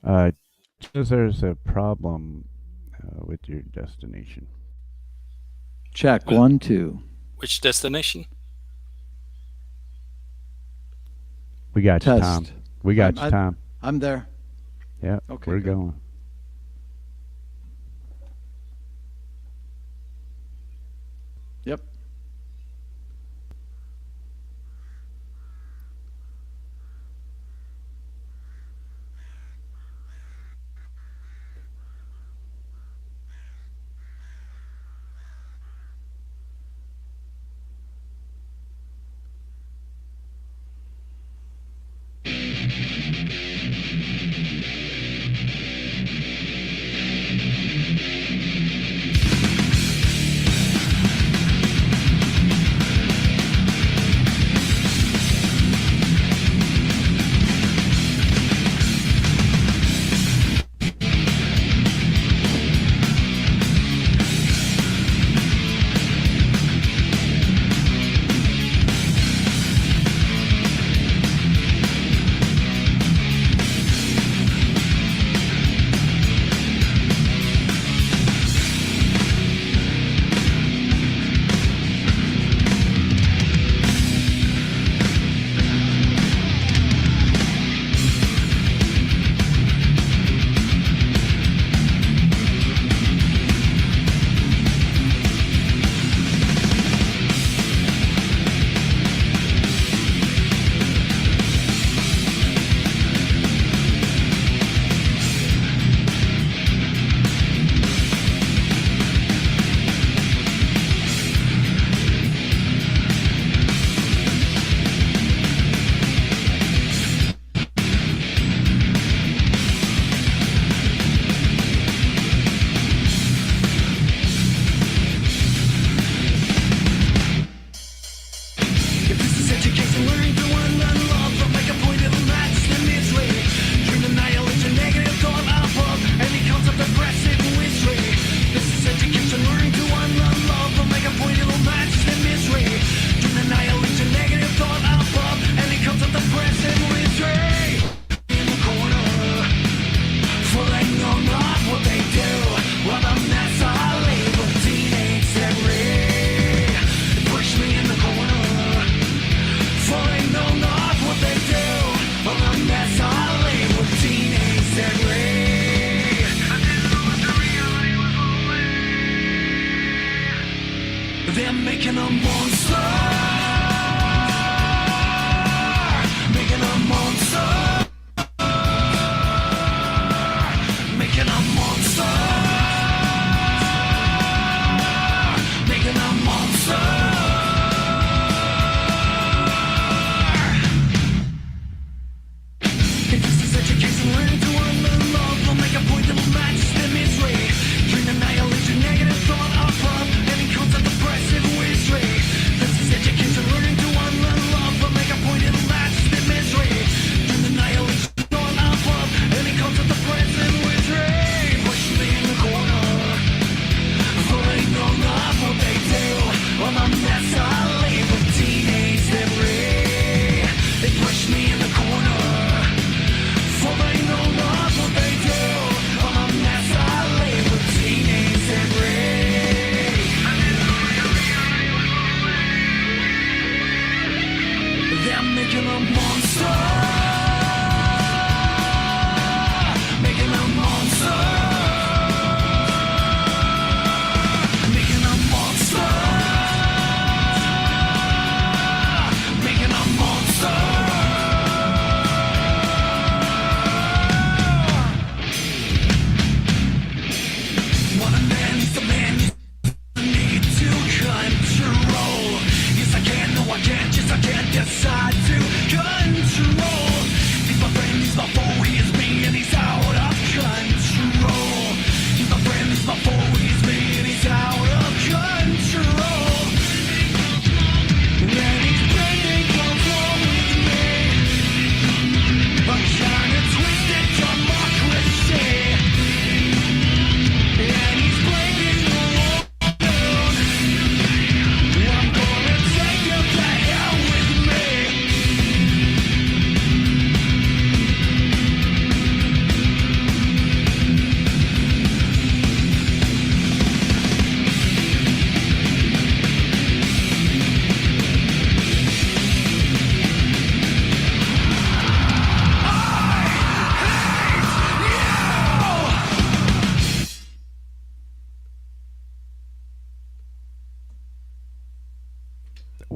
Uh, says there's a problem with your destination. Check Well, 1, 2. which destination? We got you, Tom. Test. We I'm, got you, I, Tom. I'm there. Yeah, Okay, we're good. going. Yep. If this is education, learning to unlearn love, don't make a point of a match, then misery. Dream annihilation, negative thought above, any concept of aggressive misery. This is education, learning to unlearn love, don't make a point of a match, then misery. Dream annihilation, negative thought above, any concept of aggressive misery. In the corner, for they know not what they do. While the mess I leave with teenage debris. Push me in the corner. For they know not what they do. Of the mess I leave with teenage debris. I didn't know what the reality was for me. They're making a monster. Making a monster. Making a monster. Making a monster. If this is education, learn to unlearn love, don't make a point that will match the misery. Dream annihilation, negative thought above, any concept of aggressive misery.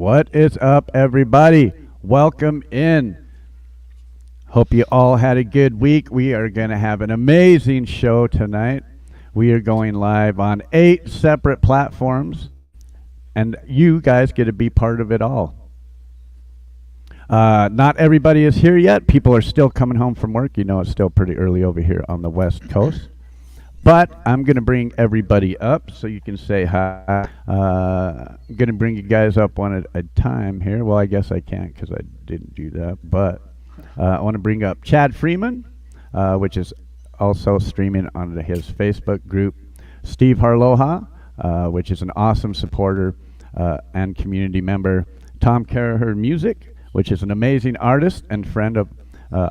What is up, everybody? Welcome in. Hope you all had a good week. We are going to have an amazing show tonight. We are going live on 8 separate platforms, and you guys get to be part of it all. Not everybody is here yet. People are still coming home from work. You know, it's still pretty early over here on the West Coast. But I'm going to bring everybody up so you can say hi. I'm going to bring you guys up one at a time here. Well, I guess I can't because I didn't do that. But I want to bring up Chad Freeman, which is also streaming on his Facebook group. Steve Harloha, which is an awesome supporter and community member. Tom Caraher Music, which is an amazing artist and friend of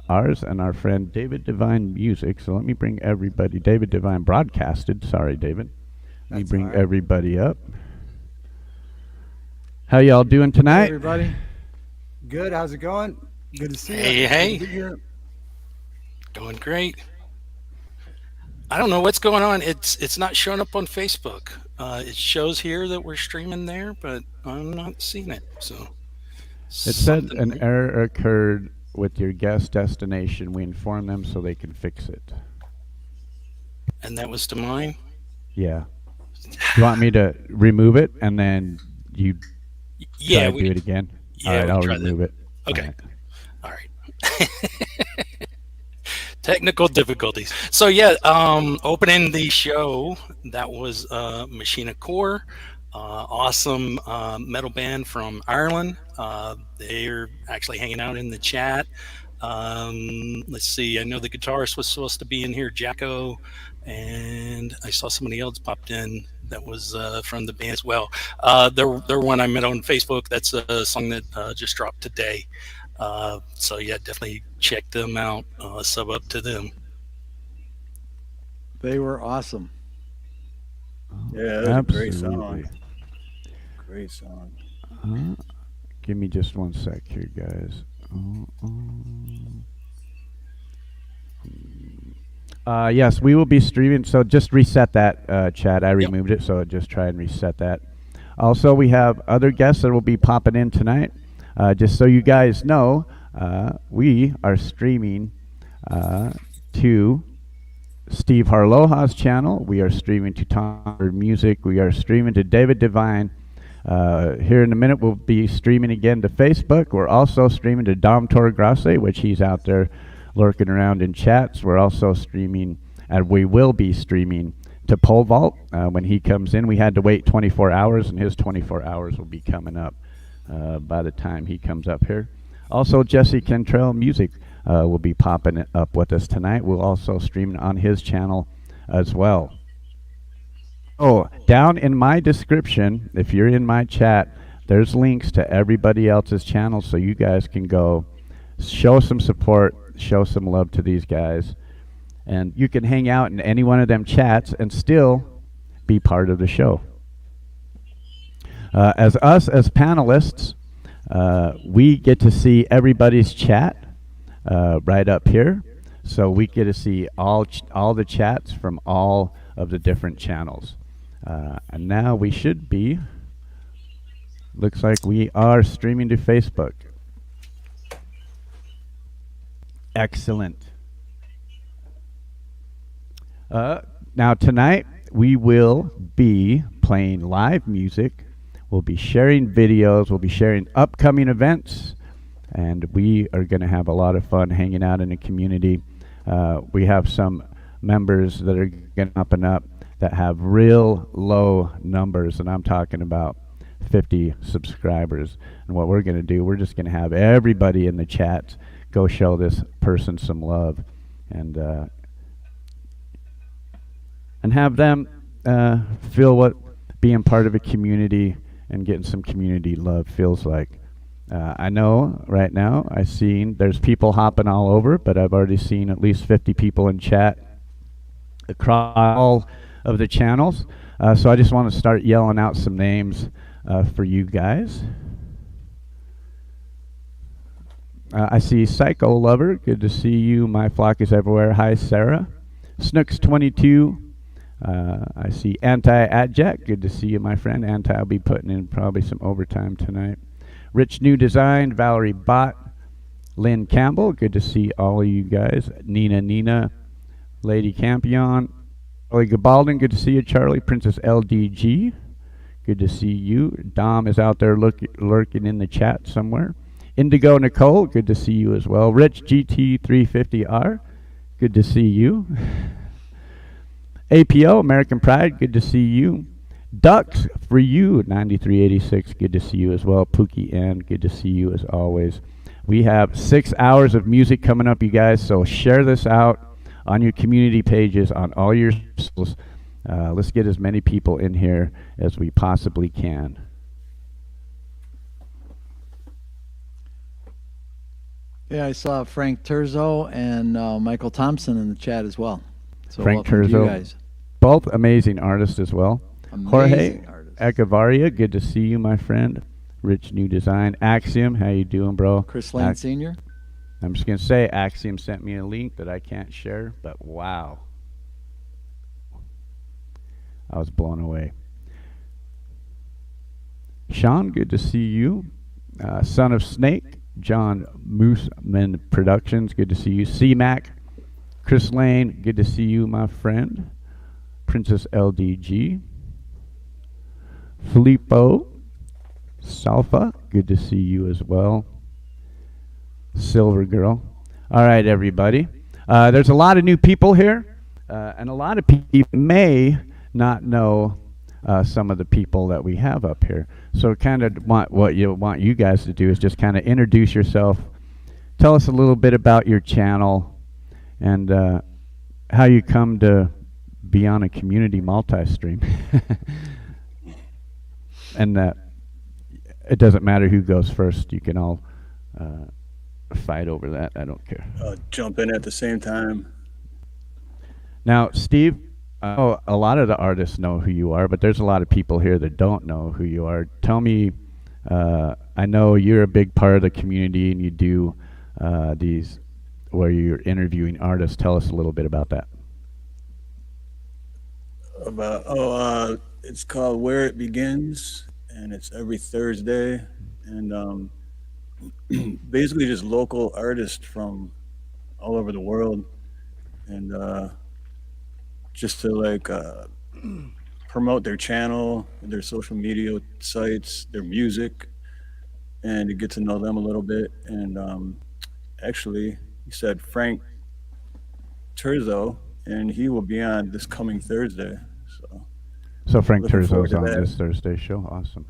ours, and our friend David Divine Music. So let me bring everybody. David Divine Broadcasted. Sorry, David. Let me bring everybody up. How y'all doing tonight? Hey, everybody. Good. How's it going? Good to see you. Hey. Good to be here. Going great. I don't know what's going on. It's not showing up on Facebook. It shows here that we're streaming there, but I'm not seeing it. So it said an error occurred with your guest destination. We informed them so they can fix it. And that was to mine? Yeah. You want me to remove it and then you try to do it again? Yeah, all right, I'll remove it. Okay. All right. Technical difficulties. So yeah, opening the show, that was Machina Core, awesome metal band from Ireland. They're actually hanging out in the chat. Let's see, I know the guitarist was supposed to be in here, Jacko, and I saw somebody else popped in that was from the band as well. They're one I met on Facebook. That's a song that just dropped today. So yeah, definitely check them out, sub up to them. They were awesome. Yeah, that was a great song. Great song. Give me just one sec here, guys. Yes, we will be streaming. So just reset that, Chad. I removed it, so just try and reset that. Also, we have other guests that will be popping in tonight. Just so you guys know, we are streaming to Steve Harloha's channel. We are streaming to Tom Music. We are streaming to David Divine. Here in a minute, we'll be streaming again to Facebook. We're also streaming to Dom Torregrasse, which he's out there lurking around in chats. We're also streaming, and we will be streaming to Pole Vault when he comes in. We had to wait 24 hours, and his 24 hours will be coming up by the time he comes up here. Also, Jesse Cantrell Music will be popping up with us tonight. We'll also stream on his channel as well. Oh, down in my description, if you're in my chat, there's links to everybody else's channels so you guys can go show some support, show some love to these guys. And you can hang out in any one of them chats and still be part of the show. As panelists, we get to see everybody's chat right up here. So we get to see all the chats from all of the different channels. And now we should be, looks like we are streaming to Facebook. Excellent. Now tonight we will be playing live music. We'll be sharing videos. We'll be sharing upcoming events. And we are going to have a lot of fun hanging out in the community. We have some members that are getting up and up that have real low numbers, and I'm talking about 50 subscribers. And what we're going to do, we're just going to have everybody in the chat go show this person some love, and have them feel what being part of a community and getting some community love feels like. I know right now there's people hopping all over, but I've already seen at least 50 people in chat across all of the channels. So I just want to start yelling out some names for you guys. I see Psycho Lover. Good to see you. My Flock is Everywhere. Hi, Sarah. Snooks22. I see Anti-Adjack. Good to see you, my friend. Anti will be putting in probably some overtime tonight. Rich New Design, Valerie Bott, Lynn Campbell. Good to see all of you guys. Nina, Lady Campion, Charlie Gabalden. Good to see you, Charlie. Princess LDG. Good to see you. Dom is out there lurking in the chat somewhere. Indigo Nicole. Good to see you as well. Rich GT350R. Good to see you. APO, American Pride, good to see you. Ducks for you, 9386, good to see you as well. Pookie N, good to see you as always. We have 6 hours of music coming up, you guys, so share this out on your community pages, on all your socials. Let's get as many people in here as we possibly can. Yeah, I saw Frank Terzo and Michael Thompson in the chat as well. So Frank welcome to you Terzo, guys. both amazing artists as well. Jorge Amazing artists. Echevarria, good to see you, my friend. Rich New Design. Axiom, how you doing, bro? Chris Lane Sr. I'm just going to say, Axiom sent me a link that I can't share, but wow. I was blown away. Sean, good to see you. Son of Snake, John Mooseman Productions, good to see you. C-Mac, Chris Lane, good to see you, my friend. Princess LDG. Filippo Salfa, good to see you as well. Silver Girl. All right, everybody. There's a lot of new people here, and a lot of people may not know some of the people that we have up here. So kind of what you guys to do is just kind of introduce yourself, tell us a little bit about your channel, and how you come to be on a community multi-stream. And it doesn't matter who goes first. You can all fight over that. I don't care. Jump in at the same time. Now, Steve, a lot of the artists know who you are, but there's a lot of people here that don't know who you are. Tell me, I know you're a big part of the community and you do these where you're interviewing artists. Tell us a little bit about that. It's called Where It Begins, and it's every Thursday, and basically just local artists from all over the world, and just to promote their channel, their social media sites, their music, and to get to know them a little bit. And actually, you said Frank Terzo, and he will be on this coming Thursday. So Frank Looking forward Terzo's to on that. this Thursday show. Awesome.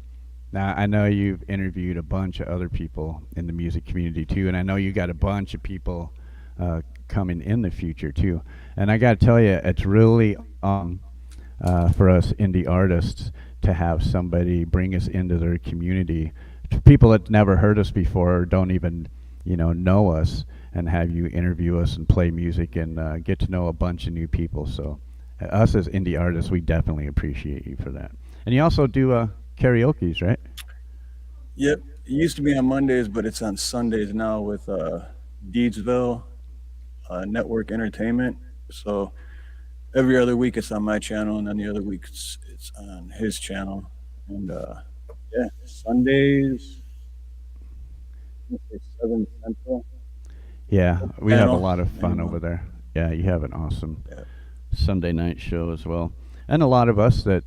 Now, I know you've interviewed a bunch of other people in the music community too, and I know you got a bunch of people coming in the future too. And I got to tell you, it's really for us indie artists to have somebody bring us into their community, to people that never heard us before or don't even know us, and have you interview us and play music and get to know a bunch of new people. So us as indie artists, we definitely appreciate you for that. And you also do karaoke's, right? Yep. It used to be on Mondays, but it's on Sundays now with Deedsville Network Entertainment. So every other week it's on my channel, and then the other week it's on his channel. And yeah, Sundays, I think it's 7 Central. Yeah, we have a Channel. lot of fun And, over there. Yeah, you have an awesome Yeah. Sunday night show as well. And a lot of us that,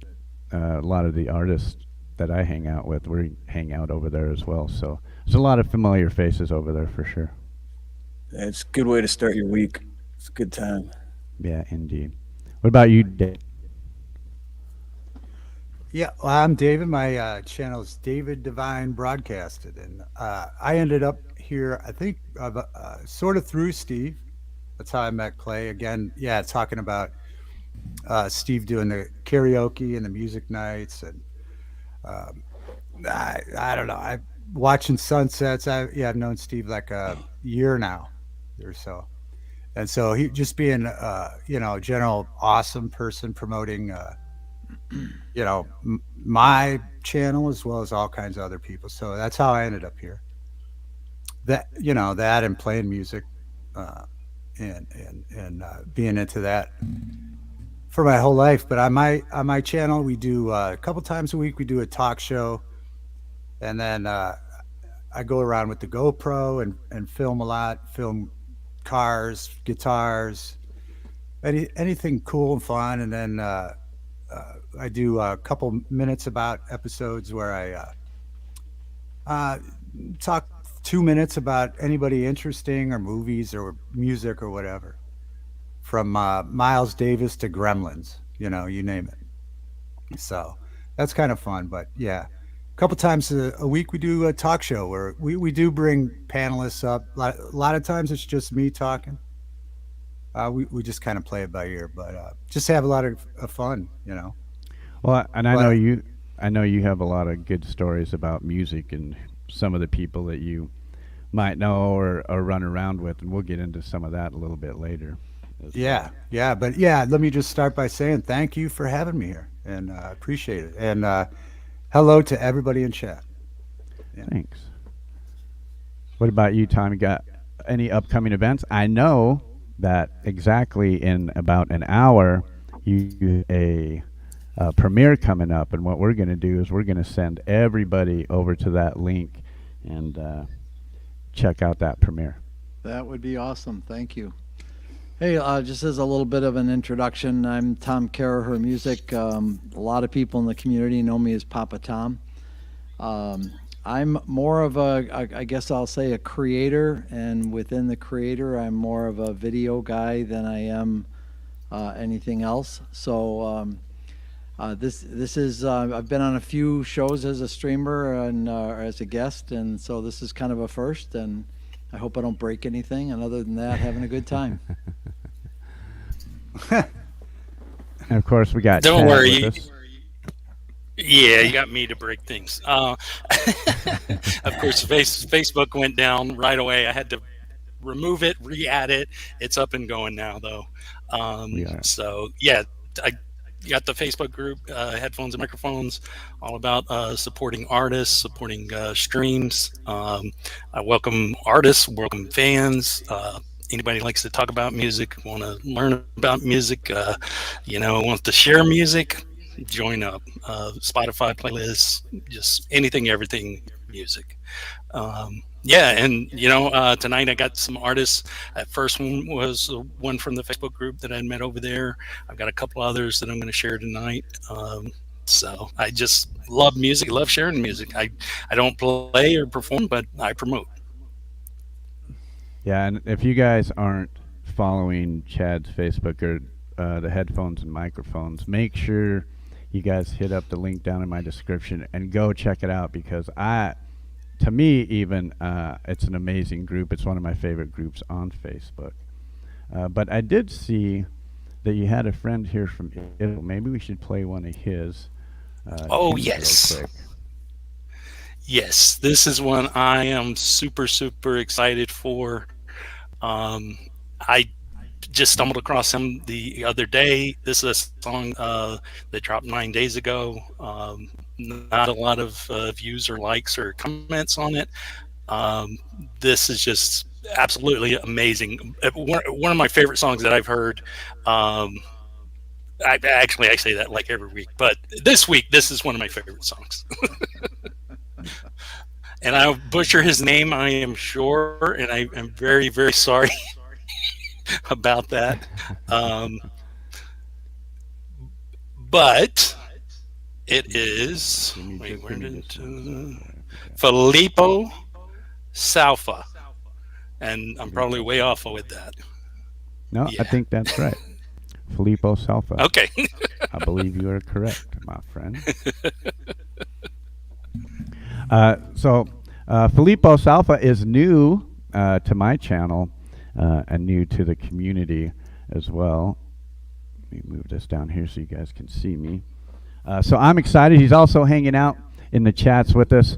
a lot of the artists that I hang out with, we hang out over there as well. So there's a lot of familiar faces over there for sure. It's a good way to start your week. It's a good time. Yeah, indeed. What about you, Dave? Yeah, well, I'm David. My channel is David Divine Broadcasted, and I ended up here, I think, sort of through Steve. That's how I met Clay. Again, yeah, talking about Steve doing the karaoke and the music nights, and I don't know. I watching sunsets. I've known Steve like a year now, or so, and so he just being a general awesome person promoting my channel as well as all kinds of other people. So that's how I ended up here. That and playing music, and being into that for my whole life. But on my channel, we do a couple times a week. We do a talk show, and then I go around with the GoPro and film a lot, film cars, guitars, anything cool and fun. And then I do a couple minutes about episodes where I talk 2 minutes about anybody interesting or movies or music or whatever, from Miles Davis to Gremlins, you name it. So that's kind of fun. But yeah, a couple times a week we do a talk show where we do bring panelists up. A lot of times it's just me talking. We just kind of play it by ear, but just have a lot of fun. Well, and I But know you. I know you have a lot of good stories about music and some of the people that you might know or run around with, and we'll get into some of that a little bit later. As well. yeah, but yeah, let me just start by saying thank you for having me here, and appreciate it. And hello to everybody in chat. Yeah. Thanks. What about you, Tom? You got any upcoming events? I know that exactly in about an hour you have a premiere coming up, and what we're going to do is we're going to send everybody over to that link and check out that premiere. That would be awesome. Thank you. Hey, just as a little bit of an introduction, I'm Tom Caraher Music. A lot of people in the community know me as Papa Tom. I'm more of I guess I'll say a creator, and within the creator, I'm more of a video guy than I am anything else. So this is I've been on a few shows as a streamer and as a guest, and so this is kind of a first, and I hope I don't break anything. And other than that, having a good time. And of course, we got Don't Chad worry. with us. Yeah, you got me to break things. Of course, Facebook went down right away. I had to remove it, re-add it. It's up and going now, though. We are. So yeah, I got the Facebook group, Headphones and Microphones, all about supporting artists, supporting streams. I welcome artists, welcome fans. Anybody likes to talk about music, want to learn about music, wants to share music, join up. Spotify playlists, just anything, everything music. Tonight I got some artists. At first one was one from the Facebook group that I met over there. I've got a couple others that I'm going to share tonight. So I just love music, love sharing music. I don't play or perform, but I promote. Yeah, and if you guys aren't following Chad's Facebook or the Headphones and Microphones, make sure you guys hit up the link down in my description and go check it out, because to me even, it's an amazing group. It's one of my favorite groups on Facebook. But I did see that you had a friend here from Italy. Maybe we should play one of his. Oh, tunes yes. real quick. Yes, this is one I am super, super excited for. I just stumbled across him the other day. This is a song that dropped 9 days ago. Not a lot of views or likes or comments on it. This is just absolutely amazing. One of my favorite songs that I've heard. I say that like every week, but this week, this is one of my favorite songs. And I'll butcher his name, I am sure, and I am very, very sorry about that. But it is Filippo Salfa, and I'm probably way off with that. No, I Yeah. think that's right. Filippo Salfa. Okay. I believe you are correct, my friend. Filippo Salfa is new to my channel and new to the community as well. Let me move this down here so you guys can see me. So I'm excited. He's also hanging out in the chats with us.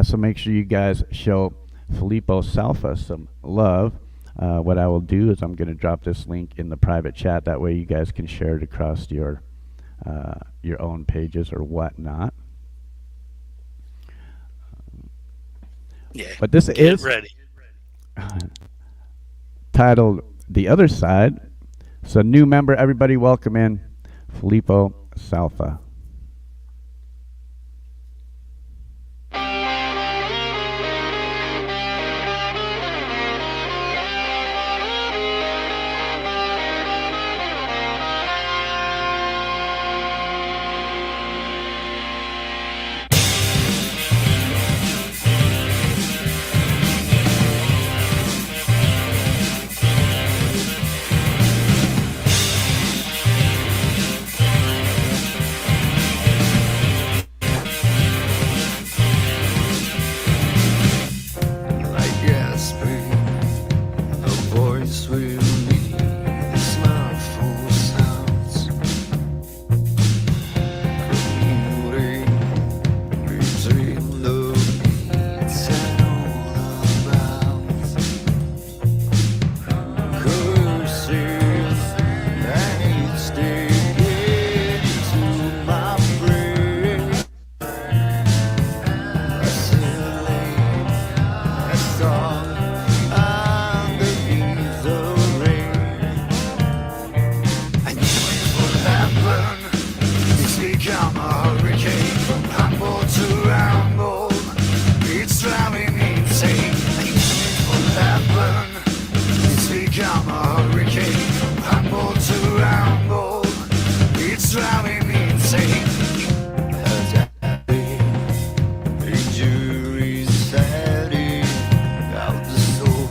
So make sure you guys show Filippo Salfa some love. What I will do is I'm going to drop this link in the private chat. That way you guys can share it across your own pages or whatnot. Yeah. But this Get is ready. titled The Other Side. So new member, everybody welcome in Filippo Salfa. become a hurricane from humble to ramble. It's driving me insane. What happened? It's become a hurricane from humble to ramble. It's driving me insane. Jury's standing out the door.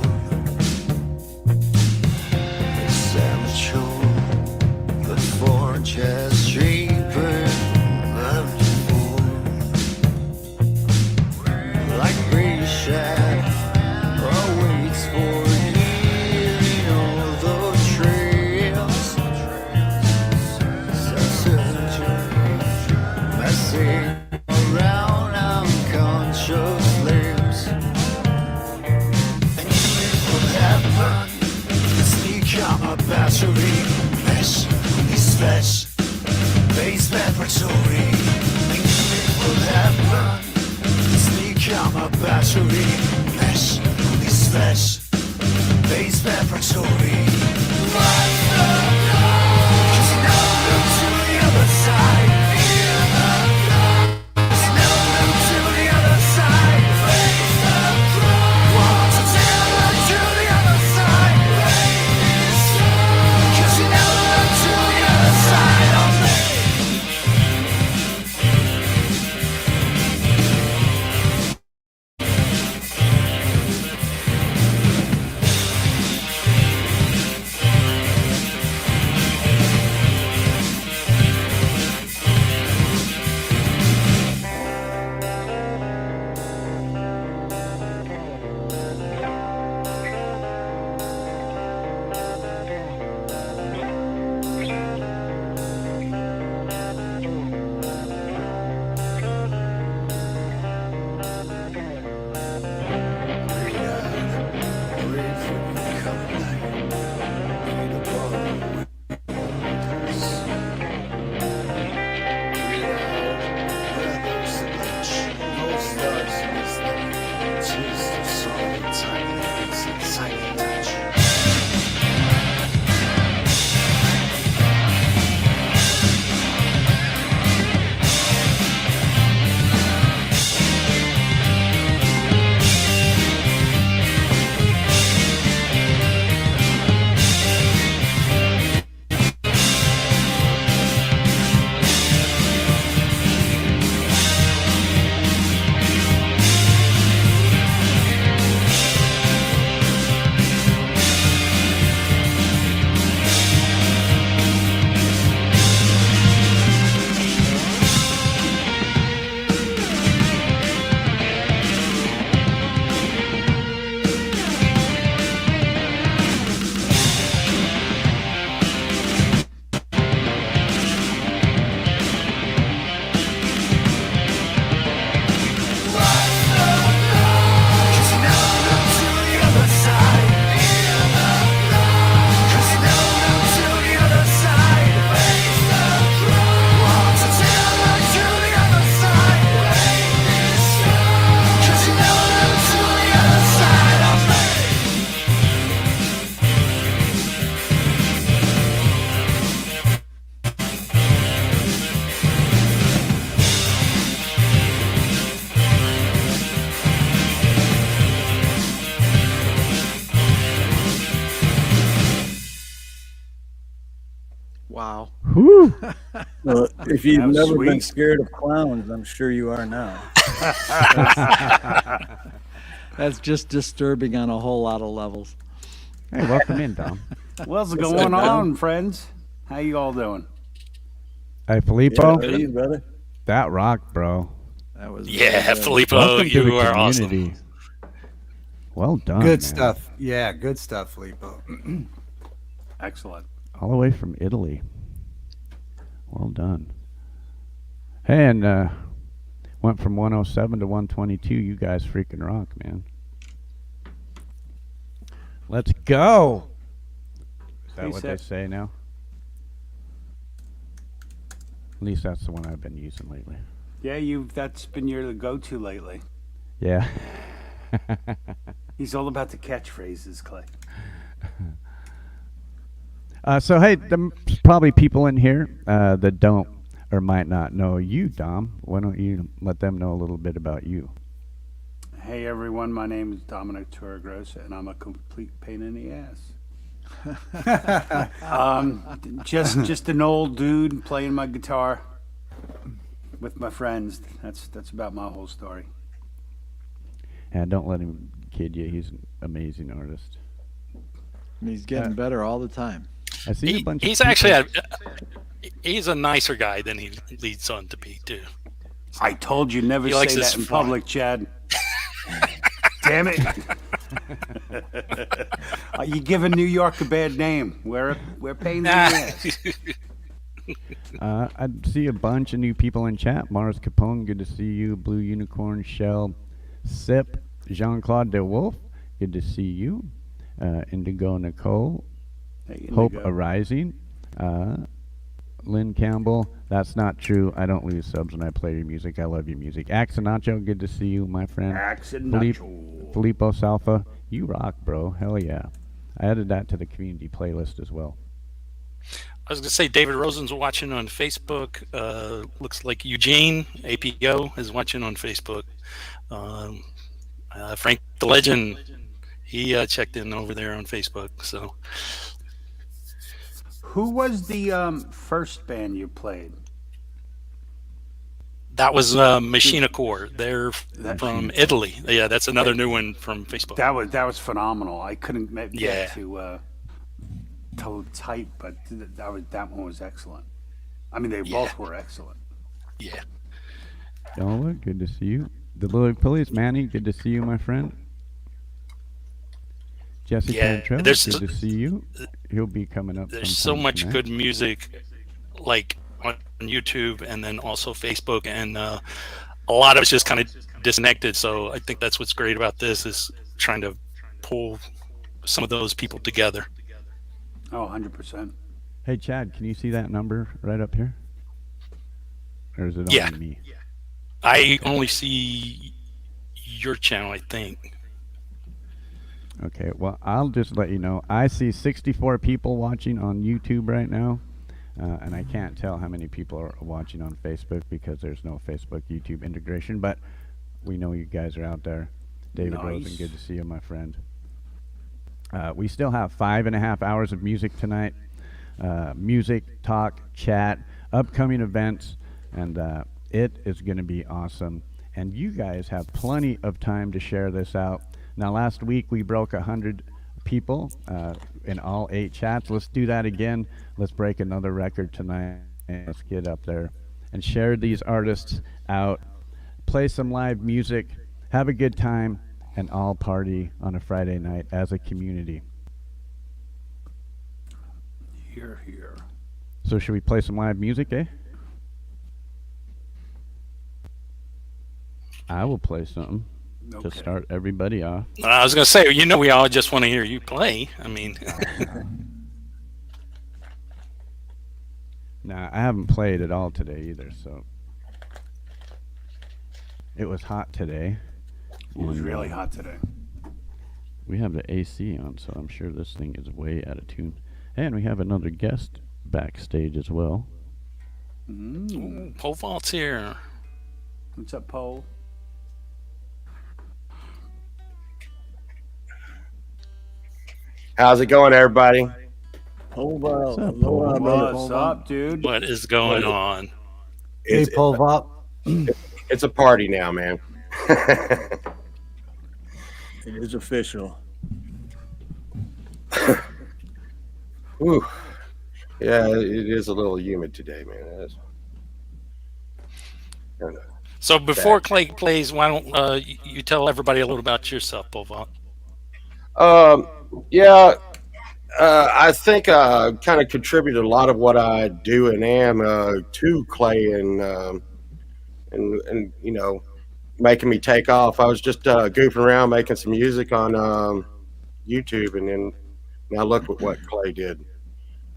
It's amateur, but for just cheaper than before. Like Bayshad, waits for hearing all the trails. Surgery, messing around unconscious limbs. And what happened? It's become a battery. Mesh, this flesh, base laboratory. And what happened? It's become a battery. Mesh, this flesh, base laboratory. What's the love? 'Cause you know them to the other side. There's no them to the other side. Want to tell them to the other side. 'Cause you know them to the other side of me. Wow. Whew. Well, if you've That was never been sweet. scared of clowns, I'm sure you are now. That's just disturbing on a whole lot of levels. Hey, welcome in, Dom. What's going on, friends? How you all doing? Hey, Yeah, Filippo, how are you, brother? that rocked, bro. That was Yeah, very good. Filippo, Welcome to the you are awesome. community. Well done. Good man. stuff. Yeah, good stuff, Lipo. Excellent. All the way from Italy. Well done. Hey, and went from 107 to 122. You guys freaking rock, man. Let's go. Is that Hey, what Seth. they say now? At least that's the one I've been using lately. Yeah, that's been your go-to lately. Yeah. He's all about the catchphrases, Clay. So hey, there's probably people in here that don't or might not know you, Dom. Why don't you let them know a little bit about you? Hey everyone, my name is Dominic Torregrossa, and I'm a complete pain in the ass. Just an old dude playing my guitar with my friends. That's about my whole story. And don't let him kid you. He's an amazing artist. And he's getting better all the time. I see a bunch. He's of actually people- he's a nicer guy than he leads on to be too. I told you never He say likes that his in fun. public, Chad. Damn it! You giving New York a bad name. We're pain in the ass. I see a bunch of new people in chat. Mars Capone, good to see you. Blue Unicorn, Shell, Sip, Jean-Claude DeWolf, good to see you. Indigo Nicole, Hey, Hope Indigo. Arising, Lynn Campbell, that's not true. I don't lose subs when I play your music. I love your music. Axanacho, good to see you, my friend. Axanacho. Filippo Salfa, you rock, bro. Hell yeah. I added that to the community playlist as well. I was gonna say David Rosen's watching on Facebook. Looks like Eugene APO is watching on Facebook. Frank the Legend, he checked in over there on Facebook. So Who was the first band you played? that was Machina Core. They're from Italy. Yeah, that's another new one from Facebook. That was phenomenal. I couldn't get Yeah. to type, but that one was excellent. I mean, they both were excellent. Yeah. Yola, good to see you. The Little Pillies, Manny, good to see you, my friend. Jesse Yeah, Cantrell, there's good so- to see you. He'll be coming up. There's so sometime much tonight. good music, like on YouTube and then also Facebook, and a lot of it's just kind of disconnected. So I think that's what's great about this is trying to pull some of those people together. Oh, 100%. Hey, Chad, can you see that number right up here? Or is it Yeah. only me? I only see your channel, I think. Okay, well, I'll just let you know. I see 64 people watching on YouTube right now, and I can't tell how many people are watching on Facebook because there's no Facebook YouTube integration, but we know you guys are out there. David Nice. Rosen, good to see you, my friend. We still have 5.5 hours of music tonight. Music, talk, chat, upcoming events, and it is going to be awesome. And you guys have plenty of time to share this out. Now, last week we broke 100 people in all 8 chats. Let's do that again. Let's break another record tonight. And let's get up there and share these artists out. Play some live music. Have a good time. And all party on a Friday night as a community. Here. So should we play some live music, eh? I will play something to Okay. start everybody off. I was going to say, we all just want to hear you play. I mean, Nah, I haven't played at all today either, so. It was hot today. It was and, really hot today. We have the AC on, so I'm sure this thing is way out of tune. And we have another guest backstage as well. pole vault's here. What's up, Paul? How's it going, everybody? Aloha, up, aloha, Paul? brother. What's up, dude? What is going on? It's, Pole vault. it's a party now, man. it is official. Whew. Yeah, it is a little humid today, man. Kinda. So before Clay plays, why don't you tell everybody a little about yourself, pole vault? Yeah, I think I kind of contributed a lot of what I do and am to Clay and making me take off. I was just goofing around making some music on YouTube, and then now look at what Clay did.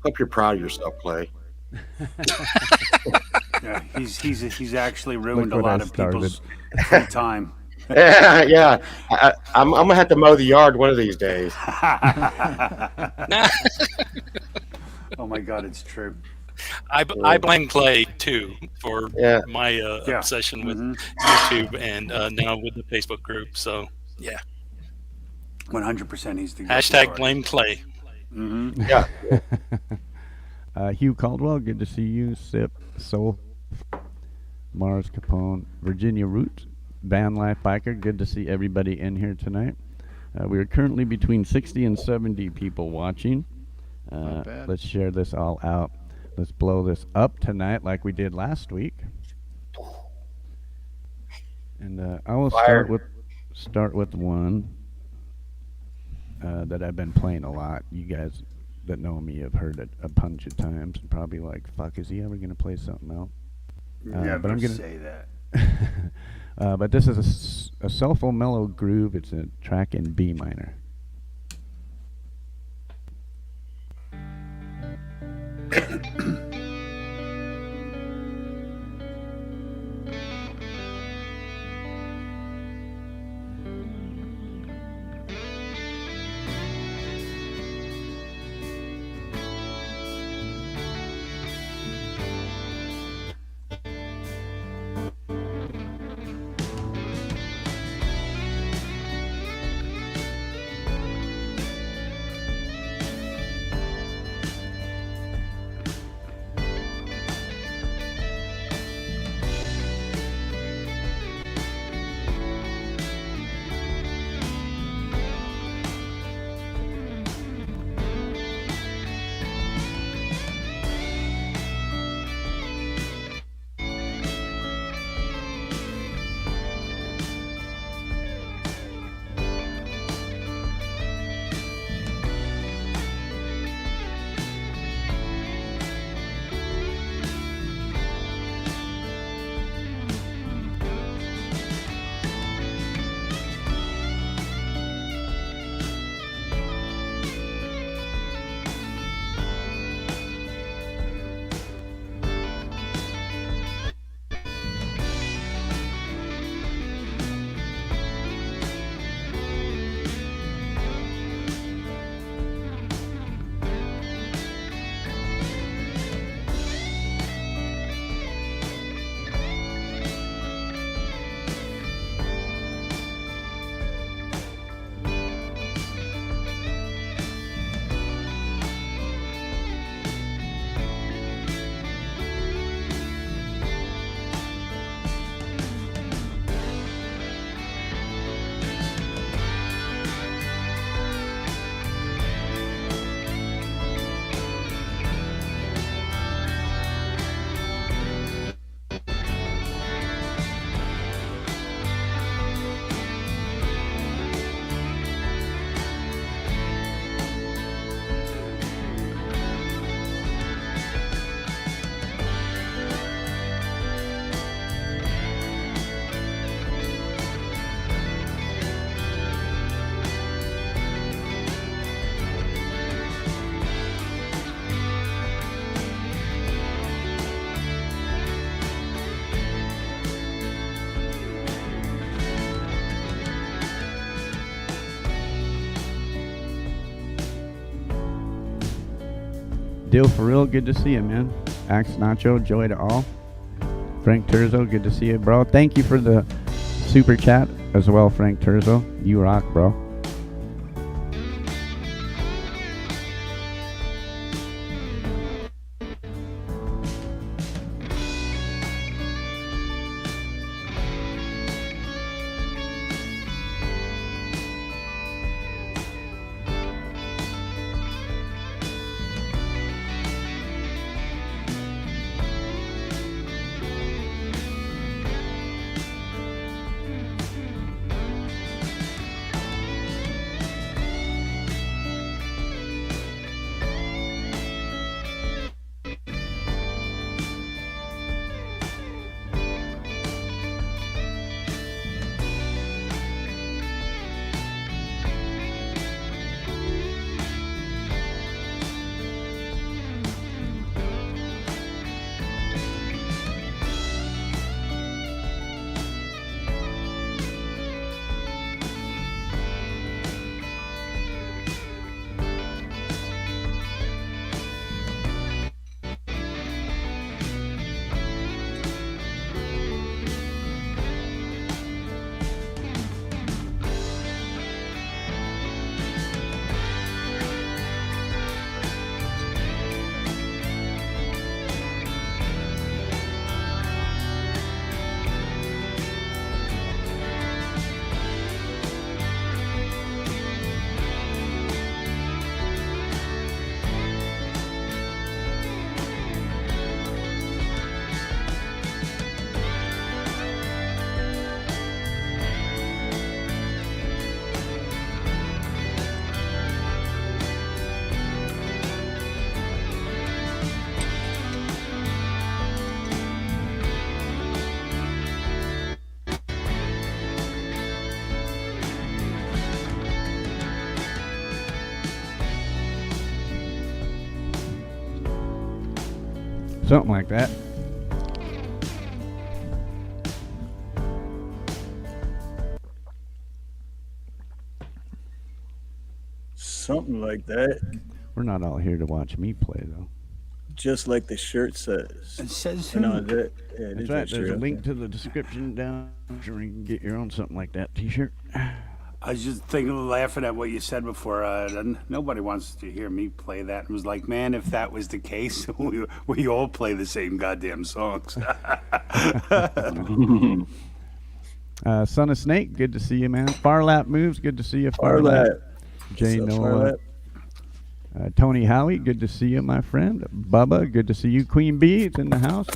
Hope you're proud of yourself, Clay. Yeah, he's actually ruined a Look what lot I of people's started. free time. Yeah. I'm gonna have to mow the yard one of these days. Oh my God, it's true. I blame Clay too for Yeah. my Yeah. obsession with Mhm. YouTube and now with the Facebook group. So yeah, 100%. He's the guilty hashtag party. blame Clay. Mm-hmm. Yeah. Hugh Caldwell, good to see you. Sip, Soul, Mars Capone, Virginia Root, Van Life Biker, good to see everybody in here tonight. We are currently between 60 and 70 people watching. Not bad. Let's share this all out. Let's blow this up tonight like we did last week. And I will Fire. start with one that I've been playing a lot. You guys that know me have heard it a bunch of times and probably like, fuck, is he ever going to play something else? Never but I'm gonna say that. but this is a soulful mellow groove. It's a track in B minor. Dill for real, good to see you, man. Axe Nacho, joy to all. Frank Terzo, good to see you, bro. Thank you for the super chat as well, Frank Terzo. You rock, bro. Something like that. Something like that. We're not all here to watch me play, though. Just like the shirt says. It says You know, who? that, yeah, it That's is right. that There's a shirt. link to the description down where you can get your own something like that T-shirt. I was just thinking, laughing at what you said before. Nobody wants to hear me play that. And was like, man, if that was the case, we all play the same goddamn songs. Son of Snake, good to see you, man. Farlap Moves, good to see you, Farlap. Farlap. Jay What's up, Noah. Tony Howie, good to see you, my friend. Bubba, good to see you. Queen Bee is in the house.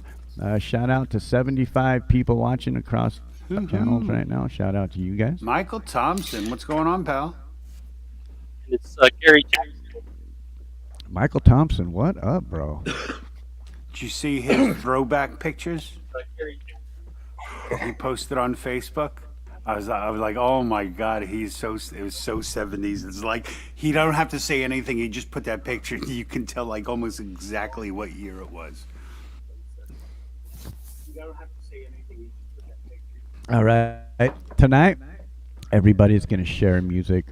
Shout out to 75 people watching across the channels right now. Shout out to you guys. Michael Thompson, what's going on, pal? It's Gary. Michael Thompson, what up, bro? Did you see his throwback pictures he posted on Facebook? I was like, oh my God, it was so 70s. It's like he don't have to say anything. He just put that picture, and you can tell like almost exactly what year it was. You don't have to say anything. He just put that picture. All right. Tonight, everybody's going to share music.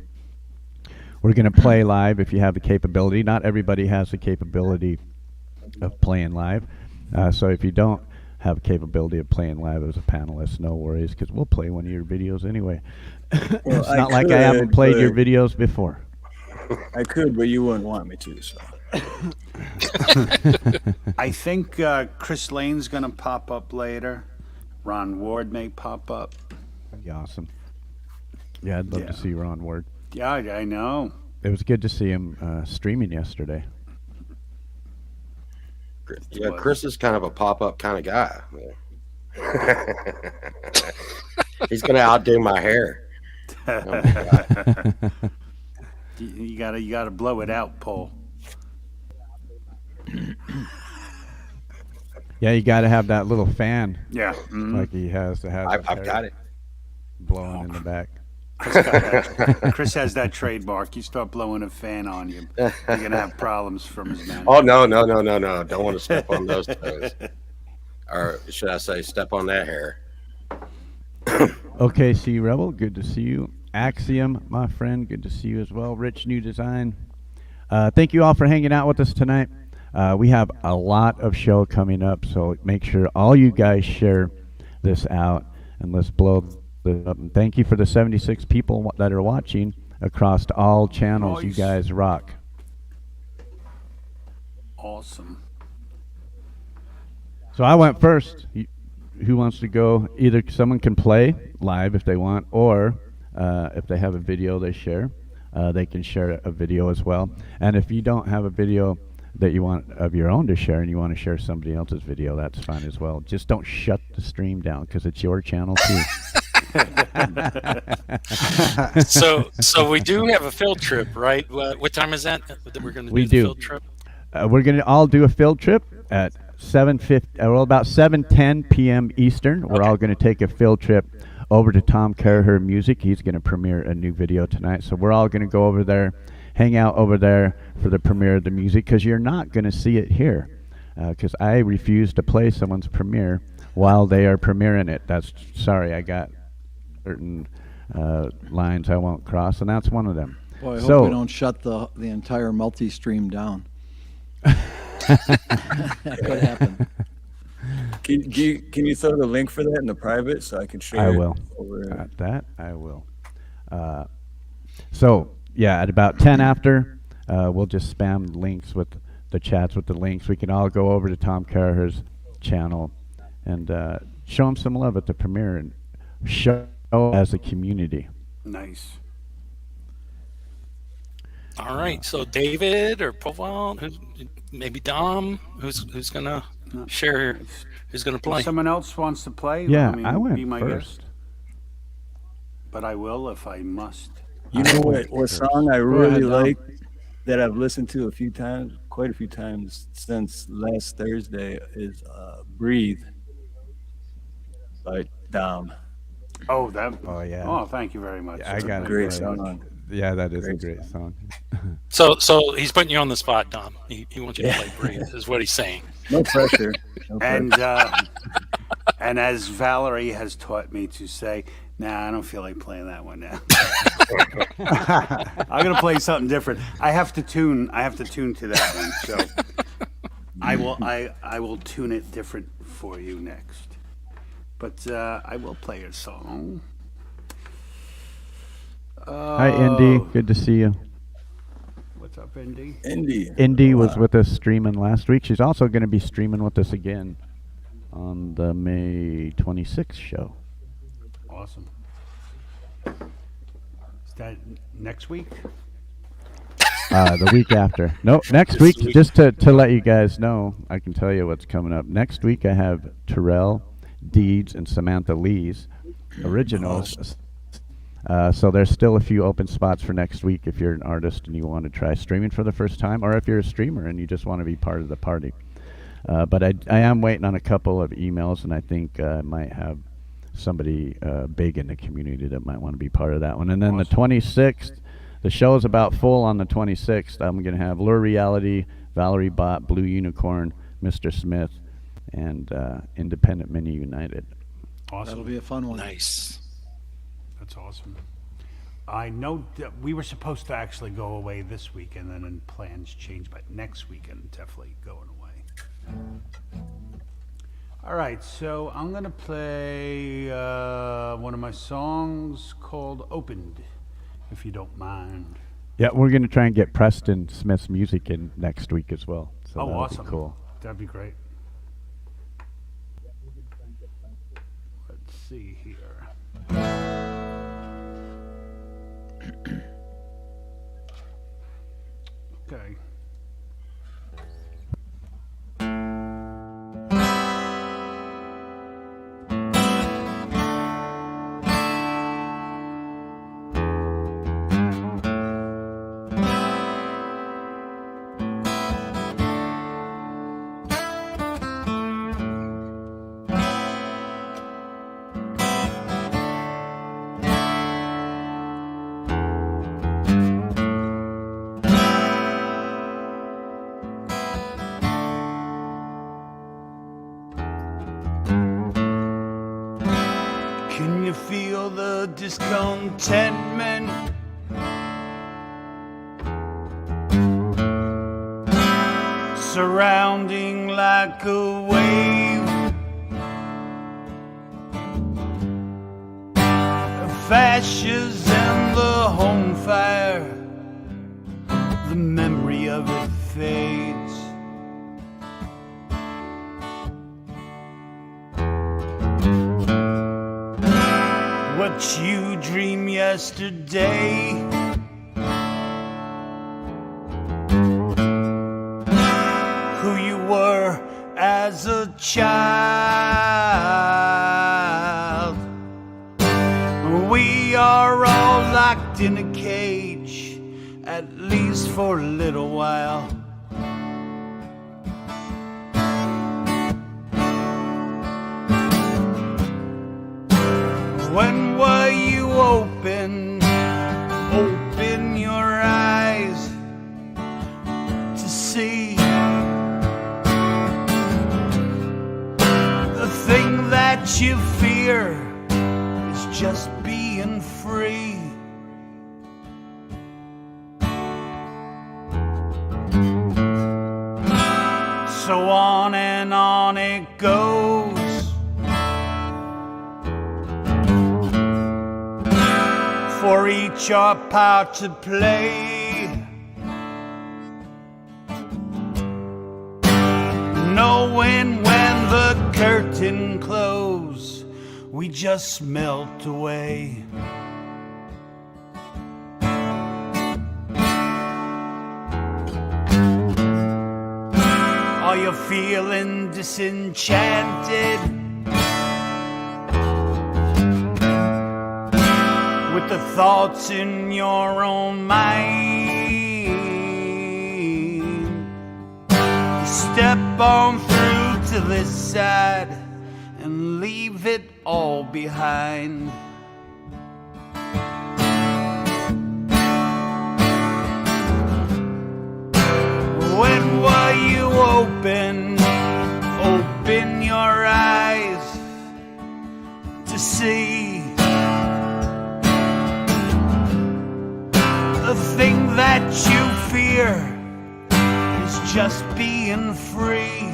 We're going to play live if you have the capability. Not everybody has the capability of playing live. So if you don't have capability of playing live as a panelist, no worries, because we'll play one of your videos anyway. Well, it's not like I haven't played your videos before. I could, but you wouldn't want me to, so. I think Chris Lane's going to pop up later. Ron Ward may pop up. That'd be awesome. Yeah, I'd love to see Ron Ward. Yeah, I know. It was good to see him streaming yesterday. Yeah, Chris is kind of a pop-up kind of guy. He's going to outdo my hair. Oh my God. You gotta blow it out, Paul. Yeah, you got to have that little fan. Yeah. Like he has to have. I've got it. Blowing in the back. Chris has that trademark. You start blowing a fan on you, you're gonna have problems from his manager. Oh, no. Don't want to step on those toes. Or should I say step on that hair? OKC Rebel, good to see you. Axiom, my friend, good to see you as well. Rich New Design. Thank you all for hanging out with us tonight. We have a lot of show coming up, so make sure all you guys share this out, and let's blow this up. And thank you for the 76 people that are watching across all channels. Nice. You guys rock. Awesome. So I went first. Who wants to go? Either someone can play live if they want, or if they have a video they share, they can share a video as well. And if you don't have a video that you want of your own to share and you want to share somebody else's video, that's fine as well. Just don't shut the stream down because it's your channel too. So we do have a field trip, right? What time is that we're going to do We the do. field trip? We're going to all do a field trip at 7:50, well, about 7:10 p.m. Eastern. We're all going to take a field trip over to Tom Caraher Music. He's going to premiere a new video tonight. So we're all going to go over there, hang out over there for the premiere of the music, because you're not going to see it here. Because I refuse to play someone's premiere while they are premiering it. That's sorry, I got certain lines I won't cross, and that's one of them. Boy, I hope So- we don't shut the entire multi-stream down. That could happen. Can you throw the link for that in the private so I can share I it will. over? That I will. So yeah, at about 10 after, we'll just spam links with the chats with the links. We can all go over to Tom Caraher's channel and show him some love at the premiere and show as a community. Nice. All right. So David or Profile, maybe Dom, who's gonna share? Who's gonna play? If someone else wants to play, Yeah, I mean, I went be my first. guest. But I will if I must. You know what song I ahead, really Dom. like that I've listened to quite a few times since last Thursday is "Breathe" by Dom. Oh, that. Oh yeah. Oh, thank you very much. I got it. Great right. song. Yeah, that is a Great great song. So he's putting you on the spot, Dom. He wants you to play Breathe, is what he's saying. No pressure. No pressure. And as Valerie has taught me to say, nah, I don't feel like playing that one now. I'm gonna play something different. I have to tune to that one. So I will tune it different for you next. But I will play a song. Hi, Indy. Good to see you. What's up, Indy? Indy was with us streaming last week. She's also going to be streaming with us again on the May 26th show. Awesome. Is that next week? The week after. No, next week, just to let you guys know, I can tell you what's coming up. Next week, I have Terrell Deeds and Samantha Lee's originals. So there's still a few open spots for next week if you're an artist and you want to try streaming for the first time, or if you're a streamer and you just want to be part of the party. But I am waiting on a couple of emails, and I think I might have somebody big in the community that might want to be part of that one. And then the 26th, the show is about full on the 26th. I'm going to have Lure Reality, Valerie Bott, Blue Unicorn, Mr. Smith, and Independent Mini United. Awesome. That'll be a fun one. Nice. That's awesome. I know that we were supposed to actually go away this weekend, and then plans changed, but next weekend definitely going away. All right, so I'm gonna play one of my songs called "Opened," if you don't mind. Yeah, we're going to try and get Preston Smith's music in next week as well. So that'll awesome! be cool. That'd be great. Let's see here. Okay. Can you feel the discontentment? Surrounding like a wave, fascism, the home fire, the memory of it fades. What you dreamed yesterday, who you were as a child. We are all locked in a cage, at least for a little while. When were you open your eyes to see the thing that you fear is just being free? So on and on it goes. For each our part to play, knowing when the curtain closes, we just melt away. Are you feeling disenchanted with the thoughts in your own mind? Step on through to this side and leave it all behind. When were you open open your eyes to see the thing that you fear is just being free.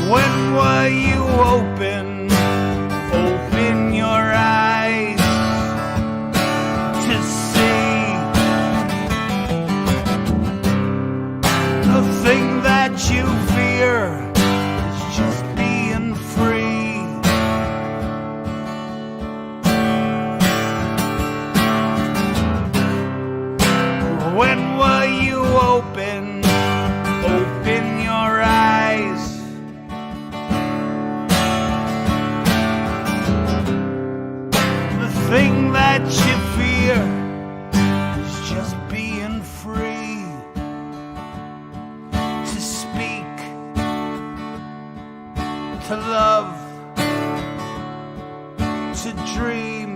When were you open your eyes to see the thing that you fear is just being free? When were you open your eyes thing that you fear is just being free to speak, to love, to dream.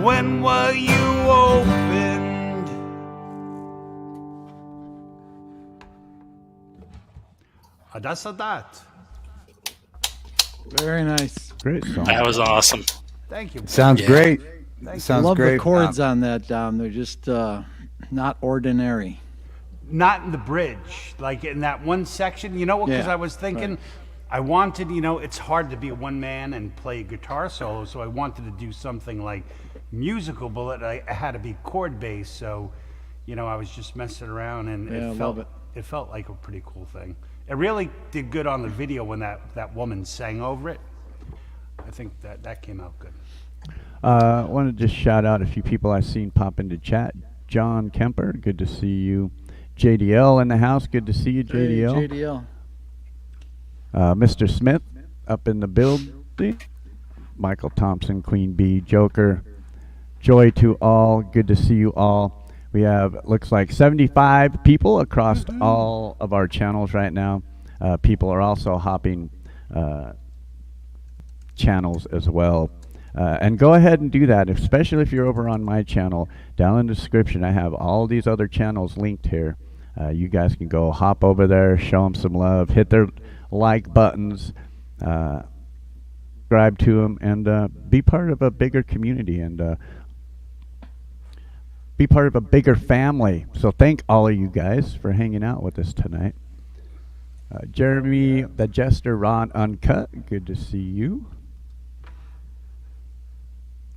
When were you opened? That's that. Very nice. Great song. That was awesome. Thank you. Sounds Yeah. great. I Sounds love great. the chords on that, Dom. They're just not ordinary. Not in the bridge, like in that one section, you know, because Yeah, I was thinking, I wanted, it's hard to be a one man and play a guitar solo, so I wanted to do something like musical, but I had to be chord based, so, I was just messing around, and Yeah, I love it. it felt like a pretty cool thing. It really did good on the video when that woman sang over it. I think that came out good. I want to just shout out a few people I've seen pop into chat. John Kemper, good to see you. JDL in the house, good to see you, JDL. Hey, JDL. Mr. Smith up in the building. Michael Thompson, Queen Bee, Joker. Joy to all, good to see you all. We have, looks like 75 people across all of our channels right now. People are also hopping channels as well. And go ahead and do that, especially if you're over on my channel. Down in the description, I have all these other channels linked here. You guys can go hop over there, show them some love, hit their like buttons, subscribe to them, and be part of a bigger community and be part of a bigger family. So thank all of you guys for hanging out with us tonight. Jeremy the Jester, Ron Uncut, good to see you.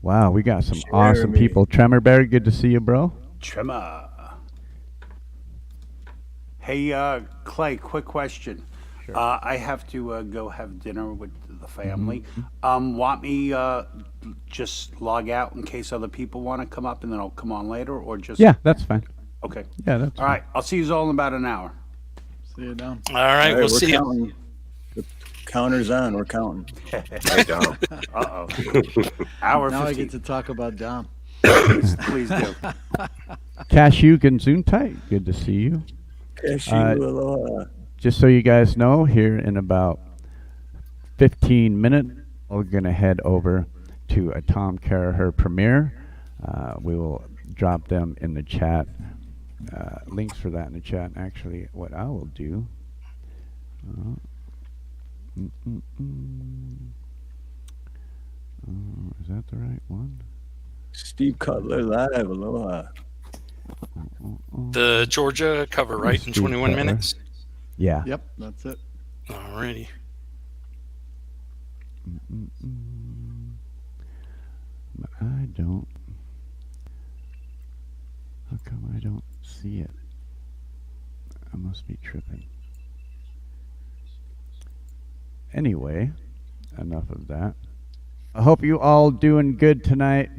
Wow, we got some awesome Jeremy. people. Tremor Bear, good to see you, bro. Tremor. Hey, Clay, quick question. I have to go have dinner with the family. Want me just log out in case other people want to come up, and then I'll come on later, or just Yeah, that's fine. Okay. Yeah, that's All right. I'll see you all in about an hour. See you, Dom. All right, we'll we're see you. counting. The counter's on. We're counting. I don't. Uh oh. Hour Now I 15. get to talk about Dom. Please do. Cashew Gunzuntai, good to see you. Cashew, aloha. Just so you guys know, here in about 15 minutes, we're going to head over to a Tom Caraher premiere. We will drop them in the chat. Links for that in the chat. Actually, what I will do. Is that the right one? Steve Cutler live, aloha. The Georgia cover, right? In Steve 21 Cutler. minutes. Yeah. Yep, that's it. Alrighty. I don't. How come I don't see it? I must be tripping. Anyway, enough of that. I hope you all doing good tonight.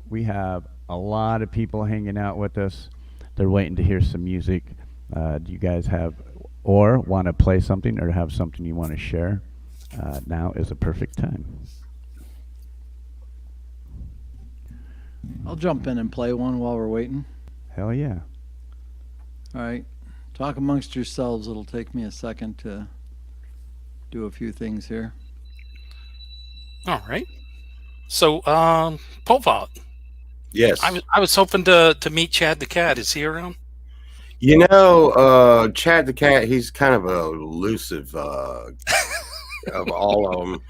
We have a lot of people hanging out with us. They're waiting to hear some music. Do you guys have or want to play something or have something you want to share? Now is a perfect time. I'll jump in and play one while we're waiting. Hell yeah. All right. Talk amongst yourselves. It'll take me a second to do a few things here. All right. So, pole vault. Yes. I was hoping to meet Chad the Cat. Is he around? You know, Chad the Cat, he's kind of elusive of all of them.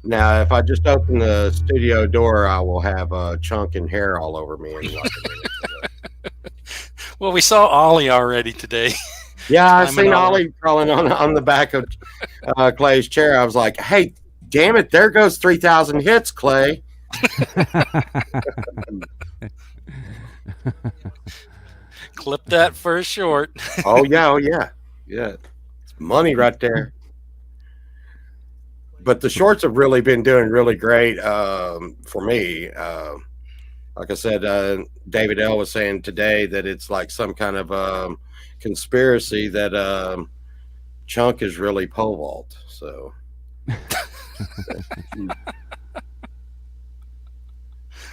Now, if I just open the studio door, I will have chunk and hair all over me in like a minute. Well, we saw Ollie already today. Yeah, I Climbing seen all Ollie crawling on the back of Clay's chair. I was like, hey, damn it, there goes 3,000 hits, Clay. Clip that for a short. Oh, yeah, oh, yeah. Yeah, it's money right there. But the shorts have really been doing really great for me. Like I said, David L. was saying today that it's like some kind of conspiracy that Chunk is really pole vault. So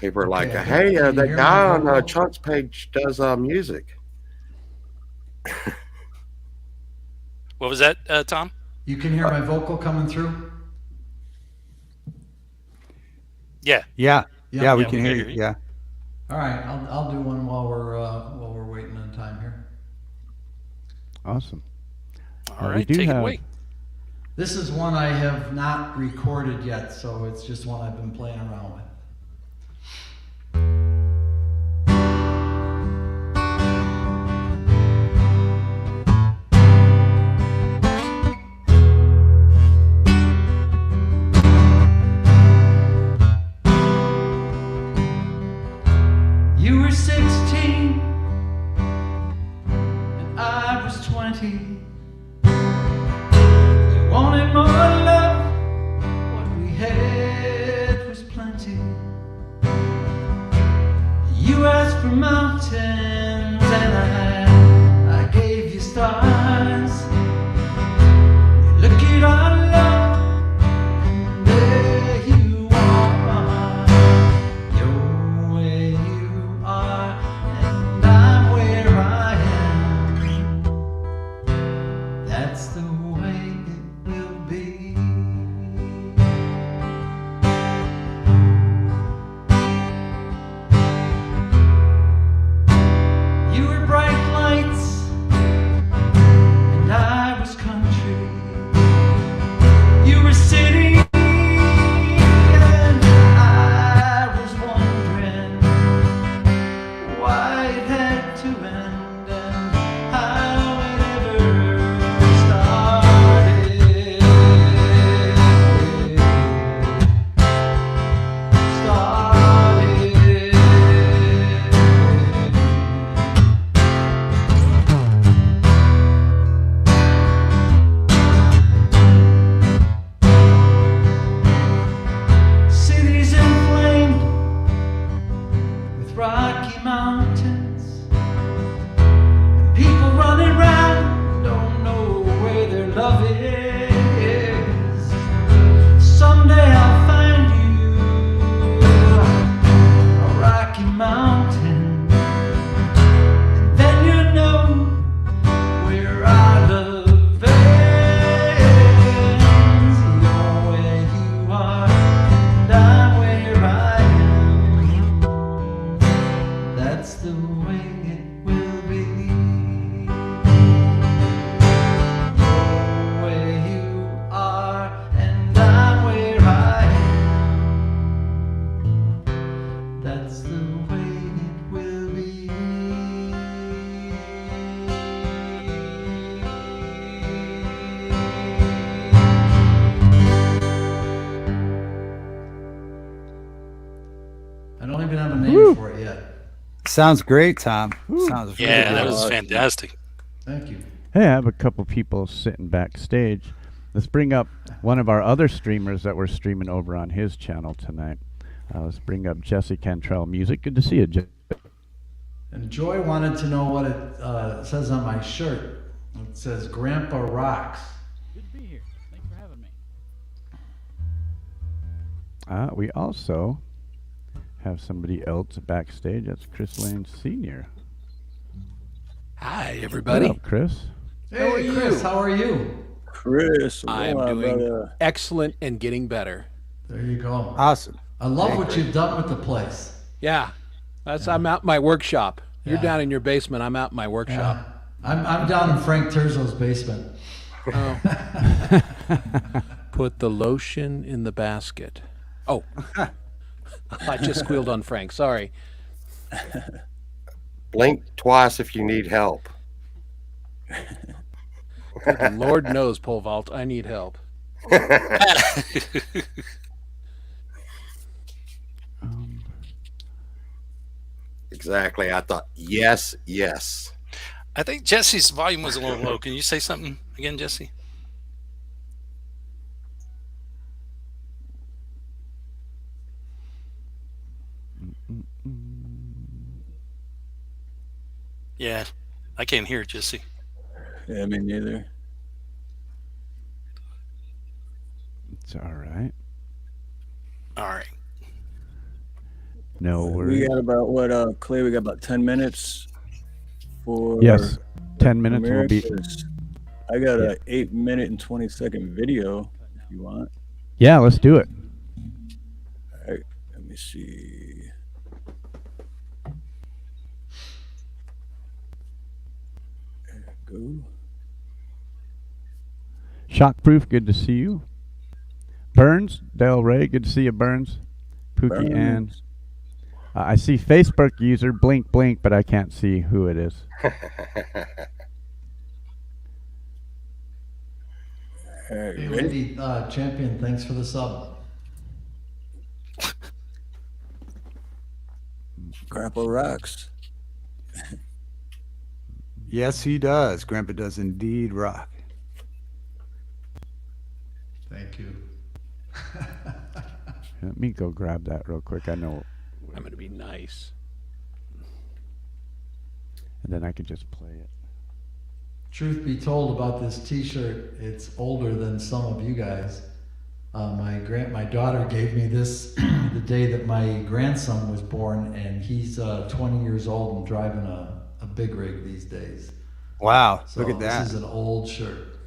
people are like, hey, that guy on Chunk's page does music. What was that, Tom? You can hear my vocal coming through? Yeah. Yeah, Yeah, we we can can hear hear you. you. Yeah. All right, I'll do one while we're waiting on time here. Awesome. All we right, do take it have- away. This is one I have not recorded yet, so it's just one I've been playing around with. You were 16 and I was 20. We wanted more love, what we had was plenty. You asked for mountains and I gave you stars. You look at our love and there you are. You're where you are and I'm where I am. That's the way it will be. You were bright lights and I was country. You were city and I was wondering why it had to end and how it ever started. Sounds great, Tom. Sounds really Yeah, that good. was Awesome. fantastic. Thank you. Hey, I have a couple people sitting backstage. Let's bring up one of our other streamers that we're streaming over on his channel tonight. Let's bring up Jesse Cantrell Music. Good to see you, Jesse. And Joy wanted to know what it says on my shirt. It says Grandpa Rocks. Good to be here. Thanks for having me. We also have somebody else backstage. That's Chris Lane Sr. Hi, What everybody. up, Chris? Hey, Chris, how are you? Chris, I'm what up, doing brother? excellent and getting better. There you go. Awesome. I love what you've done with the place. Yeah, I'm out in my workshop. You're Yeah. down in your basement. I'm out in my workshop. I'm down in Frank Terzo's basement. Oh. Put the lotion in the basket. Oh, I just squealed on Frank. Sorry. Blink twice if you need help. Good Lord knows, pole vault, I need help. Exactly. I thought, yes, yes. I think Jesse's volume was a little low. Can you say something again, Jesse? Yeah, I can't hear Jesse. Yeah, me neither. It's all right. All right. No We worries. got about Clay? We got about 10 minutes for Yes, 10 minutes will be. Americas. I got a 8-minute and 20-second video if you want. Yeah, let's do it. All right, let me see. There we go. Shockproof, good to see you. Burns, Del Ray, good to see you, Burns. Pookie Ann. Burns. I see Facebook user Blink Blink, but I can't see who it is. All right, Hey, ready? Lady Champion, thanks for the sub. Grandpa rocks. Yes, he does. Grandpa does indeed rock. Thank you. Let me go grab that real quick. I know, I'm going to be nice. and then I can just play it. Truth be told about this T-shirt, it's older than some of you guys. My daughter gave me this the day that my grandson was born, and he's 20 years old and driving a big rig these days. Wow, So look at that. This is an old shirt.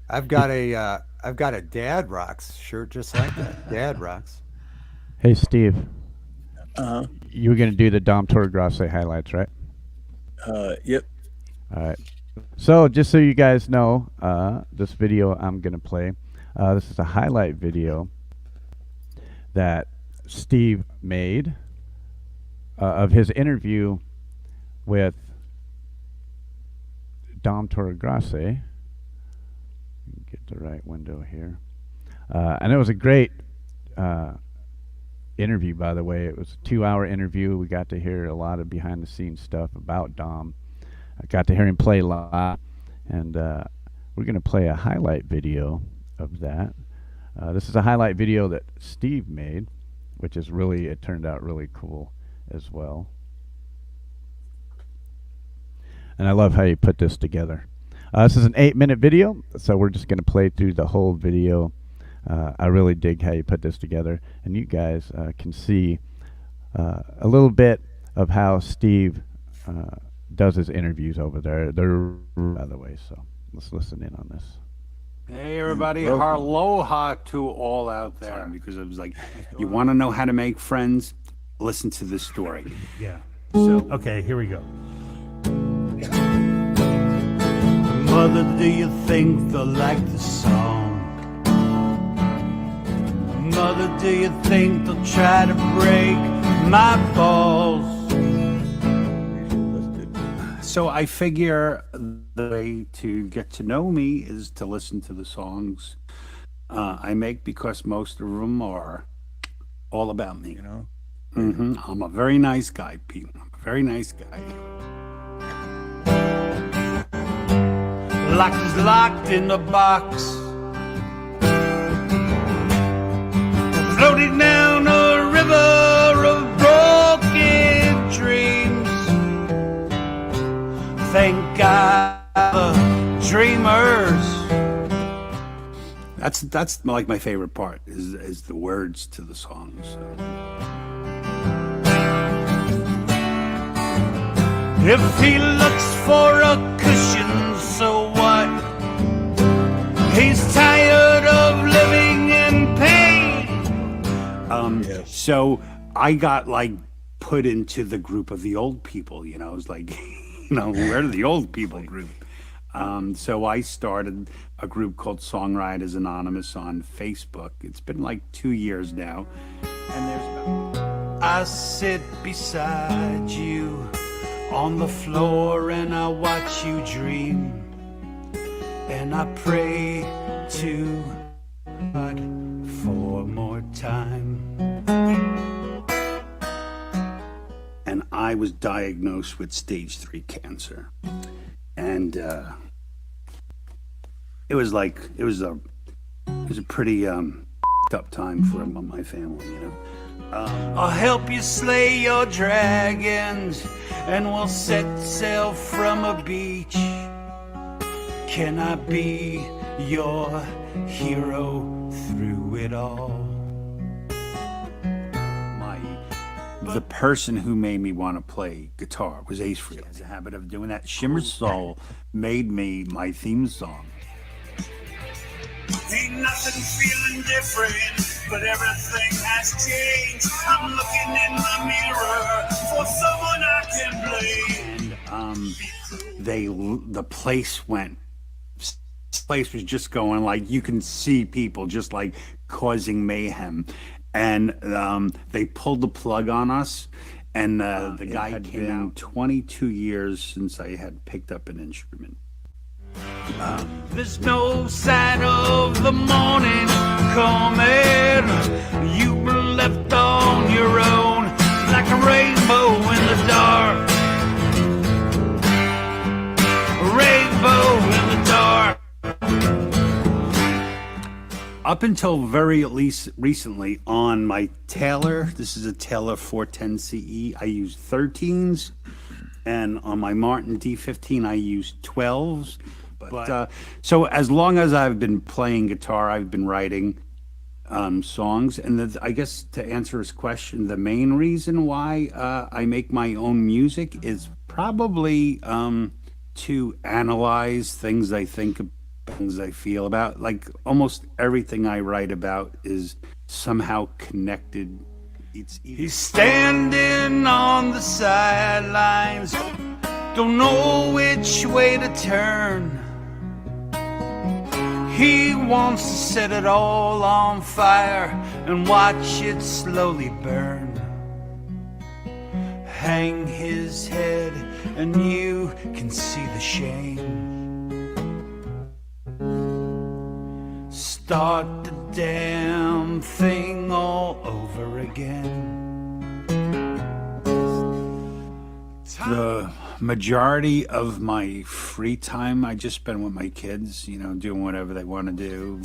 I've got a Dad Rocks shirt just like that. Dad Rocks. Hey, Steve, Uh-huh. you were going to do the Dom Toro Grosse highlights, right? Yep. All right. So just so you guys know, this video I'm going to play, this is a highlight video that Steve made of his interview with Dom Toro Grosse. Get the right window here. And it was a great interview, by the way. It was a 2-hour interview. We got to hear a lot of behind-the-scenes stuff about Dom. I got to hear him play live, and we're going to play a highlight video of that. This is a highlight video that Steve made, which is really, it turned out really cool as well. And I love how you put this together. This is an 8-minute video, so we're just going to play through the whole video. I really dig how you put this together, and you guys can see a little bit of how Steve does his interviews over there. They're, by the way, so let's listen in on this. Hey everybody, Harloha to all out there. Because it was like, you want to know how to make friends? Listen to this story. Yeah. So, Okay, here we go. Mother, do you think they'll like the song? Mother, do you think they'll try to break my balls? so I figure the way to get to know me is to listen to the songs I make, because most of them are all about me. You know? I'm a very nice guy, Pete. I'm a very nice guy. Like he's locked in a box, floating down a river of broken dreams. Thank God the dreamers. That's like my favorite part is the words to the songs. If he looks for a cushion, so what? He's tired of living in pain. So I got like put into the group of the old people, you know. It was like, we're the old people group. So I started a group called Songwriters Anonymous on Facebook. It's been like 2 years now, and there's I sit beside you on the floor and I watch you dream, and I pray to God for more time. and I was diagnosed with stage 3 cancer, and it was a pretty up time for my family, you know. I'll help you slay your dragons, and we'll set sail from a beach. Can I be your hero through it all? The person who made me want to play guitar was Ace Frehley. He has a habit of doing that. Shimmer Soul made me my theme song. Ain't nothing feeling different, but everything has changed. I'm looking in the mirror for someone I can blame. And the place was just going, like, you can see people just like causing mayhem, and they pulled the plug on us. And the guy came out 22 years since I had picked up an instrument. There's no sign of the morning coming. You were left on your own, like a rainbow in the dark. A rainbow in the dark. Up until at least recently, on my Taylor, this is a Taylor 410 CE, I use 13s, and on my Martin D15, I use 12s. But so as long as I've been playing guitar, I've been writing songs. And I guess to answer his question, the main reason why I make my own music is probably to analyze things I think about, things I feel about. Like almost everything I write about is somehow connected. He's standing on the sidelines, don't know which way to turn. He wants to set it all on fire and watch it slowly burn. Hang his head and you can see the shame. Start the damn thing all over again. The majority of my free time I just spend with my kids, you know, doing whatever they want to do.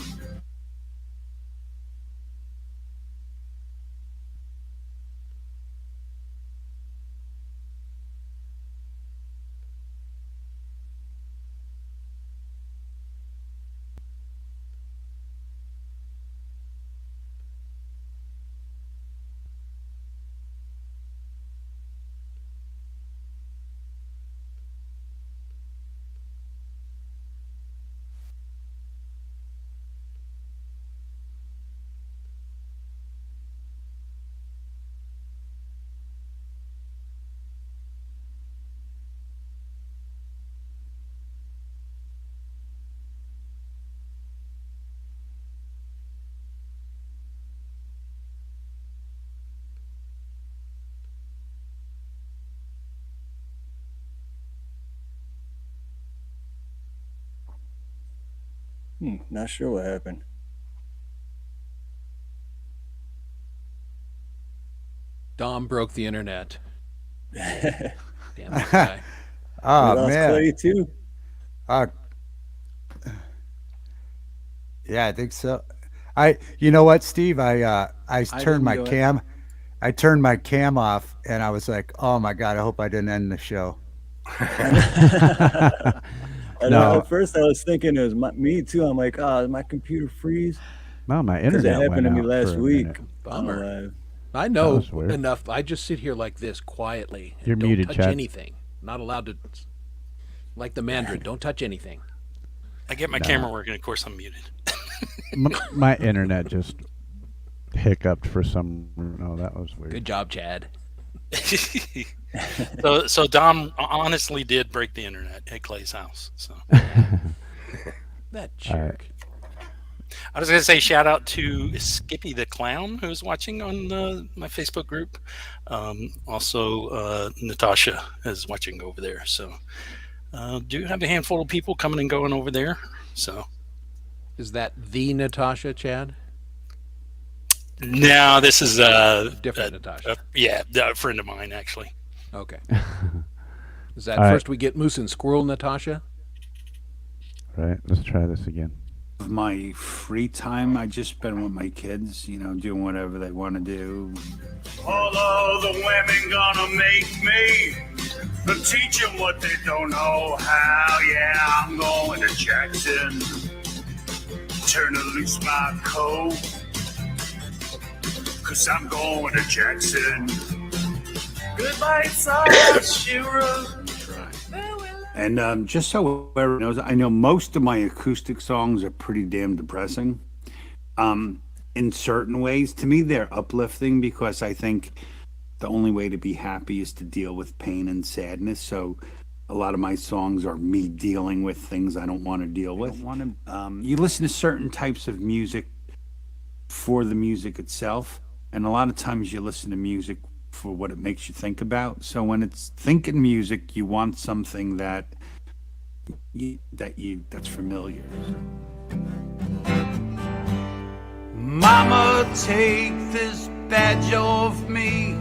Not sure what happened. Dom broke the internet. Damn that guy. Oh we lost man. Clay too. Uh, yeah, I think so. You know what, Steve? I turned my didn't do it. cam, I turned my cam off, and I was like, oh my god, I hope I didn't end the show. And No. at first I was thinking it was me too. I'm like, did my computer freeze? No, my Because it internet happened went to me out last for a week. minute. Bummer. I That know was weird. enough. I just sit here like this quietly. And You're don't muted, touch Chad. anything. Not allowed to. Like the Mandarin, don't touch anything. I get my camera working. Of course, I'm muted. My internet just hiccuped for some. No, that was weird. Good job, Chad. So Dom honestly did break the internet at Clay's house. So That jerk. I was going to say shout out to Skippy the Clown who's watching on my Facebook group. Also, Natasha is watching over there. So do have a handful of people coming and going over there. So Is that the Natasha, Chad? now this is Different Natasha. a friend of mine actually. Okay. Is that All right. first we get Moose and Squirrel, Natasha? Right, let's try this again. My free time, I just spend with my kids, doing whatever they want to do. All of the women gonna make me teach them what they don't know how. Yeah, I'm going to Jackson. Turn loose my coat. 'Cause I'm going to Jackson. Goodbye, Shira. And just so everyone knows, I know most of my acoustic songs are pretty damn depressing. In certain ways, to me, they're uplifting because I think the only way to be happy is to deal with pain and sadness. So a lot of my songs are me dealing with things I don't want to deal with. You listen to certain types of music for the music itself, and a lot of times you listen to music for what it makes you think about. So when it's thinking music, you want something that's familiar. Mama, take this badge off me.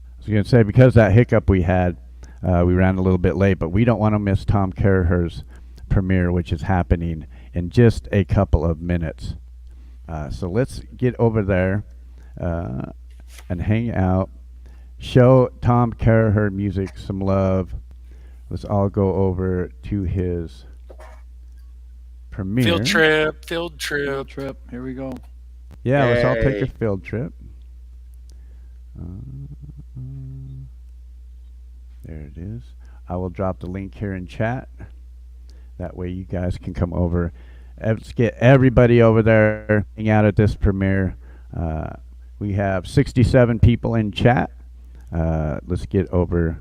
I was going to say, because that hiccup we had, we ran a little bit late, but we don't want to miss Tom Caraher's premiere, which is happening in just a couple of minutes. So let's get over there and hang out. Show Tom Caraher music some love. Let's all go over to his premiere. Field trip. Field trip. Here we go. Yeah, let's all take Yay. a field trip. There it is. I will drop the link here in chat. That way you guys can come over. Let's get everybody over there, hang out at this premiere. We have 67 people in chat. Let's get over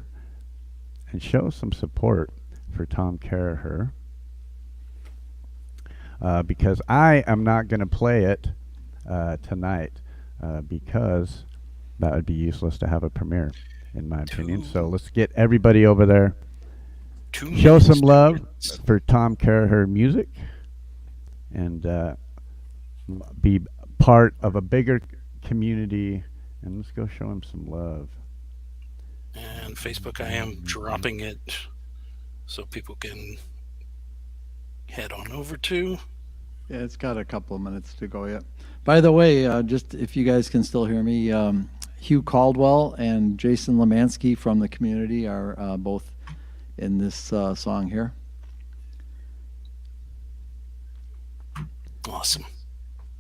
and show some support for Tom Caraher. Because I am not going to play it tonight because that would be useless to have a premiere, in my opinion. So let's get everybody over there. Show some love for Tom Caraher music and be part of a bigger community. And let's go show him some love. And Facebook, I am dropping it so people can head on over to. Yeah, it's got a couple of minutes to go yet. By the way, just if you guys can still hear me, Hugh Caldwell and Jason Lemansky from the community are both in this song here. Awesome.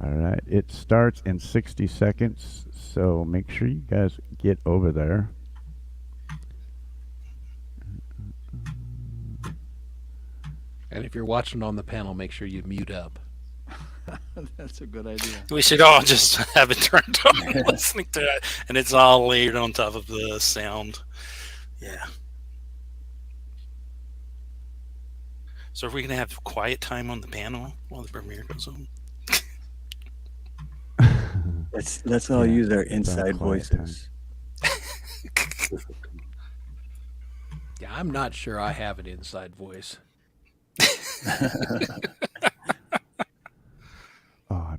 All right. It starts in 60 seconds, so make sure you guys get over there. And if you're watching on the panel, make sure you mute up. That's a good idea. We should all just have it turned on listening to it, and it's all layered on top of the sound. Yeah. So are we going to have quiet time on the panel while the premiere goes on? Let's all use our it's our inside quiet voices. Yeah, I'm not sure I have an inside voice. Oh,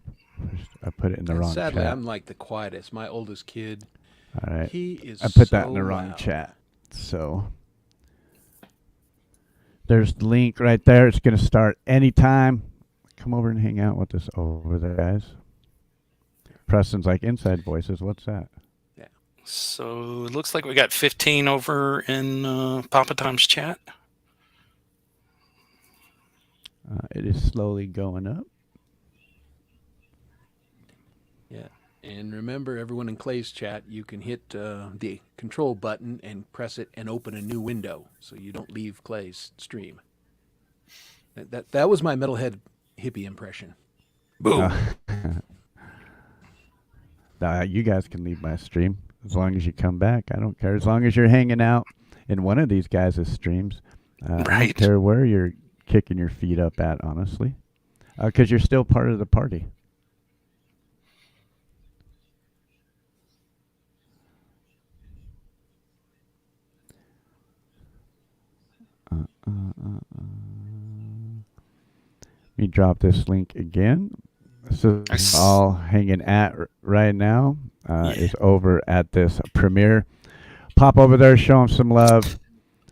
I put it in the And wrong sadly, chat. I'm like the quietest. My oldest kid, All right. he is I put so that in the wrong loud. chat. So there's the link right there. It's going to start anytime. Come over and hang out with us over there, guys. Preston's like inside voices. What's that? So it looks like we got 15 over in Papa Tom's chat. It is slowly going up. Yeah. And remember, everyone in Clay's chat, you can hit the control button and press it and open a new window so you don't leave Clay's stream. That was my metalhead hippie impression. Boom. You guys can leave my stream as long as you come back. I don't care. As long as you're hanging out in one of these guys' streams. I don't care where you're kicking your feet up at, honestly. Because you're still part of the party. Let me drop this link again. So all hanging at right now is over at this premiere. Pop over there, show them some love.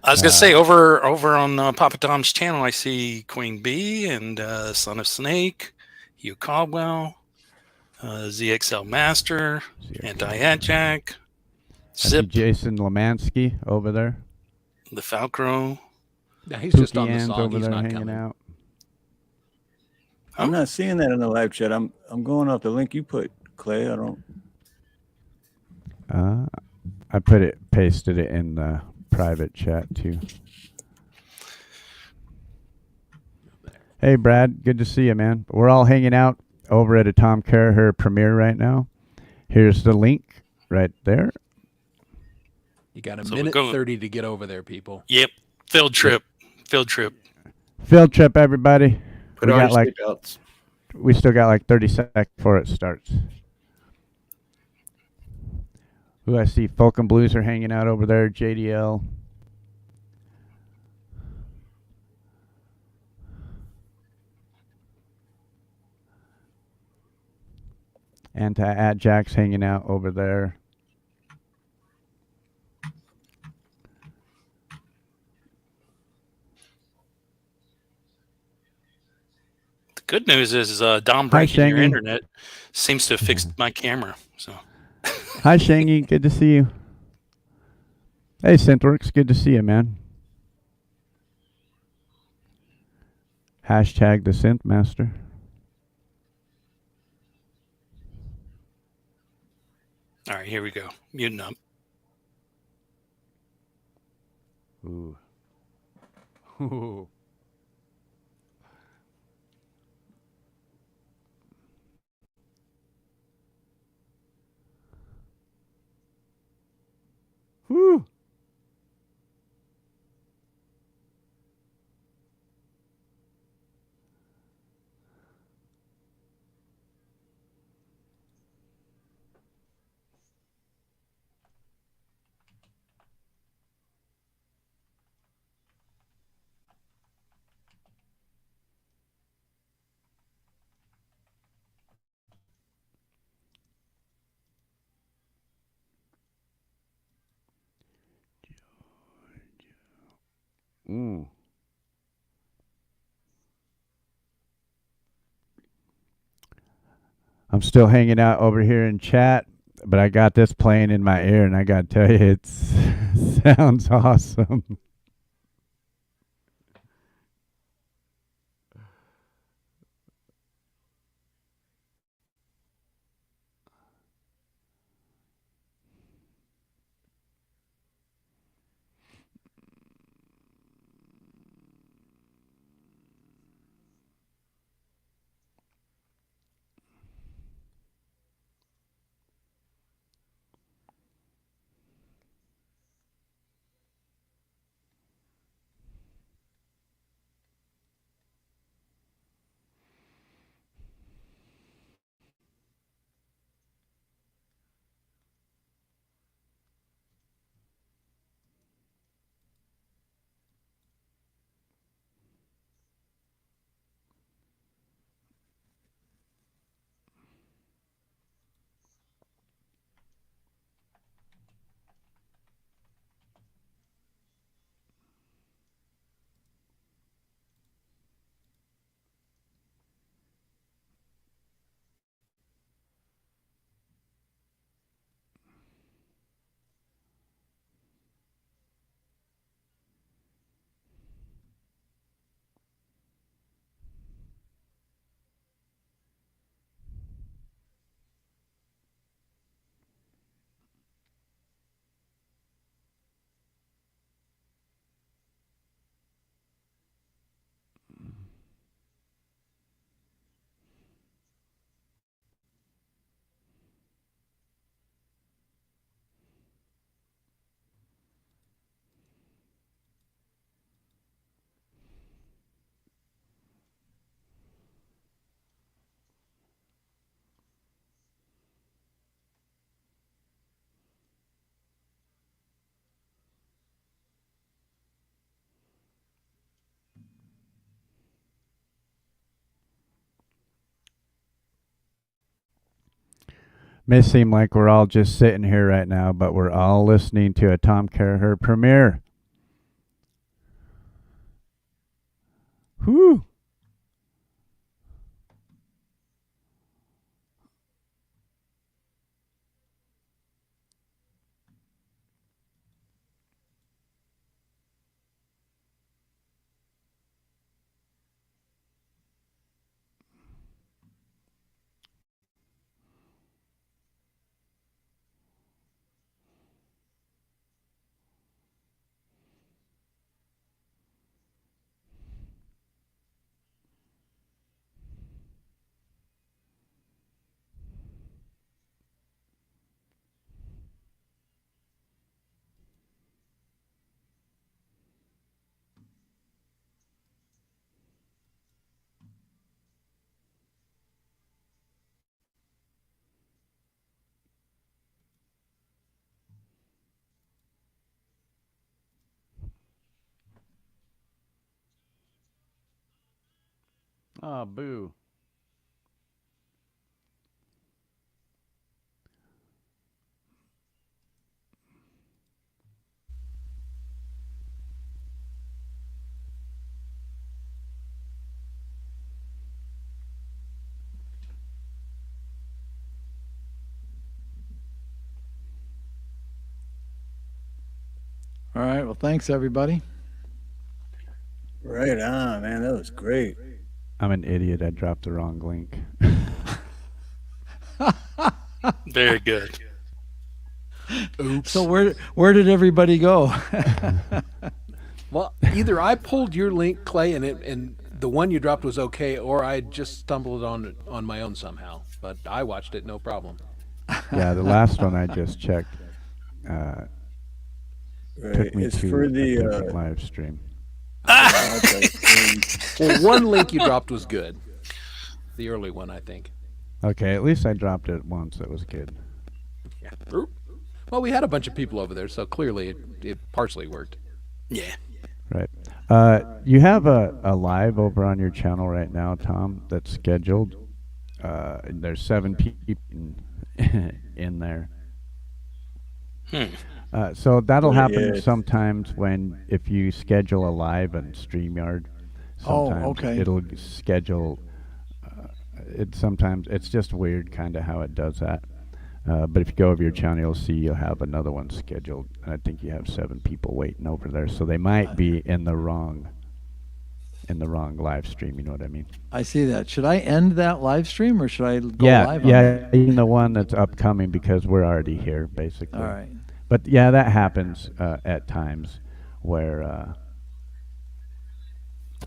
I was gonna say over on Papa Tom's channel, I see Queen Bee and Son of Snake, Hugh Caldwell, ZXL Master, Anti-Hat Jack, I see Jason Lemansky over there. the Falcro. Yeah, he's just on the Ann's song. over He's there not hanging coming. out. I'm not seeing that in the live chat. I'm going off the link you put, Clay. I don't. I pasted it in the private chat too. Hey Brad, good to see you, man. We're all hanging out over at a Tom Caraher premiere right now. Here's the link right there. You got a So minute we're 30 to get over there, people. Yep, field trip. Field trip, everybody. Put on your seatbelts. We still got like 30 seconds before it starts. Who I see Folk and Blues are hanging out over there. JDL. Anti-At Jack's hanging out over there. The good news is Dom breaking your Shangy. internet seems to have fixed my camera. So Hi, Shangy. Good to see you. Hey, Synthworks. Good to see you, man. Hashtag the Synth Master. all right, here we go. Muting up. Ooh. Ooh. Woo. Mm. I'm still hanging out over here in chat, but I got this playing in my ear, and I got to tell you, it sounds awesome. May seem like we're all just sitting here right now, but we're all listening to a Tom Caraher premiere. Whew. Oh, boo. All right. Well, thanks everybody. Right on, man. That was great. I'm an idiot. I dropped the wrong link. Very good. Oops. So where did everybody go? Well, either I pulled your link, Clay, and the one you dropped was okay, or I just stumbled on it on my own somehow. But I watched it, no problem. Yeah, the last one I just checked Right. took me It's to for a the different live stream. Well, one link you dropped was good. The early one, I think. Okay, at least I dropped it once. That was good. Yeah. Well, we had a bunch of people over there, so clearly it partially worked. Yeah. Right. You have a live over on your channel right now, Tom, that's scheduled. There's 7 people in there. So that'll happen sometimes if you schedule a live on StreamYard. Sometimes okay. it'll schedule. Sometimes it's just weird, kind of how it does that. But if you go over your channel, you'll see you'll have another one scheduled, and I think you have 7 people waiting over there. So they might be in the wrong live stream. You know what I mean? I see that. Should I end that live stream or should I go live on yeah, even the one that's upcoming because we're already here, basically. All right. But yeah, that happens at times where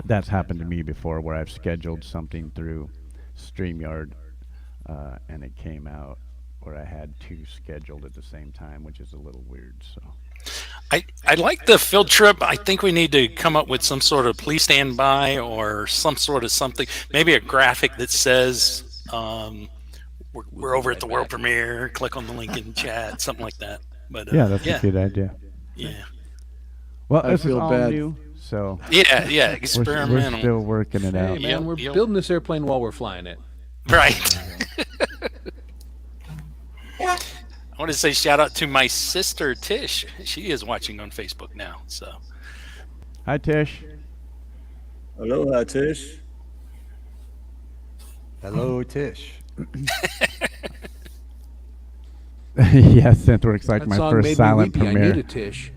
that's happened to me before, where I've scheduled something through StreamYard and it came out where I had 2 scheduled at the same time, which is a little weird. So I like the field trip. I think we need to come up with some sort of please stand by or some sort of something, maybe a graphic that says we're over at the world premiere, click on the link in chat, something like that. But yeah, that's a good idea. Yeah. Well, I this is feel all bad. new, so yeah, we're experimental. still working it out. Man, we're building this airplane while we're flying it. Right. I want to say shout out to my sister Tish. She is watching on Facebook now. So Hi, Tish. Aloha, Tish. Hello, Tish. Yes, it works like That my song first made me silent weepy. I premiere. need a Tish.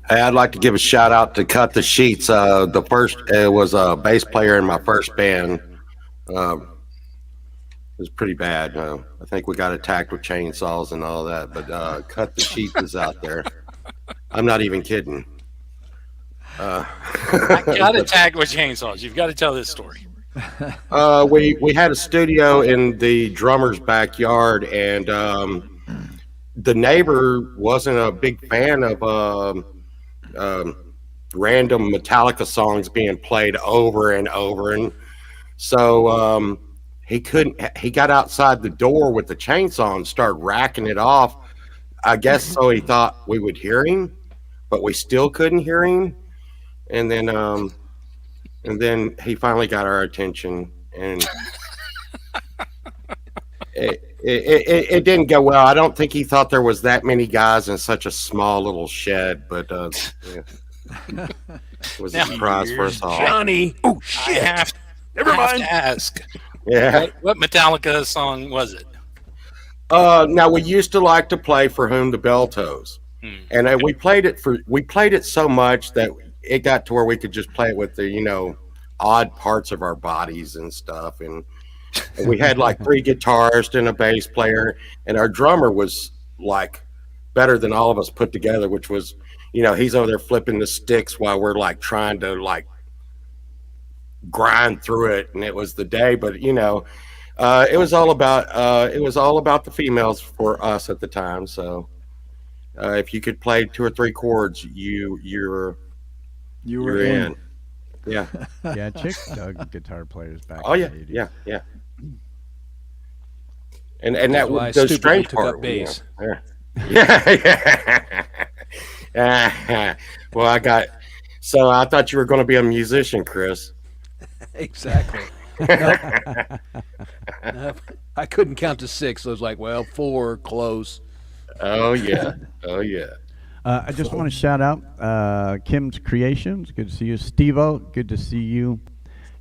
Hey, I'd like to give a shout out to Cut the Sheets. The first was a bass player in my first band. It was pretty bad. I think we got attacked with chainsaws and all that. But Cut the Sheets is out there. I'm not even kidding. I got attacked with chainsaws. You've got to tell this story. We had a studio in the drummer's backyard, and the neighbor wasn't a big fan of random Metallica songs being played over and over, and so he got outside the door with the chainsaw and started racking it off. I guess so he thought we would hear him, but we still couldn't hear him. And then he finally got our attention, and it didn't go well. I don't think he thought there was that many guys in such a small little shed, but yeah, it was a Now, surprise for us all. Johnny. Oh I shit. have, Never I have mind. to ask, Yeah. what Metallica song was it? Now we used to like to play "For Whom the Bell Tolls," and we played it so much that it got to where we could just play it with the odd parts of our bodies and stuff, and we had like 3 guitarists and a bass player, and our drummer was like better than all of us put together, which was, he's over there flipping the sticks while we're like trying to like grind through it, and it was the day. But it was all about the females for us at the time. So if you could play 2 or 3 chords, you're in. Yeah. Yeah, chicks dug guitar players back Oh in yeah, the 80s. yeah. And That's that why I the stupidly strange took part, up bass. yeah. Well, so I thought you were going to be a musician, Chris. Exactly. Nope. I couldn't count to 6. So I was like, well, 4, close. Oh yeah. I just want to shout out Kim's Creations. Good to see you. Steve-O, good to see you.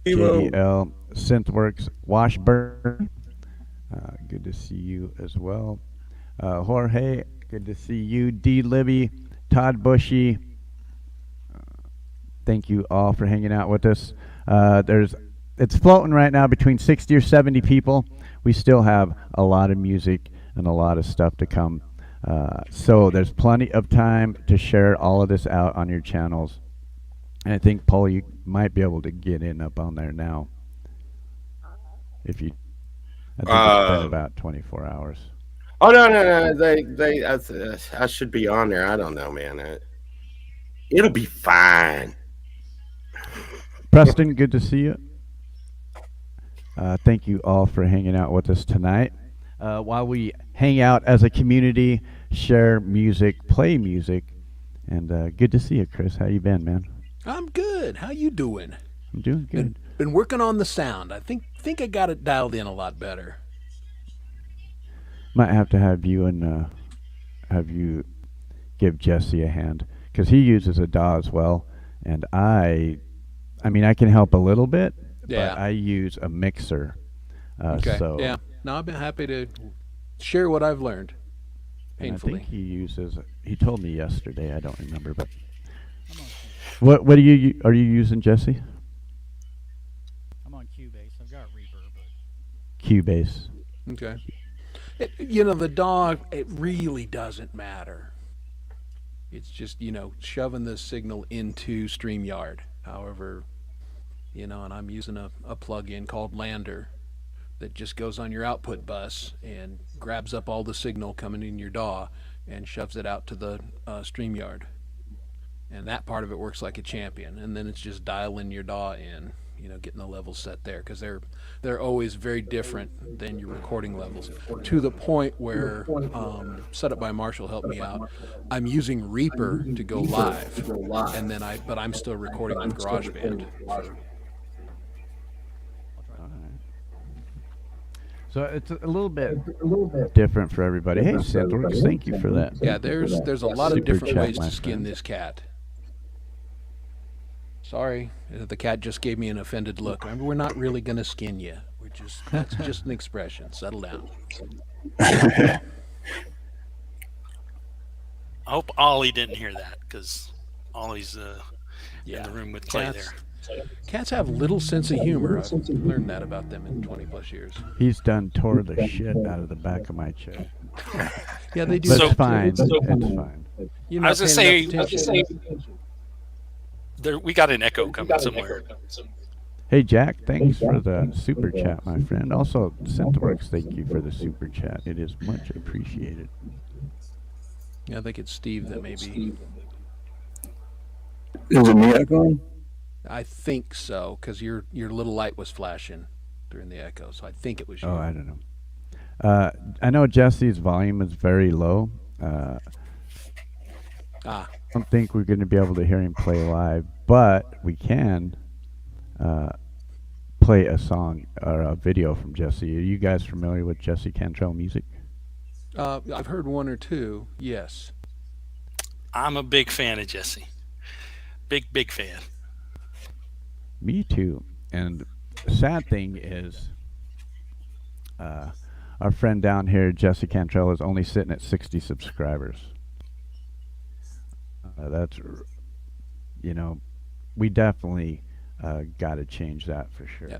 Steve-O. JDL, Synthworks, Washburn. Good to see you as well. Jorge, good to see you. D. Libby, Todd Bushy. Thank you all for hanging out with us. It's floating right now between 60 or 70 people. We still have a lot of music and a lot of stuff to come. So there's plenty of time to share all of this out on your channels. And I think, Paul, you might be able to get in up on there now. I think it's been about 24 hours. Oh no! I should be on there. I don't know, man. It'll be fine. Preston, good to see you. Thank you all for hanging out with us tonight. While we hang out as a community, share music, play music, and good to see you, Chris. How you been, man? I'm good. How you doing? I'm doing good. Been working on the sound. I think I got it dialed in a lot better. Might have to have you give Jesse a hand, because he uses a DAW as well, and I mean I can help a little bit, Yeah. but I use a mixer. Okay. So Yeah. No, I've been happy to share what I've learned. and I Painfully. think he told me yesterday, I don't remember, but what are you using, Jesse? I'm on Cubase. I've got Reaper, but Cubase. Okay. The DAW, it really doesn't matter. It's just, shoving the signal into StreamYard. However, and I'm using a plug-in called Lander that just goes on your output bus and grabs up all the signal coming in your DAW and shoves it out to the StreamYard. And that part of it works like a champion. And then it's just dialing your DAW in, getting the levels set there, because they're always very different than your recording levels, to the point where Set Up by Marshall helped me out. I'm using Reaper to go live, and then but I'm still recording with GarageBand. So it's a little bit different for everybody. Hey, Synthworks, thank you for that. Yeah, there's a lot of Super different chat, ways my to skin friend. this cat. Sorry, the cat just gave me an offended look. Remember, we're not really gonna skin you. That's just an expression. Settle down. I hope Ollie didn't hear that, because Ollie's in the room with Clay Cats, there. Cats have little sense of humor. I've learned that about them in 20 plus years. He's done tore the shit out of the back of my chair. Yeah, they do. But So- it's fine. It's so- fine. You're I not was gonna paying say, enough attention. we got an echo coming somewhere. Hey, Jack, thanks for the super chat, my friend. Also, Synthworks, thank you for the super chat. It is much appreciated. Yeah, I think it's Steve that maybe. Is it me echoing? I think so, because your little light was flashing during the echo, so I think it was you. Oh, I don't know. I know Jesse's volume is very low. I don't think we're going to be able to hear him play live, but we can play a song or a video from Jesse. Are you guys familiar with Jesse Cantrell music? I've heard one or two. Yes. I'm a big fan of Jesse. Big fan. Me too. And the sad thing is, our friend down here, Jesse Cantrell, is only sitting at 60 subscribers. That's, we definitely got to change that for sure. Yeah.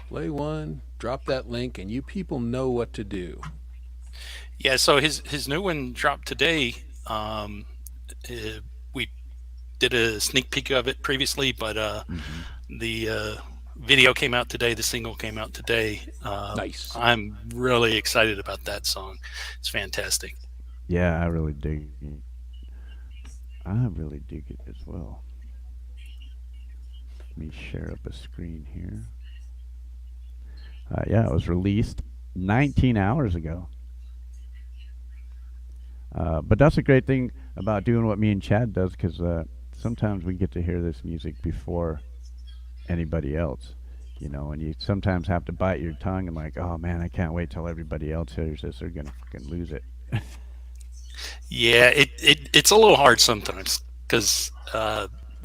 Play one, drop that link, and you people know what to do. Yeah, so his new one dropped today. We did a sneak peek of it previously, but the video came out today. The single came out today. Nice. I'm really excited about that song. It's fantastic. Yeah, I really dig it. I really dig it as well. Let me share up a screen here. Yeah, it was released 19 hours ago. But that's a great thing about doing what me and Chad does, because sometimes we get to hear this music before anybody else, and you sometimes have to bite your tongue and like, oh man, I can't wait till everybody else hears this. They're gonna fucking lose it. Yeah, it's a little hard sometimes because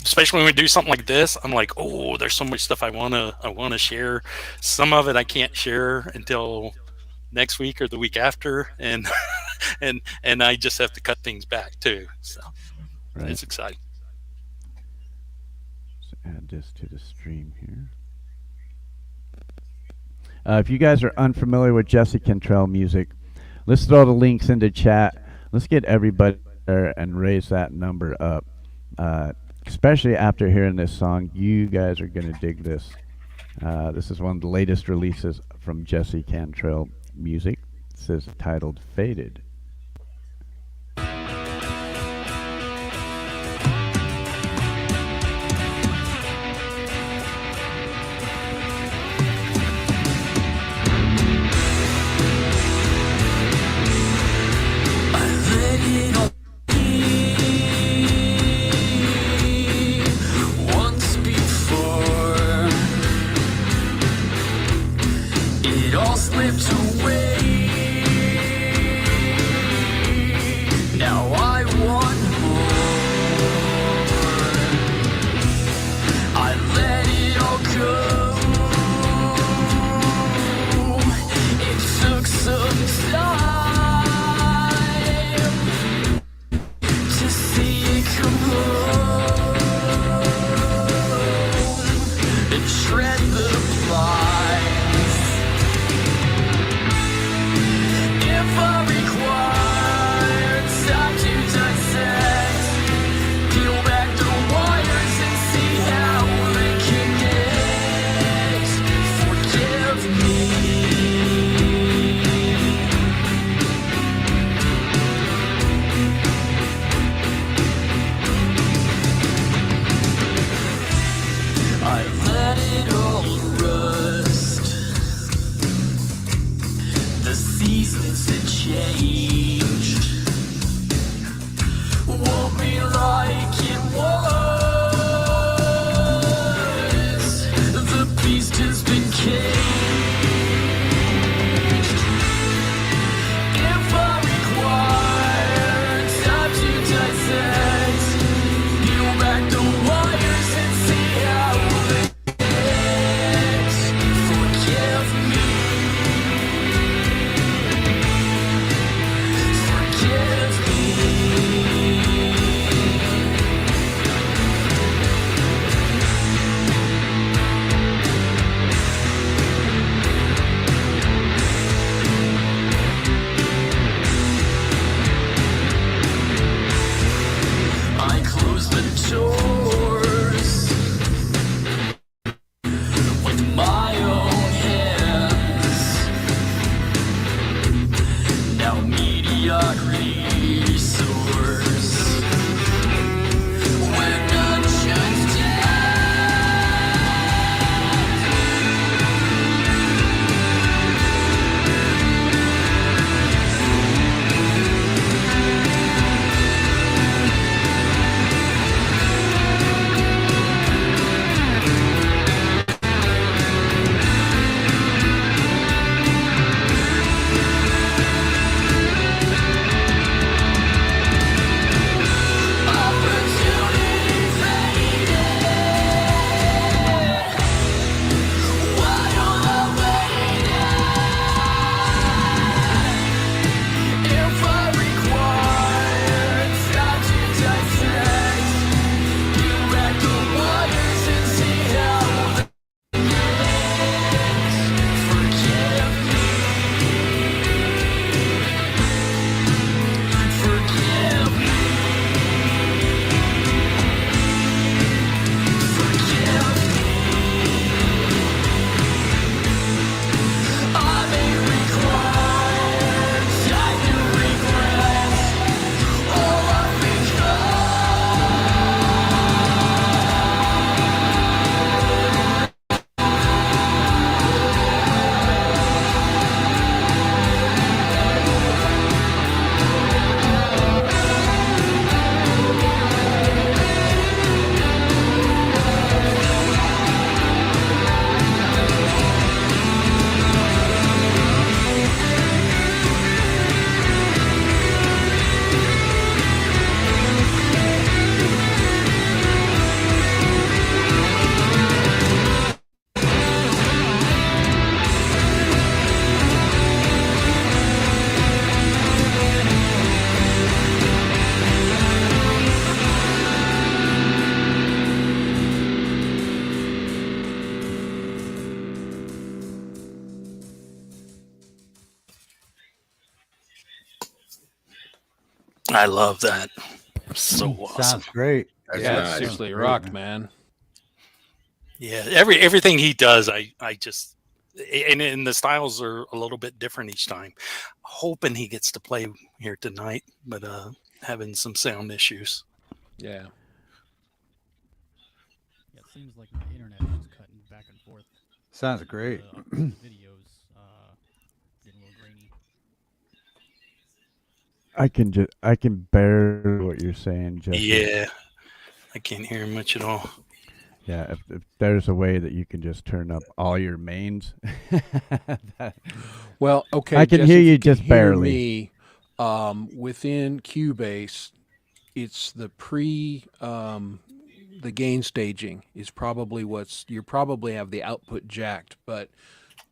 especially when we do something like this, I'm like, oh, there's so much stuff I wanna share. Some of it I can't share until next week or the week after, and and I just have to cut things back too. So Right. it's exciting. Let's add this to the stream here. If you guys are unfamiliar with Jesse Cantrell music, let's throw the links into chat. Let's get everybody there and raise that number up. Especially after hearing this song, you guys are going to dig this. This is one of the latest releases from Jesse Cantrell music. This is titled Faded. Once before, it all slipped away. Now I want more. I let it all go. It took some time to see it come home and tread the lines. If I require time to dissect, peel back the wires and see how they connect. Forgive me. I let it all rust. The seasons had changed. Won't be like it was. The beast has been caged. If I require time to dissect, peel back the wires and see how they connect. Forgive me. I love that. So awesome. Sounds great. That's Yeah, nice. it's seriously Great, rocked, man. Yeah, everything he does, I just and the styles are a little bit different each time. Hoping he gets to play here tonight, but having some sound issues. Yeah. Yeah, it seems like my internet's just cutting back and forth. Sounds great. The videos getting a little grainy. I can bear what you're saying, Jesse. Yeah, I can't hear much at all. Yeah, if there's a way that you can just turn up all your mains. that- Well, okay. I can Jesse, hear if you can just hear barely. Me, within Cubase, it's the the gain staging is probably you probably have the output jacked, but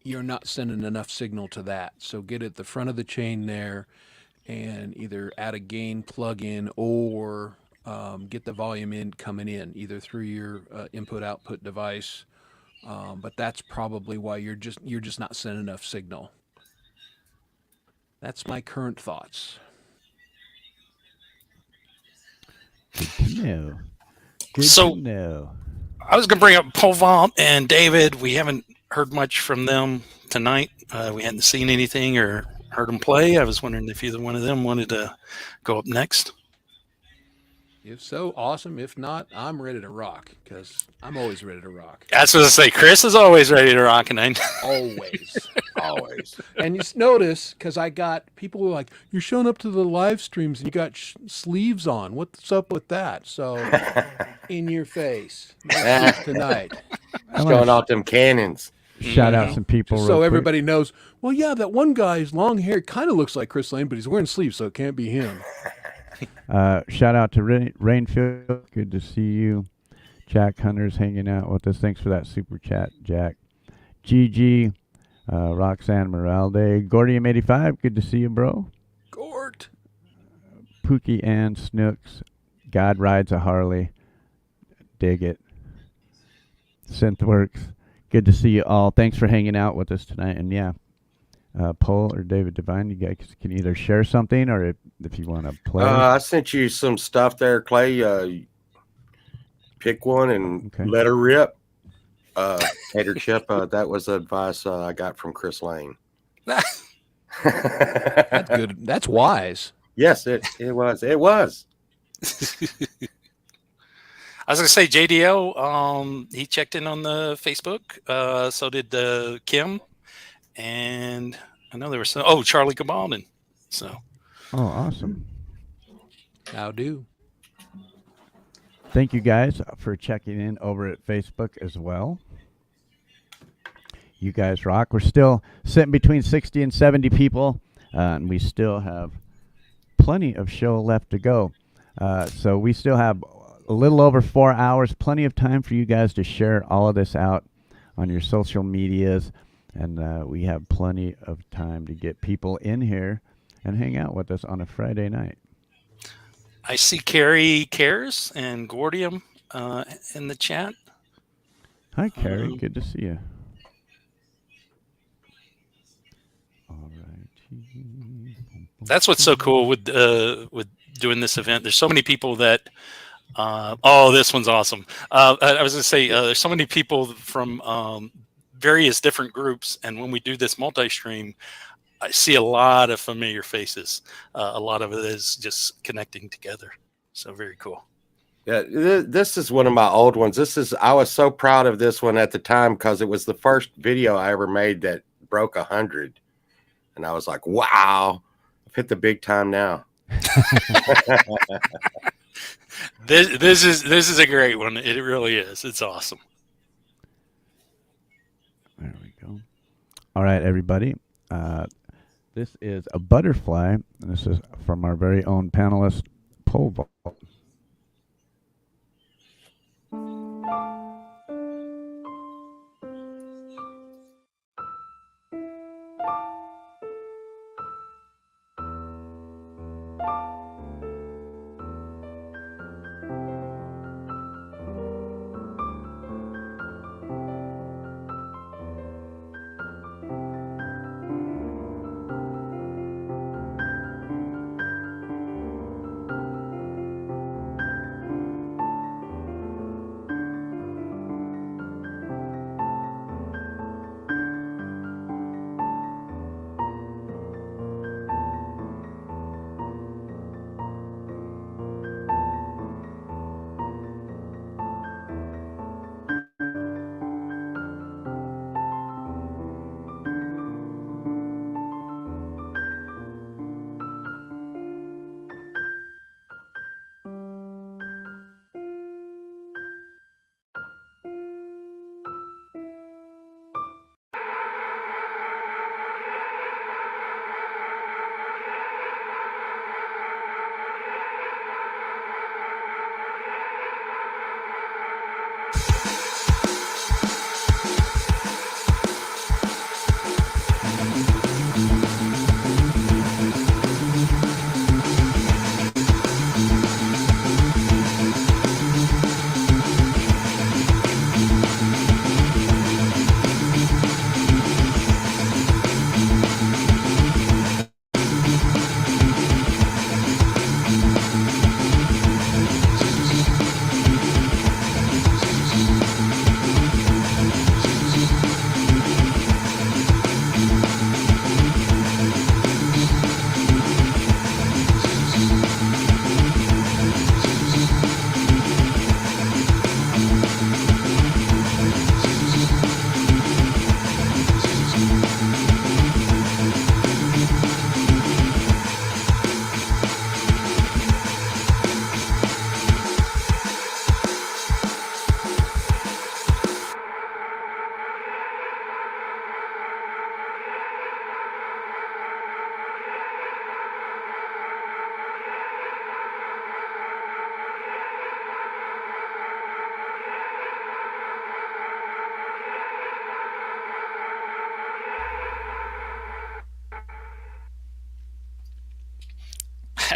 you're not sending enough signal to that. So get at the front of the chain there, and either add a gain plug-in or get the volume in coming in either through your input-output device. But that's probably why you're just not sending enough signal. That's my current thoughts. Good to know. Good So- to know. I was going to bring up Pole Vault and David. We haven't heard much from them tonight. We hadn't seen anything or heard them play. I was wondering if either one of them wanted to go up next. If so, awesome. If not, I'm ready to rock because I'm always ready to rock. That's what I say. Chris is always ready to rock, and I Always, always. And you notice because I got people who are like, "You're showing up to the live streams and you got sleeves on. What's up with that?" So, in your face, no sleeves tonight. Showing off them cannons. Shout out some people Just real so quick. everybody knows. Well, yeah, that one guy's long hair kind of looks like Chris Lane, but he's wearing sleeves, so it can't be him. Shout out to Rainfield. Good to see you. Jack Hunter's hanging out with us. Thanks for that super chat, Jack. Gigi, Roxanne Moralde, Gordium85. Good to see you, bro. Gort. Pookie and Snooks. God rides a Harley. Dig it. Synthworks. Good to see you all. Thanks for hanging out with us tonight. And yeah, Paul or David Devine, you guys can either share something or if you want to play. I sent you some stuff there, Clay. Pick one and let her rip. Tater Chip, that was advice I got from Chris Lane. That's good. That's wise. Yes, it was. It was. I was going to say JDL, he checked in on the Facebook. So did Kim. And I know there was some, Charlie Cabaldon. So. Oh, awesome. How do. Thank you guys for checking in over at Facebook as well. You guys rock. We're still sitting between 60 and 70 people, and we still have plenty of show left to go. So we still have a little over 4 hours, plenty of time for you guys to share all of this out on your social medias, and we have plenty of time to get people in here and hang out with us on a Friday night. I see Carrie Cares and Gordium in the chat. Hi, Carrie. Good to see you. All right. That's what's so cool with doing this event. There's so many people that. This one's awesome. I was going to say there's so many people from various different groups, and when we do this multi-stream, I see a lot of familiar faces. A lot of it is just connecting together. So very cool. Yeah, this is one of my old ones. I was so proud of this one at the time because it was the first video I ever made that broke 100, and I was like, "Wow, I've hit the big time now." This is a great one. It really is. It's awesome. There we go. All right, everybody. This is a butterfly, and this is from our very own panelist, Pole Vault.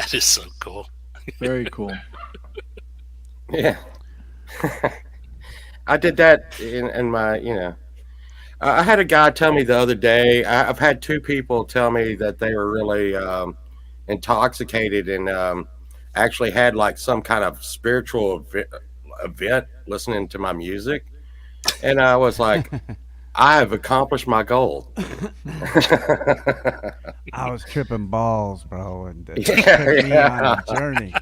That is so cool. Very cool. Yeah. I did that in my, I had a guy tell me the other day. I've had two people tell me that they were really intoxicated and actually had like some kind of spiritual event listening to my music. And I was like, I have accomplished my goal. I was tripping balls, bro, and it Yeah, took me on yeah. a journey.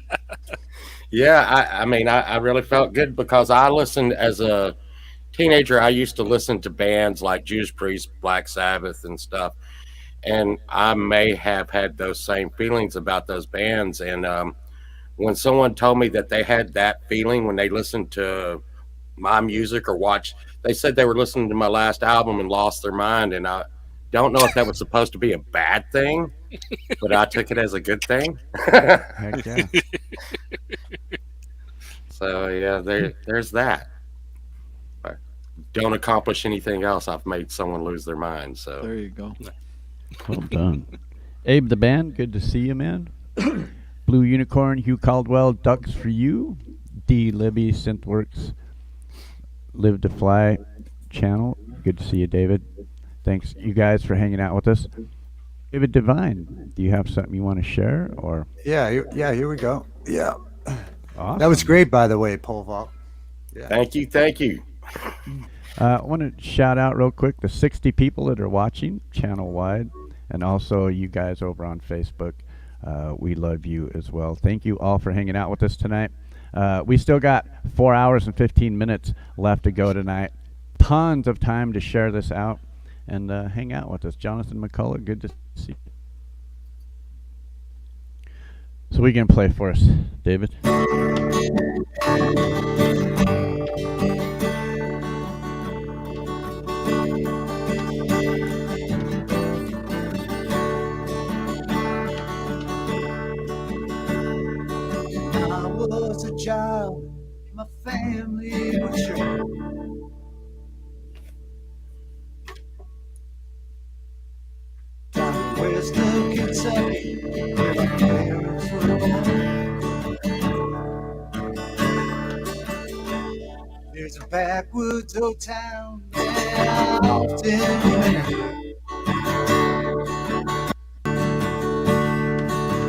Yeah, I mean, I really felt good because I listened as a teenager. I used to listen to bands like Judas Priest, Black Sabbath, and stuff. And I may have had those same feelings about those bands. And when someone told me that they had that feeling when they listened to my music or watched, they said they were listening to my last album and lost their mind. And I don't know if that was supposed to be a bad thing, but I took it as a good thing. Heck yeah. So yeah, there's that. I don't accomplish anything else. I've made someone lose their mind. So There you go. Well done. Abe the band, good to see you, man. Blue Unicorn, Hugh Caldwell, Ducks for You. D. Libby, Synthworks, Live to Fly channel. Good to see you, David. Thanks, you guys, for hanging out with us. David Devine, do you have something you want to share? Or Yeah, here we go. Yeah. awesome. That was great, by the way, Pole Vault. Yeah. thank you. I want to shout out real quick the 60 people that are watching channel wide, and also you guys over on Facebook. We love you as well. Thank you all for hanging out with us tonight. We still got 4 hours and 15 minutes left to go tonight. Tons of time to share this out and hang out with us. Jonathan McCullough, good to see you. So we can play for us, David. I was a child, my family was sure. Down in Western Kentucky, where my parents were born. There's a backwoods old town that I often remember.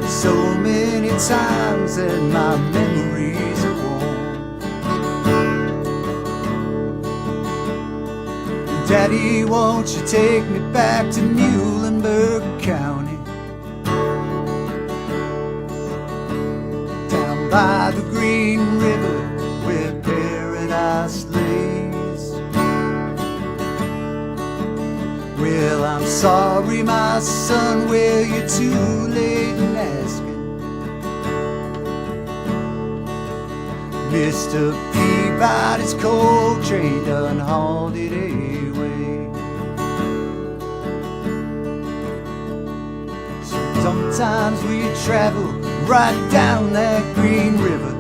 So many times that my memories are worn. Daddy, won't you take me back to Muhlenberg County? Down by the Green River where paradise lays. Well, I'm sorry, my son, well, you're too late in asking. Mr. Peabody's coal train done hauled it away. So sometimes we travel right down that Green River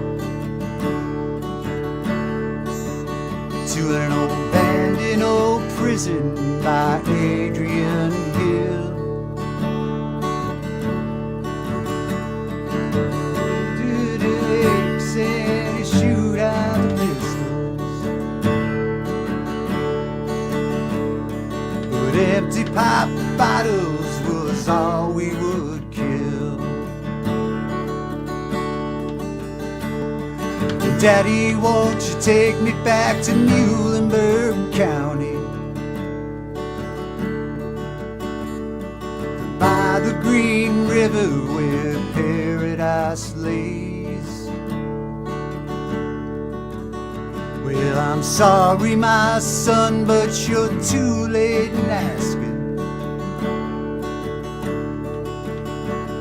to an old abandoned old prison by Adrian Hill. Do the lakes and he shoot out the pistols, but empty pop bottles was all we would kill. Daddy, won't you take me back to Muhlenberg County? By the Green River where paradise lays. Well, I'm sorry, my son, but you're too late in asking.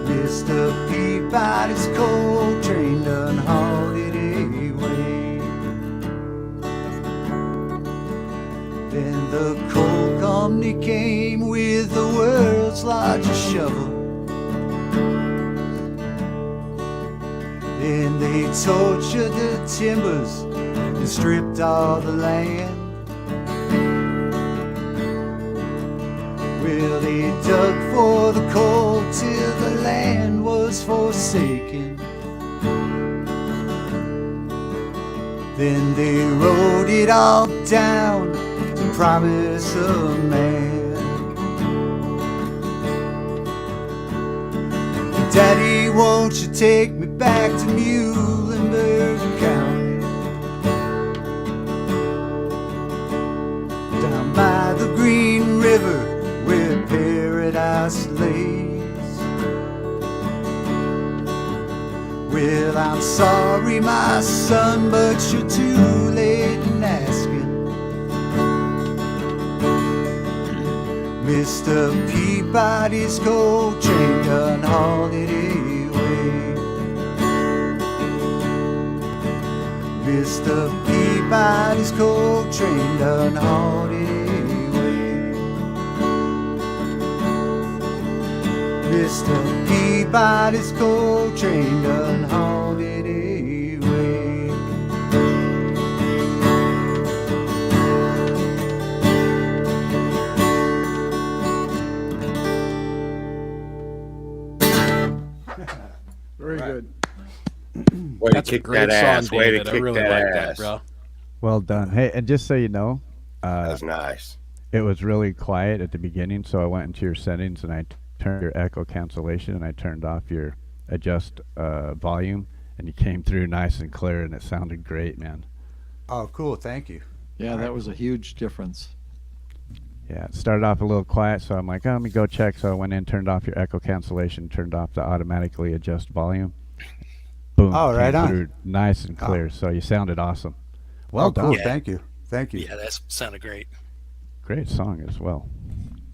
Mr. Peabody's coal train done hauled it away. Then the coal company came with the world's largest shovel, and they tortured the timbers and stripped all the land. Well, they dug for the coal till the land was forsaken. Then they wrote it all down to promise a man. Daddy, won't you take me back to Muhlenberg County, down by the Green River where paradise lays? Well, I'm sorry, my son, but you're too late in asking. Mr. Peabody's coal train done hauled it away. Mr. Peabody's coal train done hauled it away. Mr. Peabody's coal train done hauled it away. Very good. Way That's to a kick great that ass. song, Way to David. I kick really that like ass. that, bro. Well done. Hey, and just so you know, That's nice. it was really quiet at the beginning, so I went into your settings and I turned your echo cancellation and I turned off your adjust volume, and you came through nice and clear, and it sounded great, man. Oh, cool. Thank you. Yeah, that was a huge difference. Yeah, it started off a little quiet, so I'm like, oh, let me go check. So I went in, turned off your echo cancellation, turned off the automatically adjust volume. Boom. Oh, right came on. through nice and clear. So you sounded awesome. Well Oh, done. cool. Yeah. Thank you. Thank you. Yeah, that sounded great. Great song as well.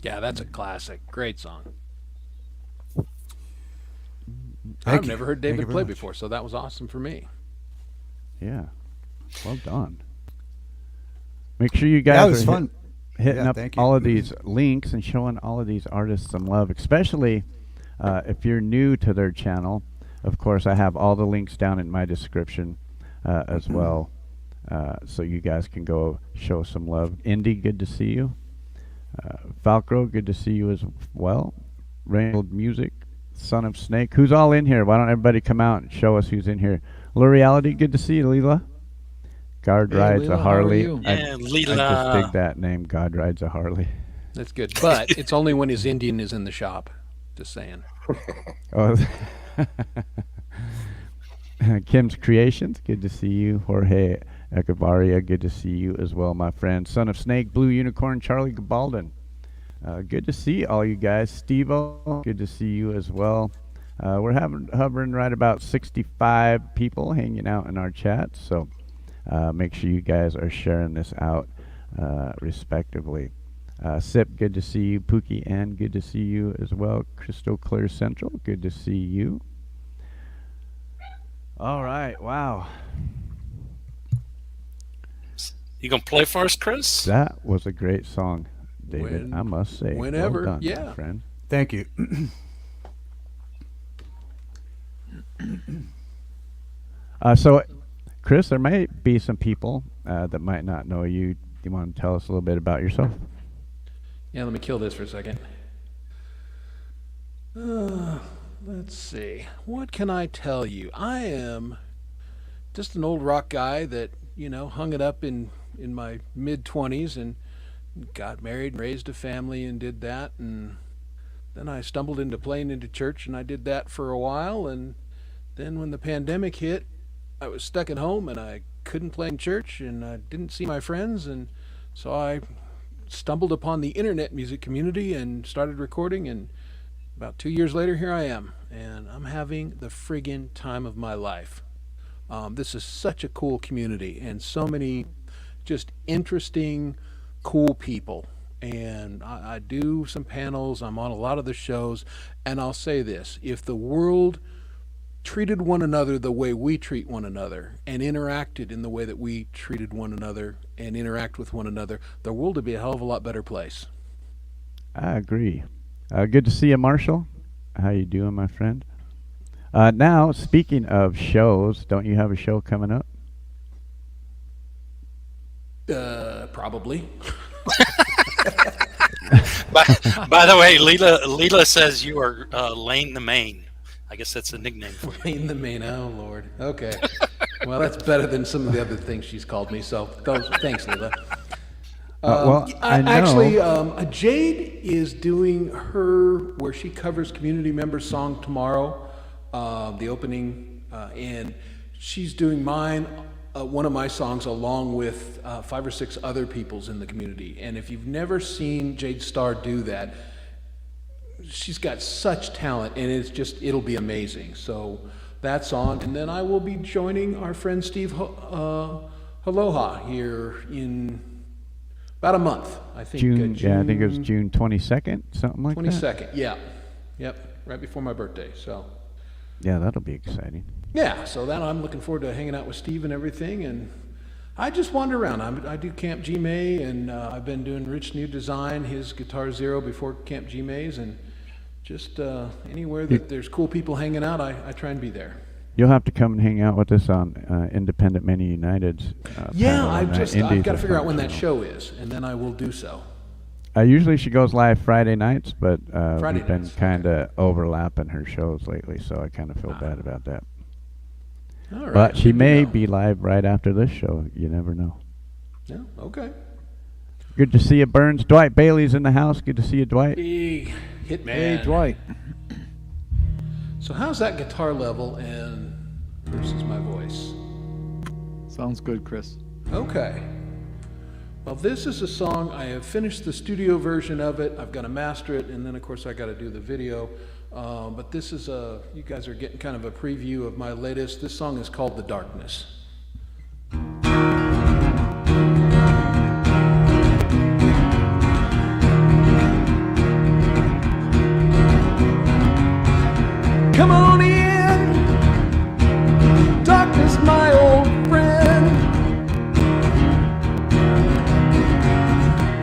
Yeah, that's a classic. Great song. Thank I've you. never heard Thank you David very play much. before, so that was awesome for me. Yeah. Well done. Make sure you guys That are was fun. hitting Yeah, up thank you. all of these links and showing all of these artists some love, especially if you're new to their channel. Of course, I have all the links down in my description as well, so you guys can go show some love. Indy, good to see you. Falcro, good to see you as well. Reynold Music, Son of Snake. Who's all in here? Why don't everybody come out and show us who's in here? L'Reality, good to see you, Leela. God Hey, Rides Leela, a how are Harley. you? I Yeah, just Leela. dig that name, God Rides a Harley. That's good. But it's only when his Indian is in the shop. Just saying. Oh, Kim's Creations, good to see you. Jorge Echevarria, good to see you as well, my friend. Son of Snake, Blue Unicorn, Charlie Gabalden. Good to see all you guys. Steve-O, good to see you as well. We're hovering right about 65 people hanging out in our chat, so make sure you guys are sharing this out respectively. Sip, good to see you. Pookie Ann, good to see you as well. Crystal Clear Central, good to see you. All right, wow. You gonna play for us, Chris? That was a great song, David, I must say. whenever, well done, yeah. my friend. Thank you. So, Chris, there might be some people that might not know you. Do you want to tell us a little bit about yourself? Yeah, let me kill this for a second. Let's see. What can I tell you? I am just an old rock guy that, hung it up in my mid-20s and got married, raised a family, and did that. And then I stumbled into playing into church, and I did that for a while. And then when the pandemic hit, I was stuck at home, and I couldn't play in church, and I didn't see my friends. And so I stumbled upon the internet music community and started recording, and about 2 years later, here I am, and I'm having the friggin' time of my life. This is such a cool community, and so many just interesting, cool people. And I do some panels, I'm on a lot of the shows, and I'll say this: if the world treated one another the way we treat one another and interacted in the way that we treated one another and interact with one another, the world would be a hell of a lot better place. I agree. Good to see you, Marshall. How you doing, my friend? Now, speaking of shows, don't you have a show coming up? Probably. By the way, Leela says you are Lane the Main. I guess that's a nickname for you. Lane the Main. Oh Lord. Okay. Well, that's better than some of the other things she's called me. So thanks, Leela. Well, I know. Actually, Jade is doing her where she covers community member song tomorrow, the opening, and she's doing mine, one of my songs, along with 5 or 6 other people's in the community. And if you've never seen Jade Starr do that, she's got such talent, and it'll be amazing. So that's on, and then I will be joining our friend Steve Harloha here in about a month, I think. June, yeah, I think it was June 22nd, something like that. 22nd, yeah. Yep, right before my birthday, so. Yeah, that'll be exciting. Yeah, so that I'm looking forward to hanging out with Steve and everything, and I just wander around. I do Camp G May, and I've been doing Rich New Design, his Guitar Zero before Camp G May's, and just anywhere that there's cool people hanging out, I try and be there. You'll have to come and hang out with us on Independent Many United's. Yeah, I've got to figure out when that show is, and then I will do so. Usually she goes live Friday nights, but Friday we've been nights, kind of overlapping her shows lately, so I kind of feel bad about that. All right. But she good to may know. be live right after this show. You never know. Yeah, okay. Good to see you, Burns. Dwight Bailey's in the house. Good to see you, Dwight. Hey, Hitman. Hey, Dwight. So how's that guitar level and versus my voice? Sounds good, Chris. Okay. Well, this is a song, I have finished the studio version of it. I've got to master it, and then of course I got to do the video. But this is you guys are getting kind of a preview of my latest. This song is called The Darkness. Come on in, darkness, my old friend.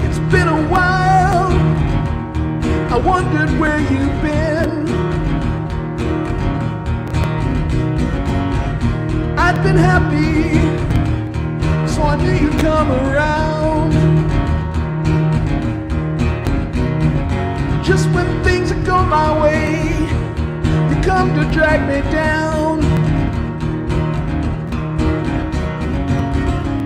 It's been a while, I wondered where you've been. I'd been happy, so I knew you'd come around. Just when things would go my way, come to drag me down.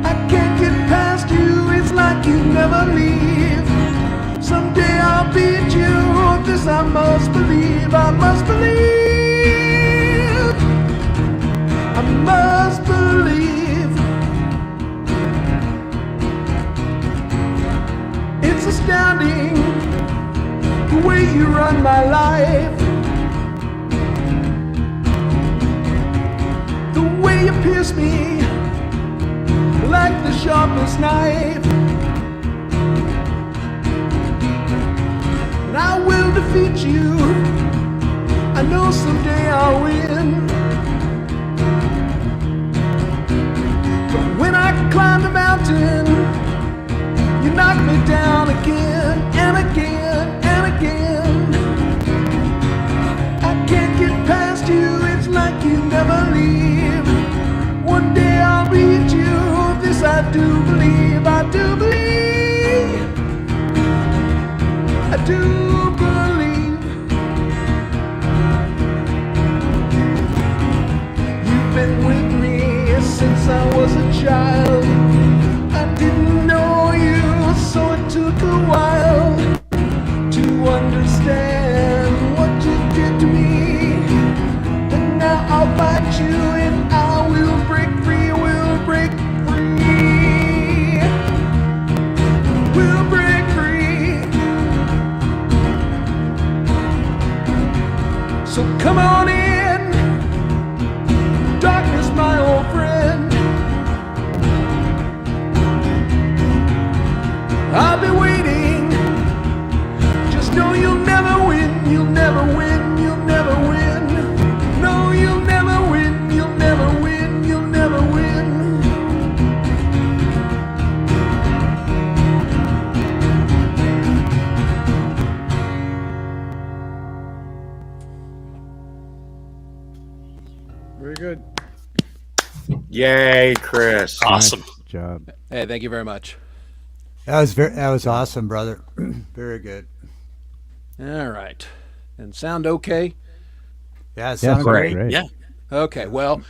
I can't get past you, it's like you never leave. Someday I'll beat you, this I must believe, I must believe, I must believe. It's astounding the way you run my life. You pierce me like the sharpest knife, and I will defeat you. I know someday I'll win. But when I climb the mountain, you knock me down again and again and again. I can't get past you, it's like you never leave. One day I'll reach you, this I do believe, I do believe, I do believe. You've been with me since I was a child. I didn't know you, so it took a while to understand what you did to me. But now I'll fight you and I will break free, we'll break free, we'll break free. So come on in, darkness, my old friend. I'll be waiting, just know you'll never win, you'll never win, you'll never win. No, you'll never win, you'll never win, you'll never win. Very good. Yay, Chris. Awesome. Nice job. Hey, thank you very much. That was awesome, brother. Very good. All right. And sound okay? Yeah, it Yeah, sounded great. great. Yeah. Okay. Well,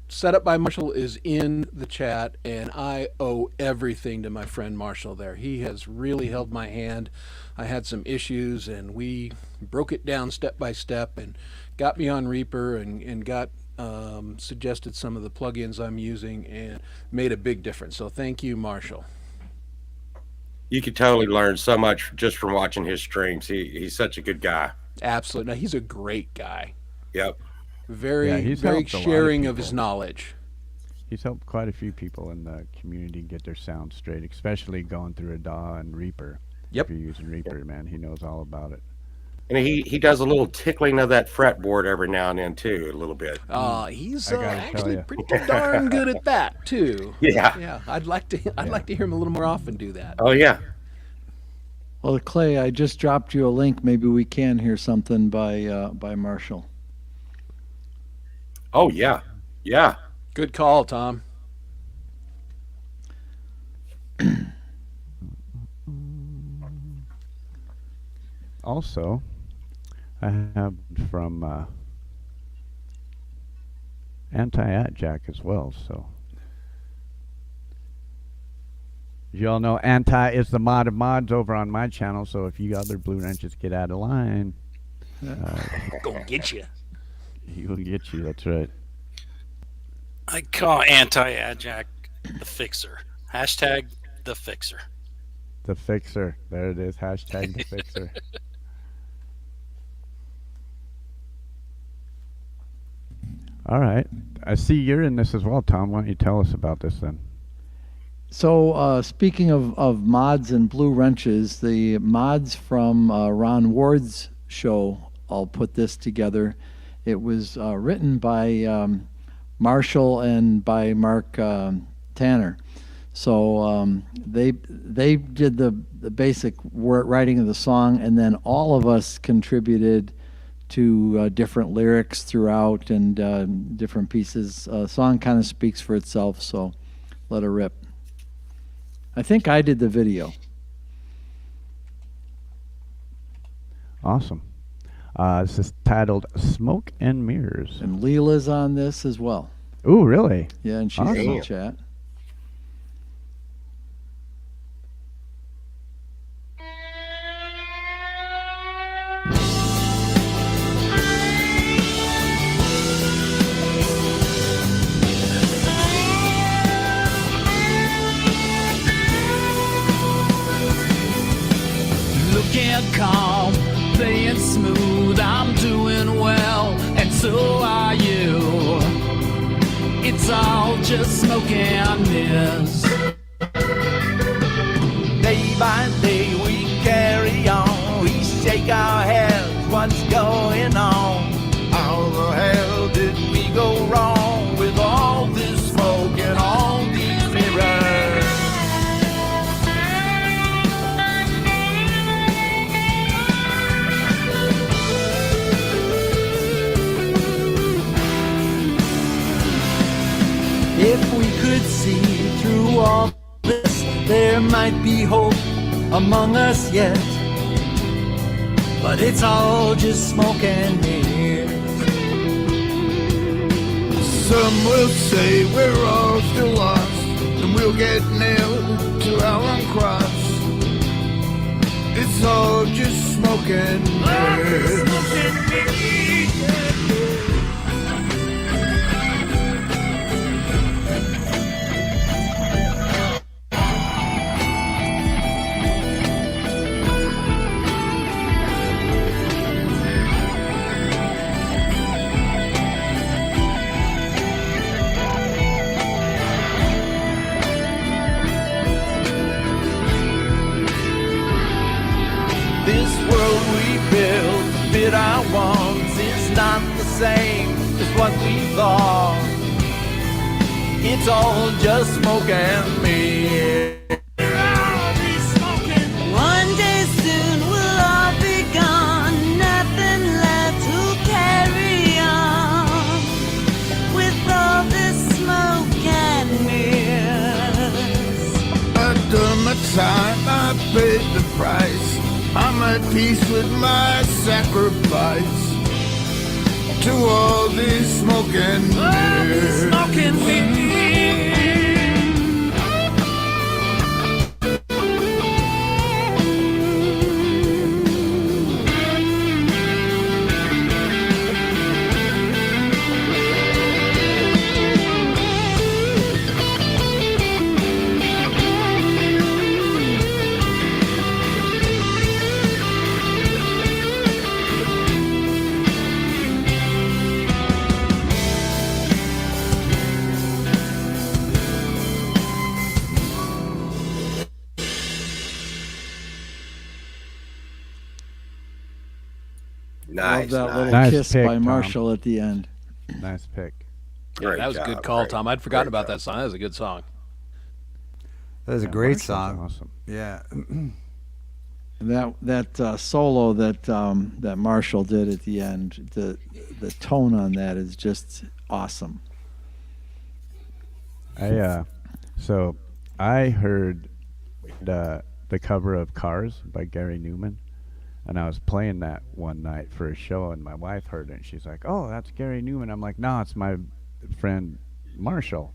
Setup by Marshall is in the chat, and I owe everything to my friend Marshall there. He has really held my hand. I had some issues, and we broke it down step by step and got me on Reaper and got suggested some of the plugins I'm using and made a big difference. So thank you, Marshall. You could totally learn so much just from watching his streams. He's such a good guy. Absolutely. No, he's a great guy. Yep. Very, Yeah, he's very helped a lot of sharing of his people. knowledge. He's helped quite a few people in the community get their sound straight, especially going through a DAW and Reaper. Yep. If you're using Reaper, man, he knows all about it. And he does a little tickling of that fretboard every now and then too, a little bit. He's I gotta actually tell ya. pretty darn good at that too. Yeah. Yeah. I'd like to hear him a little more often do that. Oh yeah. Well, Clay, I just dropped you a link. Maybe we can hear something by Marshall. Oh yeah. Yeah. Good call, Tom. Also, I have from Anti-At-Jack as well, so. As you all know, Anti is the mod of mods over on my channel, so if you other Blue Wrenches get out of line, Gonna get you. he will get you, that's right. I call Anti-Adjack the fixer. Hashtag the fixer. The Fixer, there it is, hashtag the Fixer. All right, I see you're in this as well, Tom. Why don't you tell us about this then? So speaking of mods and Blue Wrenches, the mods from Ron Ward's show all put this together. It was written by Marshall and by Mark Tanner. So they did the basic writing of the song, and then all of us contributed to different lyrics throughout and different pieces. Song kind of speaks for itself, so let her rip. I think I did the video. Awesome. This is titled Smoke and Mirrors. And Leela's on this as well. Ooh, really? Yeah, and she's in the Awesome. chat. Looking calm, playing smooth, I'm doing well, and so are you. It's all just smoke and mirrors. Day by day we carry on, we shake our heads, what's going on? How the hell did we go wrong with all this smoke and all these mirrors? If we could see through all this, there might be hope among us yet. But it's all just smoke and mirrors. Some will say we're all still lost, and we'll get nailed to our cross. It's all just smoke and mirrors. This world we built, fit our wants, is not the same as what we thought. It's all just smoke and mirrors. One day soon we'll all be gone, nothing left to carry on. With all this smoke and mirrors. I've done my time, price. I'm at peace with my sacrifice to all this smoke and mirrors. Smoke and mirrors. Nice, Love that little Nice kiss pick, by Tom. Marshall at the end. Nice pick. Yeah, Great that was a job, good call, great- Tom. I'd forgotten great about job. that song. That was a good song. That was a Yeah, great Marshall's song. Awesome. Yeah. That solo that Marshall did at the end, the tone on that is just awesome. So I heard the cover of Cars by Gary Newman, and I was playing that one night for a show, and my wife heard it, and she's like, "Oh, that's Gary Newman." I'm like, "No, it's my friend Marshall."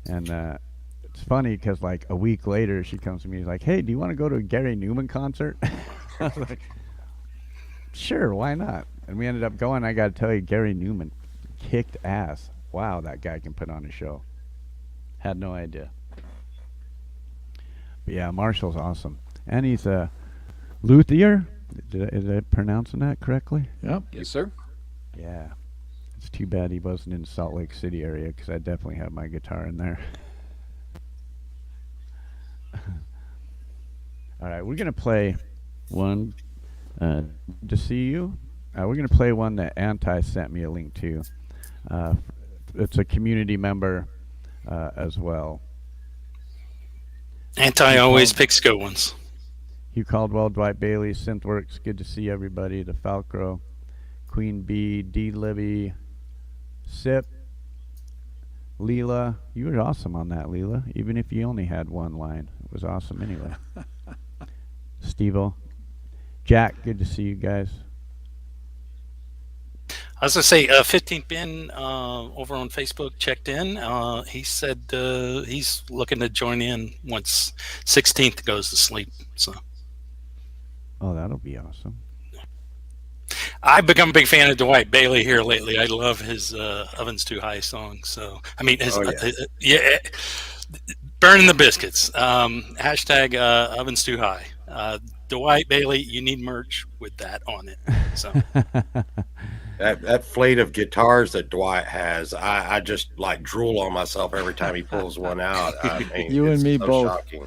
And it's funny because like a week later, she comes to me, and like, "Hey, do you want to go to a Gary Newman concert?" I was like, "Sure, why not?" And we ended up going. I got to tell you, Gary Newman kicked ass. Wow, that guy can put on a show. Had no idea. But yeah, Marshall's awesome, and he's a luthier. Is I pronouncing that correctly? Yep. Yes, sir. Yeah. It's too bad he wasn't in Salt Lake City area because I definitely have my guitar in there. All right, we're gonna play one to see you. We're gonna play one that Anti sent me a link to. It's a community member as well. Anti always picks good ones. Hugh Caldwell, Dwight Bailey, Synthworks, good to see everybody. The Falcro, Queen Bee, D. Libby, Sip, Leela. You were awesome on that, Leela, even if you only had one line. It was awesome anyway. Steve-O. Jack, good to see you guys. I was gonna say, 15th Ben over on Facebook checked in. He said he's looking to join in once 16th goes to sleep. So Oh, that'll be awesome. I've become a big fan of Dwight Bailey here lately. I love his "Ovens Too High" song. So I mean, his yeah, burning the biscuits. Hashtag Ovens Too High. Dwight Bailey, you need merch with that on it. So. That fleet of guitars that Dwight has, I just like drool on myself every time he pulls one out. I mean, You and it's me so both. Shocking.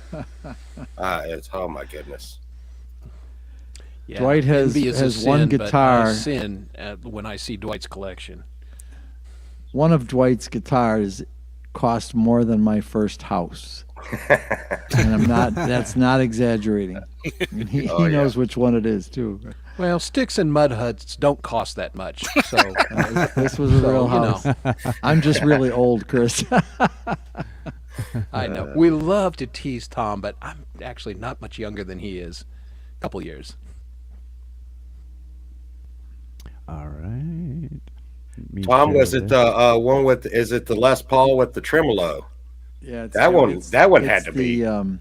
It's oh my goodness. Yeah, Dwight has envy is a one sin, but guitar. I sin when I see Dwight's collection. One of Dwight's guitars cost more than my first house. And I'm not that's not exaggerating. And he knows which one it is too. Well, sticks and mud huts don't cost that much. So This was a real house. I'm just really old, Chris. I know. We love to tease Tom, but I'm actually not much younger than he is. A couple years. All right. Tom, was it the one with? Is it the Les Paul with the tremolo? Yeah, it's, That one had it's to be. the,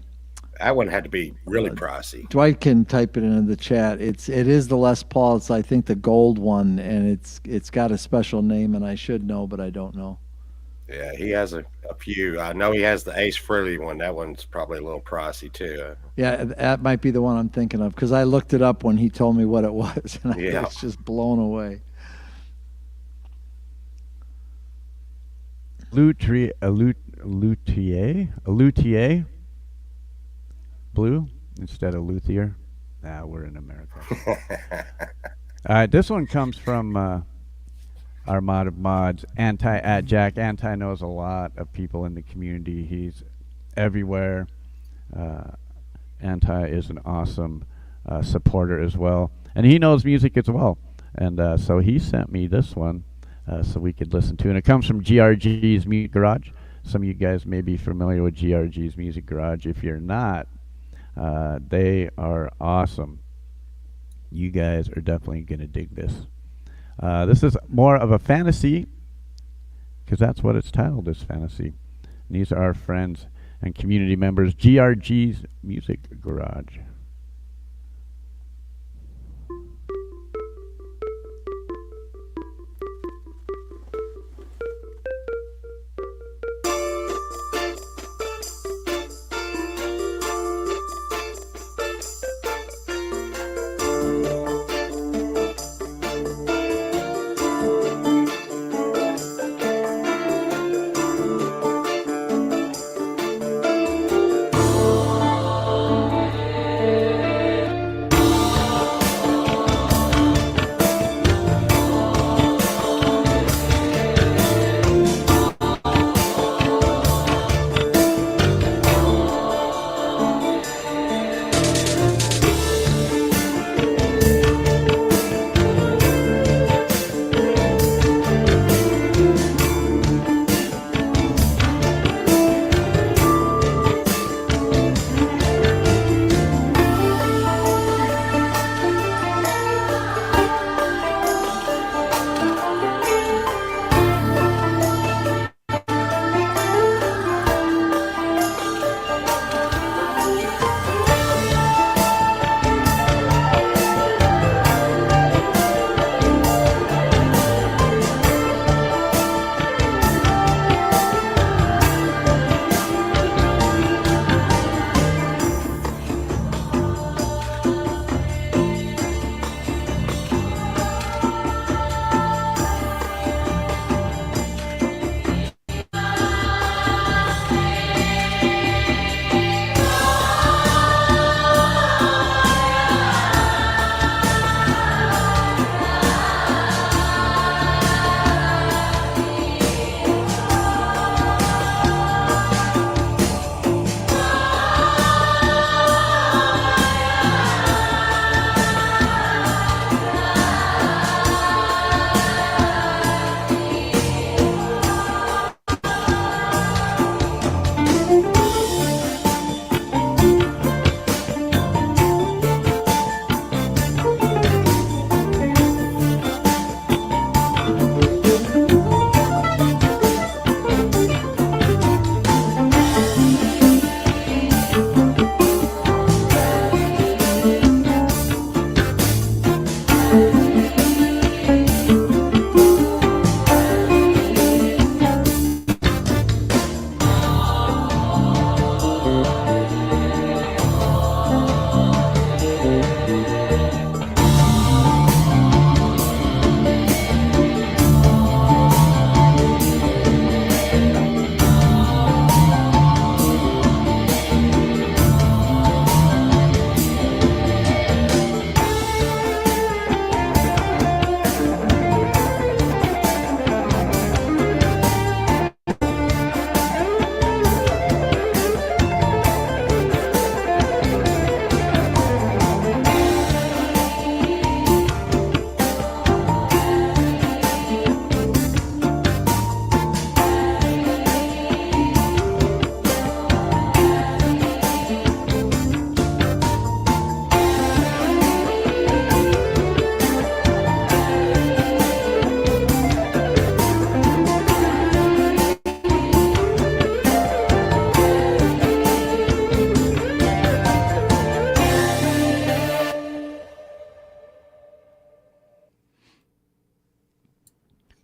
That one had to be really pricey. Dwight can type it into the chat. It is the Les Paul. It's I think the gold one, and it's got a special name, and I should know, but I don't know. Yeah, he has a few. I know he has the Ace Frehley one. That one's probably a little pricey too. Yeah, that might be the one I'm thinking of because I looked it up when he told me what it was, and I Yeah. was just blown away. Luthier, blue instead of luthier. Nah, we're in America. All right, this one comes from our mod of mods, Jack. Anti knows a lot of people in the community. He's everywhere. Anti is an awesome supporter as well, and he knows music as well. And so he sent me this one so we could listen to, and it comes from GRG's Music Garage. Some of you guys may be familiar with GRG's Music Garage. If you're not, They are awesome. You guys are definitely going to dig this. This is more of a fantasy, because that's what it's titled, is fantasy. And these are our friends and community members, GRG's Music Garage.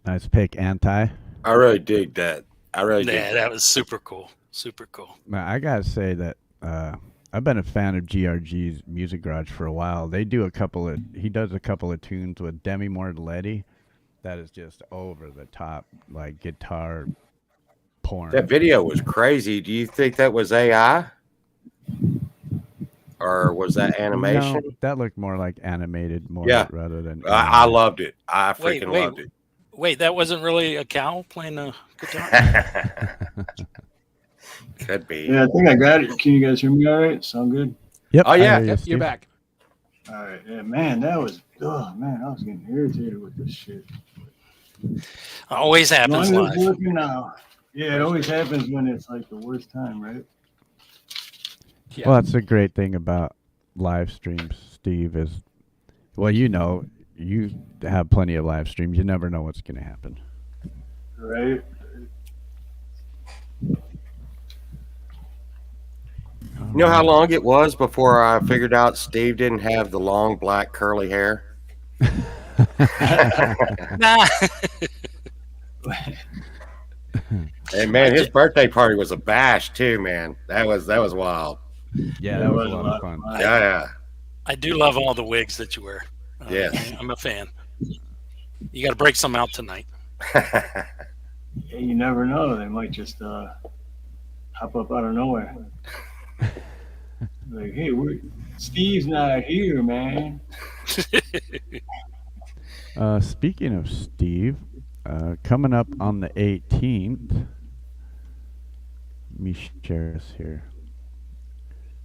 Nice pick, Anti. I really dig that. I really dig Yeah, that was super cool. Super cool. Now, I gotta say that I've been a fan of GRG's Music Garage for a while. He does a couple of tunes with Demi Mortaletti that is just over the top, like guitar porn. that video was crazy. Do you think that was AI or was that animation? No, that looked more like animated Yeah. rather than. I loved it. I Wait, freaking wait. loved it. Wait, that wasn't really a cow playing a guitar? Could be. Yeah, I think I got it. Can you guys hear me all right? Sound good? Yep. Oh, I yeah. hear you, Yep, Steve. you're back. All right. Yeah, man, I was getting irritated with this shit. Always As happens long as it's live. working now. Yeah, it always happens when it's like the worst time, right? Yeah. Well, that's a great thing about live streams, Steve, is, well, you have plenty of live streams. You never know what's going to happen. Right. You know how long it was before I figured out Steve didn't have the long black curly hair? Nah. And man, his birthday party was a bash too, man. That was wild. Yeah, that was a lot of fun. Yeah. I do love all the wigs that you wear. Yes. I'm a fan. You got to break some out tonight. Yeah, you never know. They might just hop up out of nowhere. Like, hey, Steve's not here, man. Speaking of Steve, coming up on the 18th, let me share this here.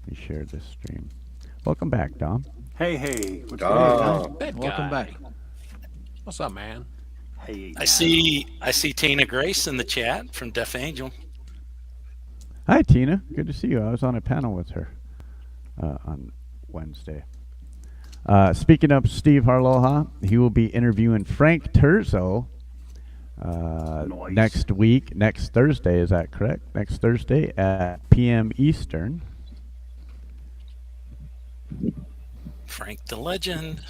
Let me share this stream. Welcome back, Dom. Hey, what's Dom. That Welcome guy. back. What's up, man? Hey, I see Tina Grace in the chat from Deaf Angel. Hi, Tina. Good to see you. I was on a panel with her on Wednesday. Speaking of Steve Harloha, he will be interviewing Frank Terzo Nice. next week, next Thursday. Is that correct? Next Thursday at p.m. Eastern. Frank the Legend.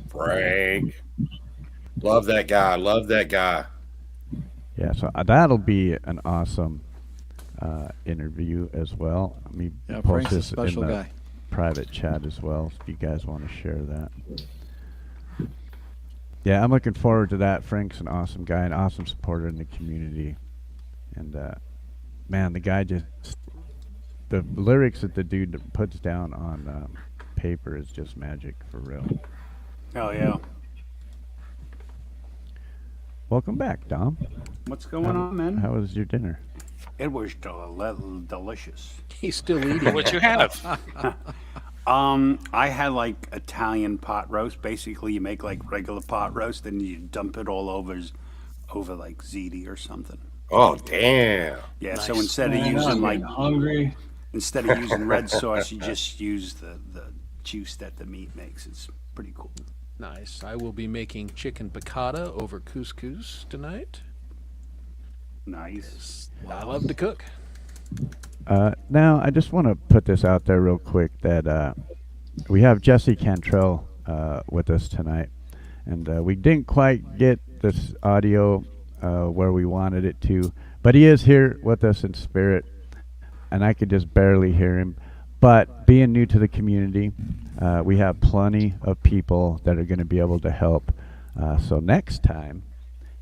Frank. Love that guy. Love that guy. Yeah, so that'll be an awesome interview as well. Let me Yeah, post Frank's a this in special the guy. private chat as well if you guys want to share that. Yeah, I'm looking forward to that. Frank's an awesome guy, an awesome supporter in the community. And man, the guy just, the lyrics that the dude puts down on paper is just magic for real. Oh yeah. Welcome back, Dom. What's going on, man? How was your dinner? It was delicious. He's still eating. What you have? I had like Italian pot roast. Basically, you make like regular pot roast, and you dump it all over like ziti or something. Oh, damn. Yeah. Nice. So instead of Man, using I'm like getting hungry. instead of using red sauce, you just use the juice that the meat makes. It's pretty cool. Nice. I will be making chicken piccata over couscous tonight. Nice. I love to cook. Now, I just want to put this out there real quick that we have Jesse Cantrell with us tonight. And we didn't quite get this audio where we wanted it to, but he is here with us in spirit, and I could just barely hear him. But being new to the community, we have plenty of people that are going to be able to help. So next time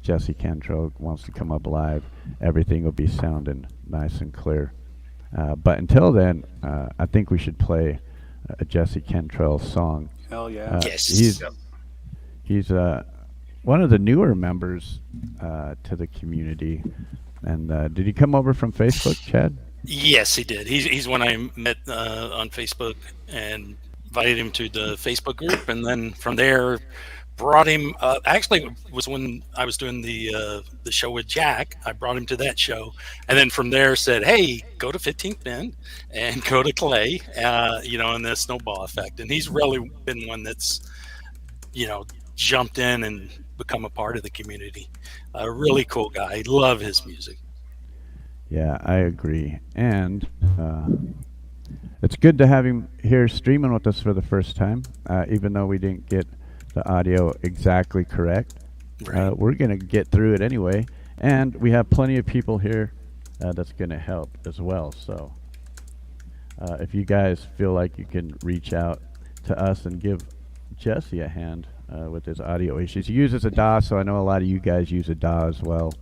Jesse Cantrell wants to come up live, everything will be sounding nice and clear. But until then, I think we should play a Jesse Cantrell song. Hell yeah. Yes. He's one of the newer members to the community. And did he come over from Facebook, Chad? Yes, he did. He's one I met on Facebook and invited him to the Facebook group, and then from there brought him. Actually, it was when I was doing the show with Jack. I brought him to that show, and then from there said, "Hey, go to 15th Bend and go to Clay." And the snowball effect. And he's really been one that's, jumped in and become a part of the community. A really cool guy. Love his music. Yeah, I agree. And it's good to have him here streaming with us for the first time, even though we didn't get the audio exactly correct. Right. We're going to get through it anyway. And we have plenty of people here that's going to help as well. So if you guys feel like you can reach out to us and give Jesse a hand with his audio issues. He uses a DAW, so I know a lot of you guys use a DAW as well.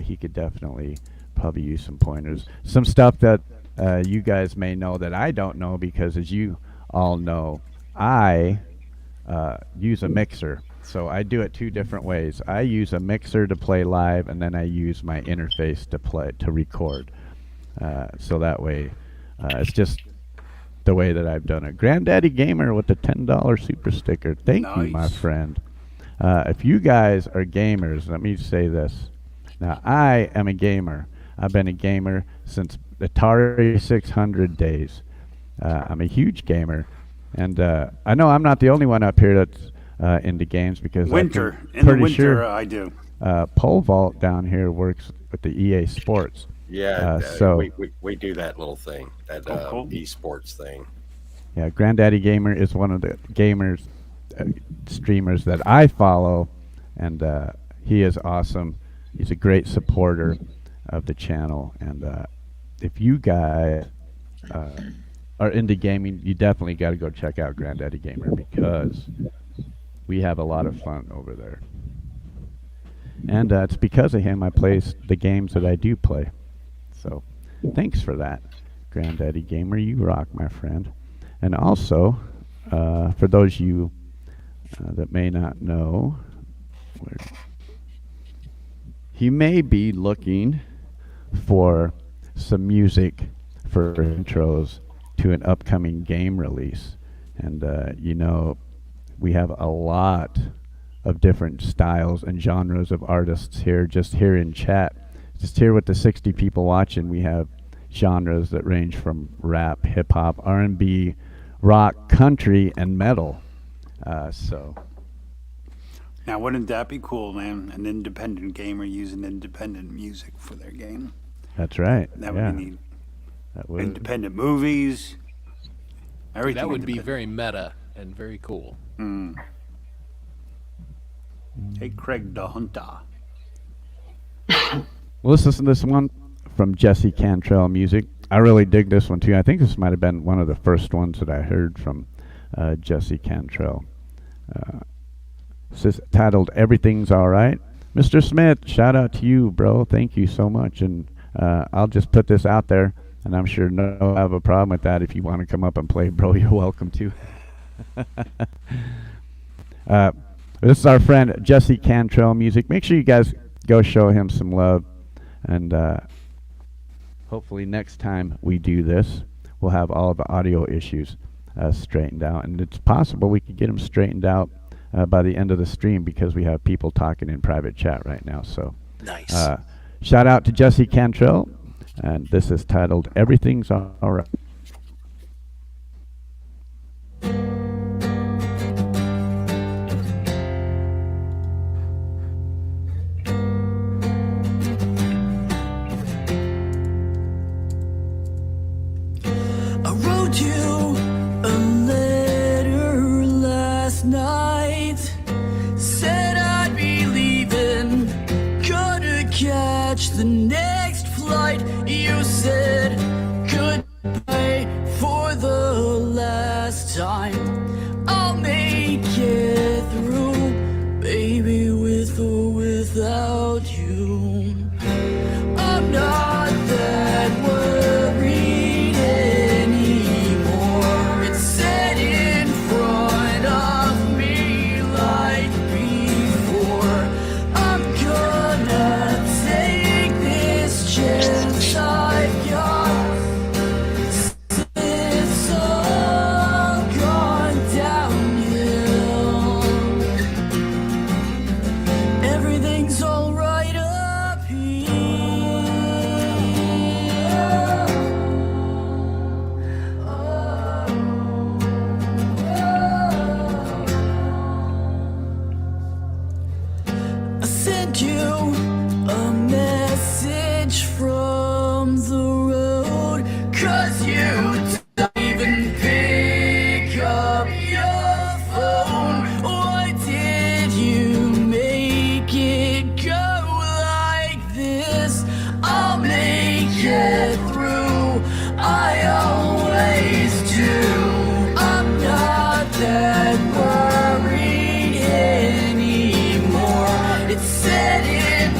He could definitely probably use some pointers. Some stuff that you guys may know that I don't know, because as you all know, I use a mixer. So I do it two different ways. I use a mixer to play live, and then I use my interface to record. So that way, it's just the way that I've done it. Granddaddy Gamer with the $10 super sticker. Thank you, my Nice. friend. If you guys are gamers, let me say this. Now, I am a gamer. I've been a gamer since Atari 600 days. I'm a huge gamer, and I know I'm not the only one up here that's into games because Winter. I'm In the pretty winter, sure I do. Pole Vault down here works with the EA Sports. Yeah, so we do that little thing, that cool. esports thing. yeah, Granddaddy Gamer is one of the gamers streamers that I follow, and he is awesome. He's a great supporter of the channel, and if you guys are into gaming, you definitely got to go check out Granddaddy Gamer because we have a lot of fun over there. And it's because of him I play the games that I do play. So thanks for that, Granddaddy Gamer. You rock, my friend. And also, for those of you that may not know, he may be looking for some music for intros to an upcoming game release. And, you know, we have a lot of different styles and genres of artists here, just here in chat. Just here with the 60 people watching, we have genres that range from rap, hip-hop, R&B, rock, country, and metal. So Now, wouldn't that be cool, man? An independent gamer using independent music for their game. that's right. That yeah. would be neat. That would. Independent movies. Everything. That would be independent. very meta and very cool. Hey, Craig the Hunter. Well, let's listen to this one from Jesse Cantrell Music. I really dig this one too. I think this might have been one of the first ones that I heard from Jesse Cantrell. This is titled "Everything's All Right." Mr. Smith, shout out to you, bro. Thank you so much. And I'll just put this out there, and I'm sure no one will have a problem with that. If you want to come up and play, bro, you're welcome to. This is our friend Jesse Cantrell Music. Make sure you guys go show him some love, and hopefully next time we do this, we'll have all the audio issues straightened out, and it's possible we could get them straightened out by the end of the stream because we have people talking in private chat right now. So Nice. Shout out to Jesse Cantrell, and this is titled "Everything's All Right." I wrote you a letter last night. Said I'd be leaving, gonna catch the next flight. You said goodbye for the last time. I'll make it through, baby, with or without you. I'm not that worried anymore. It's set in front of me like before. I'm gonna take this chance I've got. It's all gone downhill. Everything's alright up I sent you a message from the road, 'cause you don't even pick up your phone. Why did you make it go like this? I'll make it through, I always do. I'm not that worried anymore. It's set in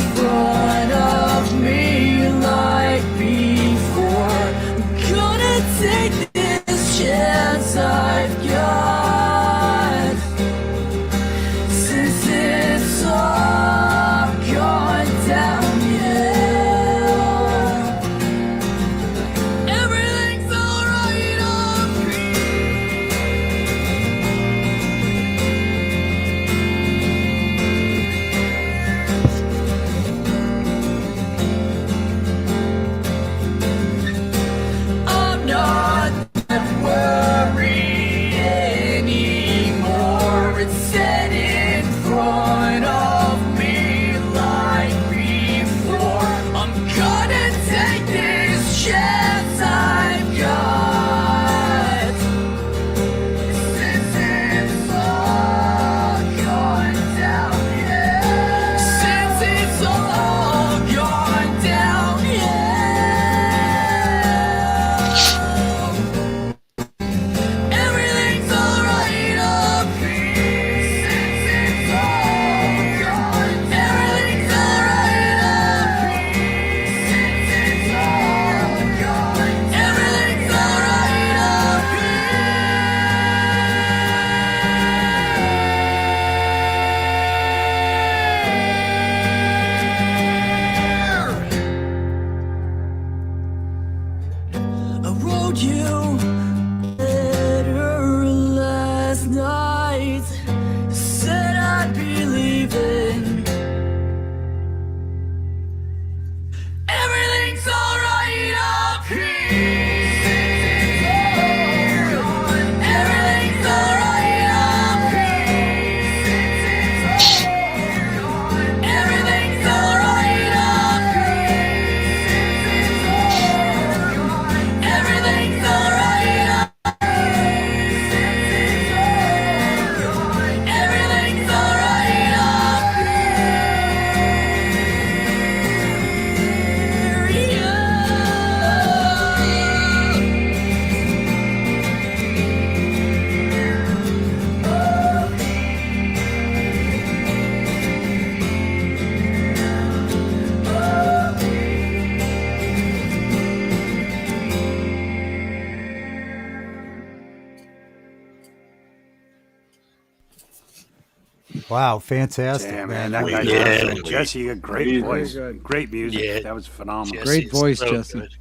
Wow, fantastic, Damn, man. man, that guy's Yeah. awesome. Jesse, you got great Very voice. good. Great music. Yeah. That was phenomenal. Jesse Great is voice, so Jesse. good.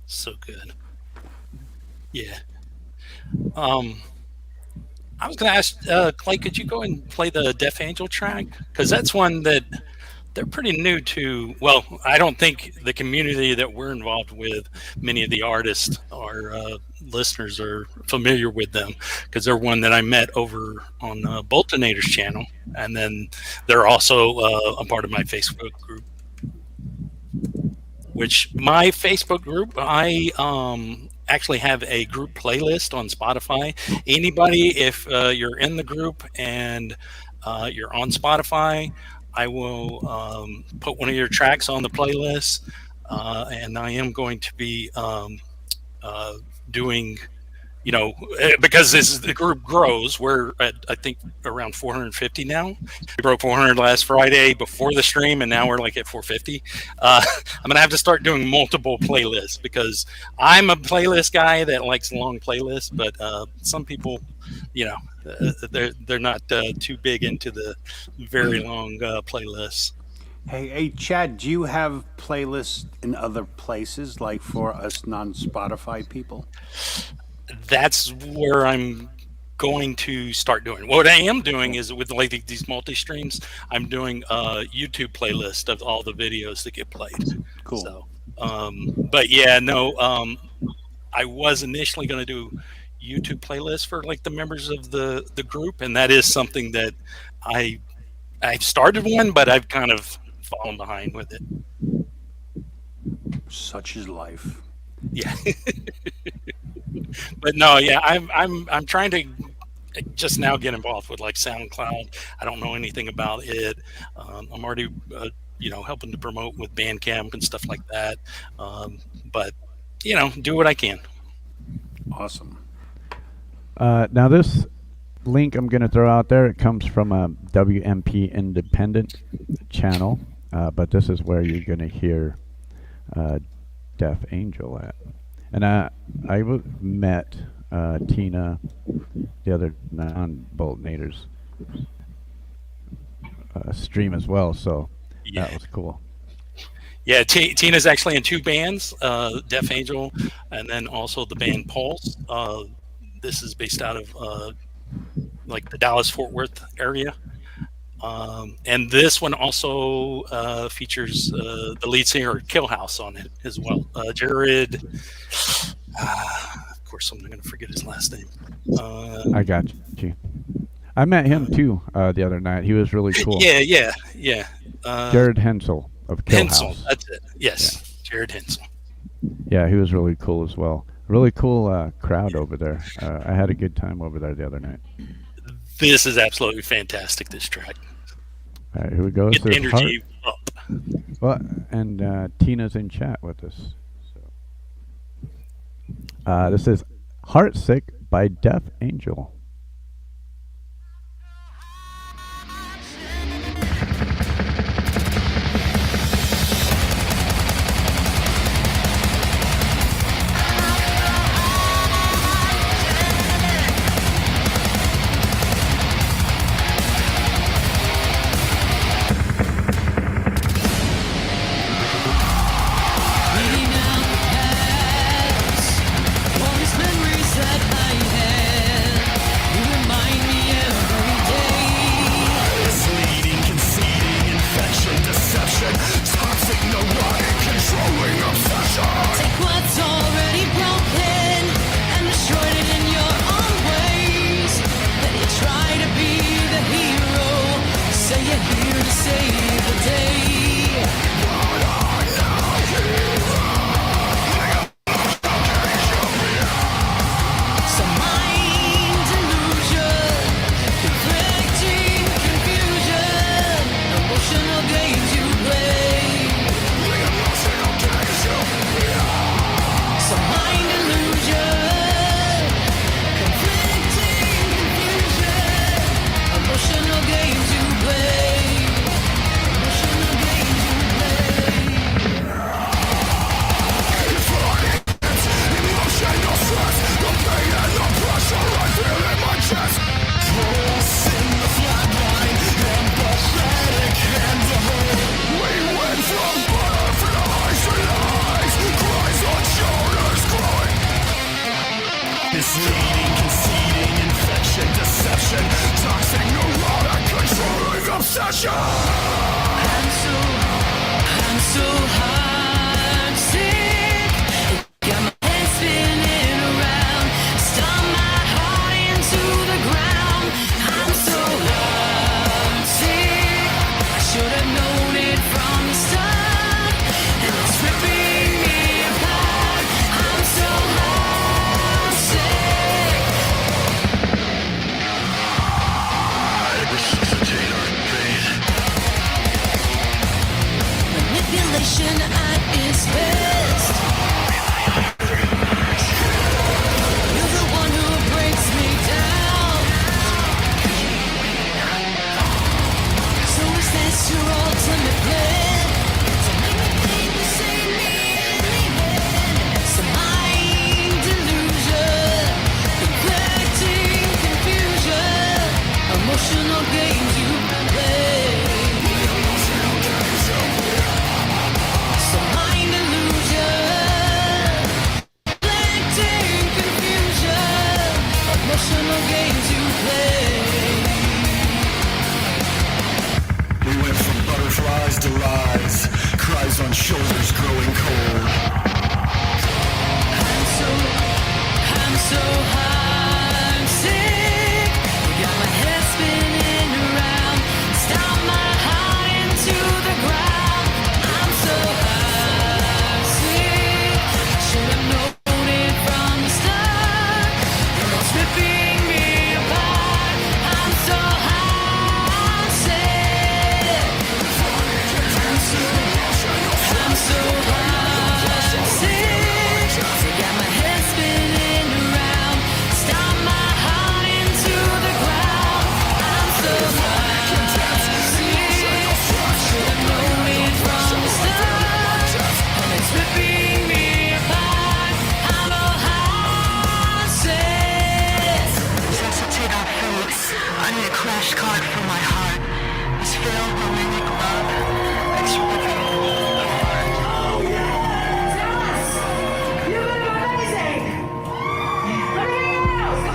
So good. Yeah. I was going to ask Clay, could you go and play the Deaf Angel track? Because that's one that they're pretty new to. Well, I don't think the community that we're involved with, many of the artists or listeners are familiar with them, because they're one that I met over on Boltonator's channel, and then they're also a part of my Facebook group. Which my Facebook group, I actually have a group playlist on Spotify. Anybody, if you're in the group and you're on Spotify, I will put one of your tracks on the playlist, and I am going to be doing, because the group grows. We're at, I think, around 450 now. We broke 400 last Friday before the stream, and now we're like at 450. I'm gonna have to start doing multiple playlists, because I'm a playlist guy that likes long playlists, but some people, they're not too big into the very long playlists. Hey, Chad, do you have playlists in other places, like for us non-Spotify people? That's where I'm going to start doing. What I am doing is, with like these multi-streams, I'm doing a YouTube playlist of all the videos that get played. Cool. So, but yeah, no, I was initially going to do YouTube playlists for like the members of the group, and that is something that I started one, but I've kind of fallen behind with it. Such is life. Yeah. But no, yeah, I'm trying to just now get involved with like SoundCloud. I don't know anything about it. I'm already helping to promote with Bandcamp and stuff like that. But do what I can. Awesome. Now this link I'm going to throw out there, it comes from a WMP Independent channel, but this is where you're going to hear Deaf Angel at. And I met Tina the other night on Boltonator's stream as well, so that was cool. Yeah, Tina's actually in two bands, Deaf Angel, and then also the band Pulse. This is based out of like the Dallas-Fort Worth area. And this one also features the lead singer Killhouse on it as well. Jared, of course, I'm not going to forget his last name. I got you. I met him too the other night. He was really cool. Yeah. Jared Hensel of Killhouse. Hensel, that's it. Yes, yeah. Jared Hensel. Yeah, he was really cool as well. Really cool crowd over there. I had a good time over there the other night. This is absolutely fantastic, this track. All right, here we go. Get the energy up. Well, and Tina's in chat with us. So. This is Heartsick by Deaf Angel. Memories that I had I'm so hard sick. Got my head spinning around. Stomp my heart into the ground. I'm so hard sick. I should have known it from the start. And it's ripping me apart. I'm so hard sick. Manipulation at its best. You're the one who breaks me down. So is this your ultimate plan? To make me think you say me and leave it. Some mind delusion, neglecting confusion, emotional games you play. Some mind illusion, neglecting confusion, emotional games you play. We went from butterflies to lies, cries on shoulders growing cold. I'm so hard sick. Got my head spinning around. Stomp my heart into the ground. I'm so hard sick. I should have known it from the start. And it's ripping me apart. I'm so hard sick. I'm so hard sick. Got my head spinning around. Stomp my heart into the ground. I'm so hard sick. Should have known it from the start. And it's ripping me apart. I'm so hard sick. Resuscitate our fates. I need a crash cart for my heart. This failed romantic love. It's ripping me apart. Oh yeah! Tell us! You've been amazing! Anything else?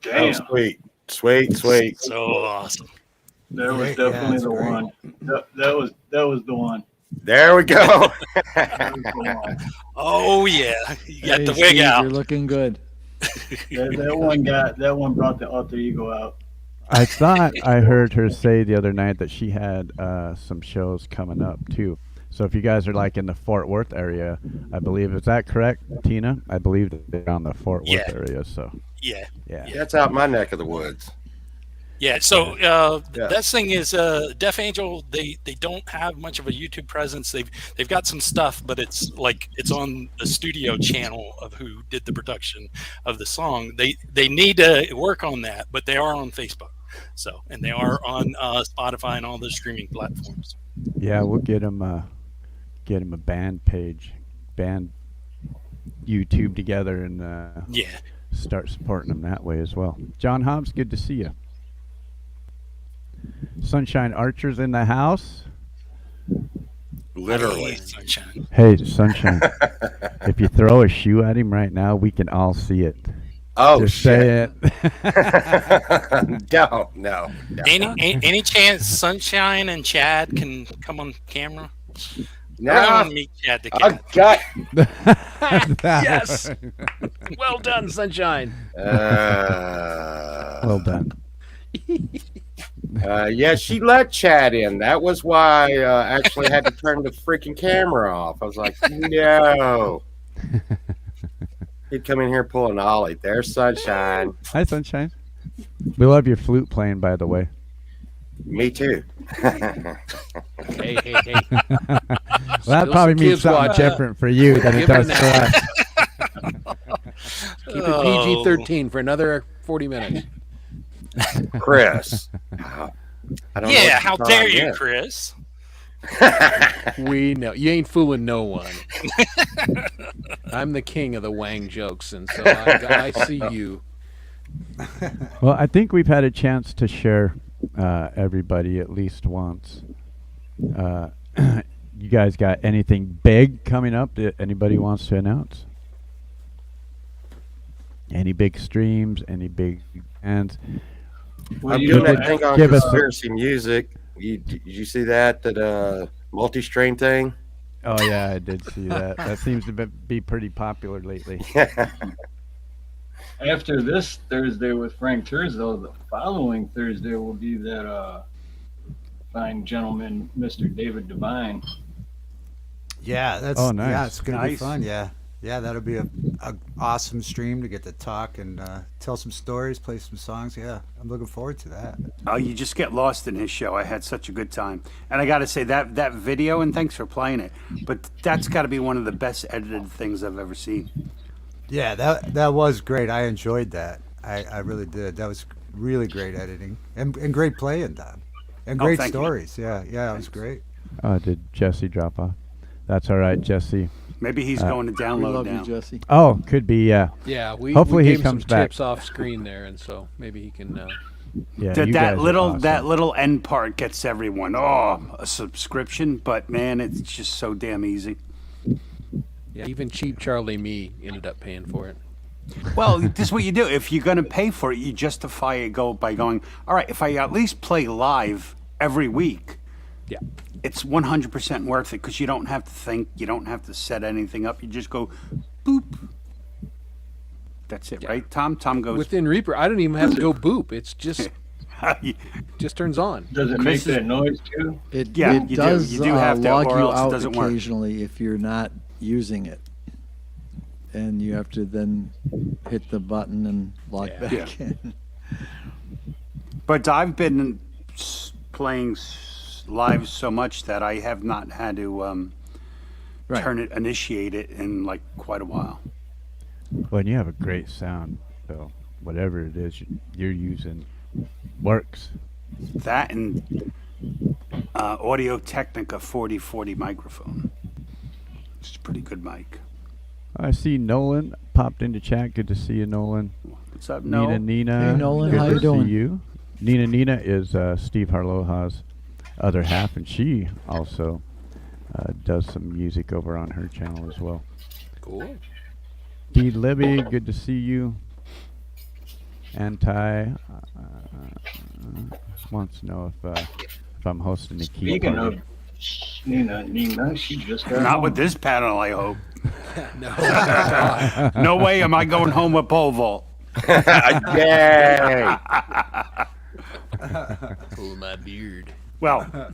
Come That was sweet. Sweet. So awesome. That was Great, definitely that's the great. one. That was the one. There we go. That was the one. Oh yeah, you got Hey, the wig Steve, out. You're looking good. That one brought the alter ego out. I thought I heard her say the other night that she had some shows coming up too. So if you guys are like in the Fort Worth area, I believe, is that correct, Tina? I believe that they're on the Fort Worth Yeah. area. So Yeah. yeah. That's out my neck of the woods. Yeah, so Yeah. that thing is Deaf Angel. They don't have much of a YouTube presence. They've got some stuff, but it's on the studio channel of who did the production of the song. They need to work on that, but they are on Facebook. So and they are on Spotify and all the streaming platforms. Yeah, we'll get him a band page, band YouTube together, and Yeah. start supporting them that way as well. John Hobbs, good to see you. Sunshine Archer's in the house. Literally. Hey, Sunshine. Hey, Sunshine, if you throw a shoe at him right now, we can all see it. Oh, Just shit. say it. No. Any chance Sunshine and Chad can come on camera? No. I want to meet Chad the I cat. got. Yes. Well done, Sunshine. Well done. Yeah, she let Chad in. That was why I actually had to turn the freaking camera off. I was like, no. He'd come in here pulling ollie. There's Sunshine. Hi, Sunshine. We love your flute playing, by the way. Me too. Hey. Well, that Still probably some means kids something watching. different for you than it Give does it for us. Keep it PG-13 for another 40 minutes. Chris. I don't know Yeah, what how you're dare talking you, about. Chris? We know. You ain't fooling no one. I'm the king of the Wang jokes, and so I see you. Well, I think we've had a chance to share everybody at least once. Uh, you guys got anything big coming up that anybody wants to announce? Any big streams? Any big bands? I'm You doing could that thing on give us a- conspiracy music. Did you see that multi-strain thing? Oh yeah, I did see that. That seems to be pretty popular lately. After this Thursday with Frank Turzo, the following Thursday will be that fine gentleman, Mr. David Devine. Yeah, that's Oh, nice. yeah, it's gonna be Nice. fun. Yeah, yeah, that'll be a awesome stream to get to talk and tell some stories, play some songs. Yeah, I'm looking forward to that. Oh, you just get lost in his show. I had such a good time, and I got to say that video. And thanks for playing it. But that's got to be one of the best edited things I've ever seen. Yeah, that was great. I enjoyed that. I really did. That was really great editing and great playing, Don, and Oh, great thank you. stories. Yeah, yeah, it was great. Did Jesse drop off? That's all right, Jesse. Maybe he's going to We download love now. you, Jesse. Oh, could be. Yeah. Yeah, we Hopefully we he gave comes some back. tips off screen there, and so maybe he can. Yeah. That, you that guys are little awesome. that little end part gets everyone. Oh, a subscription, but man, it's just so damn easy. Yeah, even cheap Charlie me ended up paying for it. Well, this is what you do. If you're going to pay for it, you justify it by going, all right, if I at least play live every week, Yeah. it's 100% worth it because you don't have to think, you don't have to set anything up. You just go, boop. That's it, Yeah. right, Tom? Tom goes, Within Reaper, I don't even have to go boop. It's just turns on. Does it Chris make is- that noise too? It, Yeah, it you do. does You do have to, log or you else it out doesn't work. occasionally if you're not using it, and you have to then hit the button and log Yeah. back Yeah. in. but I've been playing live so much that I have not had to Right. initiate it in like quite a while. Well, and you have a great sound, so whatever it is you're using works. That and Audio Technica 4040 microphone. It's a pretty good mic. I see Nolan popped into chat. Good to see you, Nolan. What's up, Noel? Nina. Hey, Nolan, good how to you doing? see you. Nina is Steve Harloha's other half, and she also does some music over on her channel as well. Cool. D. Libby, good to see you. Anti wants to know if I'm hosting a key Speaking party. of Nina, she just got Not home. with this panel, I hope. No. No way am I going home with pole vault. Yay! Pull my beard. Well,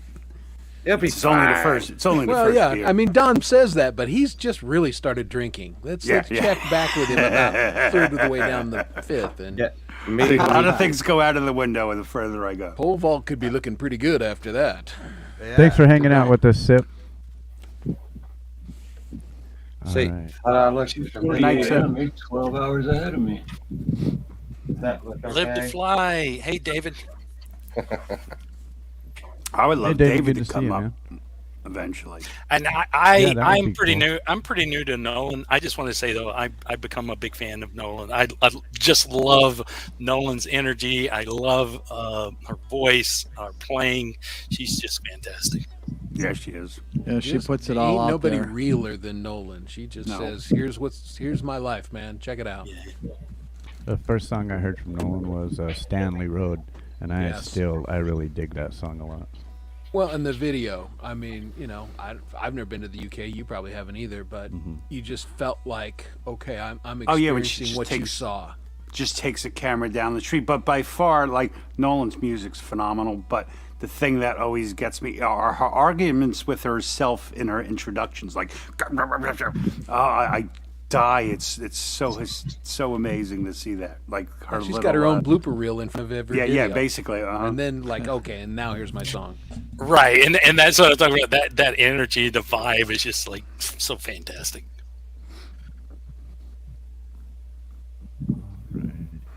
It'll be it's only the fine. first. It's only the Well, first yeah. beer. I mean, Don says that, but he's just really started drinking. Let's Yeah, yeah. check back with him about a third of the way down the fifth, and Yeah, me. a lot of things go out of the window the further I go. pole vault could be looking pretty good after that. Thanks for hanging out with us, Sip. See, All right. look, She's Night, 48 sir. ahead of me, 12 hours ahead of me. that look Live to okay? fly. Hey, David. I would Hey, love David, David good to to see come you, up man. eventually. And Yeah, that would I'm be pretty cool. new. I'm pretty new to Nolan. I just want to say though, I've become a big fan of Nolan. I just love Nolan's energy. I love her voice, her playing. She's just fantastic. Yeah, she is. Yeah, she Just puts it all ain't out nobody there. realer than Nolan. She just No. says, "Here's my life, man. Check it out." The first song I heard from Nolan was Stanley Road, and Yes. I really dig that song a lot. Well, and the video. I mean, I've never been to the UK. You probably haven't either, but you just felt like, okay, I'm Oh, yeah, experiencing when she just what you takes- saw. Just takes a camera down the street. But by far, like, Nolan's music's phenomenal. But the thing that always gets me are her arguments with herself in her introductions. Like, I die. It's so amazing to see that. Like her. She's little, got her own blooper reel in front of every Yeah, video. yeah, basically. And then like, okay, and now here's my song. Right, and that's what I'm talking about. That energy, the vibe is just like so fantastic.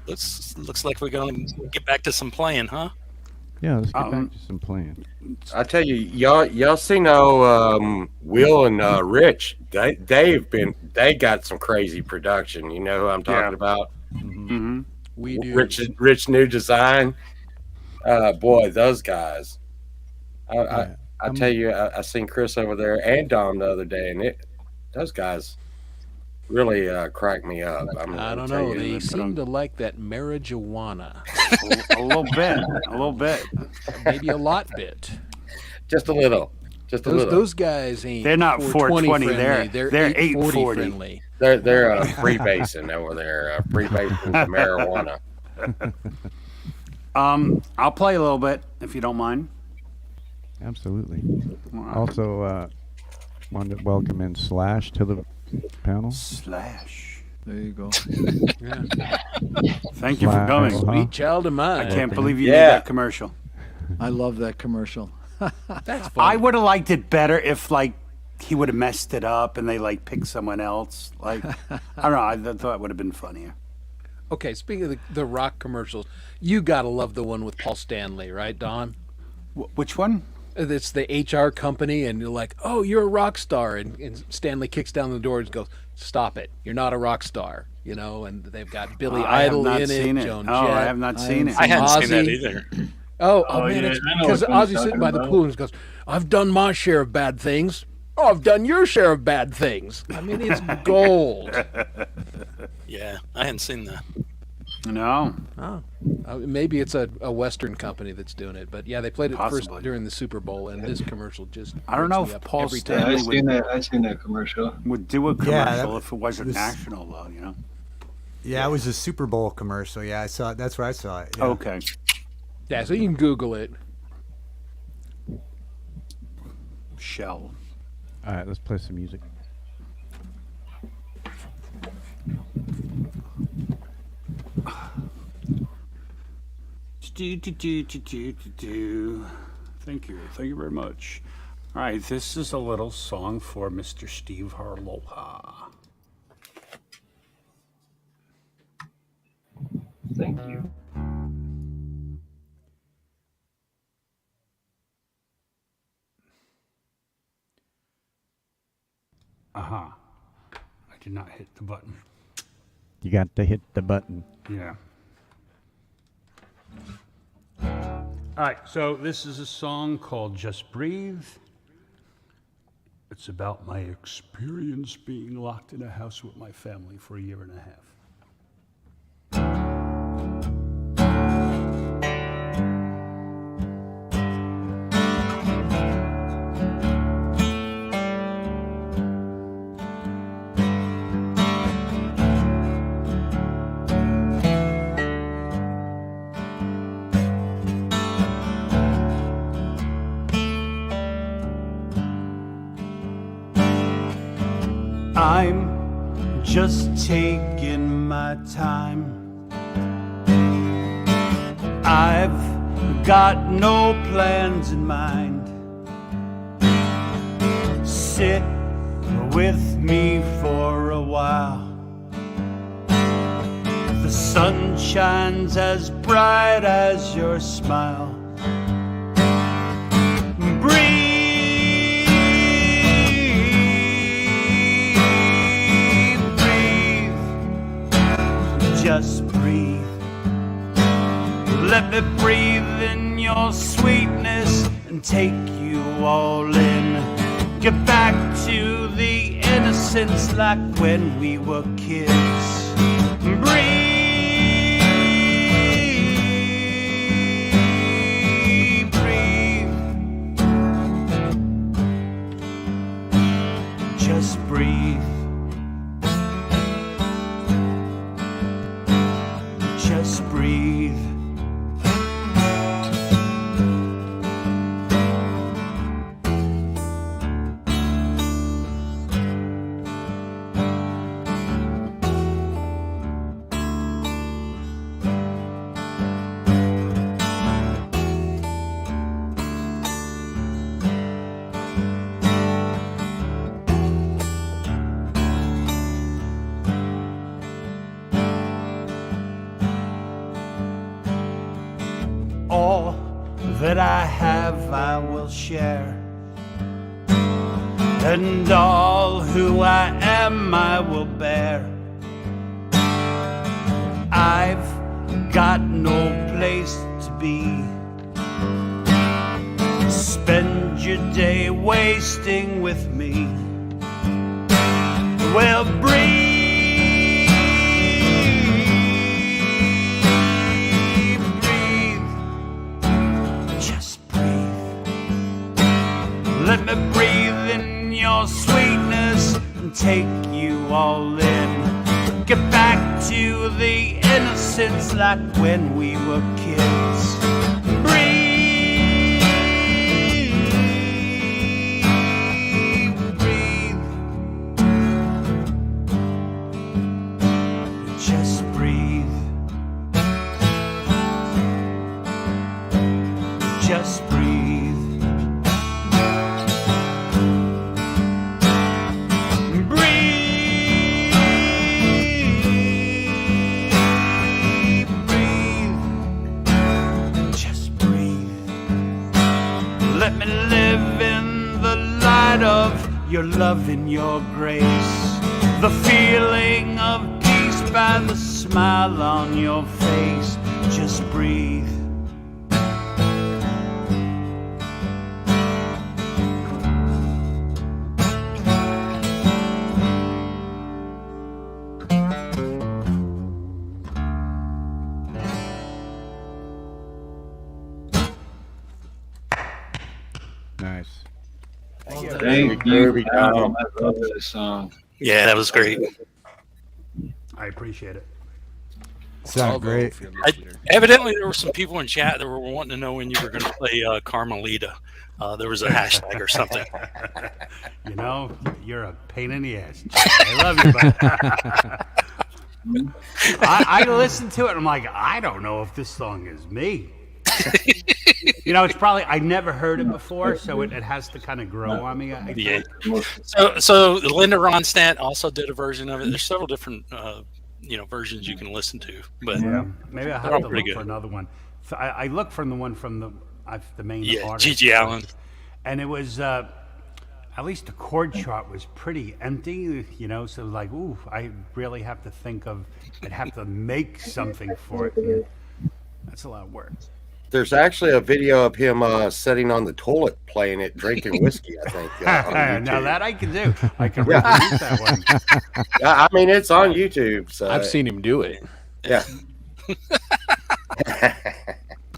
Looks like we're going to get back to some playing, huh? Yeah, let's get back to some playing. I tell you, y'all see no Will and Rich. They got some crazy production. You know who I'm talking about? Mm-hmm. We do. Rich new design. Boy, those guys. I Yeah. I tell you, I seen Chris over there and Dom the other day, and those guys really crack me up. I I'm don't telling know. you. They seem to like that marijuana. A little bit, a little bit. Maybe a lot bit. Just a little. Just a little. Those guys ain't. They're not 420. friendly. They're 840 840 friendly. They're freebasing over there. Freebasing some marijuana. I'll play a little bit if you don't mind. Absolutely. Also, wanted to welcome in Slash to the panel. Slash. There you go. Yeah. Thank you for Slash, coming. Harloha. Sweet child of mine. I can't believe you Yeah. made that commercial. I love that commercial. That's fun. I would have liked it better if like he would have messed it up and they like picked someone else. Like I don't know. I thought it would have been funnier. Okay, speaking of the rock commercials, you gotta love the one with Paul Stanley, right, Don? Which one? It's the HR company, and you're like, "Oh, you're a rock star," and Stanley kicks down the door and goes, "Stop it! You're not a rock star." You know, and they've got Billy I have Idol not in seen it, it. Joan Oh, Jett. I have not seen it. I hadn't seen that Ozzy. either. Oh man, yeah, it's I know because what you're Ozzy's sitting talking by the about. pool and he goes, "I've done my share of bad things. Oh, I've done your share of bad things." I mean, it's gold. Yeah, I hadn't seen that. No. Oh, maybe it's a Western company that's doing it, but yeah, they played it Possibly. first during the Super Bowl, and this commercial just I don't know wakes me if up Paul every Yeah, time. Stanley I seen that commercial. would do a Yeah, commercial that if it wasn't was- national, though. You know. Yeah, it was a Super Bowl commercial. Yeah, I saw it. That's where I saw it. Yeah. Okay. Yeah, so you can Google it. Shell. All right, let's play some music. Thank you. Thank you very much. All right, this is a little song for Mr. Steve Harloha. Thank you. Aha. I did not hit the button. You got to hit the button. Yeah. All right, so this is a song called Just Breathe. It's about my experience being locked in a house with my family for a year and a half. I'm just taking my time. I've got no plans in mind. Sit with me for a while. The sun shines as bright as your smile. Just breathe. Let me breathe in your sweetness and take you all in. Get back to the innocence like when we were kids. Breathe. Just breathe. Just breathe. All that I have I will share, and all who I am I will bear. I've got no place to be, spend your day wasting with me. Well, breathe, breathe, just breathe. Let me breathe in your sweetness and take you all in. Get back to the innocence like when we were kids. Breathe, breathe, just breathe, just breathe. Let me live in the light of your love and your grace. The feeling of peace by the smile on your face. Just breathe. Nice. Thank you. Tom. I love this song. Yeah, that was great. I appreciate it. Sound great. Evidently, there were some people in chat that were wanting to know when you were going to play Carmelita. There was a hashtag or something. You know, you're a pain in the ass. I love you, but I listened to it and I'm like, I don't know if this song is me. You know, it's probably, I never heard it before, so it has to kind of grow on me. Yeah. So Linda Ronstadt also did a version of it. There's several different versions you can listen to, but yeah, maybe I'll they're have all to pretty look for good. another one. So I looked from the one from the main Yeah, artist. Gigi Allen. And it was, at least the chord chart was pretty empty, you know, so like, ooh, I really have to think of, I'd have to make something for it. And that's a lot of work. There's actually a video of him sitting on the toilet playing it, drinking whiskey, I think. On Now YouTube. that I can do. I can reproduce that one. I mean, it's on YouTube. So I've seen him do it. Yeah.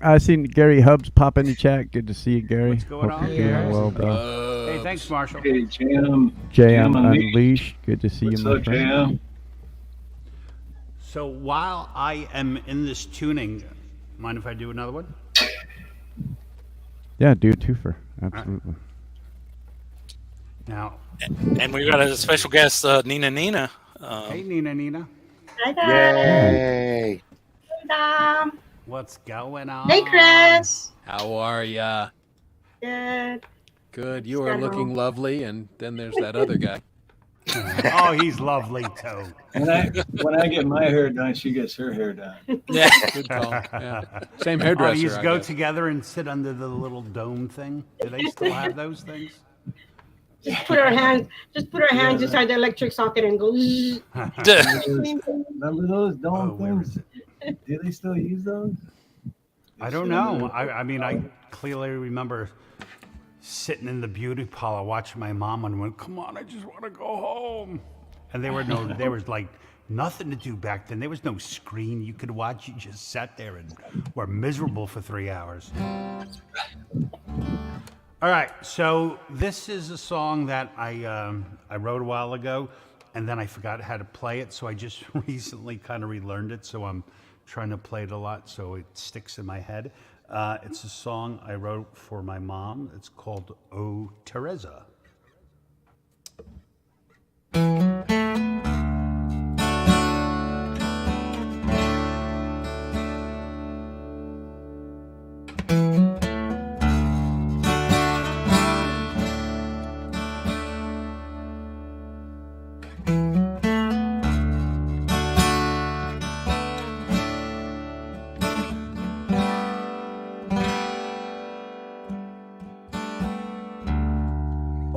I seen Gary Hubbs pop in the chat. Good to see you, Gary. What's going Hope on, you're doing Gary? well, bro. Hey, thanks, Marshall. Hey, Jam. JM Unleashed. Unleashed. Good to see What's you, my up, friend. Jam? So while I am in this tuning, mind if I do another one? Yeah, do a twofer. Absolutely. Now, And we got a special guest, Nina. hey, Nina. Hi guys. Yay. Hey Dom. What's going on? Hey Chris. How are ya? Good. Good. You are looking lovely, and then there's that other guy. Oh, he's lovely too. When I get my hair done, she gets her hair done. Yeah, good call. Yeah. Same Oh, hairdresser. you I go guess. together and sit under the little dome thing. Do they still have those things? Just put our hands inside the electric socket and go. zzz. Remember those dome where things? Do they still use those? I don't know. I mean, I clearly remember sitting in the beauty parlor watching my mom and went, "Come on, I just want to go home." And there was like nothing to do back then. There was no screen you could watch. You just sat there and were miserable for 3 hours. All right, so this is a song that I wrote a while ago, and then I forgot how to play it. So I just recently kind of relearned it. So I'm trying to play it a lot so it sticks in my head. It's a song I wrote for my mom. It's called "Oh Teresa."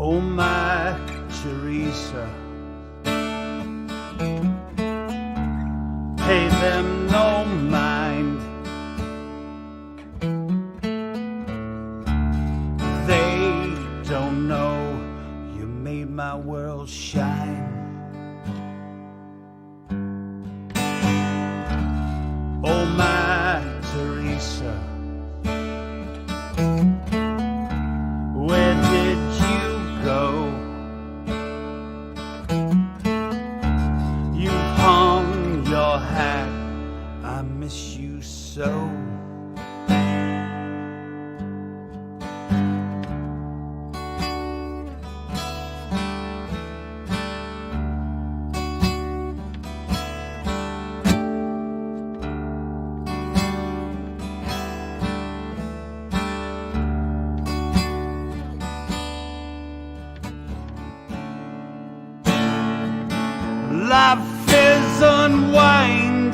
Oh my Teresa, pay them no mind. They don't know you made my world shine. Oh, my Teresa, where did you go? You hung your hat, I miss you so. Life is unwinding.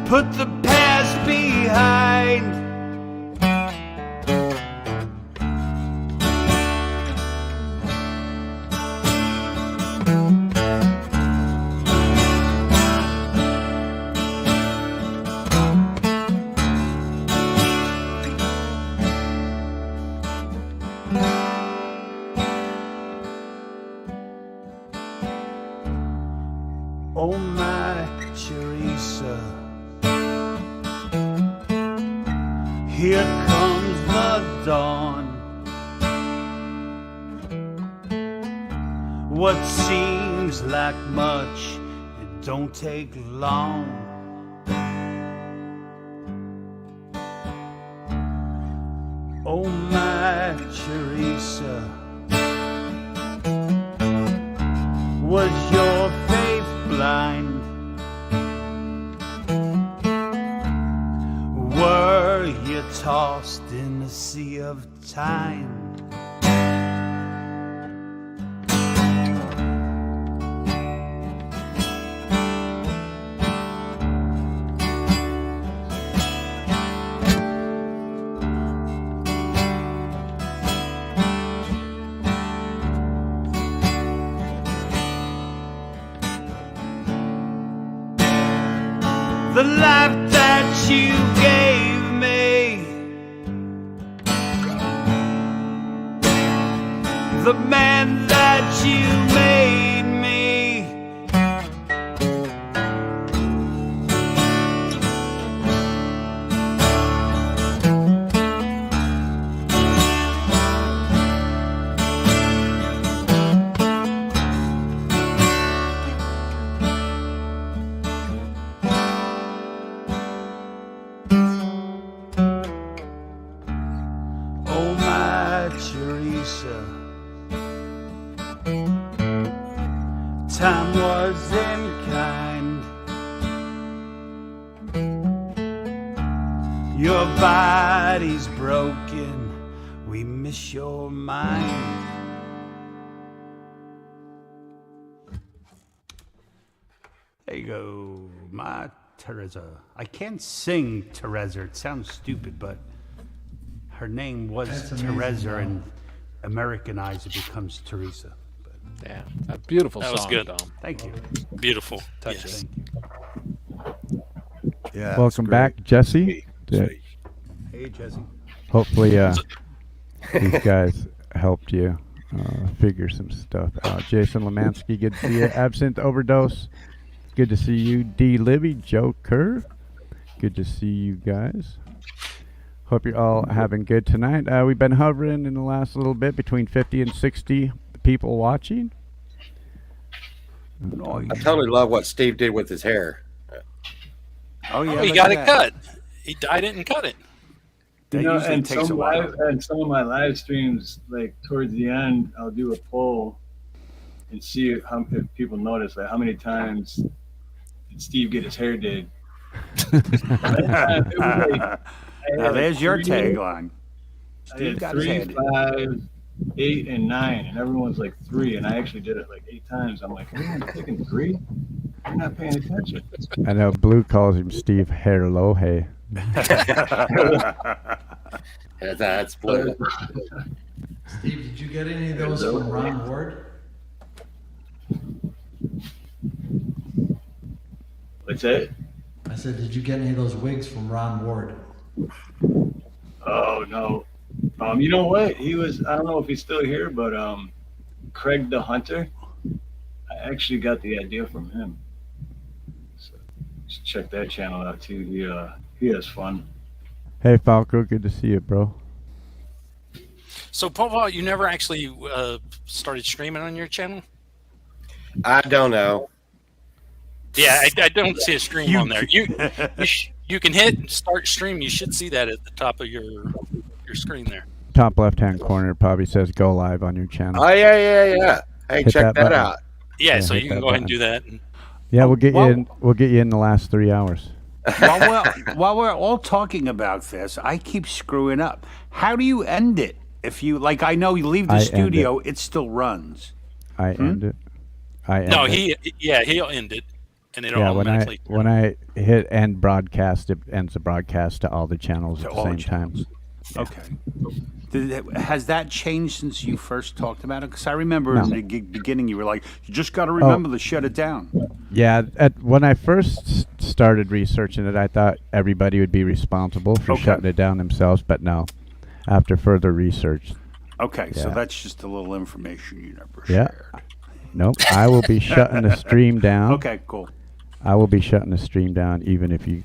Put the past behind. Oh, my Teresa, here comes the dawn. What seems like much, it don't take long. Oh, my Teresa, was your faith blind? Were you tossed in the sea of time? The life that you gave me, the man that you made me, oh, my Teresa, time wasn't kind. Your body's broken, we miss your mind. There you go, my Teresa. I can't sing Teresa, it sounds stupid, but her name was That's amazing, Teresa, Dom. and Americanized it becomes Teresa. Yeah, a beautiful That song, was good. Dom. Thank you. Beautiful. Touching. Yes. Yeah. Welcome back, Jesse. Hey, Jesse. Hopefully, these guys helped you figure some stuff out. Jason Lemansky, good to see you. Absinthe Overdose, good to see you. D. Libby, Joe Kerr, good to see you guys. Hope you're all having good tonight. We've been hovering in the last little bit between 50 and 60 people watching. I totally love what Steve did with his hair. Oh, yeah. He look got at it that. cut. He dyed it and cut it. That You know, usually and takes a some while. and some of my live streams, like towards the end, I'll do a poll and see if people notice, like how many times did Steve get his hair did. Now there's your 3, tagline. I Steve had got his 3, head. 5, 8, and 9, and everyone's like 3, and I actually did it like 8 times. I'm like, man, I'm thinking 3. You're not paying attention. I know Blue calls him Steve Harloha. That's blue. Steve, did you get any of those from Ron Ward? What's that? I said, did you get any of those wigs from Ron Ward? Oh no. You know what? He was. I don't know if he's still here, but Craig the Hunter. I actually got the idea from him. So just check that channel out too. He has fun. Hey Falco, good to see you, bro. So, Paul, you never actually started streaming on your channel? I don't know. Yeah, I don't see a stream on there. You can hit start stream. You should see that at the top of your screen there. Top left-hand corner probably says go live on your channel. Oh yeah. Hey, Hit check that button. out. Yeah, Yeah, so hit you can that go ahead and button. do that. And Yeah, we'll get you Well- in. We'll get you in the last 3 hours. While we're all talking about this, I keep screwing up. How do you end it? If you like, I know you leave the I end studio, it still runs. I end it. I end no, it. he'll end it, and it'll Yeah, automatically. when I hit end broadcast, it ends the broadcast to all the channels To at the all same time. channels. Okay. Has that changed since you first talked about it? Because I remember in the beginning you were like, you just got to remember to shut it down. Yeah, when I first started researching it, I thought everybody would be responsible for shutting it down themselves, but no. After further research. Okay, so Yeah. that's just a little information you never Yeah. shared. Nope. I will be shutting the stream down. Okay, cool. I will be shutting the stream down. Even if you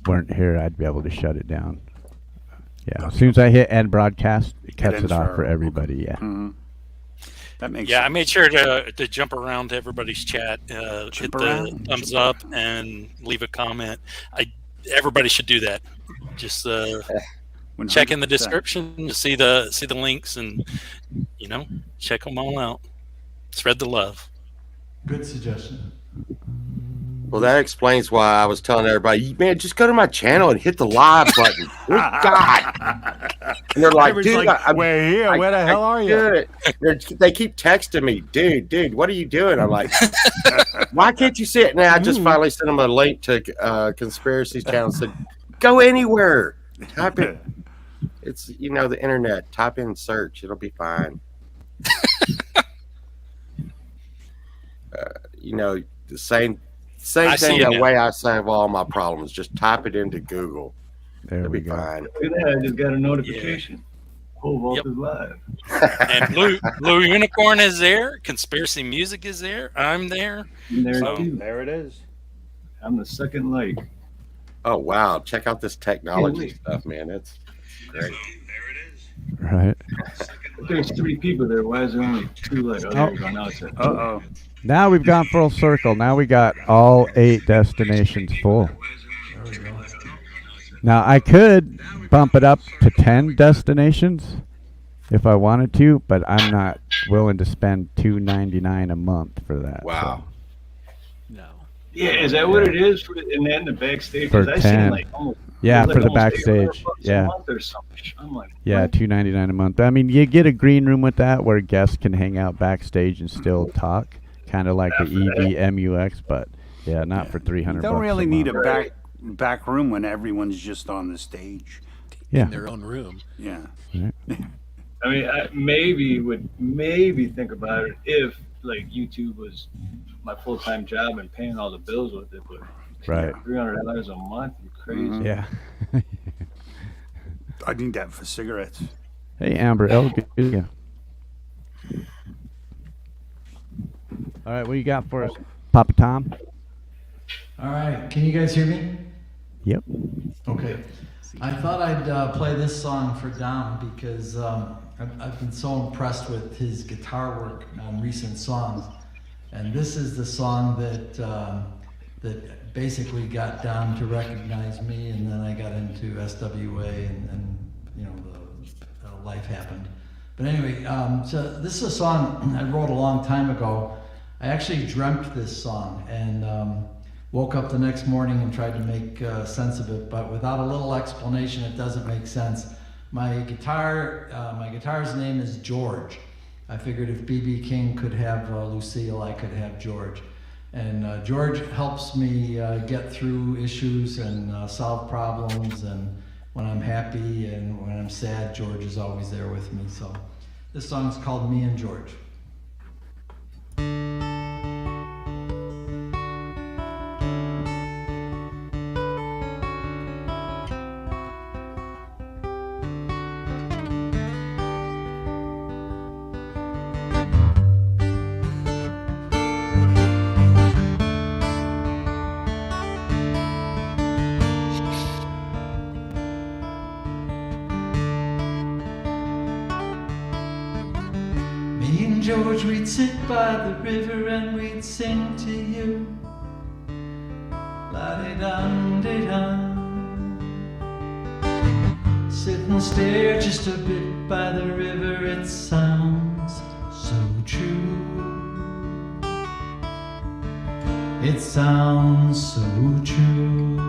weren't here, I'd be able to shut it down. Yeah. As soon as I hit end broadcast, it cuts ends it off for forever. everybody. Yeah. Mm-hmm. That makes Yeah, sense. I made sure to jump around to everybody's chat, hit the around. thumbs up, and leave a comment. Everybody should do that. Just check in the 100%. description to see the links, and check them all out. Spread the love. Good suggestion. Well, that explains why I was telling everybody, man, just go to my channel and hit the live button. Good God. And they're like, Everybody's dude, like, we're here. Where the hell are you? They keep texting me, dude, what are you doing? I'm like, why can't you see it? Now I just finally sent them a link to Conspiracy's channel. Said, go anywhere. Type it. It's, the internet. Type in search. It'll be fine. The same I see thing it the now. way I solve all my problems. Just type it into Google. There It'll we be go. fine. Look at that! I just got a notification. Whole Vault is live. And Blue Unicorn is there. Conspiracy Music is there. I'm there. And there, So- too. There it is. I'm the second like. Oh wow! Check out this technology wait. stuff, man. It's great. Right. If there's 3 people there, why is there only 2 like? Oh, there you go. Now it's at 2. Uh-oh. Now we've gone full circle. Now we got all 8 destinations full. Now I could bump it up to 10 destinations if I wanted to, but I'm not willing to spend $2.99 a month for that. Wow. No. Yeah, is that what it is for in the backstage? For 'Cause I seen 10. like almost. Yeah, it was for the almost $800 backstage. a Yeah. month or something. I'm like, Yeah, what? $2.99 a month. I mean, you get a green room with that where guests can hang out backstage and still talk, kind of like the EVMUX, but yeah, not for $300. You don't really need a month. back room when everyone's just on the stage. Yeah. In their own room. Yeah. Right. I mean, I maybe think about it if like YouTube was my full-time job and paying all the bills with it, but Right. $300 a month, you crazy. Mhm. Yeah. I need that for cigarettes. Hey, Amber L. Good to see you. All right, what you got for us, Papa Tom? All right, can you guys hear me? Yep. Okay. I thought I'd play this song for Dom because I've been so impressed with his guitar work on recent songs, and this is the song that basically got Dom to recognize me, and then I got into SWA, and life happened. But anyway, so this is a song I wrote a long time ago. I actually dreamt this song and woke up the next morning and tried to make sense of it, but without a little explanation, it doesn't make sense. My guitar's name is George. I figured if B.B. King could have Lucille, I could have George. And George helps me get through issues and solve problems, and when I'm happy and when I'm sad, George is always there with me. So this song's called Me and George. George, we'd sit by the river and we'd sing to you. La-di-dum-di-dum. Sit and stare just a bit by the river, it sounds so true. It sounds so true.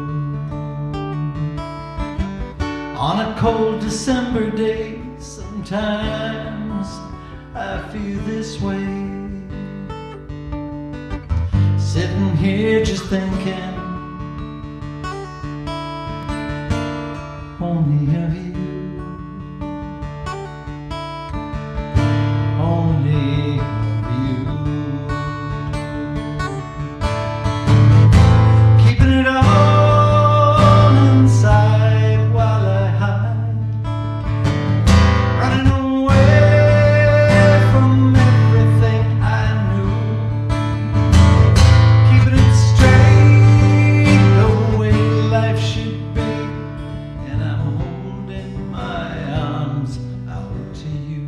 On a cold December day, sometimes I feel this way. Sitting here just thinking only of you. Only of you. Keeping it all inside while I hide, running away from everything I knew, keeping it straight the way life should be, and I'm holding my arms out to you.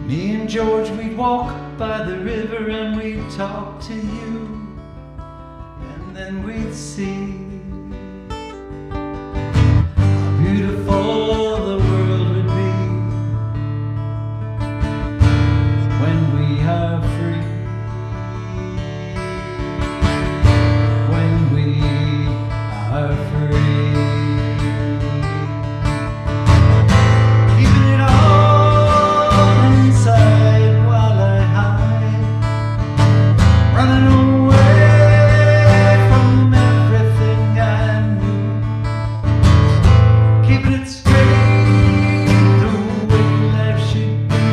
Me and George, we'd walk by the river and we'd talk to you, and then we'd see how beautiful the world would be when we are free. When we are free. Keeping it all inside while I hide, running away from everything I knew, keeping it straight the way life should be,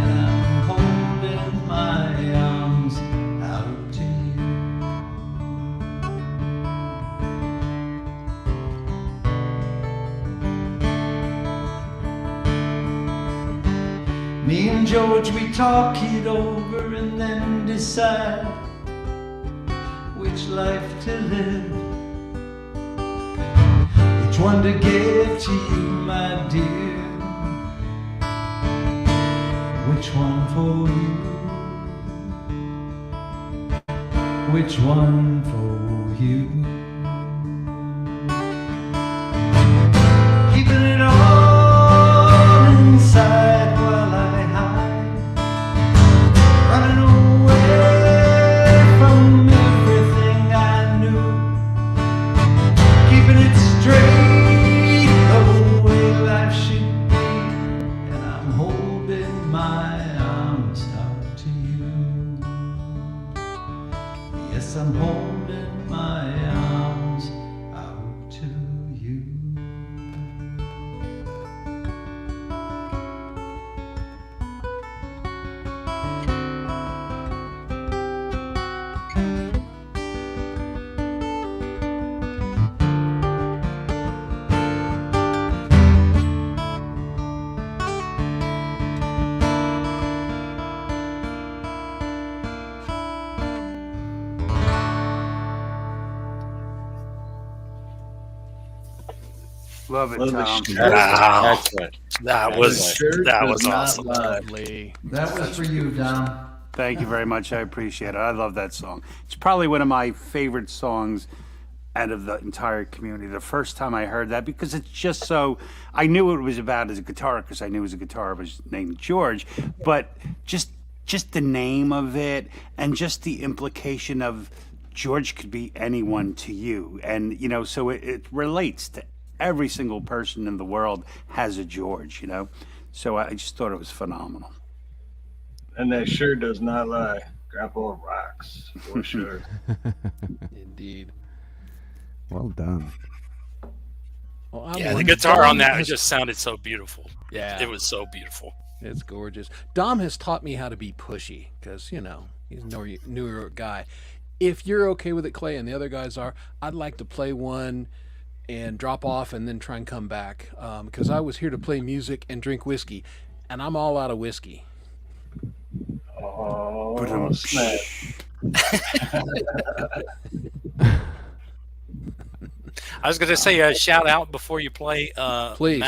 and I'm holding my arms out to you. Me and George, we talk it over and then decide which life to live, which one to give to you, my dear, which one for you, which one for you. Keeping it all inside while I hide, running away from everything I knew, keeping it straight the way life should be, and I'm holding my arms out to you. Yes, I'm holding my arms out to you. Love it, Love the Tom. shirt. Wow. Excellent. That The was shirt that does was not awesome. lie. Lovely. That was for you, Dom. Thank you very much. I appreciate it. I love that song. It's probably one of my favorite songs out of the entire community. The first time I heard that, because it's just so, I knew what it was about as a guitar, because I knew his guitar was named George, but just the name of it and just the implication of George could be anyone to you. And, you know, so it relates to every single person in the world has a George, you know? So I just thought it was phenomenal. And that shirt does not lie. Grandpa rocks, for sure. Indeed. Well done. Well, I'm Yeah, the one- guitar on Dom that has- just sounded so beautiful. Yeah. It was so beautiful. It's gorgeous. Dom has taught me how to be pushy because, you know, he's a New York guy. if you're okay with it, Clay, and the other guys are, I'd like to play one and drop off and then try and come back because I was here to play music and drink whiskey, and I'm all out of whiskey. Oh, snap. I was going to say a shout out before you play. Please.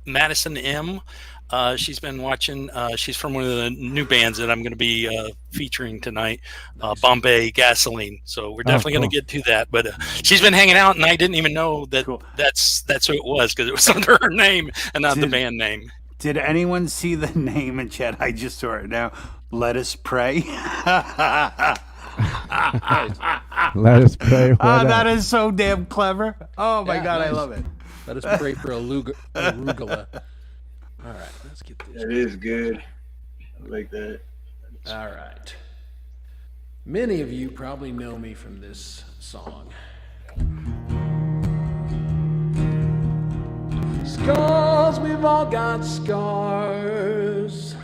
Madison M. She's been watching. She's from one of the new bands that I'm going to be featuring tonight, Bombay Gasoline. So we're definitely going to get to that. But she's been hanging out, and I didn't even know that that's who it was because it was under her name and not the band name. Did anyone see the name in chat? I just saw it now. Let us pray. Let us pray. That is so damn clever. Oh my God, nice. I love it. Let us pray for arugula. All right, let's get this. That is good. I like that. All right. Many of you probably know me from this song. Scars, we've all got scars.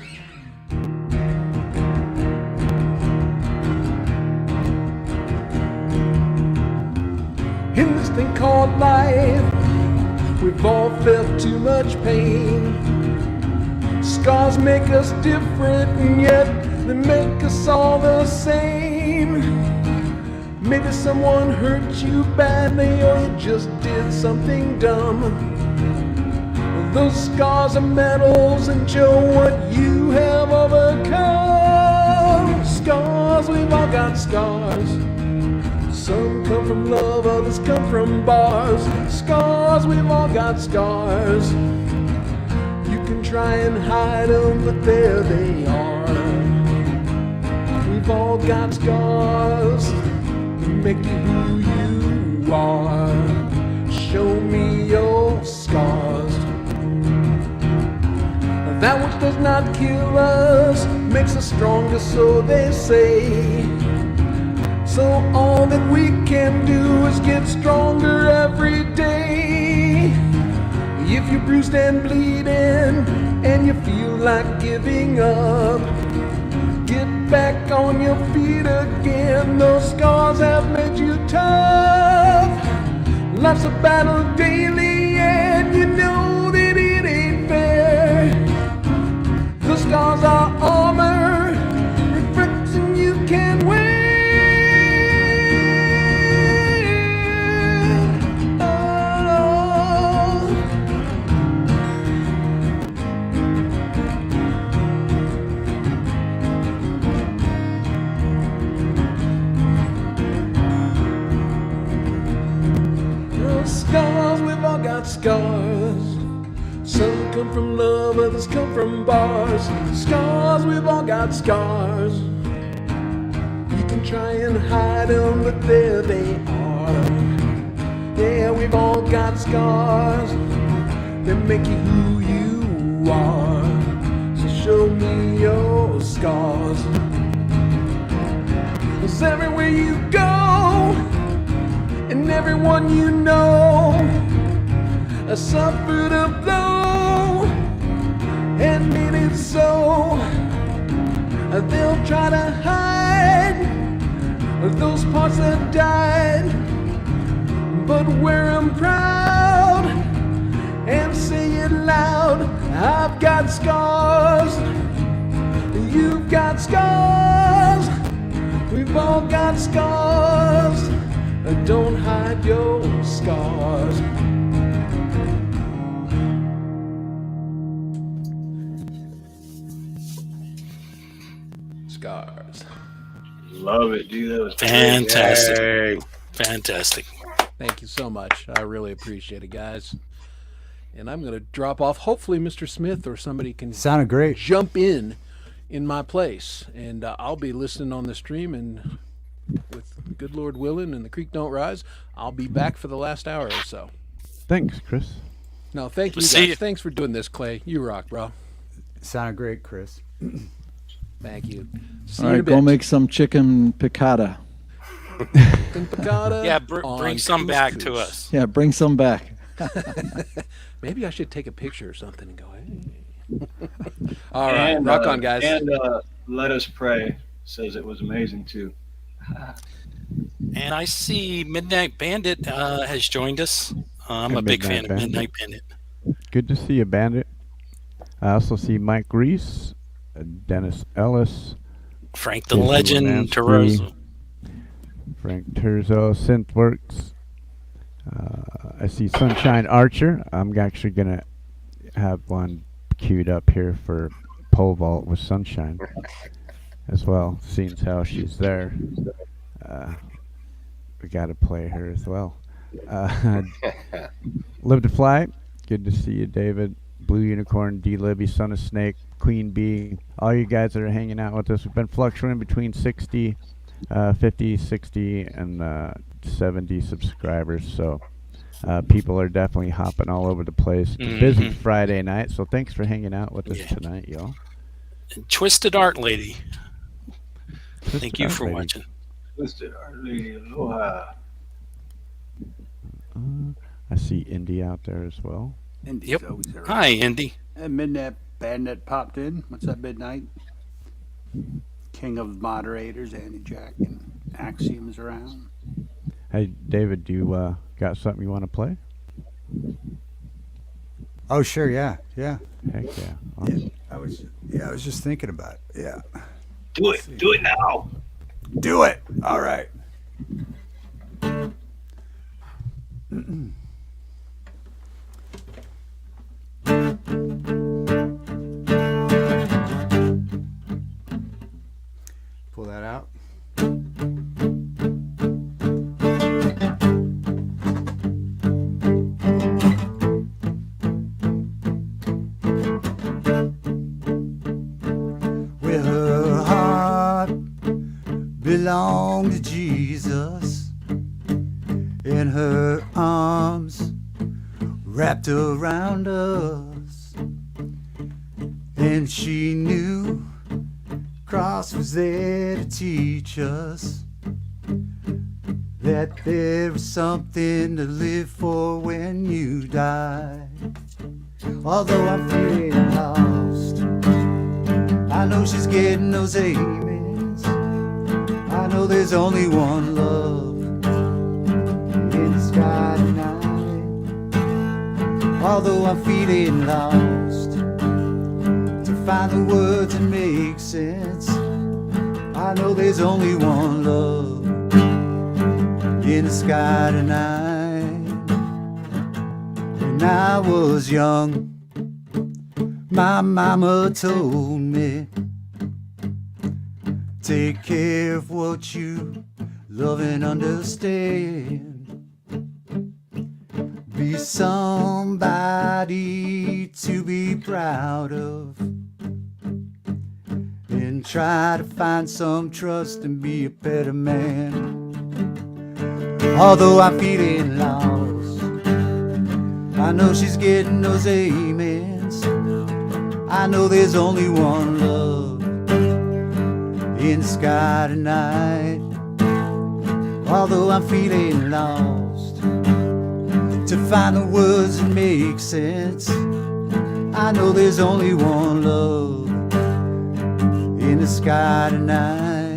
In this thing called life, we've all felt too much pain. Scars make us different, and yet they make us all the same. Maybe someone hurt you badly, or you just did something dumb. Those scars are medals and show what you have overcome. Scars, we've all got scars. Some come from love, others come from bars. Scars, we've all got scars. You can try and hide them, but there they are. We've all got scars that make you who you are. Show me your scars. That which does not kill us makes us stronger, so they say. So all that we can do is get stronger every day. If you're bruised and bleeding and you feel like giving up, get back on your feet again. Those scars have made you tough. Life's a battle daily and you know that it ain't fair. The scars are armor, reflection you can wear. Scars, we've all got scars. Some come from love, others come from bars. Scars, we've all got scars. You can try and hide them, but there they are. Yeah, we've all got scars that make you who you are. So show me your scars. 'Cause everywhere you go, and everyone you know suffered a blow and made it so. They'll try to hide those parts that died, but wear them proud and say it loud. I've got scars, you've got scars, we've all got scars. Don't hide your scars. Scars. Love it, dude. That was Fantastic. Yay. Fantastic. Thank you so much. I really appreciate it, guys. And I'm going to drop off. Hopefully, Mr. Smith or somebody can Sounded great. jump in my place. And I'll be listening on the stream. And with good Lord willing and the creek don't rise, I'll be back for the last hour or so. Thanks, Chris. No, thank you See guys. you. Thanks for doing this, Clay. You rock, bro. Sounded great, Chris. Thank you. See All you in a right, go bit. make some chicken piccata. Chicken piccata Yeah, on bring some back to couscous. us. Yeah, bring some back. Maybe I should take a picture or something and go, hey. All right, And, rock on, guys. And Let Us Pray says it was amazing too. And I see Midnight Bandit has joined us. I'm Hey, a big fan Midnight of Bandit. Midnight Bandit. Good to see you, Bandit. I also see Mike Reese, Dennis Ellis, Frank the Casey Legend, Lemansky, Terrozo. Frank Terzo, Synthworks. I see Sunshine Archer. I'm actually going to have one queued up here for Pole Vault with Sunshine as well, seeing how she's there. We got to play her as well. Live to Fly. Good to see you, David. Blue Unicorn, D. Libby, Son of Snake, Queen Bee. All you guys that are hanging out with us. We've been fluctuating between 60, 50, 60, and 70 subscribers. So people are definitely hopping all over the place. It's a busy Friday night, so thanks for hanging out with us tonight, y'all. Twisted Art Lady. Twisted Thank you Art for Lady. watching. Twisted Art Lady, aloha. I see Indy out there as well. Indy's Yep. always there. Hi, Indy. And Midnight Bandit popped in. What's up, Midnight? King of moderators, Andy Jack and Axioms around. Hey, David, do you got something you want to play? Oh, sure, yeah. Heck yeah. Awesome. Yeah, I was just thinking about it. Yeah. Do it now. Do it. All right. Pull that out. Well, her heart belonged to Jesus, and her arms wrapped around us, and she knew cross was there to teach us that there was something to live for when you die. Although I'm feeling lost, I know she's getting those amens. I know there's only one love in the sky tonight. Although I'm feeling lost, to find the words and make sense, I know there's only one love in the sky tonight. When I was young, my mama told me, take care of what you love and understand. Be somebody to be proud of, and try to find some trust and be a better man. Although I'm feeling lost, I know she's getting those amens. I know there's only one love in the sky tonight. Although I'm feeling lost, to find the words that make sense, I know there's only one love in the sky tonight.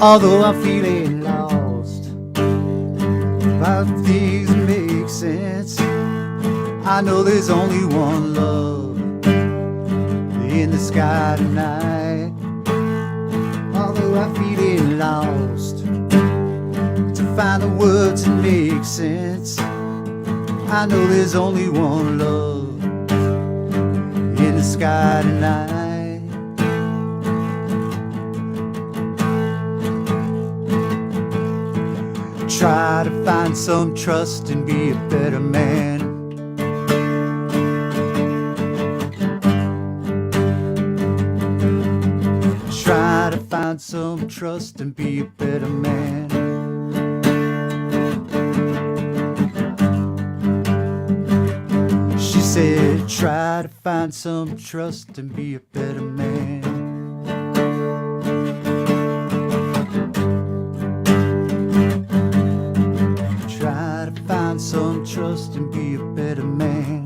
Although I'm feeling lost, about things that make sense, I know there's only one love in the sky tonight. Although I'm feeling lost, to find the words that make sense, I know there's only one love in the sky tonight. Try to find some trust and be a better man. Try to find some trust and be a better man. Try to find some trust and be a better man. Try to find some trust and be a better man.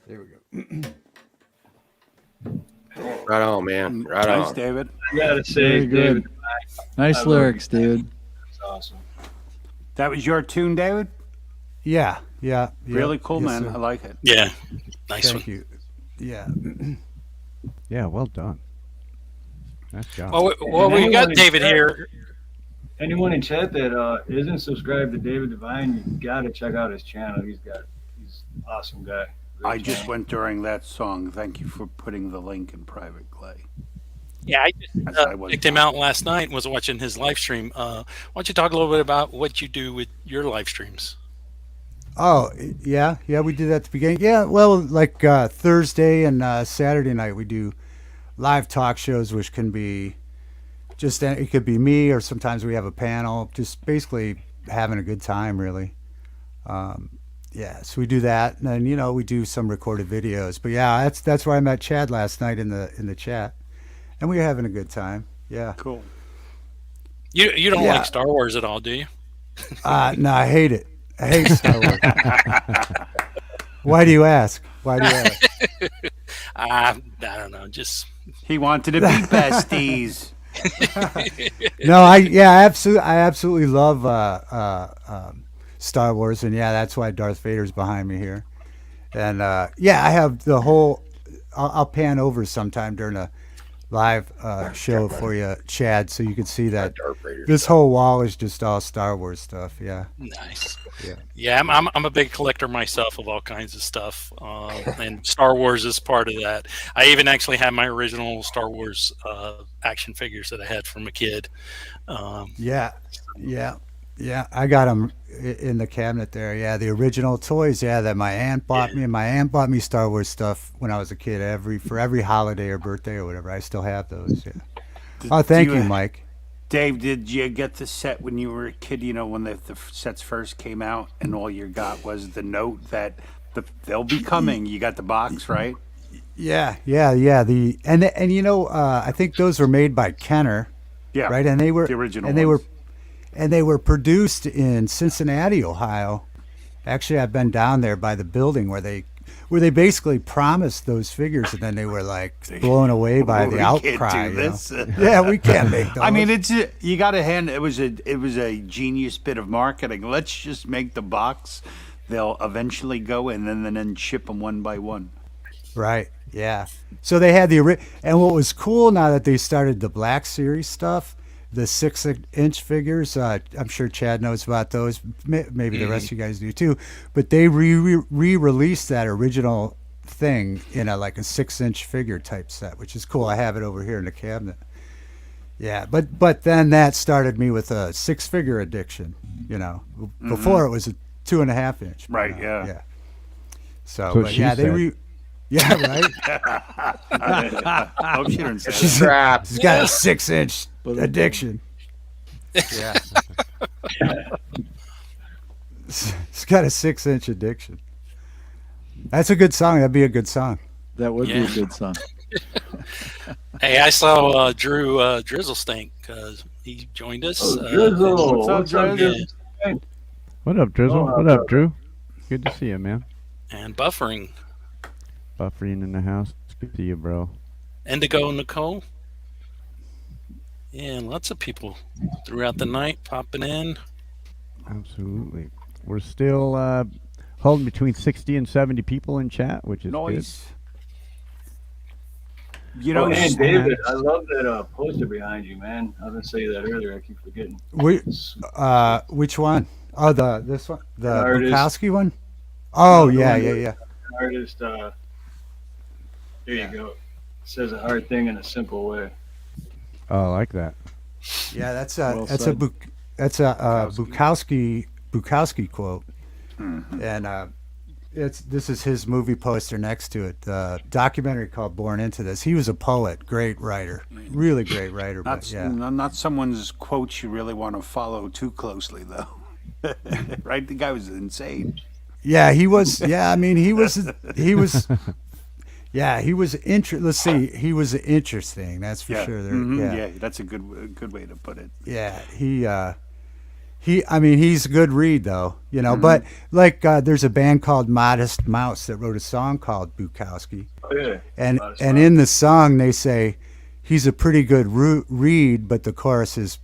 There we go. Right on, man. Right Nice, on. David. I gotta say, Very good. David, Nice I love lyrics, it. David. That's awesome. That was your tune, David? Yeah, yeah. Really cool, Yes, man. sir. I like it. Yeah, nice Thank one. you. Yeah. Yeah, well done. Nice job. Well, we got Anyone in David chat- here. Anyone in chat that isn't subscribed to David Devine, you gotta check out his channel. He's awesome guy. Great I just channel. went during that song. Thank you for putting the link in private, Clay. Yeah, I just As I was picked him out last night and was watching his live stream. Why don't you talk a little bit about what you do with your live streams? Oh, yeah, we did that at the beginning. Yeah, well, like Thursday and Saturday night, we do live talk shows, which can be just, it could be me, or sometimes we have a panel, just basically having a good time, really. Yeah, so we do that, and then, we do some recorded videos. But yeah, that's where I met Chad last night in the chat, and we were having a good time. Yeah. Cool. You don't Yeah. like Star Wars at all, do you? No, I hate it. I hate Star Wars. Why do you ask? Why do you ask? I don't know. Just He wanted to be besties. No, I absolutely love Star Wars, and yeah, that's why Darth Vader's behind me here. And yeah, I have the whole. I'll pan over sometime during a live show for you, Chad, so you can see that this whole wall is just all Star Wars stuff. Yeah. nice. Yeah. Yeah, I'm a big collector myself of all kinds of stuff, and Star Wars is part of that. I even actually have my original Star Wars action figures that I had from a kid. Yeah. I got them in the cabinet there. Yeah, the original toys. Yeah, that my aunt bought me, and my aunt bought me Star Wars stuff when I was a kid. For every holiday or birthday or whatever, I still have those. Yeah. Oh, thank you, Mike. Dave, did you get the set when you were a kid? When the sets first came out, and all you got was the note that they'll be coming. You got the box, right? Yeah. I think those were made by Kenner. Yeah. Right, and they were the original. And they were produced in Cincinnati, Ohio. Actually, I've been down there by the building where they basically promised those figures, and then they were like blown away by the outcry. Can't do this. Yeah, we can't make those. I mean, you got to hand. It was a genius bit of marketing. Let's just make the box. They'll eventually go in and then ship them one by one. Right. Yeah. So they had and what was cool now that they started the Black Series stuff, the 6-inch figures. I'm sure Chad knows about those. Maybe the rest of you guys do too. But they re-released that original thing in a 6-inch figure type set, which is cool. I have it over here in the cabinet. Yeah, but then that started me with a 6-figure addiction. Before it was a 2.5-inch. Right. Yeah. So So but she yeah, said. Yeah, right. Hope she didn't say She's that. got a 6-inch addiction. Yeah. She's got a 6-inch addiction. That's a good song. That'd be a good song. That would be a good song. Hey, I saw Drew Drizzlestank. He joined us. Drizzle, what's up, Drizzle? Yeah, What up, Drizzle? Oh, What up, Drew? Good to see you, man. and Buffering. Buffering in the house. Good to see you, bro. Indigo Nicole. Yeah, lots of people throughout the night popping in. Absolutely. We're still holding between 60 and 70 people in chat, which is Noise. Oh, and David, I love that poster behind you, man. I was gonna say that earlier. I keep forgetting. Which one? Oh, this one, the artist. Bukowski one. Oh, The yeah. one that- an artist. There you go. It says a hard thing in a simple way. good. Oh, I like that. Yeah, that's Well a said. Bukowski quote, Mm-hmm. and this is his movie poster next to it. The documentary called Born Into This. He was a poet, great writer, really great writer. But yeah, Not someone's quotes you really want to follow too closely, though. Right? The guy was insane. Yeah, he was. Yeah, I mean, he was. Yeah, he was. Let's see, he was interesting. That's for Yeah. sure. There. Mhm. Yeah. Yeah, that's a good way to put it. Yeah, he. I mean, he's a good read though. Mhm. But like, there's a band called Modest Mouse that wrote a song called Bukowski, Oh, yeah. and Modest and Mouse. in the song they say he's a pretty good read, but the chorus is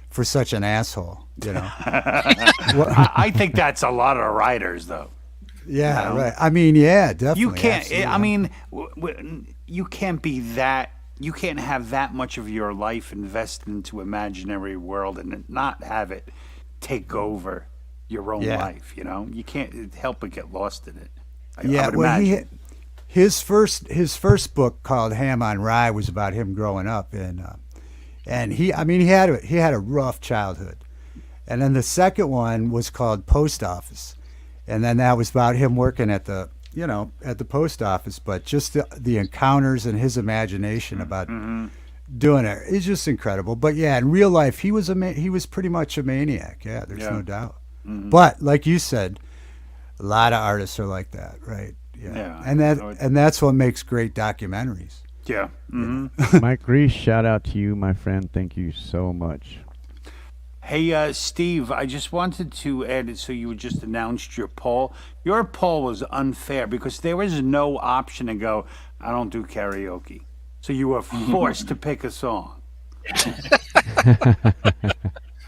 for such an asshole. I think that's a lot of writers, though. Yeah, You know? right. I mean, yeah, definitely. You can't. absolutely. I mean, you can't be that. You can't have that much of your life invested into imaginary world and not have it take over your own Yeah. life. You know, you can't help but get lost in it. I Yeah, would well, imagine. his first book called Ham on Rye was about him growing up, and he had a rough childhood, and then the second one was called Post Office, and then that was about him working at the post office, but just the encounters and his imagination about doing it is just incredible. But yeah, in real life, he was pretty much a maniac. Yeah, there's Yeah. no doubt. Mhm. But like you said, a lot of artists are like that, right? Yeah, and that's what makes great documentaries. Yeah. Mike Reese, shout out to you, my friend. Thank you so much. Hey, Steve, I just wanted to add, so you just announced your poll. Your poll was unfair because there was no option to go, I don't do karaoke. So you were forced to pick a song.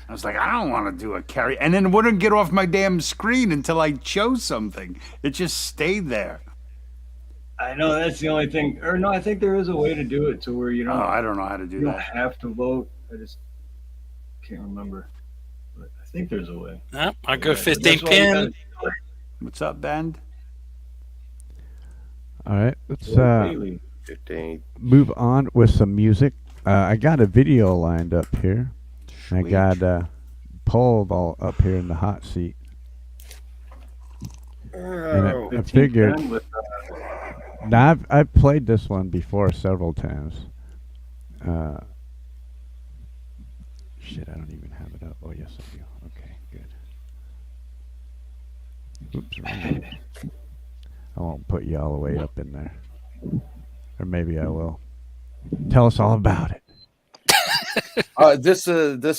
I was like, I don't want to do a karaoke. And then it wouldn't get off my damn screen until I chose something. It just stayed there. I know that's the only thing. Or no, I think there is a way to do it to where you don't. Oh, I don't know how to do you that. don't have to vote. I just can't remember. But I think there's a way. Yep, I go Yeah, but 15 that's why we pin. gotta- What's up, Bend? All right, let's Completely. 15. move on with some music. I got a video lined up here. I got Paul all up here in the hot seat. And I 15 figured. pin with, Now I've played this one before several times. Shit, I don't even have it up. Oh yes, I do. Okay, good. Oops, wrong one. I won't put you all the way up in there, or maybe I will. Tell us all about it. This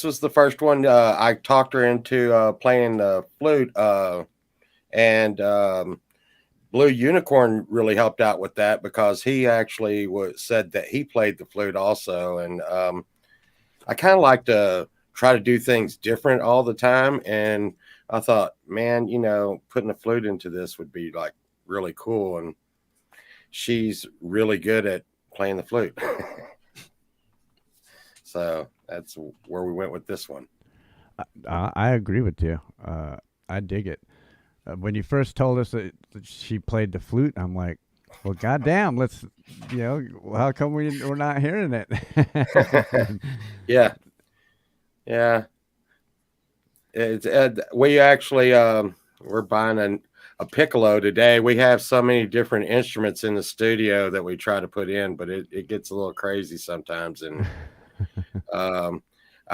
was the first one. I talked her into playing the flute, and Blue Unicorn really helped out with that because he actually said that he played the flute also, and I kind of like to try to do things different all the time, and I thought, man, putting a flute into this would be like really cool, and she's really good at playing the flute. So that's where we went with this one. I agree with you. I dig it. When you first told us that she played the flute, I'm like, well, goddamn, let's, how come we're not hearing it? Yeah. It's we actually we're buying a piccolo today. We have so many different instruments in the studio that we try to put in, but it gets a little crazy sometimes, and I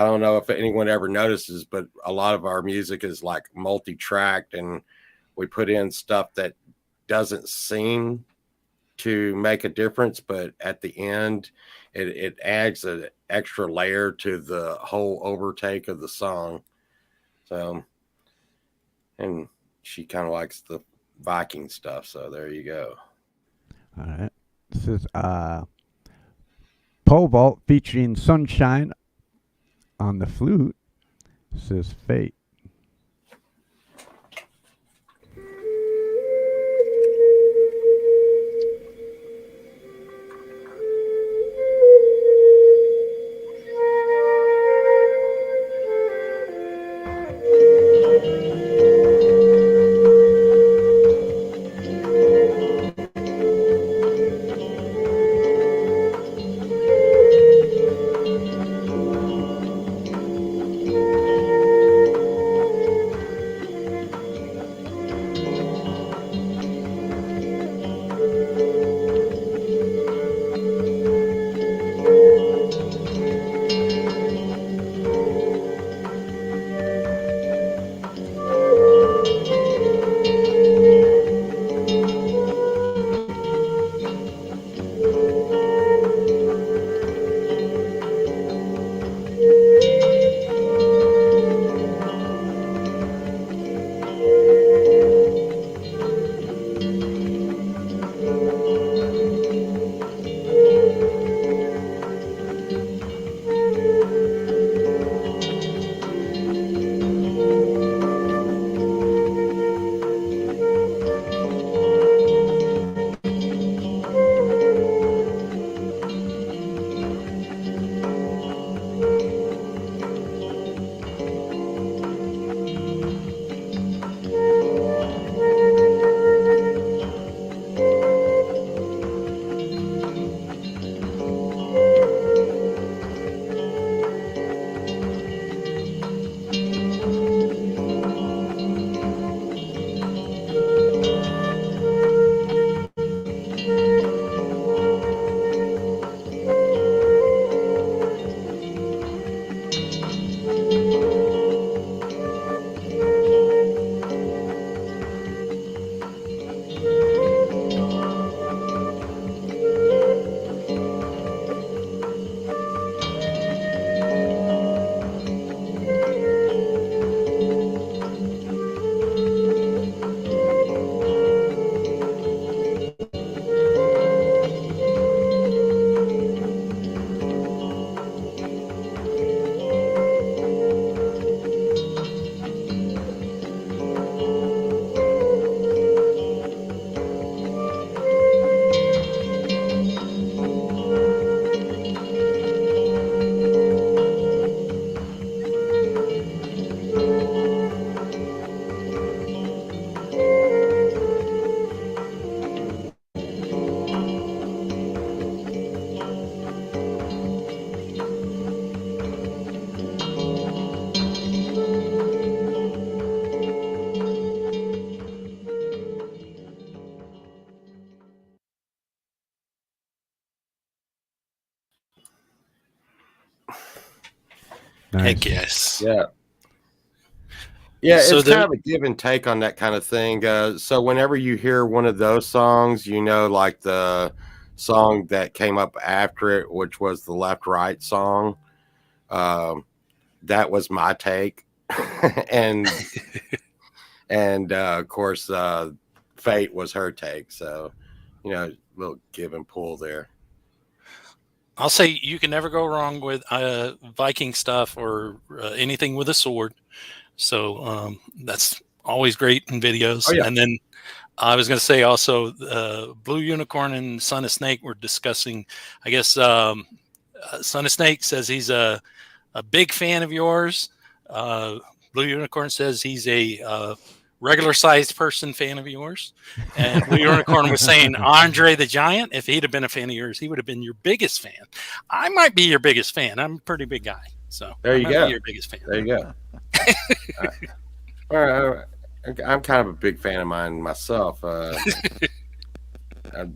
don't know if anyone ever notices, but a lot of our music is like multi-tracked, and we put in stuff that doesn't seem to make a difference, but at the end, it adds an extra layer to the whole overtake of the song. So, and she kind of likes the Viking stuff, so there you go. All right. This is Pole Vault featuring Sunshine on the flute. This is Fate. Heck yes. Yeah. Yeah, So it's there- kind of a give and take on that kind of thing. So whenever you hear one of those songs, like the song that came up after it, which was the Left Right song, that was my take, and of course, Fate was her take. So, little give and pull there. I'll say you can never go wrong with Viking stuff or anything with a sword. So that's always great in videos. Oh, yeah. And then I was going to say also, Blue Unicorn and Son of Snake were discussing. I guess Son of Snake says he's a big fan of yours. Blue Unicorn says he's a regular sized person fan of yours. And Blue Unicorn was saying Andre the Giant, if he'd have been a fan of yours, he would have been your biggest fan. I might be your biggest fan. I'm a pretty big guy. So There you I might go. be your biggest fan. There you go. All right, I'm kind of a big fan of mine myself, but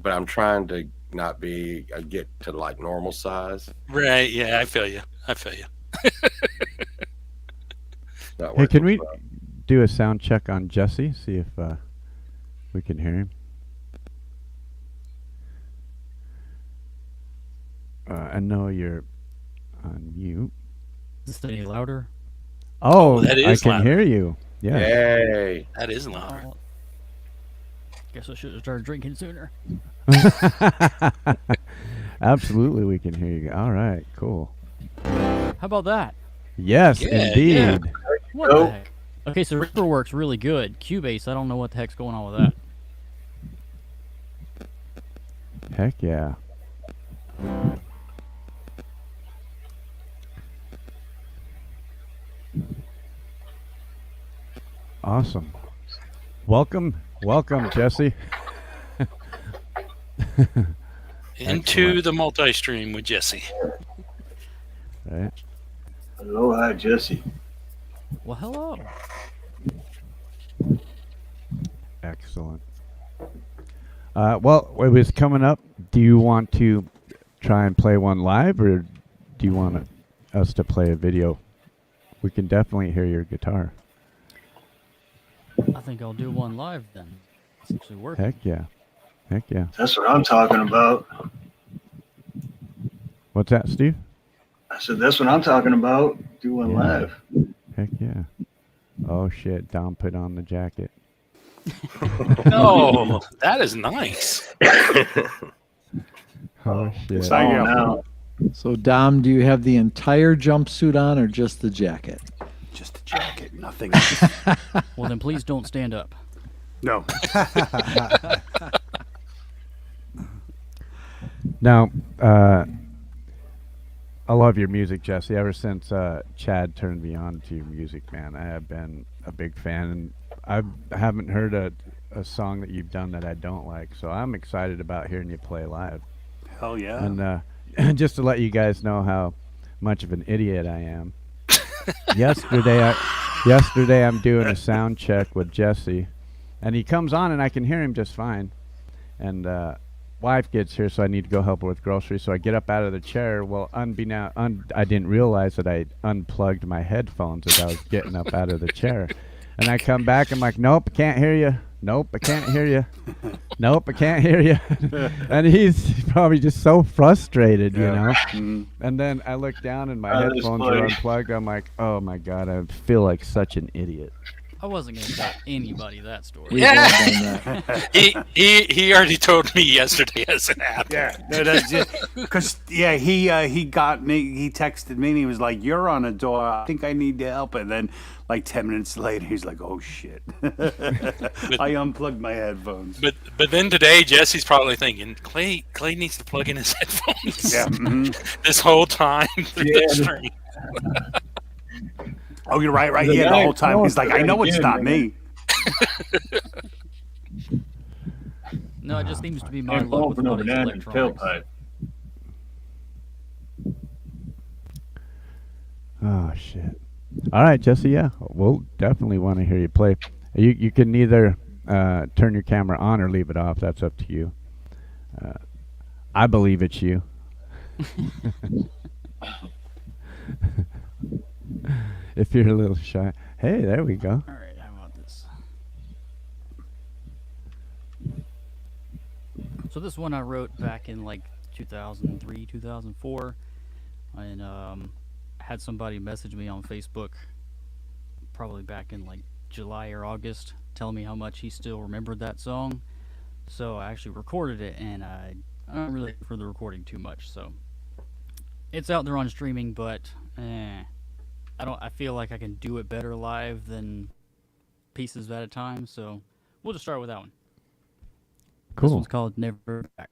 I'm trying to not get to like normal size. Right. Yeah, I feel you. Hey, can we do a sound check on Jesse? See if we can hear him. I know you're on mute. Is this any louder? Oh, that I is can louder. hear you. Yeah. Yay. That is louder. Oh, guess I should have started drinking sooner. Absolutely, we can hear you. All right, cool. How about that? Yes, Yeah, indeed. yeah. What the heck? Okay, so Reaper works really good. Cubase, I don't know what the heck's going on with that. Heck yeah. Awesome. Welcome, Jesse. Into the multi-stream with Jesse. Right. Aloha, Jesse. Well, hello. Excellent. Well, it was coming up. Do you want to try and play one live, or do you want us to play a video? We can definitely hear your guitar. I think I'll do one live then. It's actually working. Heck yeah. Heck yeah. That's what I'm talking about. What's that, Steve? I said, that's what I'm talking about. Do one Yeah. live. Heck yeah. Oh shit, Dom put on the jacket. No, that is nice. Oh shit. Now. So, Dom, do you have the entire jumpsuit on or just the jacket? Just a jacket, nothing. Well, then please don't stand up. No. Now, I love your music, Jesse. Ever since Chad turned me on to your music, man, I have been a big fan. And I haven't heard a song that you've done that I don't like, so I'm excited about hearing you play live. Hell yeah. And just to let you guys know how much of an idiot I am, yesterday I'm doing a sound check with Jesse, and he comes on and I can hear him just fine. And wife gets here, so I need to go help her with groceries. So I get up out of the chair. Well, I didn't realize that I unplugged my headphones as I was getting up out of the chair. And I come back, I'm like, nope, I can't hear you. Nope, I can't hear you. Nope, I can't hear you. And he's probably just so frustrated, you know. Mm-hmm. And then I look down and my Out of his headphones are unplugged. I'm like, oh my God, I feel like such an idiot. I wasn't going to tell anybody that story. We've all done that. He already told me yesterday as it happened. Yeah, no, that's just because he got me. He texted me and he was like, "You're on a door. I think I need your help." And then, like 10 minutes later, he's like, "Oh shit!" I unplugged my headphones. But then today, Jesse's probably thinking Clay needs to plug in his headphones. Yeah. This whole time through the stream. Oh, you're right. The Yeah, the guy whole time knows he's like, that "I know it's again, not man." me." No, it just seems to be my Can't luck fall with for no buddy's banana in electronics. tailpipe. Oh shit! All right, Jesse. Yeah, we'll definitely want to hear you play. You can either turn your camera on or leave it off. That's up to you. I believe it's you. If you're a little shy. Hey, there we go. All right, how about this? So this one I wrote back in like 2003, 2004, and had somebody message me on Facebook, probably back in like July or August, telling me how much he still remembered that song. So I actually recorded it, and I don't really for the recording too much. So it's out there on streaming, but I feel like I can do it better live than pieces at a time. So we'll just start with that one. This Cool. one's called Never Back.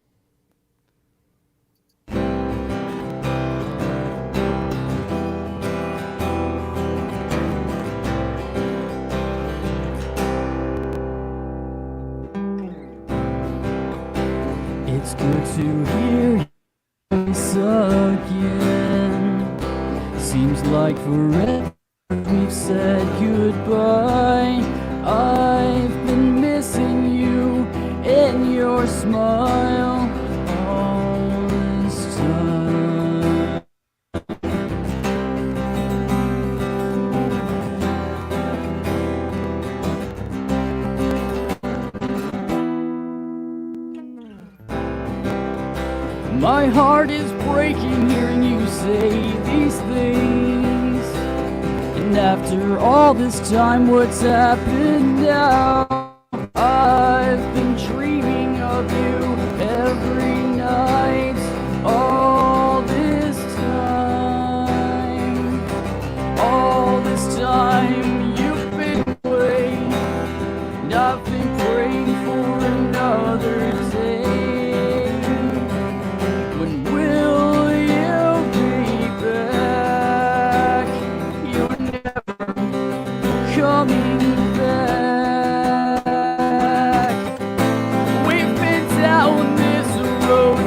It's good to hear your voice again. Seems like forever we've said goodbye. I've been missing you and your smile all this time. My heart is breaking hearing you say these things. And after all this time, what's happened now? I've been dreaming of you every night, all this time. All this time you've been away, and I've been praying for another day. When will you be back? You're never coming back. We've been down this road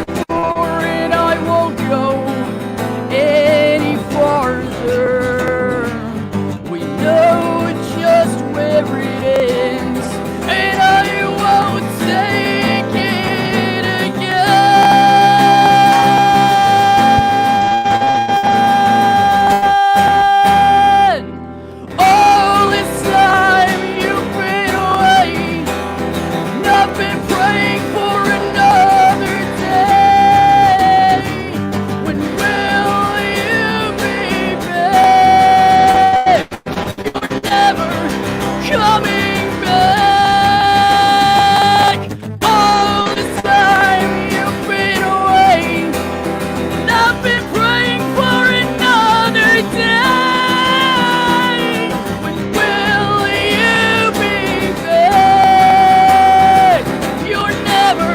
before, and I won't go any farther. We know just where it ends, and I won't take it again. All this time you've been away, and I've been praying for another day. When will you be back? You're never coming back. All this time you've been away, and I've been praying for another day. When will you be back? You're never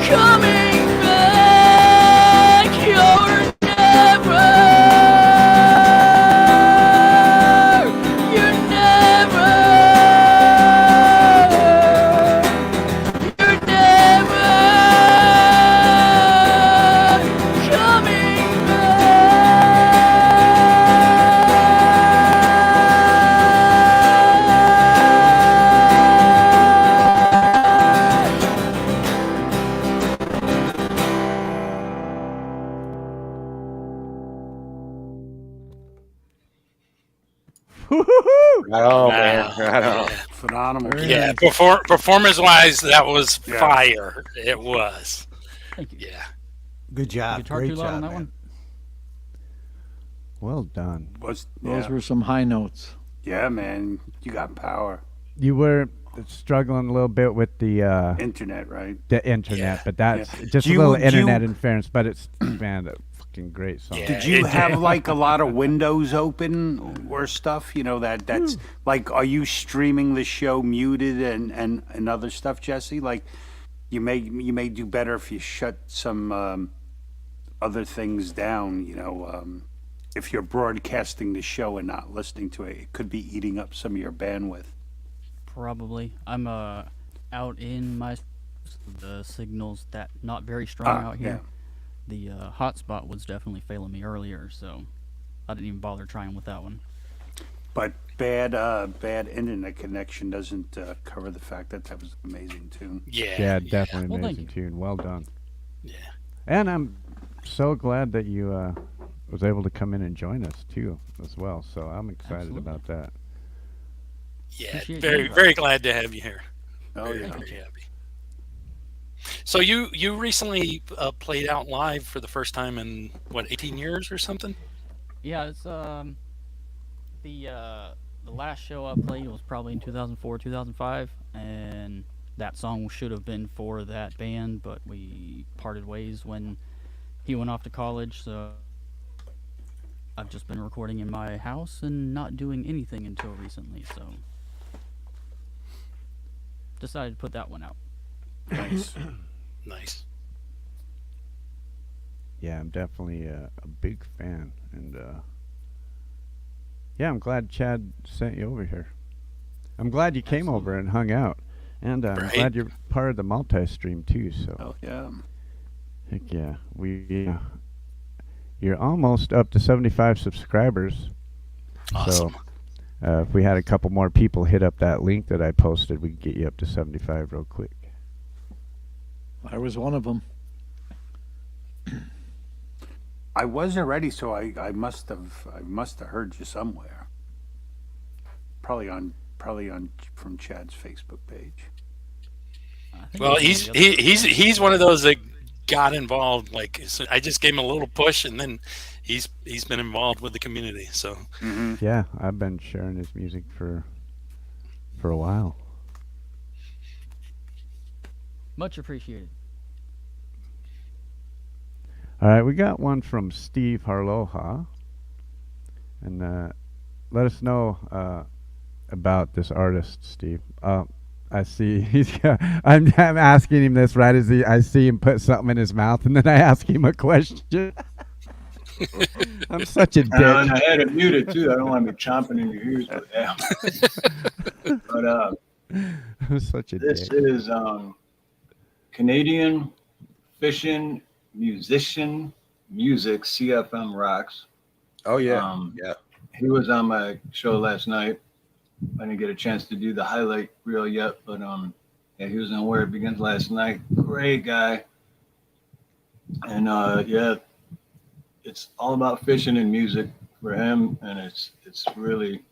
coming back. You're never. You're never. You're never coming Right on, man. Right on. Phenomenal. Yeah, performance-wise, that was fire. It was. Thank you. Yeah. Good job. Guitar Great too loud job, on that man. one? Well done. Those were some high notes. Yeah, man. You got power. You were struggling a little bit with the Internet, right? The internet, but that's Yeah. just Do a you- little do you- internet interference. But it's man, a fucking great song. Did you have like a lot of windows open or stuff? You know that's like, are you streaming the show muted and other stuff, Jesse? Like, you may do better if you shut some other things down. You know, if you're broadcasting the show and not listening to it, it could be eating up some of your bandwidth. Probably. I'm out in my the signals that not very strong out here. The hotspot was definitely failing me earlier, so I didn't even bother trying with that one. But bad internet connection doesn't cover the fact that that was an amazing tune. Yeah, definitely Well, thank amazing tune. Well done. Yeah. And I'm so glad that you was able to come in and join us too as well. So I'm excited Absolutely. about that. Yeah, Appreciate very you. very glad to have you here. Oh, Very, yeah. very happy. So you recently played out live for the first time in what 18 years or something? Yeah, it's the last show I played was probably in 2004, 2005, and that song should have been for that band, but we parted ways when he went off to college. So I've just been recording in my house and not doing anything until recently. So decided to put that one out. Nice, nice. Yeah, I'm definitely a big fan, and yeah, I'm glad Chad sent you over here. I'm glad you came over and hung out, and I'm Right. glad you're part of the multi-stream too. So Oh, yeah. heck yeah, you're almost up to 75 subscribers. Awesome. So if we had a couple more people hit up that link that I posted, we could get you up to 75 real quick. I was one of them. I wasn't ready, so I must have heard you somewhere. Probably on from Chad's Facebook page. Well, he's one of those that got involved. Like so I just gave him a little push, and then he's been involved with the community. So Yeah, I've been sharing his music for a while. Much appreciated. All right, we got one from Steve Harloha, and let us know about this artist, Steve. I see he's got, I'm asking him this right as I see him put something in his mouth, and then I ask him a question. I'm such a dick. And I had it muted too. I don't want to be chomping in your ears, but yeah. But I'm such a this dick. is Canadian fishing musician music. CFM rocks. Oh yeah, yeah. He was on my show last night. I didn't get a chance to do the highlight reel yet, but yeah, he was on Where It Begins last night. Great guy. And yeah, it's all about fishing and music for him, and it's really,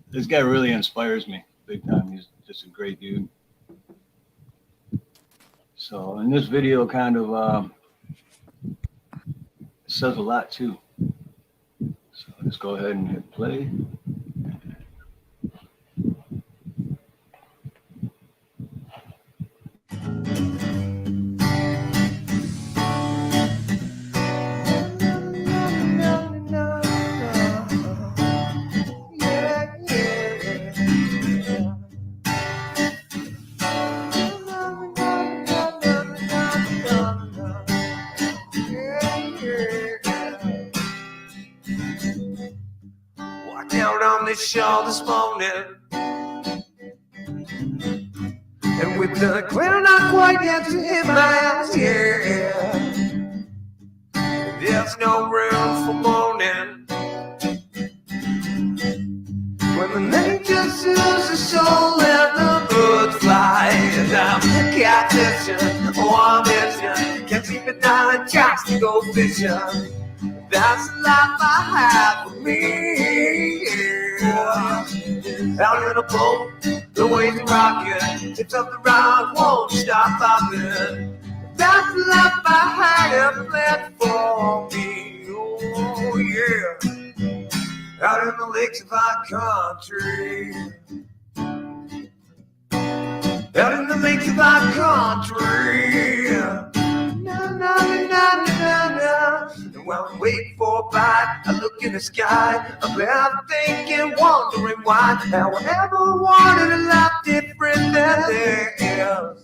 this guy really inspires me big time. He's just a great dude. So in this video kind of says a lot too. So let's go ahead and hit play. Walked out on the shore this morning, and with the clear not quite yet to hit my eyes, yeah. There's no room for mourning when the nature soothes the soul and the birds fly. And I'm catfishing, oh I'm itching, can't sleep at night and tries to go fishing. That's the life I have for me, yeah. Out in a boat, the waves are rocking, tips up the ride, won't stop popping. That's the life I have planned for me, oh yeah. Out in the lakes of our country, out in the lakes of our country. Na, na, na, na, na, na. And while I'm waiting for a bite, I look in the sky. I'm left thinking, wondering why. How I ever wanted a life different than theirs.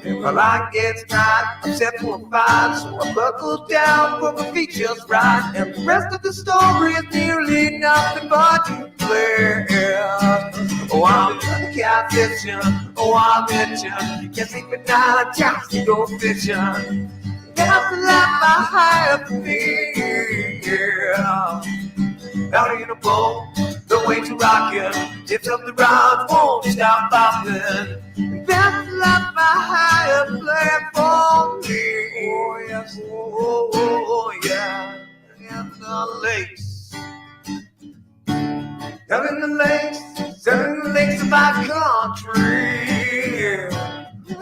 And while I get tired, I'm set for a fight. So I buckle down, put my feet just right. And the rest of the story is nearly nothing but declare. Oh, I'm catfishing, oh, I'm itching. Can't sleep at night, just to go fishing. That's the life I have for me, yeah. Out in a boat, the waves are rocking, tips up the rod, won't stop popping. That's the life I have planned for me, oh yes, oh, oh, oh yeah. the lakes. Down in the lakes, down in the lakes of my country.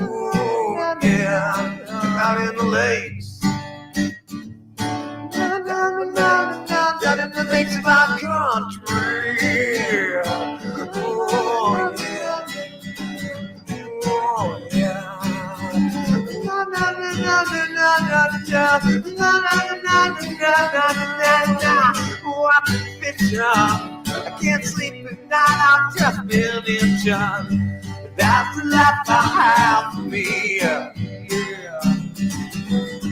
Oh, yeah, out in the lakes. Down in the lakes of my country. Oh, yeah. Oh, yeah. Oh, I've been fishing. I can't sleep at night. I've just been in John. That's the life I have for me. Yeah.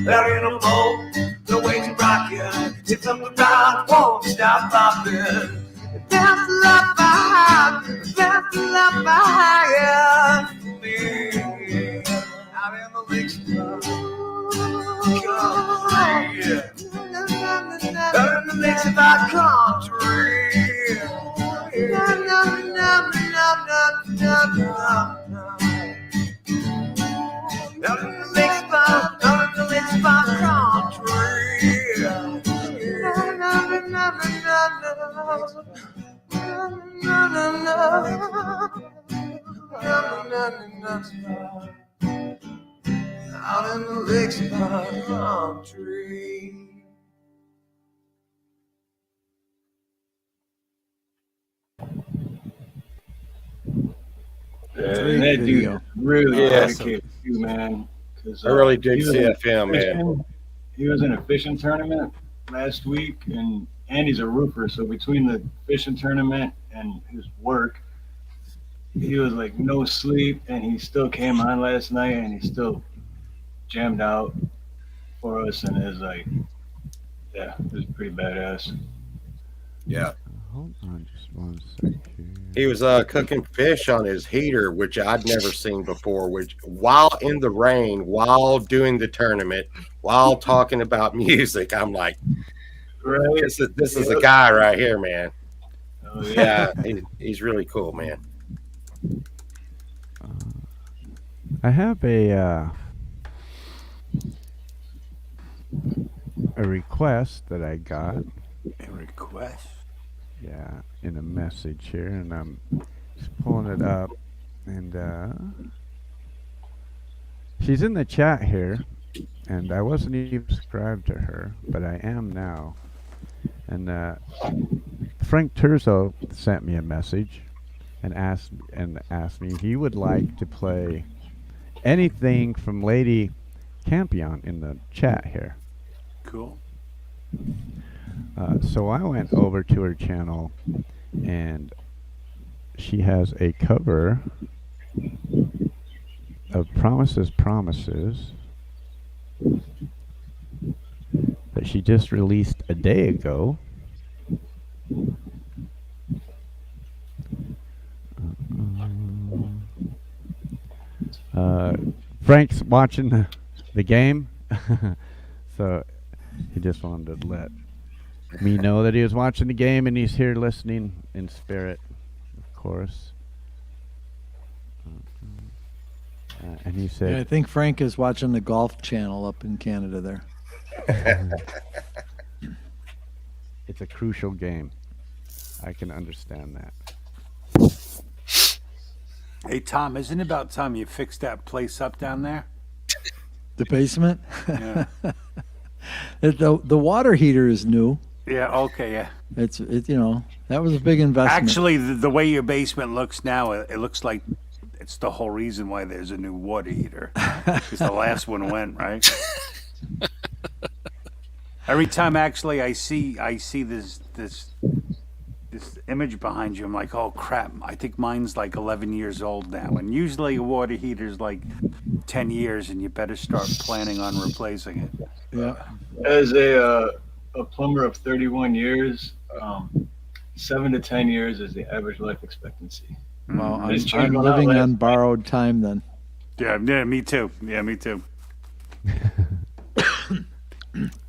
Out in a boat, the waves are rocking. It's up the ride, won't stop popping. That's the life I have. That's the life I have for me. Out in the lakes, out in the lakes of our country. Out in the lakes of our out in the lakes of our country. And that video. dude really Yeah. dedicated too, man. 'Cause, I really dig he was in a CFM, man. He was in a fishing tournament last week, and Andy's a roofer, so between the fishing tournament and his work, he was like no sleep, and he still came on last night, and he still jammed out for us, and it was like, yeah, it was pretty badass. Yeah. Hold on just one second. He was cooking fish on his heater, which I'd never seen before, which while in the rain, while doing the tournament, while talking about music, I'm like, Right. this is a guy right here, man. Oh, yeah. Yeah, he's really cool, man. I have a request that I got. A request? Yeah, in a message here, and I'm just pulling it up, and she's in the chat here, and I wasn't even subscribed to her, but I am now. And Frank Turzo sent me a message and asked me if he would like to play anything from Lady Campion in the chat here. Cool. So I went over to her channel, and she has a cover of Promises, Promises that she just released a day ago. Frank's watching the game, so he just wanted to let me know that he was watching the game, and he's here listening in spirit, of course. And he said, Yeah, I think Frank is watching the Golf Channel up in Canada there. it's a crucial game. I can understand that. Hey, Tom, isn't it about time you fixed that place up down there? The basement? Yeah. The water heater is new. Yeah, okay, yeah. It's that was a big investment. Actually, the way your basement looks now, it looks like it's the whole reason why there's a new water heater. Because the last one went, right? Every time, actually, I see this image behind you, I'm like, oh crap! I think mine's like 11 years old now, and usually a water heater's like 10 years, and you better start planning on replacing it. Yeah. As a plumber of 31 years, 7 to 10 years is the average life expectality. Well, It's I'm changed a lot living less. on borrowed time then. Yeah, me too. Yeah, me too.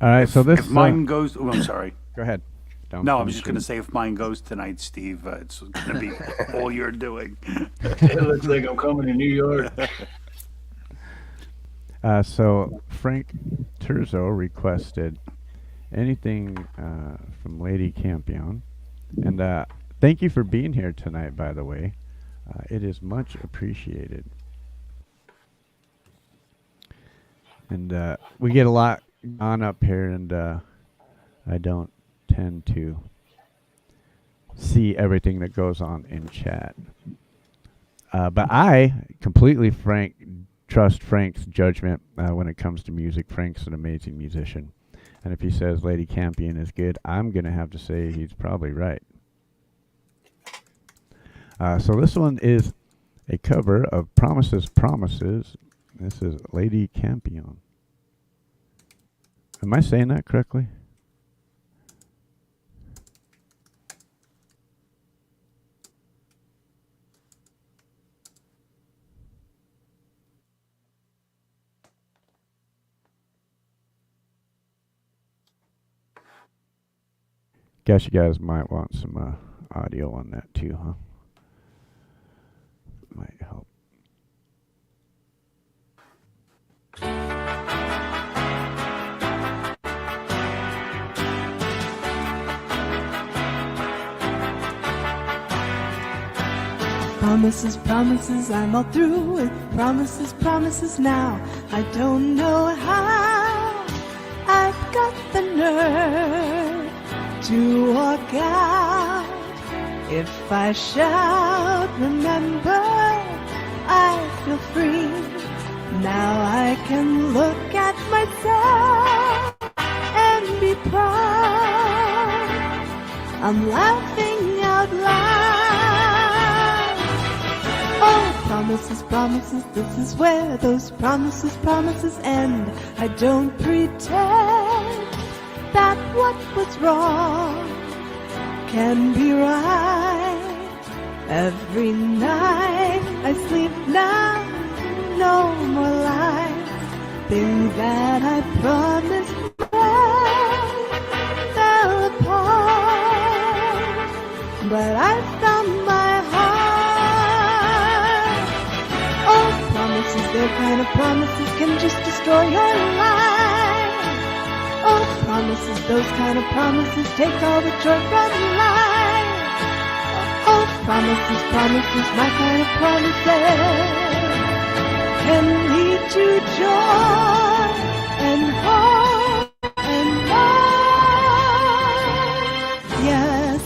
All right, so this If mine goes, oh, I'm sorry. Go ahead. Don't No, I'm finish just going to it. say if mine goes tonight, Steve, it's going to be all you're doing. It looks like I'm coming to New York. So Frank Turzo requested anything from Lady Campion. And thank you for being here tonight, by the way. It is much appreciated. And we get a lot on up here, and I don't tend to see everything that goes on in chat. But I completely trust Frank's judgment when it comes to music. Frank's an amazing musician. And if he says Lady Campion is good, I'm going to have to say he's probably right. So this one is a cover of Promises, Promises. This is Lady Campion. Am I saying that correctly? Guess you guys might want some audio on that too, huh? Might help. Promises, promises, I'm all through with promises, promises now. I don't know how I've got the nerve to walk out. If I shout, remember, I feel free. Now I can look at myself and be proud. I'm laughing out loud. Oh, promises, promises, this is where those promises, promises end. I don't pretend that what was wrong can be right. Every night I sleep now, no more lies. Things that I promised fell apart, but I found my heart. Oh, promises, their kind of promises can just destroy your life. Oh, promises, those kind of promises take all the joy from life. Oh, promises, promises, my kind of promises can lead to joy and hope and love. Yes,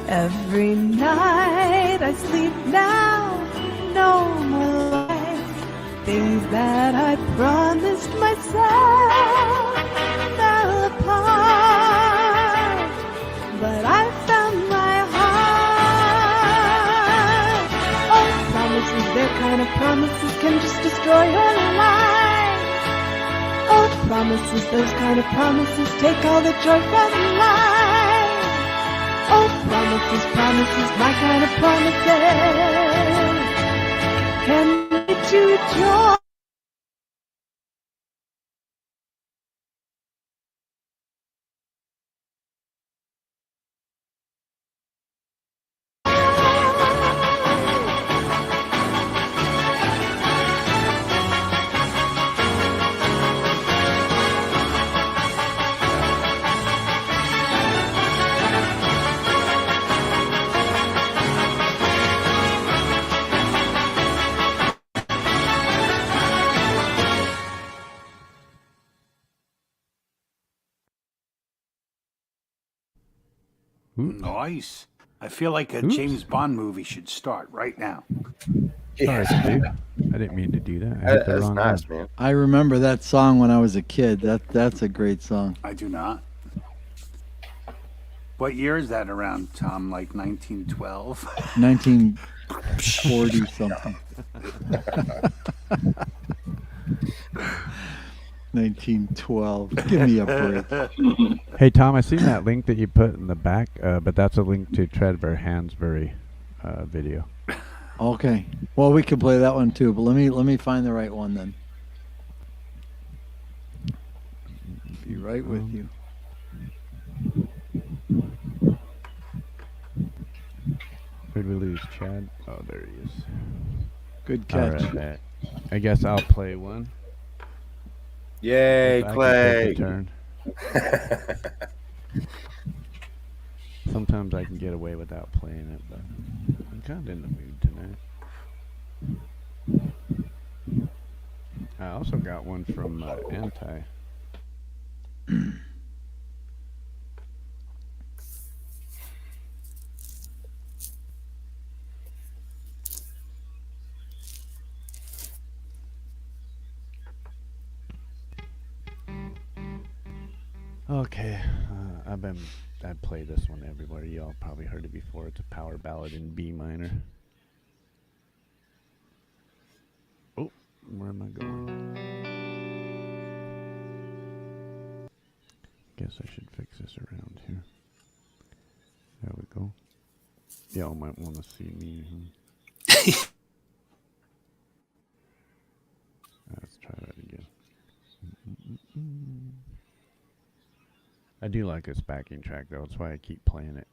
every night I sleep now, no more lies. Things that I promised myself fell apart, but I found my heart. Oh, promises, their kind of promises can just destroy your life. Oh, promises, those kind of promises take all the joy from life. Oh, promises, promises, my kind of promises can lead to joy. Nice. I feel like a James Bond movie should start right now. Sorry, Steve. I didn't mean to do that. I hit the wrong one. man. I remember that song when I was a kid. That's a great song. I do not. What year is that around, Tom? Like 1912? 1940 something. 1912. Give me a break. Hey, Tom, I seen that link that you put in the back, but that's a link to Trevor Hansberry video. Okay. Well, we could play that one too, but let me find the right one then. Be right with you. Where'd we lose Chad? Oh, there he is. Good catch. All right. I guess I'll play one. Yay, If I can Clay. take a turn. Sometimes I can get away without playing it, but I'm kind of in the mood tonight. I also got one from Anti. Okay, I've played this one everywhere. Y'all probably heard it before. It's a power ballad in B minor. Oh, where am I going? Guess I should fix this around here. There we go. Y'all might want to see me. Let's try that again. I do like this backing track though. That's why I keep playing it.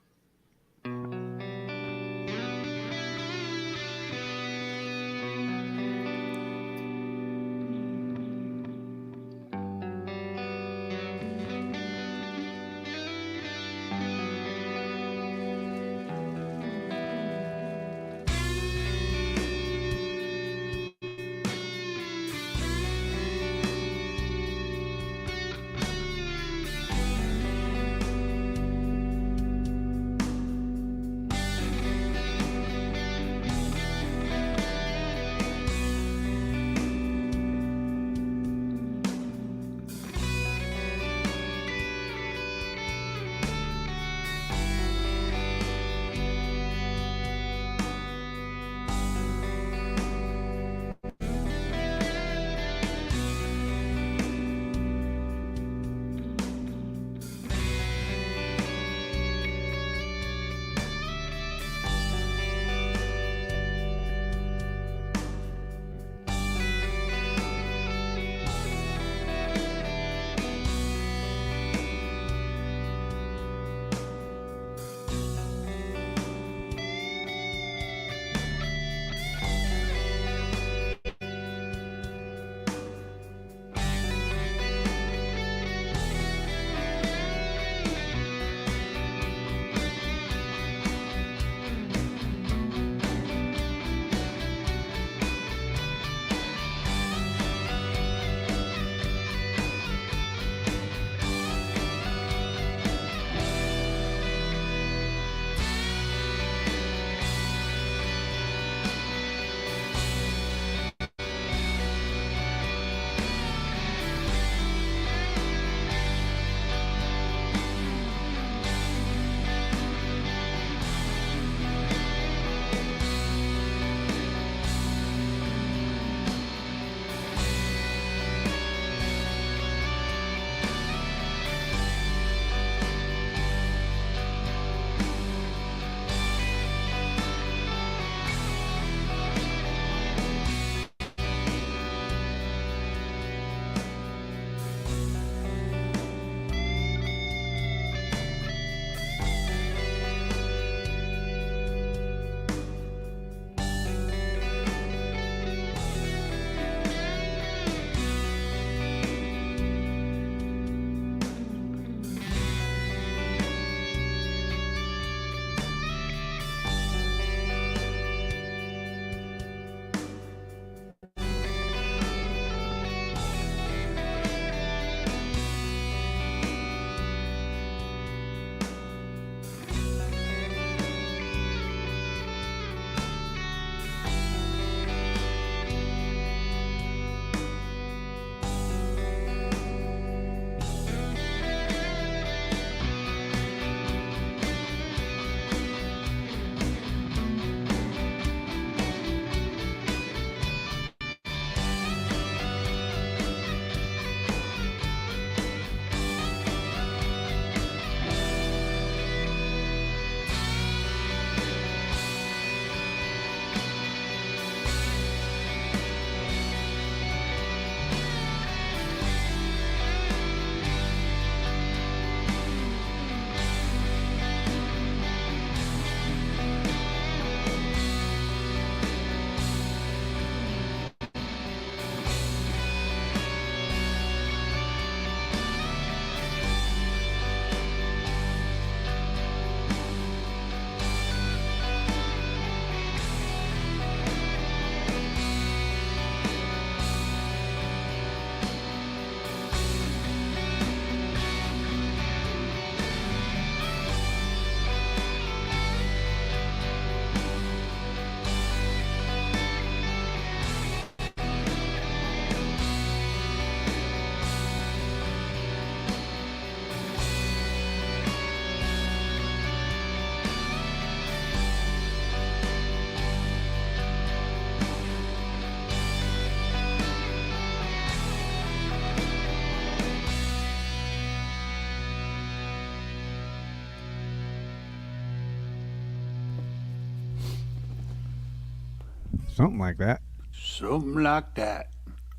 Something like that. Something like that.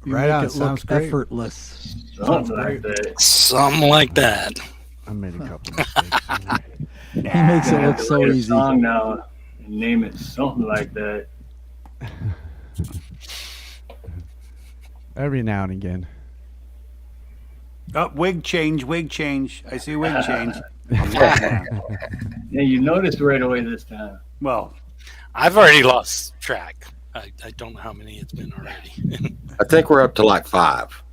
You Right make on. it Sounds look great. effortless. Sounds Sounds great. great. Something like that. Something like that. I made a couple mistakes. He makes it Gonna have look to so write a easy. song now and name it something like that. Every now and again. Oh, wig change, wig change. I see wig change. Yeah, you noticed right away this time. Well, I've already lost track. I don't know how many it's been already. I think we're up to like 5.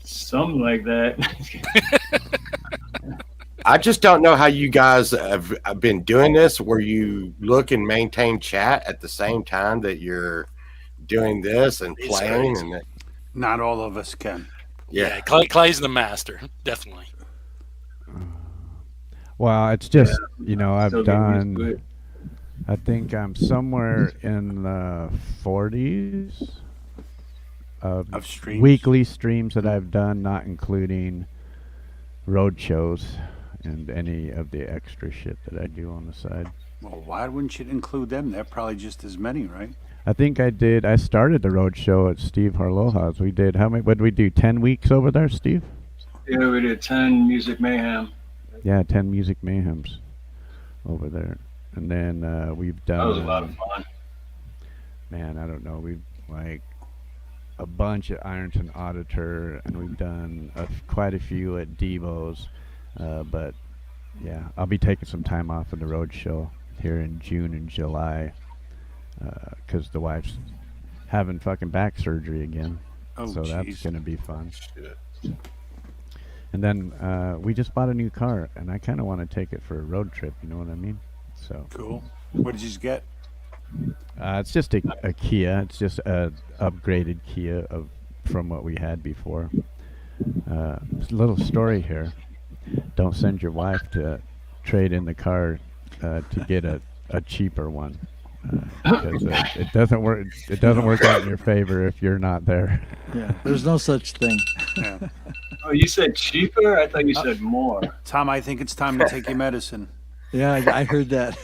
Something like that. I just don't know how you guys have been doing this, where you look and maintain chat at the same time that you're doing this and It's playing. crazy. And not all of us can. Yeah, Clay's the master, definitely. Well, it's just, Yeah, I've still getting used to done, it. I think I'm somewhere in the 40s Of streams? weekly streams that I've done, not including road shows and any of the extra shit that I do on the side. Well, why wouldn't you include them? They're probably just as many, right? I think I started the road show at Steve Harloha's. We did, what did we do, 10 weeks over there, Steve? Yeah, we did 10 Music Mayhem. Yeah, 10 Music Mayhems over there. And then we've done. That was a lot of fun. Man, I don't know. We've like a bunch at Ironton Auditor, and we've done quite a few at Devo's. But yeah, I'll be taking some time off of the road show here in June and July because the wife's having fucking back surgery again. Oh, so that's jeez. gonna be fun. And then we just bought a new car, and I kind of want to take it for a road trip. You know what I mean? So Cool. What did you get? it's just a Kia. It's just a upgraded Kia from what we had before. A little story here. Don't send your wife to trade in the car to get a cheaper one because it doesn't work. It doesn't work out in your favor if you're not there. Yeah, there's no such thing. Yeah. Oh, you said cheaper? I thought you said more. Tom, I think it's time to take your medicine. Yeah, I heard that.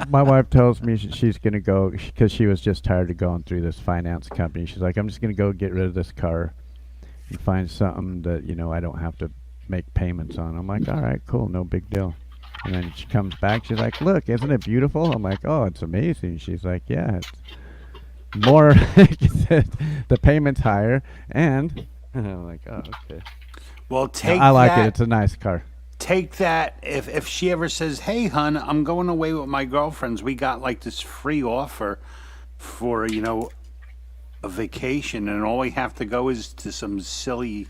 My wife tells me she's going to go because she was just tired of going through this finance company. She's like, I'm just going to go get rid of this car and find something that, I don't have to make payments on. I'm like, all right, cool, no big deal. And then she comes back, she's like, look, isn't it beautiful? I'm like, oh, it's amazing. She's like, yeah, it's more, the payment's higher. And I'm like, oh, okay. Well, take I like that. it. It's a nice car. Take that. If she ever says, "Hey, hun, I'm going away with my girlfriends. We got like this free offer for a vacation, and all we have to go is to some silly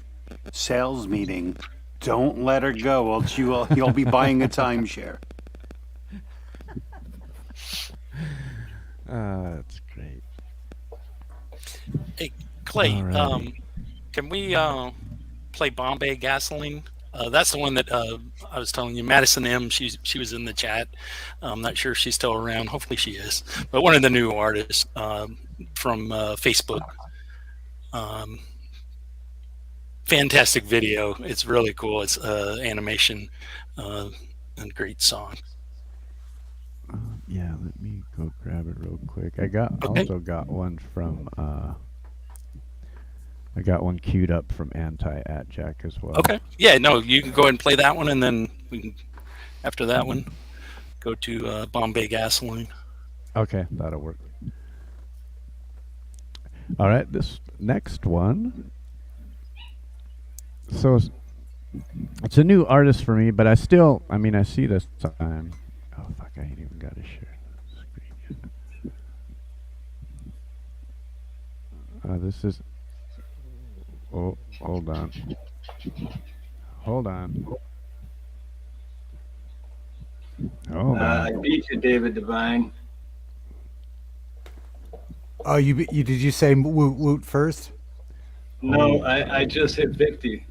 sales meeting." Don't let her go, else you'll be buying a timeshare. That's great. Hey, Clay, Alrighty. can we play Bombay Gasoline? That's the one that I was telling you. Madison M. She was in the chat. I'm not sure if she's still around. Hopefully she is. But one of the new artists from Facebook. Fantastic video. It's really cool. It's animation and great song. Yeah, let me go grab it real quick. I also got one from I got one queued up from Anti Jack as well. Okay. Yeah, no, you can go ahead and play that one, and then we can, after that one, go to Bombay Gasoline. Okay, that'll work. All right, this next one. So it's a new artist for me, but I see this time. Oh fuck, I ain't even got to share the screen yet. This is. Oh, hold on. Hold on. Hold I on. beat you, David Devine. Oh, did you say woot woot first? No, I just hit 50.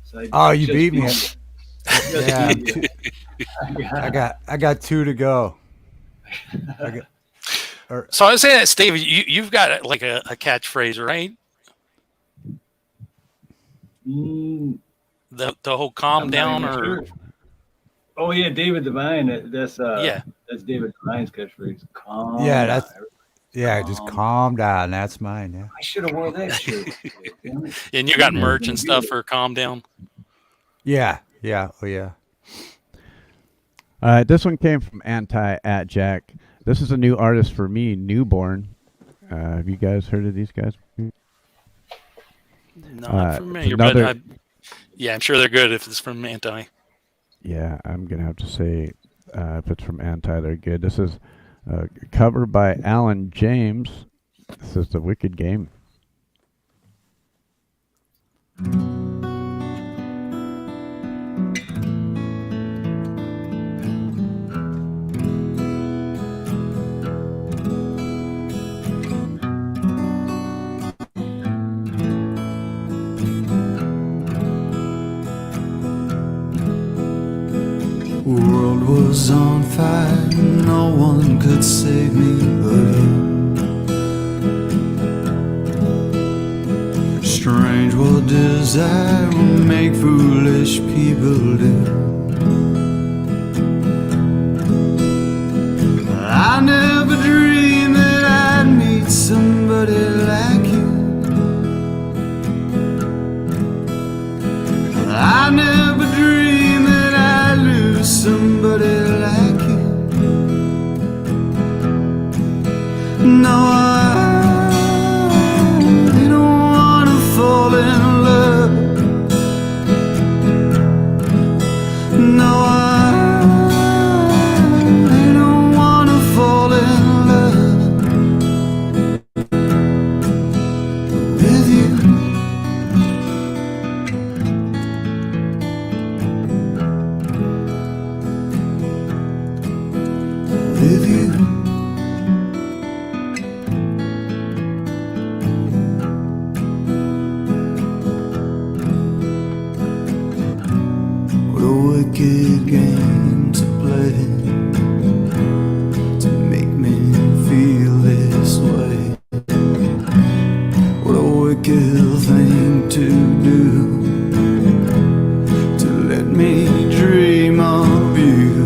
So You just beat me. you. Yeah, Just beat you. I got 2 to go. So I was saying that, Steve, you've got like a catchphrase, right? Mm, The whole calm I'm not down even or sure. Oh yeah, David Devine. That's Yeah. that's David Devine's catchphrase. Calm Yeah, down. that's Yeah, just calm down. That's mine. Yeah. I should have wore that shirt. Damn it. And you got Yeah. merch and stuff for Calm Down. Yeah. Yeah. Oh yeah. This one came from Anti at Jack. This is a new artist for me, Newborn. Have you guys heard of these guys? Not familiar, but yeah, I'm sure they're good if it's from Anti. Yeah, I'm gonna have to say if it's from Anti, they're good. This is a cover by Alan James. This is The Wicked Game. World was on fire, no one could save me but you. Strange what desire will make foolish people do. I never dreamed that I'd meet somebody like you. I never dreamed that I'd lose somebody like you. No, I don't wanna fall in love. No, I don't wanna fall in love with you. With you. What a wicked game to play to make me feel this way. What a wicked thing to do to let me dream of you.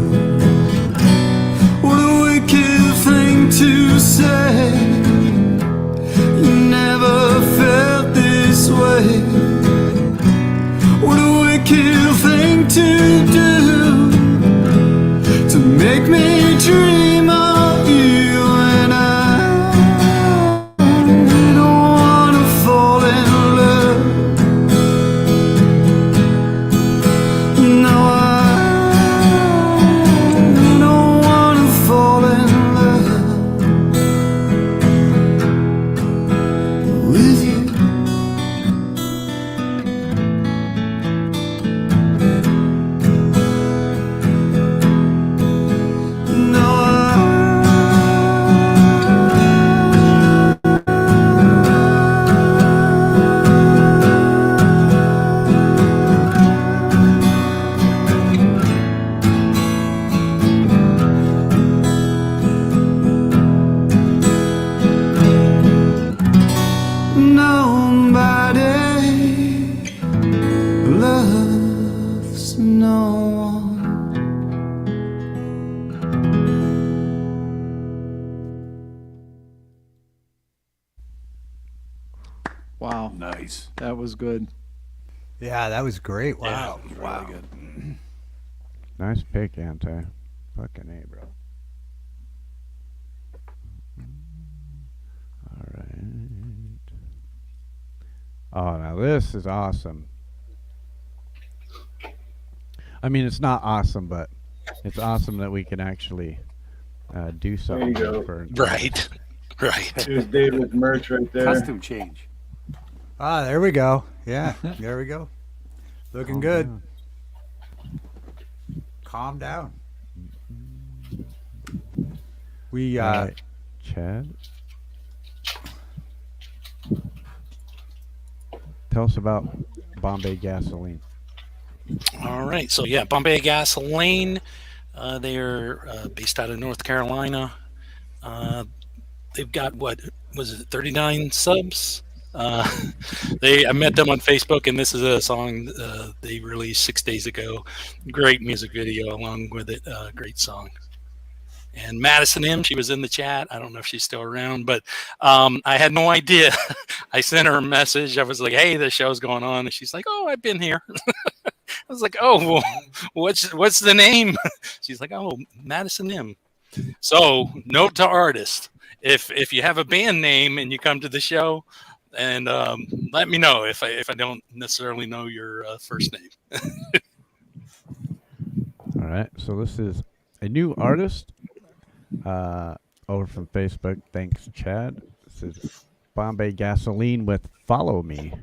What a wicked thing to say. You never felt this way. What a wicked thing to do to make me dream of you. And I don't wanna fall in love. No, I don't wanna fall in love with you. No, nobody loves no one. Wow. Nice. That was good. Yeah, that was great. Yeah, Wow. it was Wow. really good. Nice pick, Anti. Fucking A, bro. All right. Oh, now this is awesome. I mean, it's not awesome, but it's awesome that we can actually do something go. for Right. Right. There's David's merch right there. Costume change. Ah, there we go. Yeah, there we go. Looking Calm good. down. Calm down. We All right, Chad, tell us about Bombay Gasoline. All right. So, yeah, Bombay Gasoline. They are based out of North Carolina. They've got, what was it, 39 subs? I met them on Facebook, and this is a song they released 6 days ago. Great music video along with it. Great song. And Madison M, she was in the chat. I don't know if she's still around, but I had no idea. I sent her a message. I was like, "Hey, the show's going on," and she's like, "Oh, I've been here." I was like, "Oh, well, what's the name?" She's like, "Oh, Madison M." So, note to artist: if you have a band name and you come to the show, and let me know if I don't necessarily know your first name. All right. So this is a new artist over from Facebook. Thanks, Chad. This is Bombay Gasoline with Follow Me.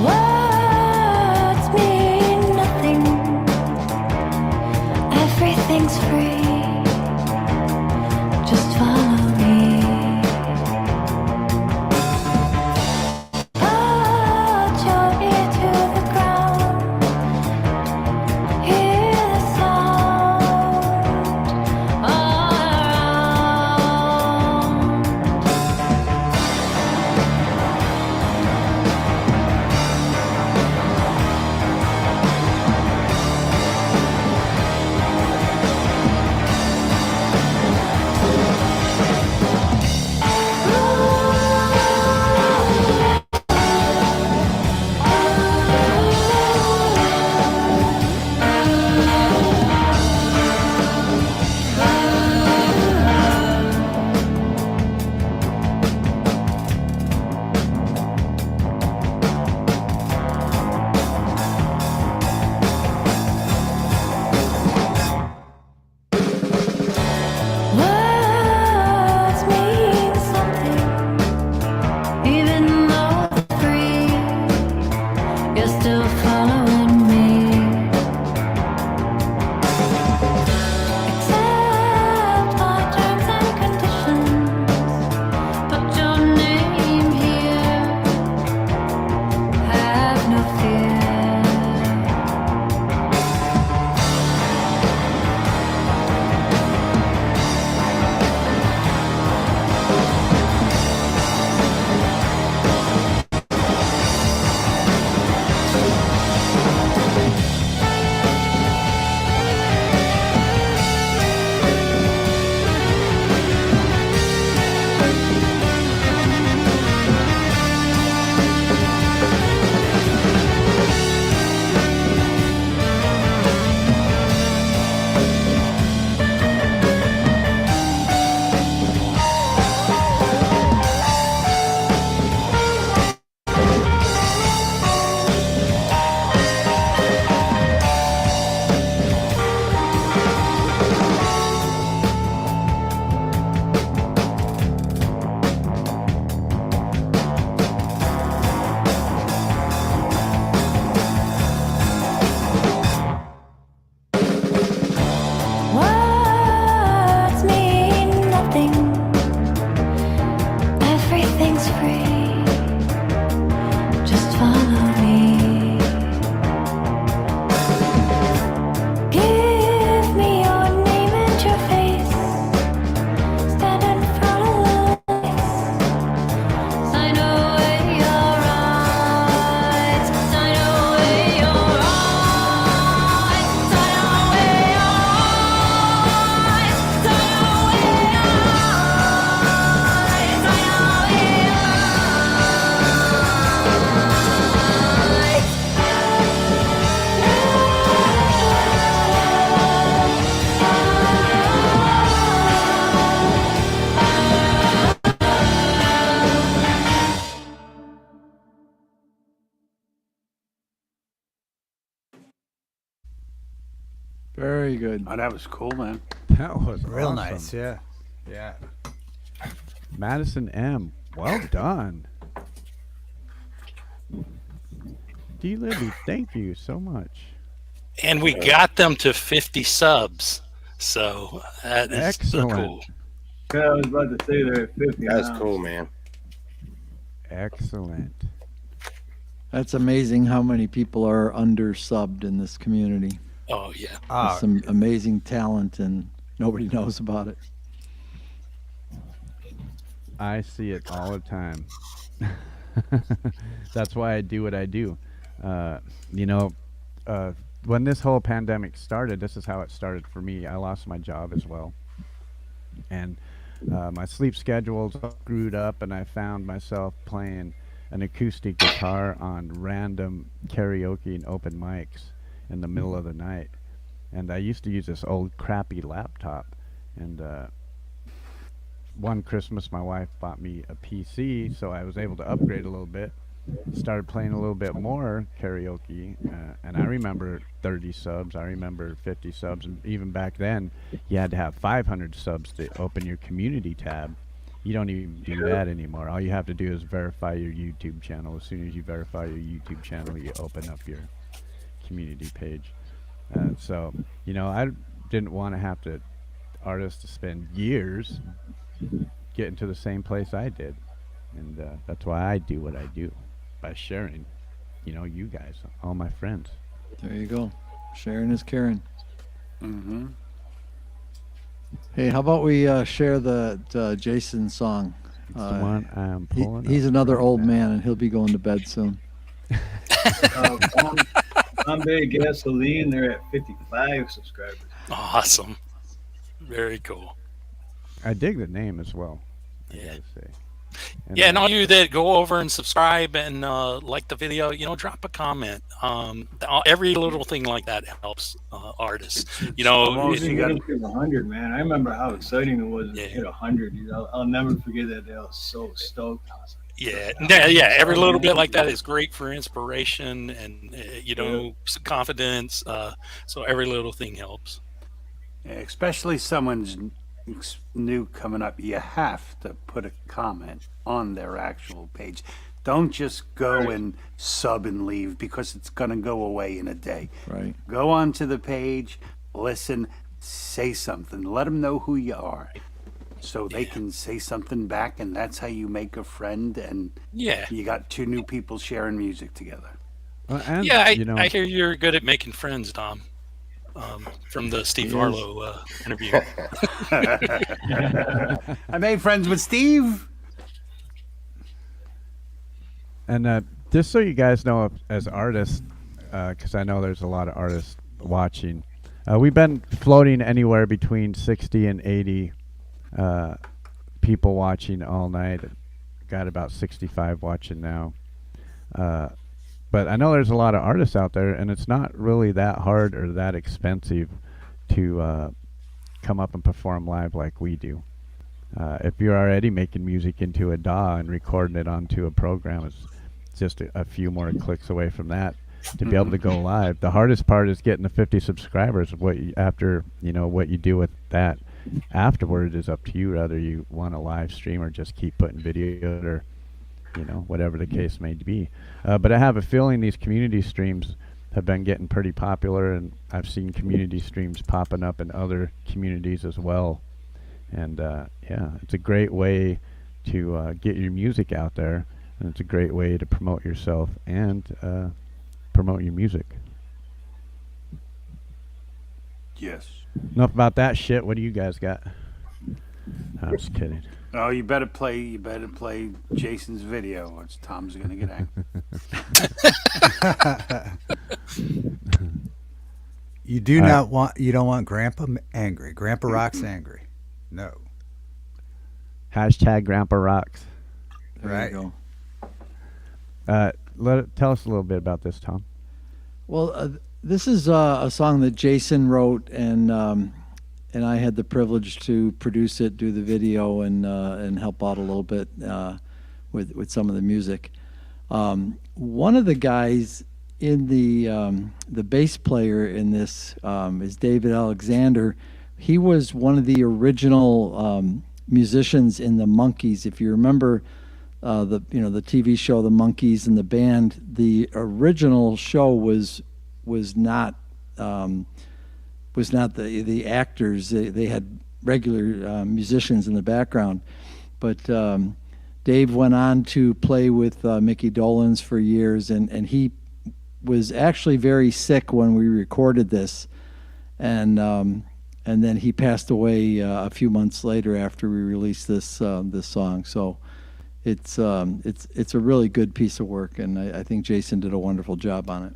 Words mean nothing. Everything's free. Just follow me. Put your ear to the ground. Hear the sound all around. Words mean something, even though they're free. You're still following me. Accept my terms and conditions. Put your name here. Have no fear. Words mean nothing. Everything's free. Just follow me. Give me your name and your face. Stand in front of the lights. Sign away your eyes. Sign away your eyes. Sign away your eyes. Sign away your eyes. Sign away your Very good. Oh, that was cool, man. That was Real awesome. nice. Yeah. Yeah. Madison M. Well done. D. Libby, thank you so much. And we got them to 50 subs. So that is Excellent. cool. Yeah, I was about to say they're at 50 That's now. cool, man. Excellent. That's amazing how many people are under-subbed in this community. Oh yeah. There's some amazing talent and nobody knows about it. I see it all the time. That's why I do what I do. You know, when this whole pandemic started, this is how it started for me. I lost my job as well. And my sleep schedules all screwed up, and I found myself playing an acoustic guitar on random karaoke and open mics in the middle of the night. And I used to use this old crappy laptop. And one Christmas, my wife bought me a PC, so I was able to upgrade a little bit. Started playing a little bit more karaoke, and I remember 30 subs. I remember 50 subs, and even back then, you had to have 500 subs to open your community tab. You don't even do that anymore. All you have to do is verify your YouTube channel. As soon as you verify your YouTube channel, you open up your community page. So, you know, I didn't want to have to artists to spend years getting to the same place I did, and that's why I do what I do, by sharing, you know, you guys, all my friends. There you go. Sharing is caring. Mm-hmm. Hey, how about we share the Jason song? It's the one I'm pulling He's up another right old now. man, and he'll be going to bed soon. Bombay Gasoline, they're at 55 subscribers. Awesome. Very cool. I dig the name as well, I Yeah. gotta say. Yeah, and all you that go over and subscribe and like the video, you know, drop a comment. Every little thing like that helps artists. You know, Almost you got to 100, man. I remember how exciting it was to hit 100. I'll never forget that day. I was so stoked. I was like, yeah. Every little bit like that is great for inspiration and you know, confidence. So every little thing helps. Yeah, especially someone's new coming up, you have to put a comment on their actual page. Don't just go and sub and leave, because it's going to go away in a day. Right. Go onto the page, listen, say something, let them know who you are, so they can say something back, and that's how you make a friend. And you got two new people sharing music together. And, Yeah, you know, I hear you're good at making friends, Tom. From the Steve He is. Harlow interview. I made friends with Steve. And just so you guys know, as artists, because I know there's a lot of artists watching, we've been floating anywhere between 60 and 80 people watching all night. Got about 65 watching now. But I know there's a lot of artists out there, and it's not really that hard or that expensive to come up and perform live like we do. If you're already making music into a DAW and recording it onto a program, it's just a few more clicks away from that to be able to go live. The hardest part is getting the 50 subscribers. After you know what you do with that afterward is up to you, whether you want to live stream or just keep putting video or, you know, whatever the case may be. But I have a feeling these community streams have been getting pretty popular, and I've seen community streams popping up in other communities as well. And yeah, it's a great way to get your music out there, and it's a great way to promote yourself and promote your music. Yes. Enough about that shit. What do you guys got? I'm just kidding. Oh, you better play Jason's video, or Tom's gonna get angry. You do not want. You don't want Grandpa angry. Grandpa Rock's angry. No. Hashtag Grandpa Rocks. Right. You go. Tell us a little bit about this, Tom. Well, this is a song that Jason wrote, and I had the privilege to produce it, do the video, and help out a little bit with some of the music. One of the guys in the bass player in this is David Alexander. He was one of the original musicians in the Monkees. If you remember the TV show The Monkees and the band, the original show was not the actors. They had regular musicians in the background, but Dave went on to play with Mickey Dolenz for years, and he was actually very sick when we recorded this, and then he passed away a few months later after we released this this song. So it's a really good piece of work, and I think Jason did a wonderful job on it.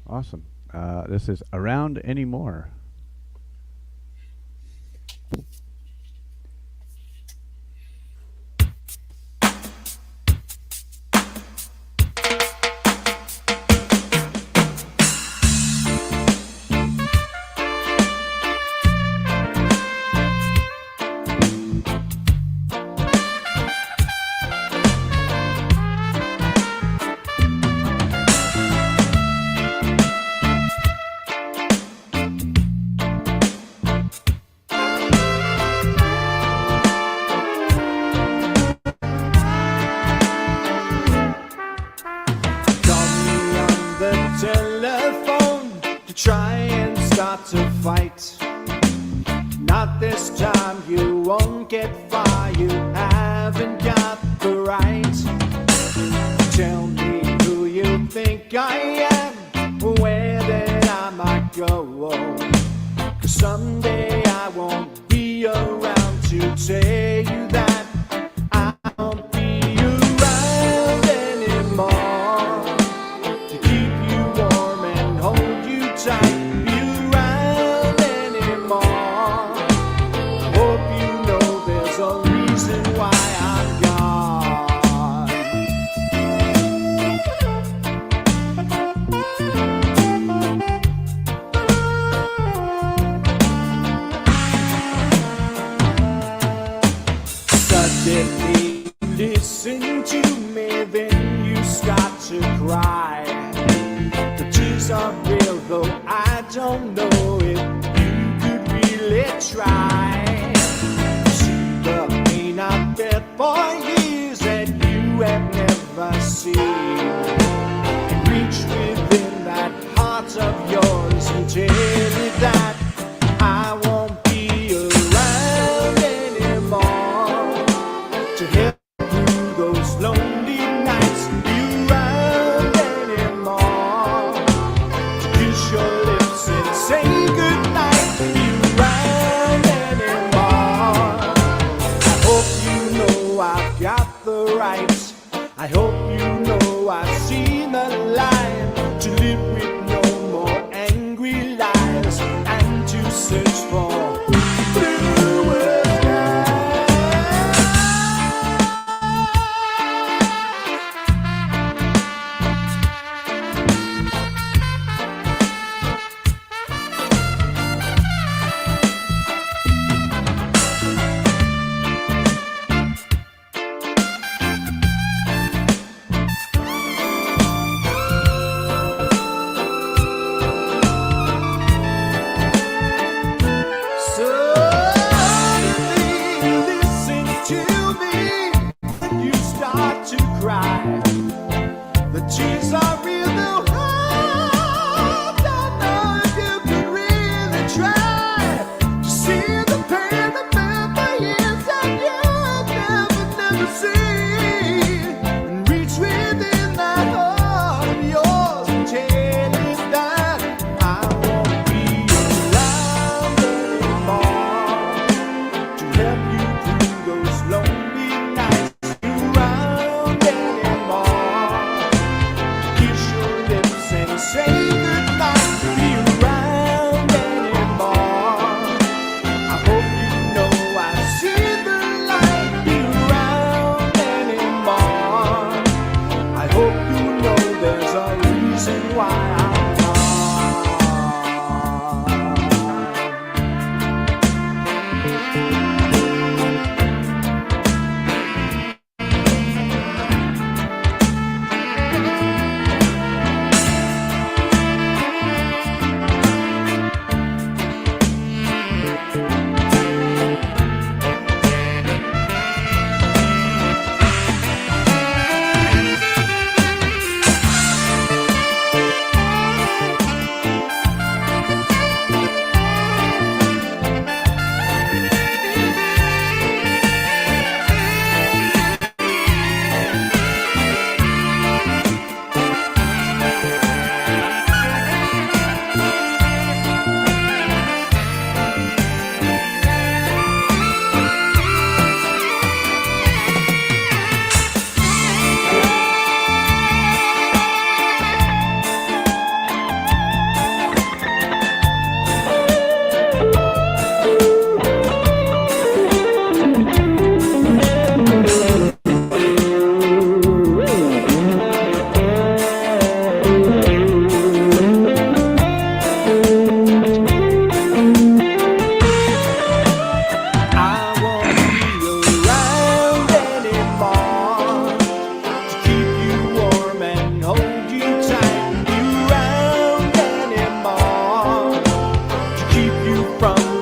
Awesome. This is Around Anymore. Call me on the telephone to try and start a fight. Not this time, you won't get far, you haven't got the right. Tell me who you think I am, where then I might go. 'Cause someday I won't be around to tell you that I won't be around anymore. To keep you warm and hold you tight, be around anymore. I hope you know there's a reason why I'm gone. Suddenly listen to me, then you start to cry. The tears are real, though I don't know if you could really try. See the pain I've felt for years that you have never seen. Reach within that heart of yours and tell me that I won't be around anymore to help through those lonely nights. Be around anymore to kiss your lips and say goodnight. Be around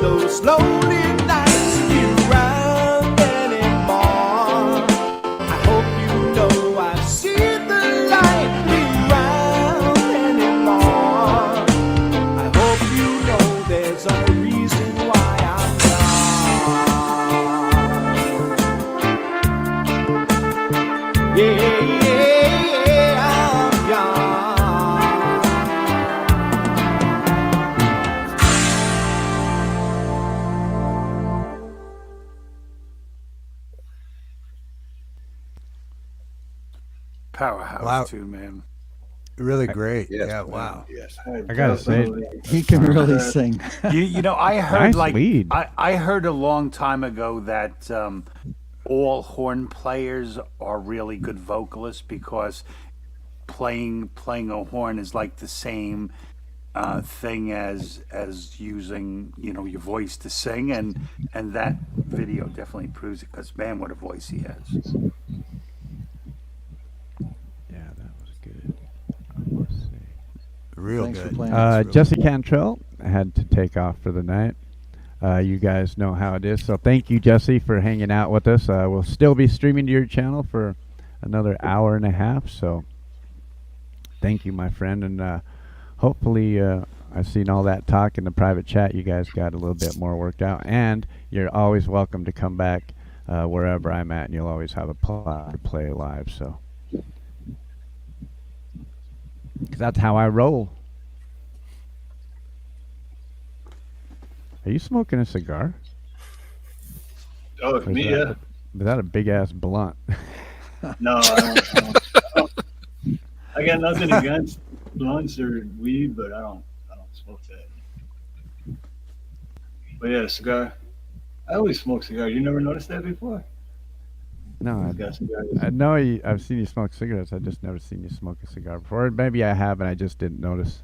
those lonely nights be round anymore. I hope you know I've seen the light be round anymore. I hope you know there's a reason why I'm gone. Yeah, I'm gone. Powerhouse Wow. too, man. Really great. Yes, yeah. man. Wow. Yes. I gotta say, He can really sing. You know, I heard Nice like lead. I heard a long time ago that all horn players are really good vocalists because playing a horn is like the same thing as using your voice to sing, and that video definitely proves it because man, what a voice he has. Yeah, that was good. I must say. Real Thanks for good. playing. That's really Jesse cool. Cantrell had to take off for the night. You guys know how it is. So thank you, Jesse, for hanging out with us. We'll still be streaming to your channel for another hour and a half. So thank you, my friend. And hopefully, I've seen all that talk in the private chat. You guys got a little bit more worked out. And you're always welcome to come back wherever I'm at. And you'll always have a play live. So 'cause that's how I roll. Are you smoking a cigar? Oh, Or is me, that, yeah. is that a big ass blunt? No, I got nothing against blunts or weed, but I don't smoke that. But yeah, cigar. I always smoke cigars. You never noticed that before? No, He's got cigars. I know I've seen you smoke cigarettes. I just never seen you smoke a cigar before. Maybe I have, and I just didn't notice.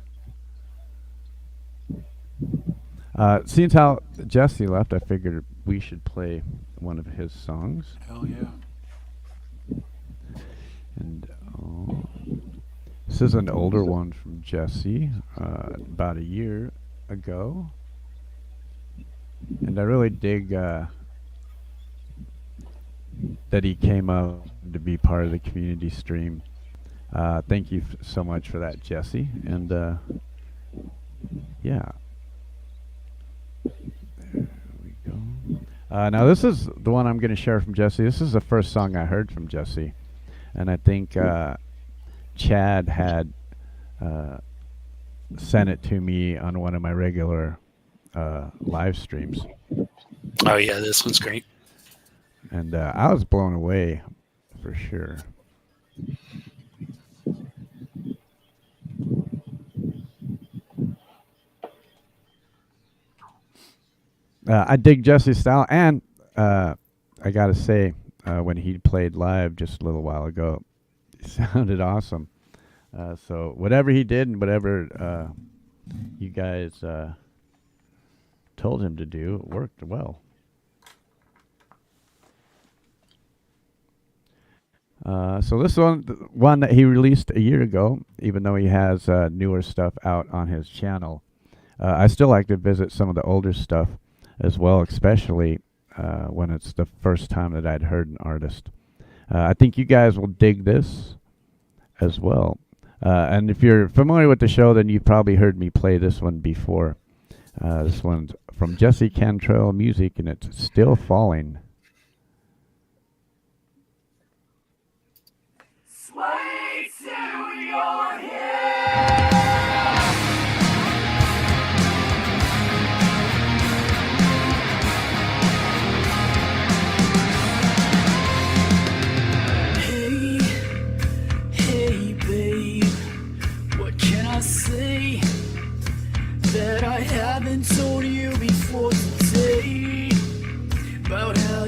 Seeing how Jesse left, I figured we should play one of his songs. Hell yeah. And this is an older one from Jesse, about a year ago. And I really dig that he came up to be part of the community stream. Thank you so much for that, Jesse. And yeah. There we go. Now this is the one I'm going to share from Jesse. This is the first song I heard from Jesse. And I think Chad had sent it to me on one of my regular live streams. Oh yeah, this one's great. And I was blown away for sure. I dig Jesse's style, and I gotta say, when he played live just a little while ago, it sounded awesome. So whatever he did and whatever you guys told him to do, it worked well. So this one that he released a year ago, even though he has newer stuff out on his channel, I still like to visit some of the older stuff as well, especially when it's the first time that I'd heard an artist. I think you guys will dig this as well. And if you're familiar with the show, then you've probably heard me play this one before. This one's from Jesse Cantrell Music, and it's Still Falling. Slave to your head. Hey, hey, babe, what can I say that I haven't told you before today? About how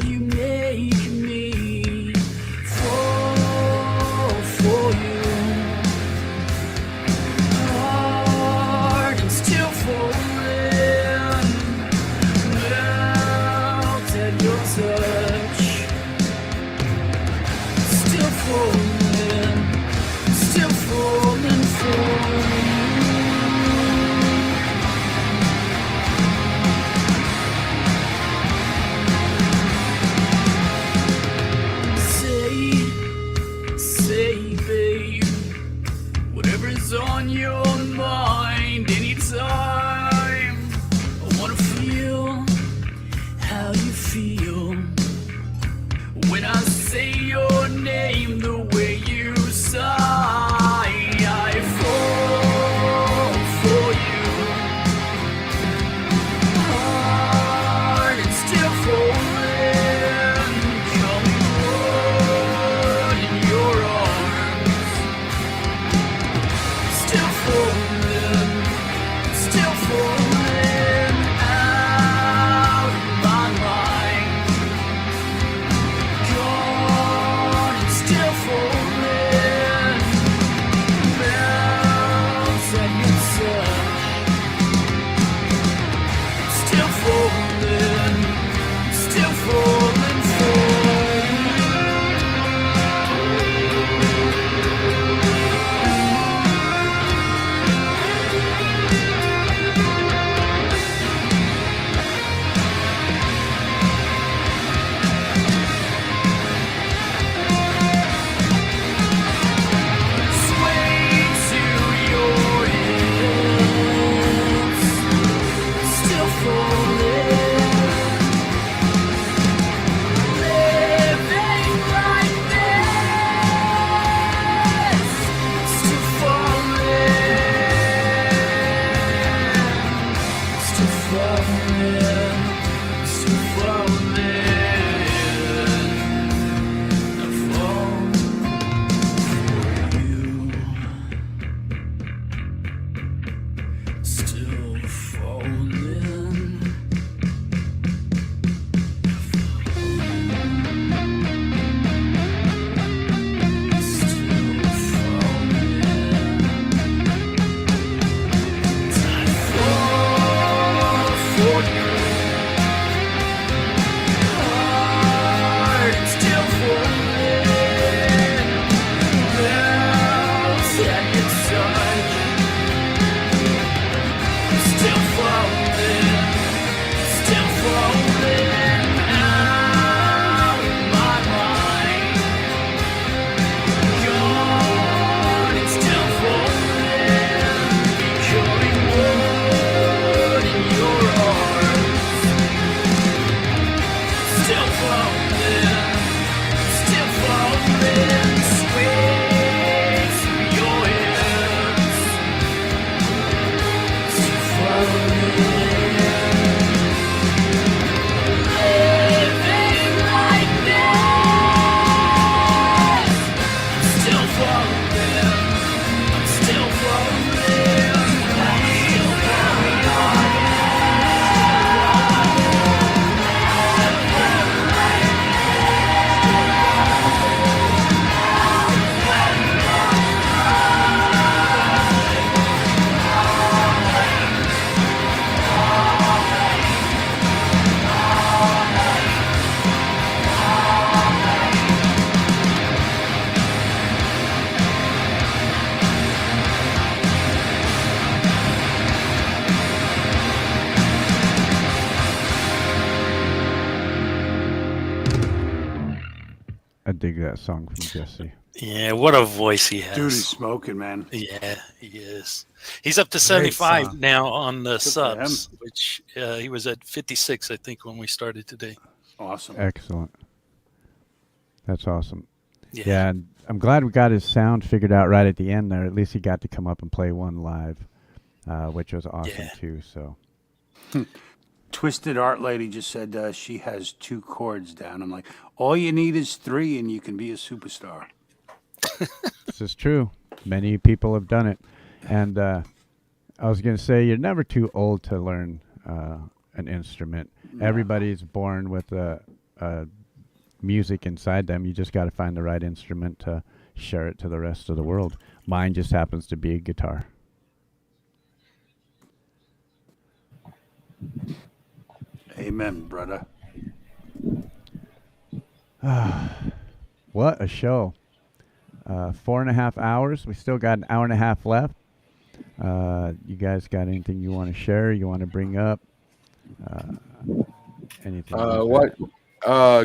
I dig that song from Jesse. Yeah, what a voice he has. Dude is smoking, man. Yeah, he is. He's up to Great 75 song. now on the for subs, which he was at 56, I think, when we started today. Awesome. Excellent. That's awesome. Yeah. Yeah, and I'm glad we got his sound figured out right at the end there. At least he got to come up and play one live, which was awesome too. So. Twisted Art Lady just said she has 2 chords down. I'm like, all you need is 3 and you can be a superstar. This is true. Many people have done it. And I was going to say, you're never too old to learn an instrument. No. Everybody's born with music inside them. You just got to find the right instrument to share it to the rest of the world. Mine just happens to be a guitar. Amen, brother. What a show. 4.5 hours. We still got an hour and a half left. You guys got anything you want to share? You want to bring up? Anything? What?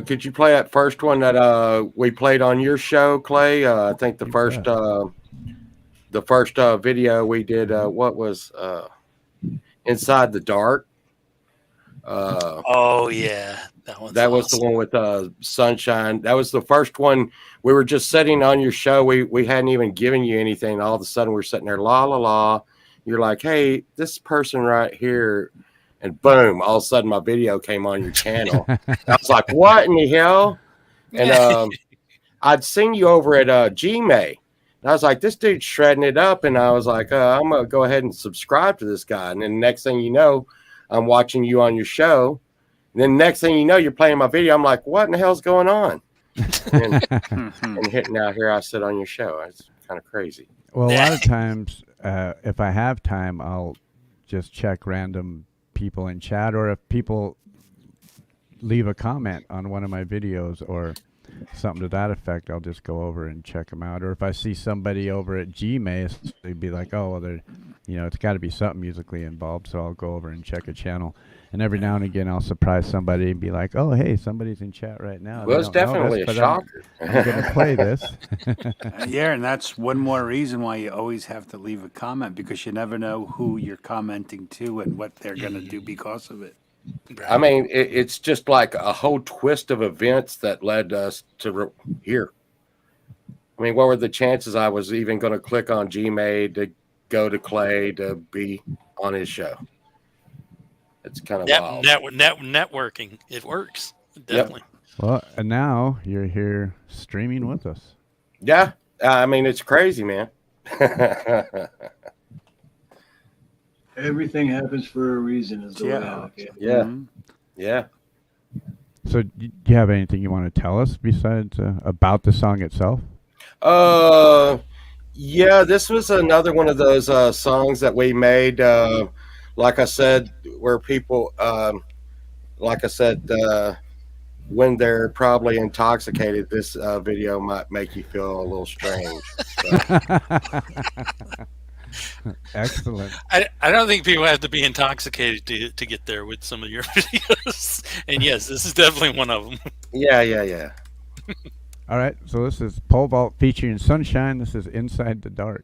Could you play that first one that we played on your show, Clay? I think the first video we did. What was Inside the Dark? Oh yeah, that was the one with Sunshine. That was the first one. We were just sitting on your show. We hadn't even given you anything. All of a sudden, we're sitting there, la la la. You're like, hey, this person right here, and boom! All of a sudden, my video came on your channel. I was like, what in the hell? And I'd seen you over at GMA. And I was like, this dude's shredding it up. And I was like, I'm going to go ahead and subscribe to this guy. And then next thing you know, I'm watching you on your show. And then next thing you know, you're playing my video. I'm like, what in the hell's going on? and hitting out here, I sit on your show. It's kind of crazy. Well, a lot of times, if I have time, I'll just check random people in chat, or if people leave a comment on one of my videos or something to that effect, I'll just go over and check them out. Or if I see somebody over at GMA, they'd be like, oh, well, they're, it's got to be something musically involved, so I'll go over and check a channel. And every now and again, I'll surprise somebody and be like, oh, hey, somebody's in chat right now. Well, it's definitely a shocker. I'm going to play this. Yeah, and that's one more reason why you always have to leave a comment, because you never know who you're commenting to and what they're going to do because of it. I mean, it's just like a whole twist of events that led us to here. I mean, what were the chances I was even going to click on GMA to go to Clay to be on his show? It's kind of wild. Networking. It works. Definitely. Yep. Well, and now you're here streaming with us. Yeah. I mean, it's crazy, man. Everything happens for a reason, is the way I look at it. Yeah. Mm-hmm. Yeah. So do you have anything you want to tell us besides about the song itself? Yeah, this was another one of those songs that we made, like I said, where people, when they're probably intoxicated, this video might make you feel a little strange. Excellent. I don't think people have to be intoxicated to get there with some of your videos. And yes, this is definitely one of them. Yeah. All right, so this is Pole Vault featuring Sunshine. This is Inside the Dark.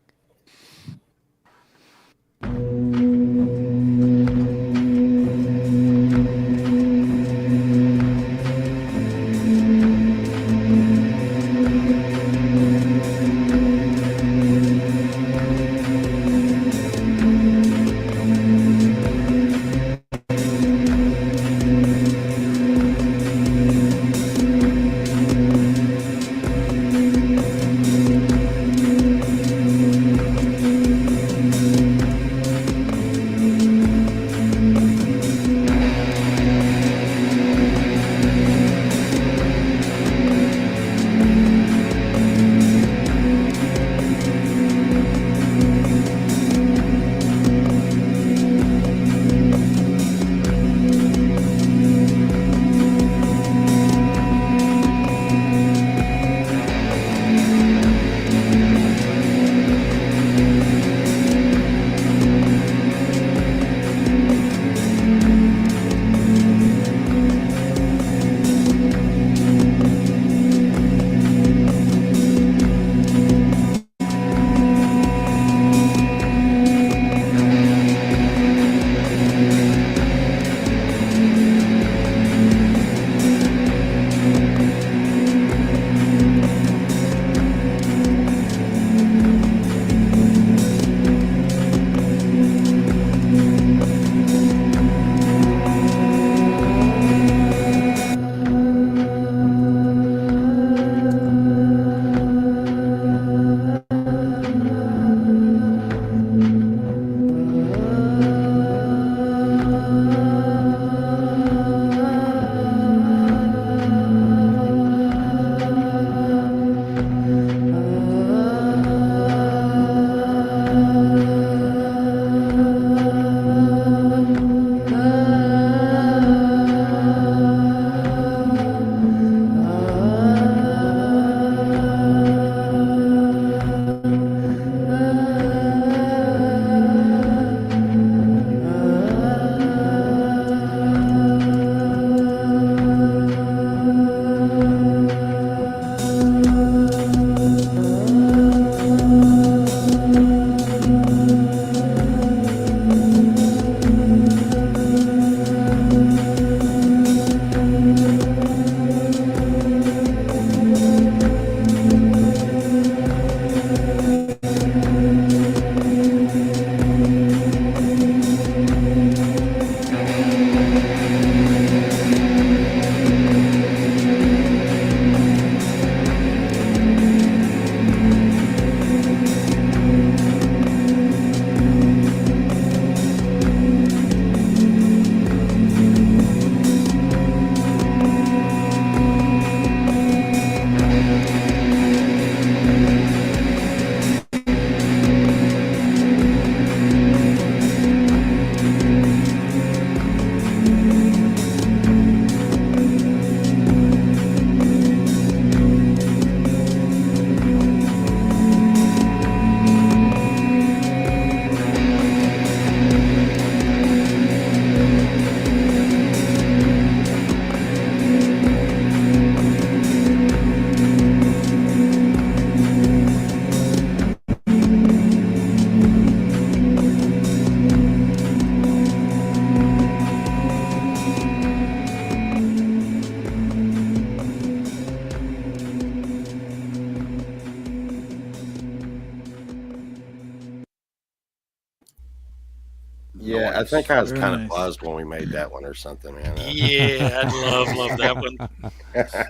I think I was Very kind of nice. buzzed when we made that one or something, man. Yeah, I love that one.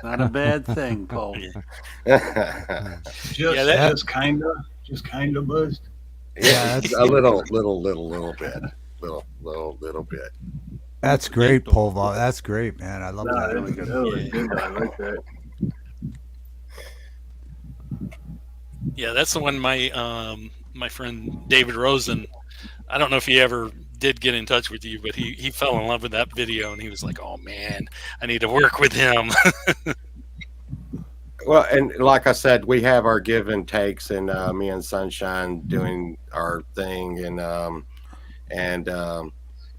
Not a bad thing, Paul. Just, Yeah, that- just kind of buzzed. Yeah, a little bit, little bit. That's great, Polva. That's great, man. I love Nah, that. that was good. I like that. Yeah, that's the one my friend David Rosen. I don't know if he ever did get in touch with you, but he fell in love with that video and he was like, "Oh man, I need to work with him." Well, and like I said, we have our give and takes, and me and Sunshine doing our thing, and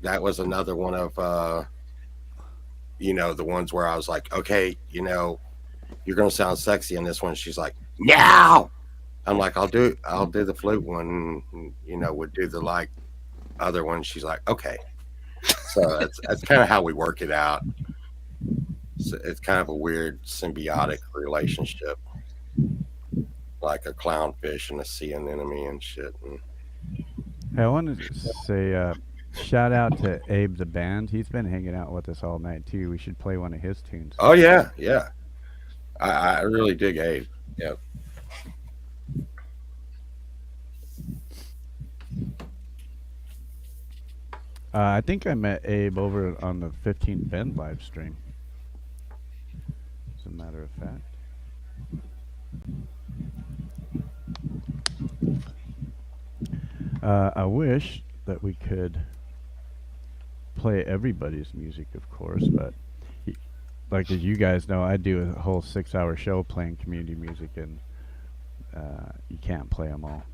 that was another one of the ones where I was like, okay, you're gonna sound sexy in this one. She's like, no. I'm like, I'll do the flute one, and, we'll do the like other one. She's like, okay. So that's kind of how we work it out. It's kind of a weird symbiotic relationship, like a clownfish and a sea anemone and shit. Hey, I wanted to say shout out to Abe the band. He's been hanging out with us all night too. We should play one of his tunes. Oh yeah. I really dig Abe. Yeah. I think I met Abe over on the 15th Bend live stream. As a matter of fact. I wish that we could play everybody's music, of course, but like as you guys know, I do a whole 6-hour show playing community music, and you can't play them all.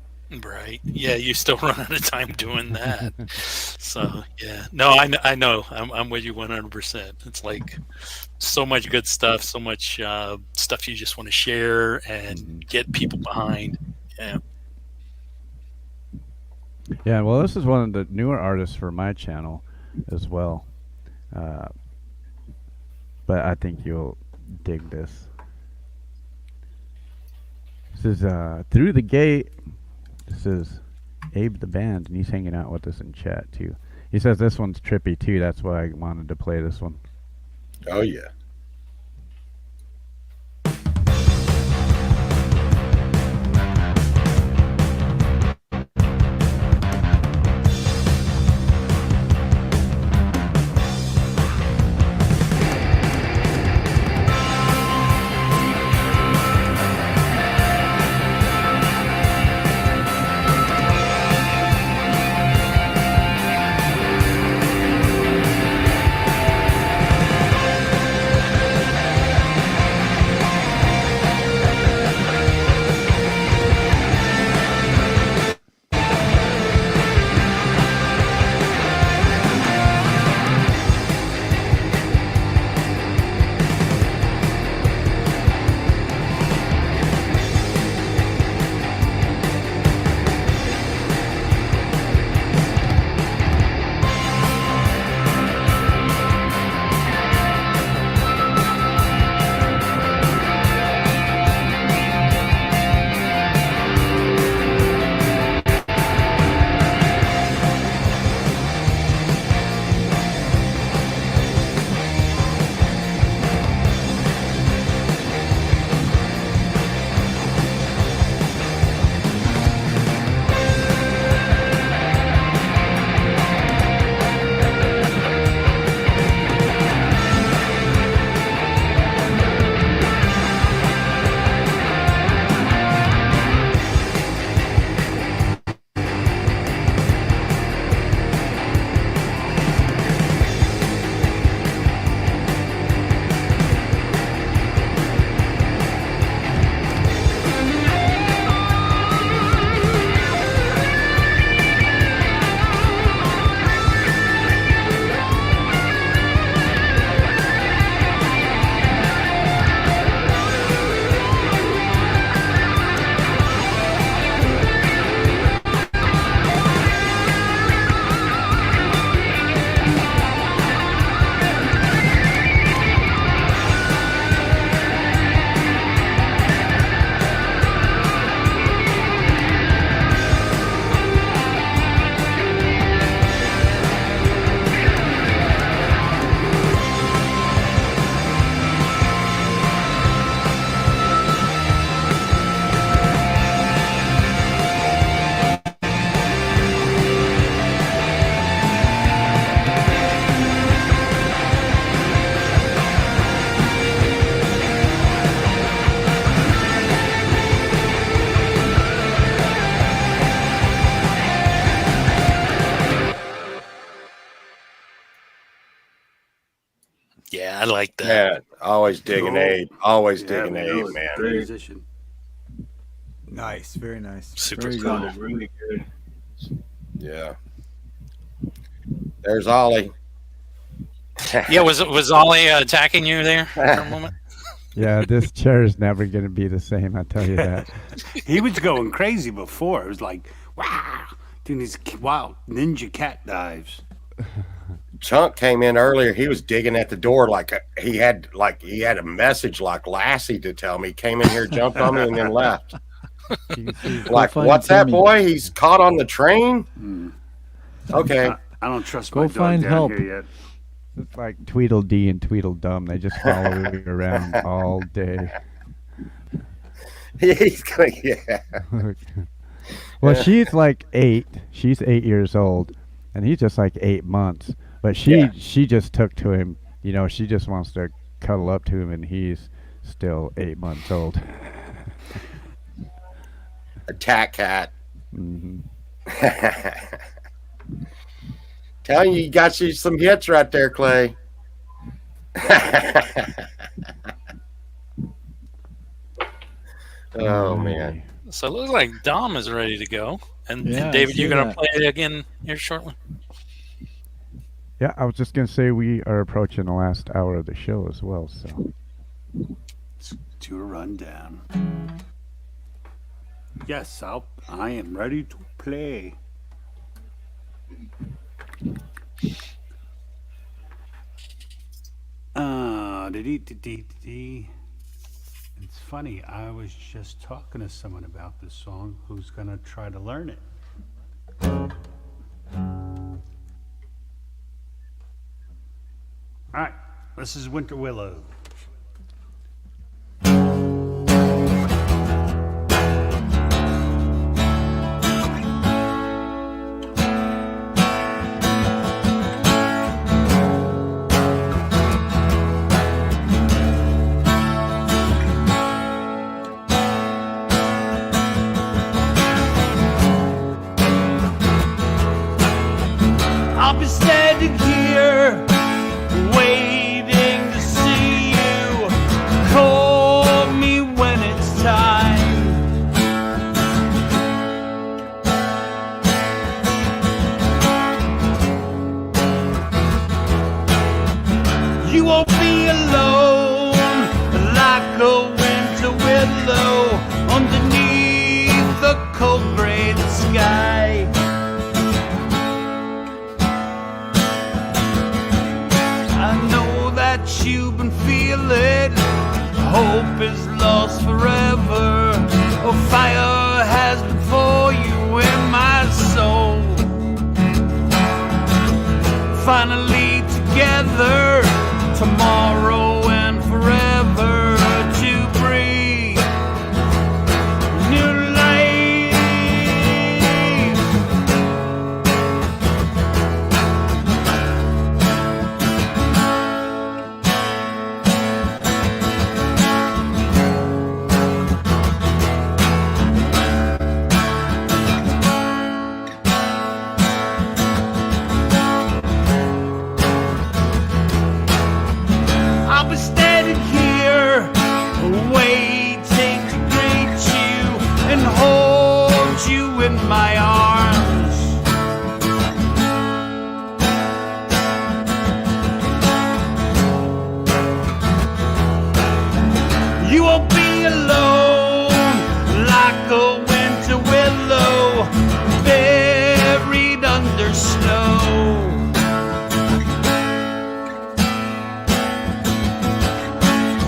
Right. Yeah, you still run out of time doing that. So yeah. No, I know. I'm with you 100%. It's like so much good stuff, so much stuff you just want to share and get people behind. Yeah. Yeah, well, this is one of the newer artists for my channel as well. But I think you'll dig this. This is Through the Gate. This is Abe the band, and he's hanging out with us in chat too. He says this one's trippy too. That's why I wanted to play this one. Oh yeah. Thank I like that. Yeah, always digging Cool. Abe. Always Yeah, digging man, Abe, was man. great. musician. Nice, very nice. Super Very cool. sounded really good. Yeah. There's Ollie. Yeah, was Ollie attacking you there for a moment? Yeah, this chair is never going to be the same. I tell you that. He was going crazy before. It was like, wow, doing these wild ninja cat dives. Chunk came in earlier. He was digging at the door like he had a message like Lassie to tell me. Came in here, jumped on me, and then left. Like, find what's that, Timmy. boy? He's caught on the train. Okay. I don't trust Go my dog find down help. here yet. It's like Tweedledee and Tweedledum. They just follow you around all day. He's going, yeah. Well, she's like 8. She's 8 years old, and he's just like 8 months. But she just took to him. You know, she just wants to cuddle up to him, and he's still 8 months old. Attack cat. Mm-hmm. Telling you got you some hits right there, Clay. Oh man. So it looks like Dom is ready to go. And Yeah, I David, see you're going to that. play it again here shortly? Yeah, I was just going to say we are approaching the last hour of the show as well. So Let's do a rundown. Yes, I am ready to play. It's funny, I was just talking to someone about this song who's gonna try to learn it. All right, this is Winter Willow. I'll be standing here waiting to see you. Call me when it's time. You won't be alone like a winter willow underneath the cold gray sky. I know that you've been feeling hope is lost forever. A fire has been for you in my soul. Finally together, tomorrow and forever to breathe new life. I'll be standing here waiting to greet you and hold you in my arms. You won't be alone like a winter willow buried under snow.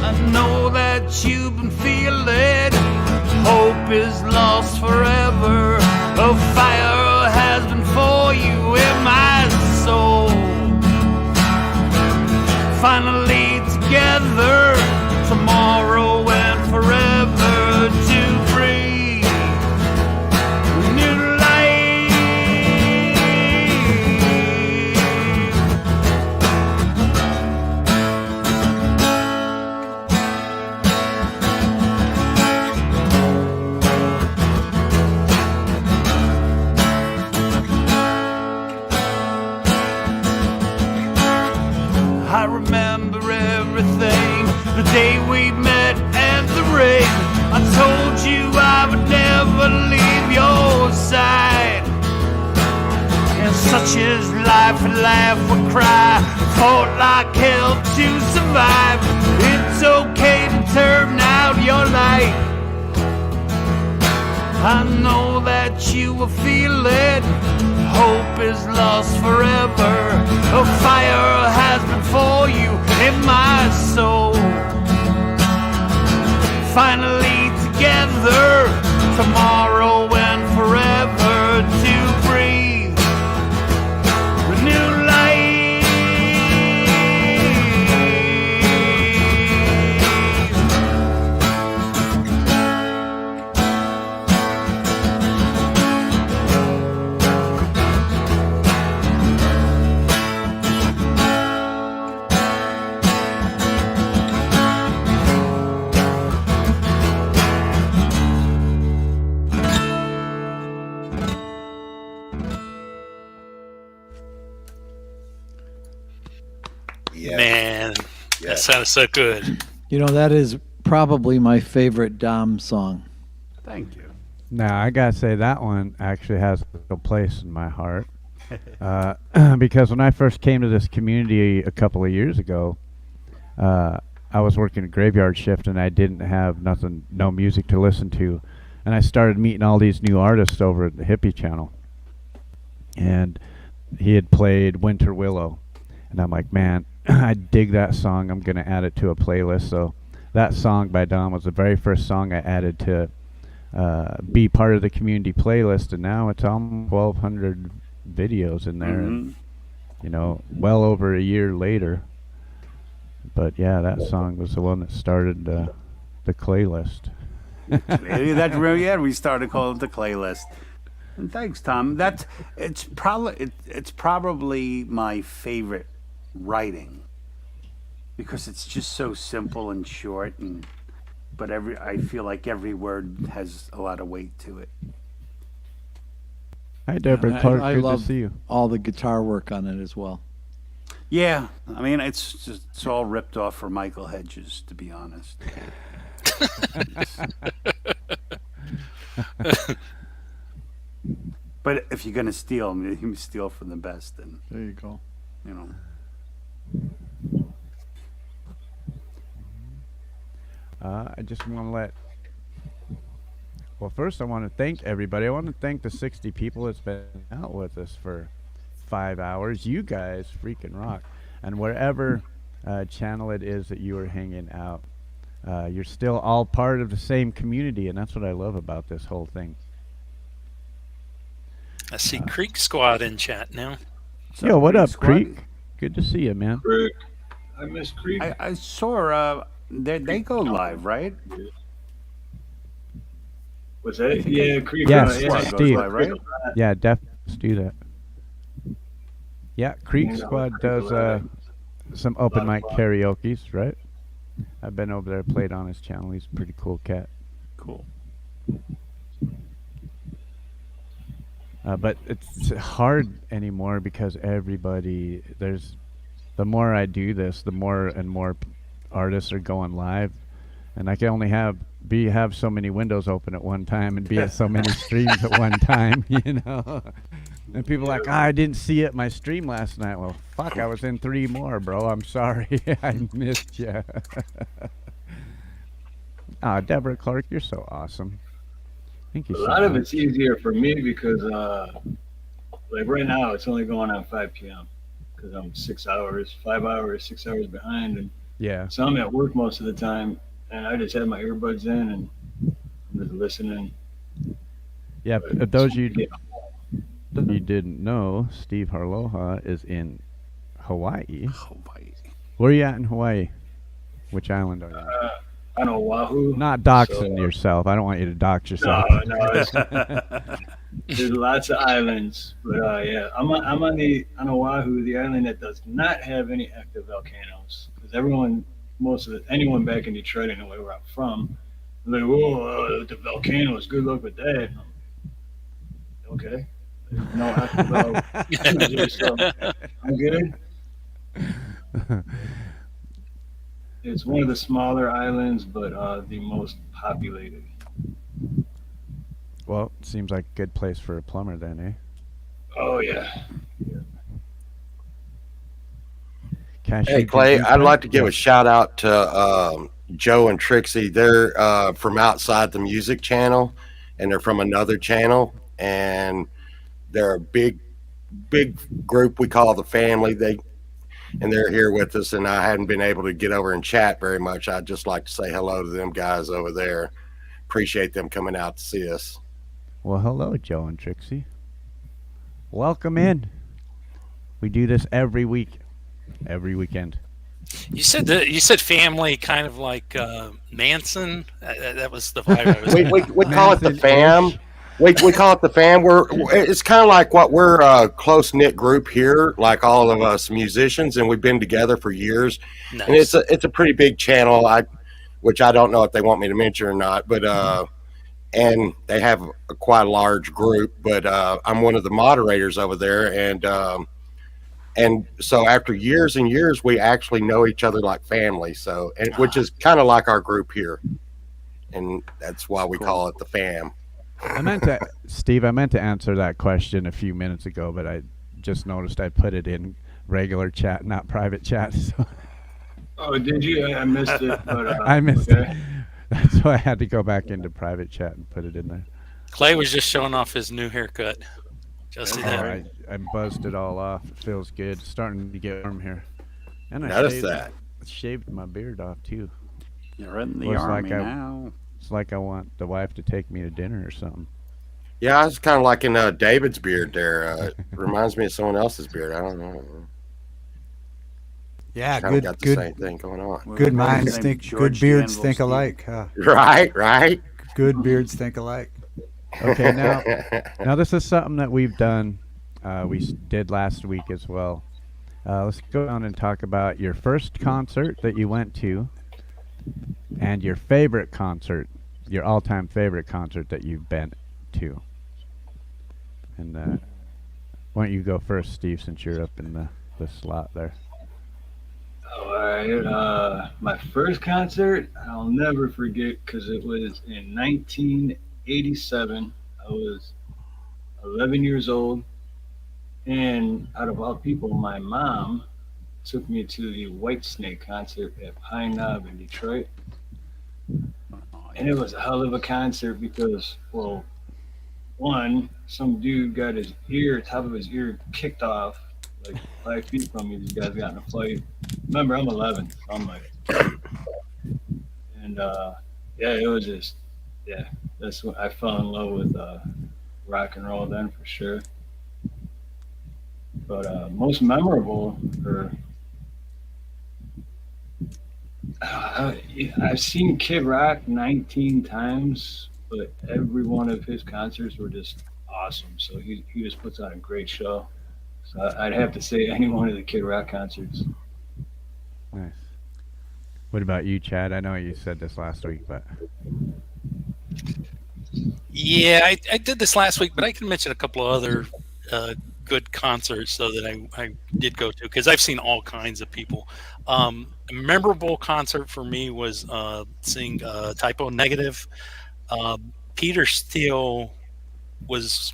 I know that you've been feeling hope is lost forever. A fire has been for you in my soul. Finally together, tomorrow and forever to breathe new life. everything. The day we met at the ring, I told you I would never leave your side. And such is life, we laugh, we cry, fought like hell to survive. It's okay to turn out your light. I know that you will feel it. Hope is lost forever. A fire has been for you in my soul. Finally together, tomorrow and forever, to breathe renew life. Man, that sounded so good. You know, that is probably my favorite Dom song. Thank you. Now I gotta say that one actually has a special place in my heart, because when I first came to this community a couple of years ago, I was working a graveyard shift and I didn't have no music to listen to, and I started meeting all these new artists over at the Hippie Channel, and he had played Winter Willow, and I'm like, man, I dig that song. I'm gonna add it to a playlist. So that song by Dom was the very first song I added to be part of the community playlist, and now it's almost 1,200 videos in there, and you know, well over a year later. But yeah, that song was the one that started the playlist. Yeah, we started calling it the playlist. And thanks, Tom. It's probably my favorite writing, because it's just so simple and short, but I feel like every word has a lot of weight to it. Hi, Deborah Clark. I Good love to see you. all the guitar work on it as well. Yeah, I mean, it's all ripped off for Michael Hedges, to be honest. But if you're gonna steal, you steal from the best, and there you go. You know. I just want to well, first I want to thank everybody. I want to thank the 60 people that's been out with us for 5 hours. You guys freaking rock. And wherever channel it is that you are hanging out, you're still all part of the same community, and that's what I love about this whole thing. I see Creek Squad in chat now. Yo, what up, Creek? Good to see you, man. Creek. I miss Creek. I saw they go live, right? Was that? Yeah, Creek. Yes, yeah, Steve. Live, right? Yeah, definitely do that. Yeah, Creek Squad does some open mic karaoke's, right? I've been over there, played on his channel. He's a pretty cool cat. Cool. But it's hard anymore because everybody, the more I do this, the more and more artists are going live, and I can only have so many windows open at one time and be at so many streams at one time, you know. And people are like, I didn't see it in my stream last night. Well, fuck, I was in 3 more, bro. I'm sorry. I missed you. Deborah Clark, you're so awesome. Thank you A so lot of much. it's easier for me because, like right now, it's only going on 5 p.m. because I'm 6 hours behind, and Yeah. so I'm at work most of the time, and I just have my earbuds in and I'm just listening. Yeah, but those you didn't know, Steve Harloha is in Hawaii. Where are you at in Hawaii? Which island are you on? On Oahu. Not doxing yourself. I don't want you to dox yourself. No. There's lots of islands, but yeah, I'm on Oahu, the island that does not have any active volcanoes. Because anyone back in Detroit, anyway, where I'm from, they're like, whoa, the volcanoes. Good luck with that. Okay. No active volcanoes, so I'm good. It's one of the smaller islands, but the most populated. Well, seems like a good place for a plumber then, eh? Oh yeah. Hey Cashew, did Clay, you I'd play? like to give a Yes. shout out to Joe and Trixie. They're from outside the music channel, and they're from another channel, and they're a big group we call the family. They're here with us, and I hadn't been able to get over and chat very much. I'd just like to say hello to them guys over there. Appreciate them coming out to see us. Well, hello, Joe and Trixie. Welcome in. We do this every week, every weekend. You said family, kind of like Manson. That was the vibe I was We getting. we call it the Manson-ish. fam. We call it the fam. It's kind of like what we're a close knit group here, like all of us musicians, and we've been together for years. And Nice. it's a pretty big channel. Which I don't know if they want me to mention or not, but and they have quite a large group. But I'm one of the moderators over there, and so after years and years, we actually know each other like family. So, which is kind of like our group here, and that's why we call it the fam. I meant to, Steve, I meant to answer that question a few minutes ago, but I just noticed I put it in regular chat, not private chat. So Oh, did you? I missed it, but I missed okay. it. That's why I had to go back into private chat and put it in there. Clay was just showing off his new haircut. Just see Oh, that. I buzzed it all off. It feels good. It's starting to get warm here. And I Notice shaved, that. shaved my beard off too. You're in the Looks army like now. It's like I want the wife to take me to dinner or something. Yeah, I was kind of like in David's beard there. Reminds me of someone else's beard. I don't know. Yeah, Kind of good, got the good, same thing going on. good minds named think, George good beards Danville think Steve. alike, huh? Right. Good beards think alike. Okay, now this is something that we've done. Did last week as well. Let's go down and talk about your first concert that you went to, and your favorite concert, your all-time favorite concert that you've been to. And why don't you go first, Steve, since you're up in the slot there? All right. My first concert, I'll never forget because it was in 1987. I was 11 years old, and out of all people, my mom took me to the Whitesnake concert at Pine Knob in Detroit. And it was a hell of a concert because, well, one, some dude got his top of his ear kicked off like 5 feet from me. These guys got in a fight. Remember, I'm 11. So I'm like, and yeah, it was just, yeah, that's when I fell in love with rock and roll then for sure. But most memorable, or I've seen Kid Rock 19 times, but every one of his concerts were just awesome. So he just puts on a great show. So I'd have to say any one of the Kid Rock concerts. Nice. What about you, Chad? I know you said this last week, but Yeah, I did this last week, but I can mention a couple of other good concerts though that I did go to because I've seen all kinds of people. A memorable concert for me was seeing Typo Negative. Peter Steele was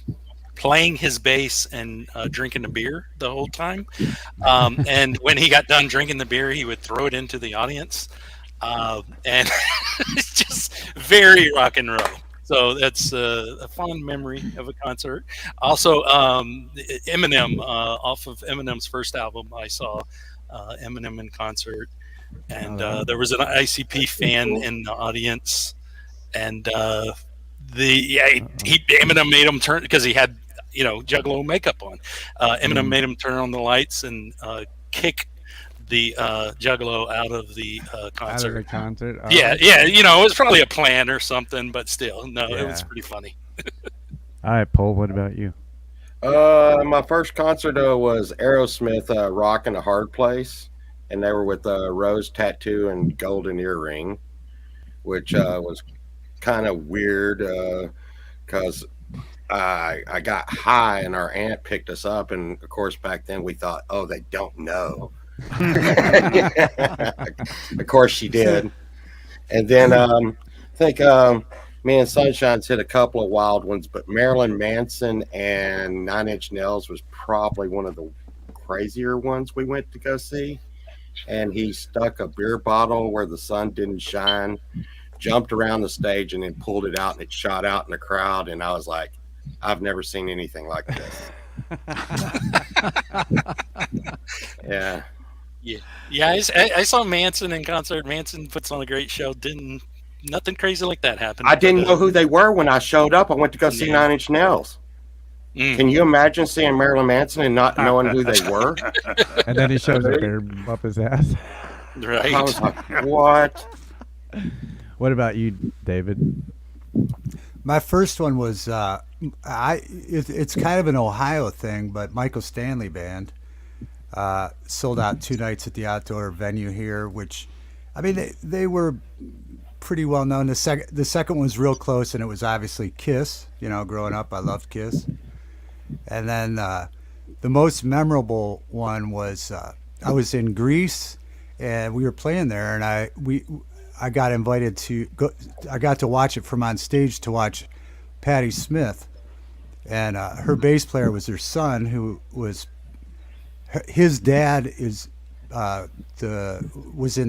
playing his bass and drinking a beer the whole time. And when he got done drinking the beer, he would throw it into the audience. And it's just very rock and roll. So that's a fond memory of a concert. Also, Eminem, off of Eminem's first album, I saw Eminem in concert. And there was an ICP fan in the audience. And Eminem made him turn because he had Juggalo makeup on. Eminem made him turn on the lights and kick the Juggalo out of the concert. out of the concert. Oh, Yeah, it was probably a plan or something, but still, no, it was Yeah. pretty funny. All right, Paul. What about you? My first concert was Aerosmith, "Rockin' a Hard Place," and they were with Rose Tattoo and Golden Earring, which was kind of weird because I got high and our aunt picked us up, and of course back then we thought, oh, they don't know, Of course she did. And then I think me and Sunshine's hit a couple of wild ones, but Marilyn Manson and Nine Inch Nails was probably one of the crazier ones we went to go see. And he stuck a beer bottle where the sun didn't shine, jumped around the stage, and then pulled it out, and it shot out in the crowd. And I was like, I've never seen anything like this. Yeah. Yeah. I saw Manson in concert. Manson puts on a great show. Nothing crazy like that happened. I didn't know who they were when I showed up. I went to go see Yeah. Nine Inch Nails. Can you imagine seeing Marilyn Manson and not knowing who they were? And then he shows a bear up his ass. Right. I was like, what? What about you, David? My first one was it's kind of an Ohio thing, but Michael Stanley Band sold out 2 nights at the outdoor venue here, which, I mean, they were pretty well known. The second one was real close, and it was obviously Kiss. You know, growing up, I loved Kiss. And then the most memorable one was I was in Greece, and we were playing there, and I got invited to go. I got to watch it from on stage to watch Patti Smith, and her bass player was her son, who was his dad was in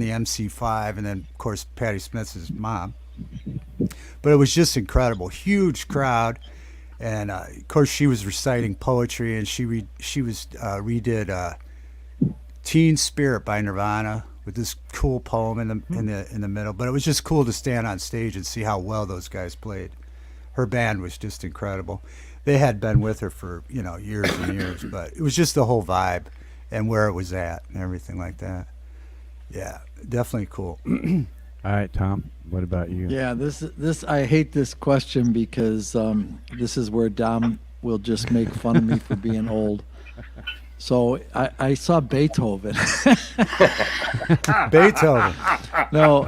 the MC5, and then of course Patti Smith's his mom. But it was just incredible, huge crowd, and of course she was reciting poetry, and she redid "Teen Spirit" by Nirvana with this cool poem in the middle. But it was just cool to stand on stage and see how well those guys played. Her band was just incredible. They had been with her for years and years, but it was just the whole vibe and where it was at and everything like that. Yeah, definitely cool. All right, Tom, what about you? Yeah, this I hate this question because this is where Dom will just make fun of me for being old. So I saw Beethoven. Beethoven. No,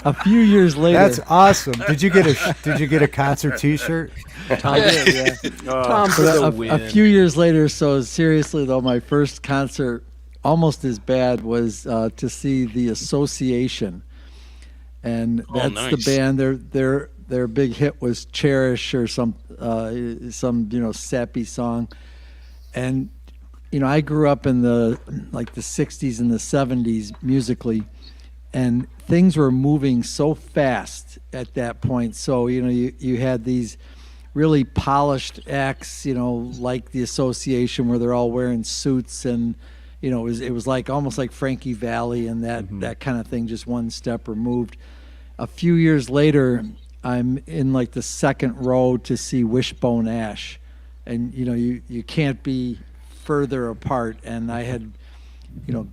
a few years later. That's awesome. Did you get a concert T-shirt? I did, yeah. Tom for the But win. a few years later, so seriously though, my first concert, almost as bad, was to see the Association, and that's nice. the band. Their big hit was "Cherish" or some sappy song, and I grew up in the 60s and the 70s musically, and things were moving so fast at that point. So you had these really polished acts, like the Association, where they're all wearing suits, and it was like almost like Frankie Valli and that kind of thing, just one step removed. A few years later, I'm in the second row to see Wishbone Ash, and you can't be further apart. And I had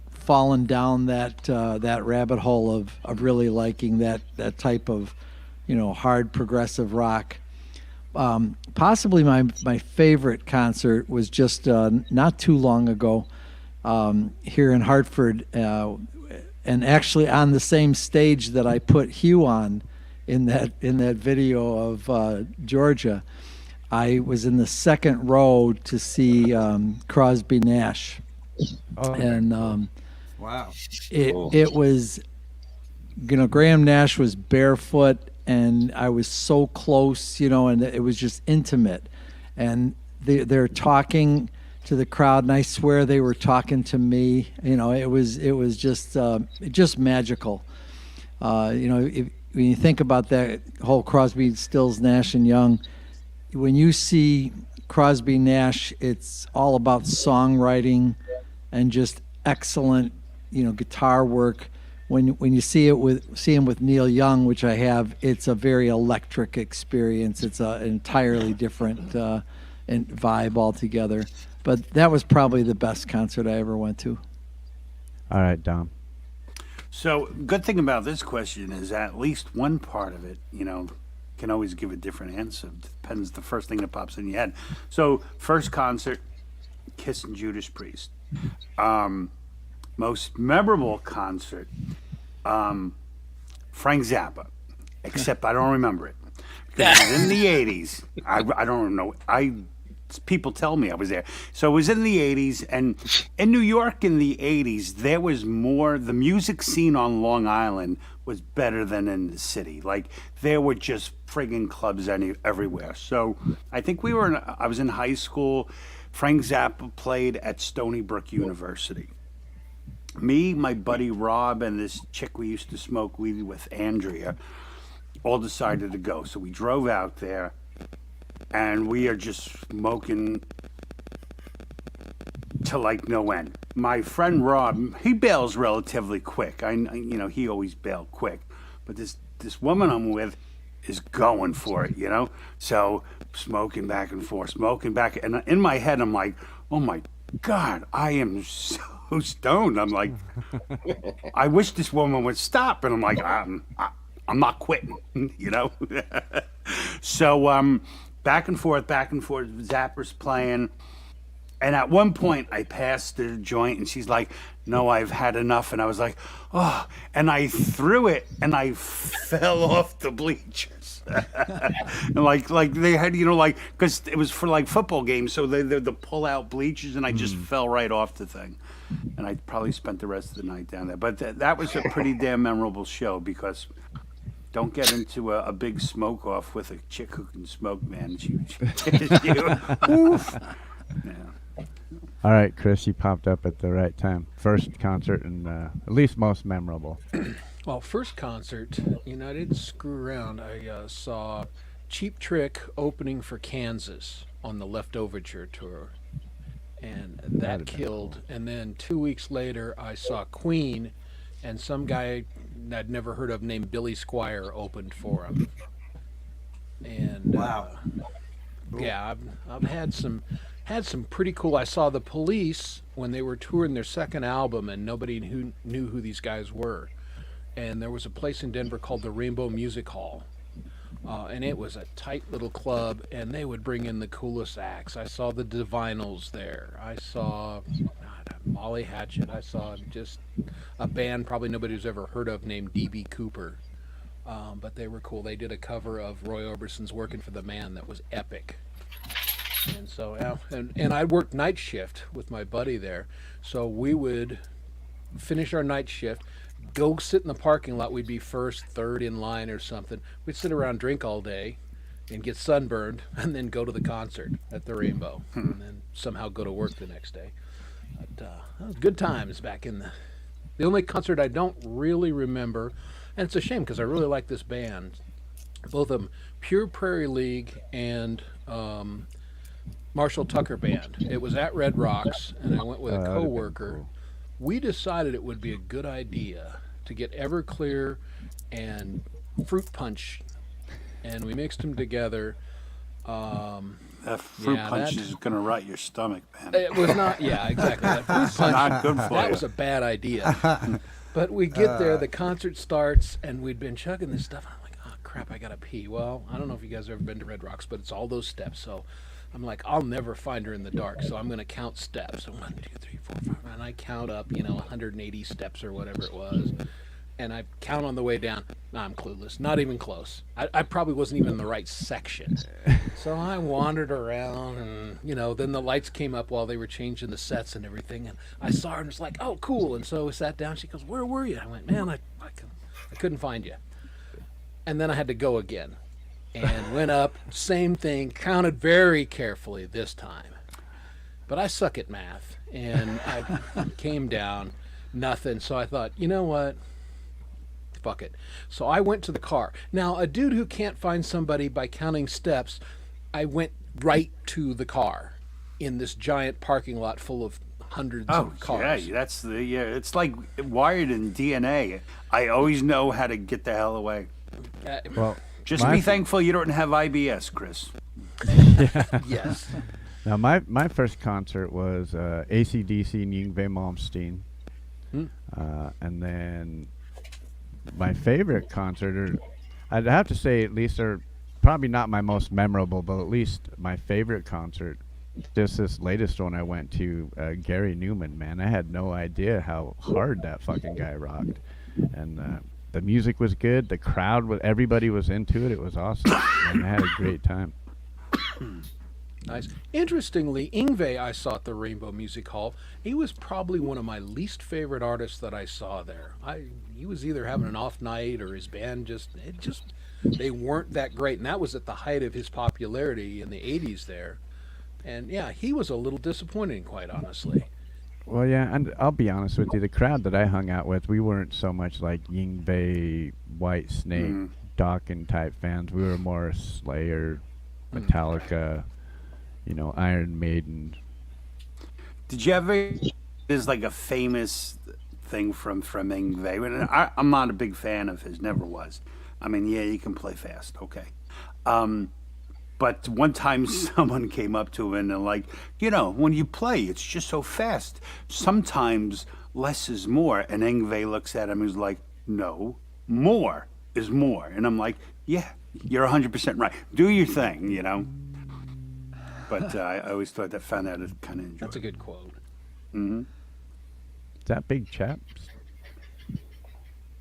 fallen down that rabbit hole of really liking that type of hard progressive rock. Possibly my favorite concert was just not too long ago here in Hartford, and actually on the same stage that I put Hugh on in that video of Georgia. I was in the second row to see Crosby Nash, and wow, it was Graham Nash was barefoot, and I was so close, and it was just intimate, and they're talking to the crowd, and I swear they were talking to me. It was just magical. When you think about that whole Crosby, Stills, Nash and Young, when you see Crosby Nash, it's all about songwriting and just excellent, guitar work. When you see him with Neil Young, which I have, it's a very electric experience. It's an entirely different vibe altogether. But that was probably the best concert I ever went to. All right, Dom. So, good thing about this question is at least one part of it, can always give a different answer. Depends the first thing that pops in your head. So, first concert, Kiss and Judas Priest. Most memorable concert, Frank Zappa, except I don't remember it. Because it was in the 80s. I don't know. I people tell me I was there. So it was in the 80s, and in New York in the 80s, there was more, the music scene on Long Island was better than in the city. Like, there were just friggin' clubs everywhere. So I think I was in high school. Frank Zappa played at Stony Brook University. Me, my buddy Rob, and this chick we used to smoke weed with, Andrea, all decided to go. So we drove out there, and we are just smoking to like no end. My friend Rob, he bails relatively quick. He always bailed quick, but this woman I'm with is going for it, So smoking back and forth, and in my head I'm like, oh my God, I am so stoned. I'm like, I wish this woman would stop, and I'm like, I'm not quitting, So back and forth, Zapper's playing. And at one point, I passed the joint, and she's like, no, I've had enough. And I was like, oh, and I threw it, and I fell off the bleachers. And like they had, because it was for like football games, so they're the pull-out bleachers, and I just fell right off the thing. And I probably spent the rest of the night down there. But that was a pretty damn memorable show, because don't get into a big smoke-off with a chick who can smoke, man. Oof. Yeah. All right, Chris, you popped up at the right time. First concert and at least most memorable. Well, first concert, I didn't screw around. I saw Cheap Trick opening for Kansas on the Leftoverture tour, and that killed. And then 2 weeks later, I saw Queen, and some guy I'd never heard of named Billy Squire opened for him. And wow, yeah, I've had some pretty cool. I saw the Police when they were touring their second album, and nobody knew who these guys were. And there was a place in Denver called the Rainbow Music Hall, and it was a tight little club, and they would bring in the coolest acts. I saw the Divinals there. I saw Molly Hatchet. I saw just a band probably nobody's ever heard of named D.B. Cooper, but they were cool. They did a cover of Roy Orbison's "Working for the Man" that was epic. And so, and I worked night shift with my buddy there. So we would finish our night shift, go sit in the parking lot. We'd be first, third in line or something. We'd sit around, drink all day, and get sunburned, and then go to the concert at the Rainbow, and then somehow go to work the next day. But that was good times back in the only concert I don't really remember, and it's a shame because I really like this band. Both of them, Pure Prairie League and Marshall Tucker Band. It was at Red Rocks, and I went with a coworker. Cool. We decided it would be a good idea to get Everclear and Fruit Punch, and we mixed them together. That fruit punch is going to rot your stomach, man. It was not, yeah, exactly. That fruit punch, not good for that you. was a bad idea. But we get there, the concert starts, and we'd been chugging this stuff. I'm like, oh, crap, I got to pee. Well, I don't know if you guys have ever been to Red Rocks, but it's all those steps. So I'm like, I'll never find her in the dark, so I'm going to count steps. 1, 2, 3, 4, 5, and I count up, 180 steps or whatever it was. And I count on the way down. No, I'm clueless. Not even close. I probably wasn't even in the right section. So I wandered around, and then the lights came up while they were changing the sets and everything. And I saw her and was like, "Oh, cool!" And so we sat down. She goes, "Where were you?" I went, "Man, I couldn't find you." And then I had to go again, and went up. Same thing. Counted very carefully this time. But I suck at math, and I came down, nothing. So I thought, you know what? Fuck it. So I went to the car. Now, a dude who can't find somebody by counting steps, I went right to the car in this giant parking lot full of hundreds of cars. Yeah, that's it's like wired in DNA. I always know how to get the hell away. Well, just be thankful you don't have IBS, Chris. Yes. Now, my first concert was AC/DC and Yngwie Malmsteen. And then my favorite concert, or I'd have to say at least, or probably not my most memorable, but at least my favorite concert, just this latest one I went to, Gary Newman, man. I had no idea how hard that fucking guy rocked. And the music was good. The crowd, everybody was into it. It was awesome. And I had a great time. Nice. Interestingly, Ingve I saw at the Rainbow Music Hall. He was probably one of my least favorite artists that I saw there. He was either having an off night or his band just they weren't that great, and that was at the height of his popularity in the '80s there. And yeah, he was a little disappointing, quite honestly. Well, yeah, and I'll be honest with you, the crowd that I hung out with, we weren't so much like Yingwei, White Snake, Mm. Dawkins type fans. We were more Slayer, Metallica, Iron Maiden. Did you ever? There's like a famous thing from Ingve. And I'm not a big fan of his. Never was. I mean, yeah, you can play fast, okay. Um, but one time someone came up to him and they're like, when you play, it's just so fast. Sometimes less is more. And Ingve looks at him and is like, no, more is more. And I'm like, yeah, you're 100% right. Do your thing. But I always thought found that kind of enjoyable. That's a good quote. Mm-hmm. Is that big chap?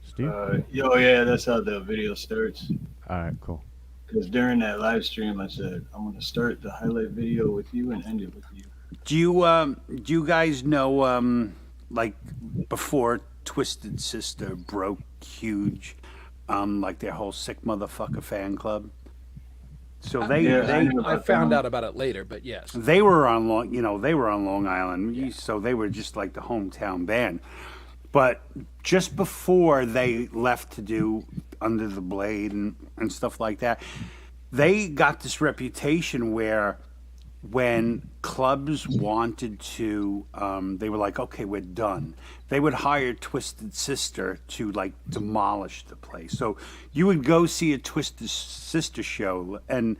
Steve? Yeah, that's how the video starts. All right, cool. Because during that live stream, I said, I'm going to start the highlight video with you and end it with you. Do you guys know like before Twisted Sister broke huge, like their whole sick motherfucker fan club? So I found out about it later, but yes, they were on Long Island, so they were just like the hometown band. But just before they left to do Under the Blade and stuff like that, they got this reputation where when clubs wanted to, they were like, okay, we're done. They would hire Twisted Sister to like demolish the place. So you would go see a Twisted Sister show and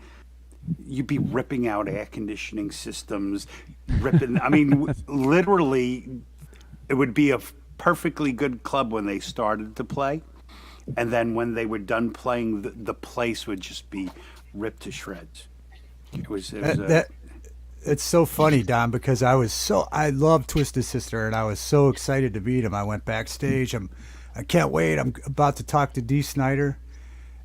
you'd be ripping out air conditioning systems, I mean, literally, it would be a perfectly good club when they started to play. And then when they were done playing, the place would just be ripped to shreds. It's so funny, Don, because I love Twisted Sister, and I was so excited to meet him. I went backstage. I can't wait. I'm about to talk to Dee Snider,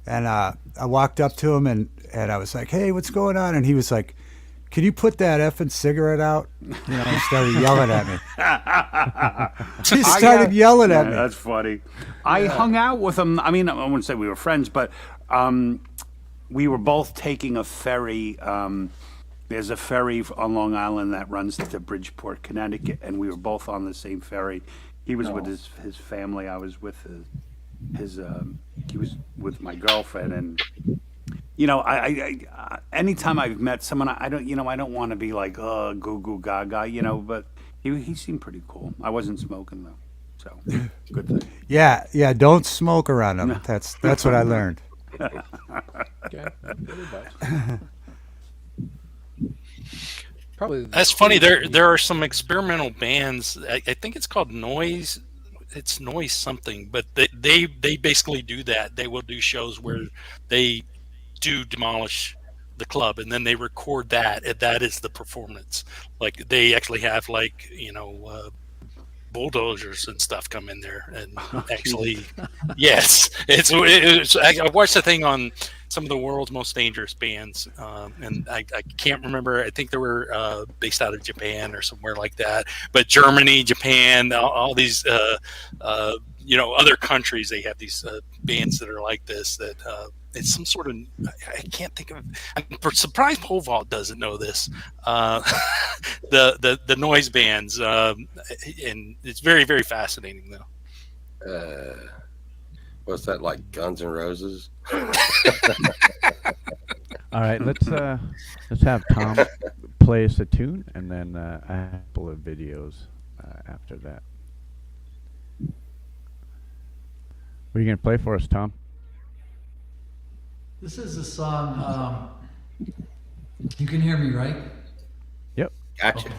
and I walked up to him and I was like, "Hey, what's going on?" And he was like, "Can you put that effing cigarette out?" He started yelling at me. He started yelling at me. That's funny. I hung out with him. I mean, I wouldn't say we were friends, but we were both taking a ferry. There's a ferry on Long Island that runs to Bridgeport, Connecticut, and we were both on the same ferry. He was with his family. I was with he was with my girlfriend, and I anytime I've met someone, I don't want to be like goo goo gaga, but he seemed pretty cool. I wasn't smoking though, so good thing. Yeah, don't smoke around him. No. That's what I learned. Okay. Probably That's funny. There are some experimental bands. I think it's called Noise. It's Noise something, but they basically do that. They will do shows where they do demolish the club, and then they record that, and that is the performance. Like they actually have bulldozers and stuff come in there and actually yes, I watched the thing on some of the world's most dangerous bands, and I can't remember. I think they were based out of Japan or somewhere like that, but Germany, Japan, all these other countries, they have these bands that are like this, that it's some sort of, I can't think of. I'm surprised Pole Vault doesn't know this. The noise bands, and it's very, very fascinating though. What's that, like Guns N' Roses? All right, let's have Tom play us a tune, and then I have a couple of videos after that. What are you gonna play for us, Tom? This is a song. You can hear me, right? Yep. Gotcha.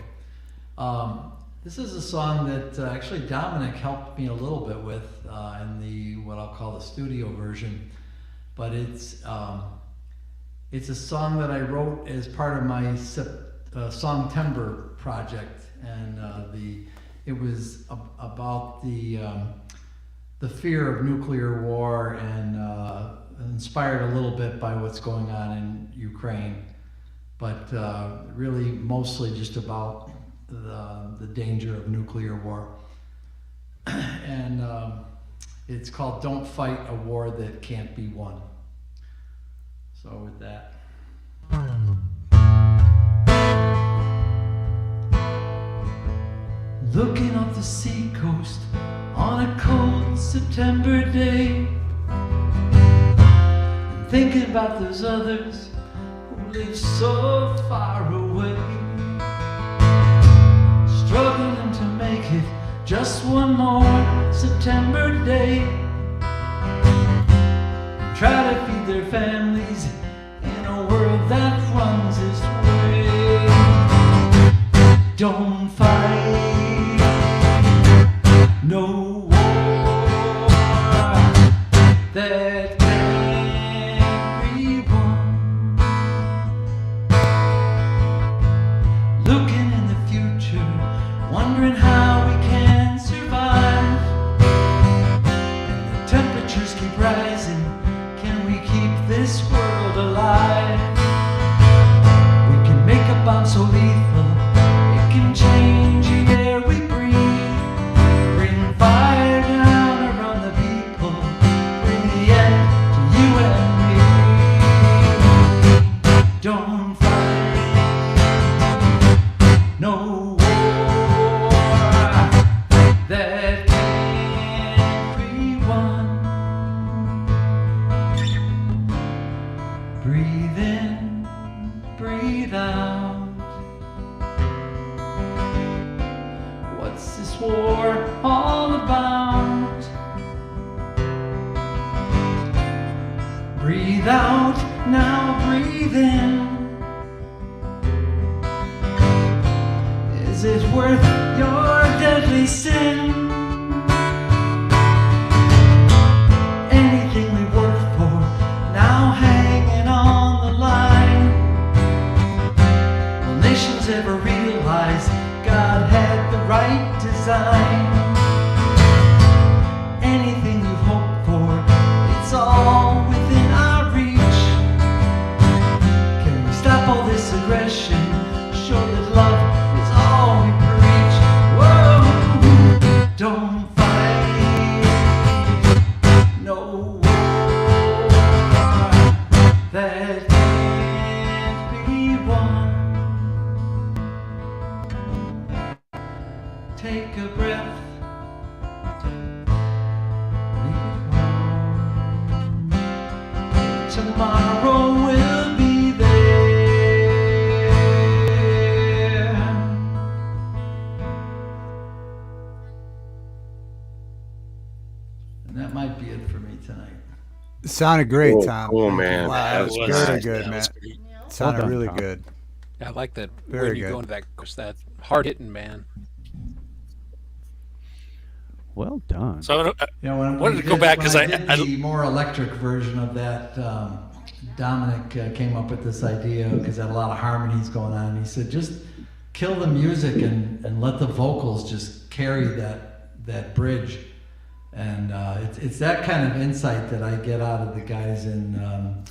Okay. This is a song that actually Dominic helped me a little bit with in the what I'll call the studio version, but it's a song that I wrote as part of my Songtember project, and it was about the fear of nuclear war, and inspired a little bit by what's going on in Ukraine. but really mostly just about the danger of nuclear war. And it's called Don't Fight a War That Can't Be Won. So with that. Looking up the seacoast on a cold September day, and thinking about those others who live so far away, struggling to make it just one more September day, try to feed their families in a world that runs its way. Don't fight no war that can't be won. Looking in the future, wondering how we can survive. The temperatures keep rising. Can we keep this world alive? We can make a bomb so lethal it can change the air we breathe. Bring fire down around the people. Bring the end to you and me. Don't fight no war that can't be won. Breathe in, breathe out. What's this war all about? Breathe out, now breathe in. Is it worth your deadly sin? Anything we worked for, now hanging on the line. Will nations ever realize God had the right design? Anything you've hoped for, it's all within our reach. Can we stop all this aggression? Show that love is all we preach. Whoa, don't fight no war that can't be won. Take a breath. Leave it warm. Tomorrow will be there. And that might be it for me tonight. It sounded great, Cool, Tom. cool, Thank you. man. Wow, That that was was very nice. good, That man. was great. Sounded Well done, really Tom. good. I like that Very when you good. go into that course, that hard hitting, man. Well done. So You know, when wanted we to go did- back when because I did the more electric version of that, Dominic came up with this idea because had a lot of harmonies going on. He said, just kill the music and let the vocals just carry that bridge. And it's that kind of insight that I get out of the guys in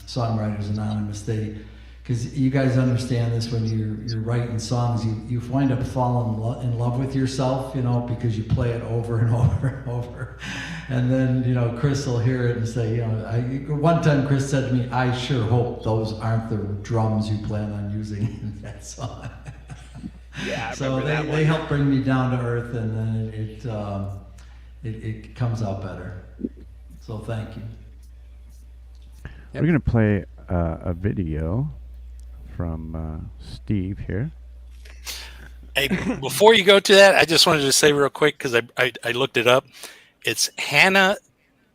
Songwriters Anonymous. Because you guys understand this when you're writing songs, you wind up falling in love with yourself, you know, because you play it over and over and over. And then, you know, Chris will hear it and say, you know, one time Chris said to me, I sure hope those aren't the drums you plan on using in that song. Yeah, I So remember that they one. help bring me down to earth, and then it comes out better. So thank you. We're going to play a video from Steve here. Hey, before you go to that, I just wanted to say real quick because I looked it up. It's Hana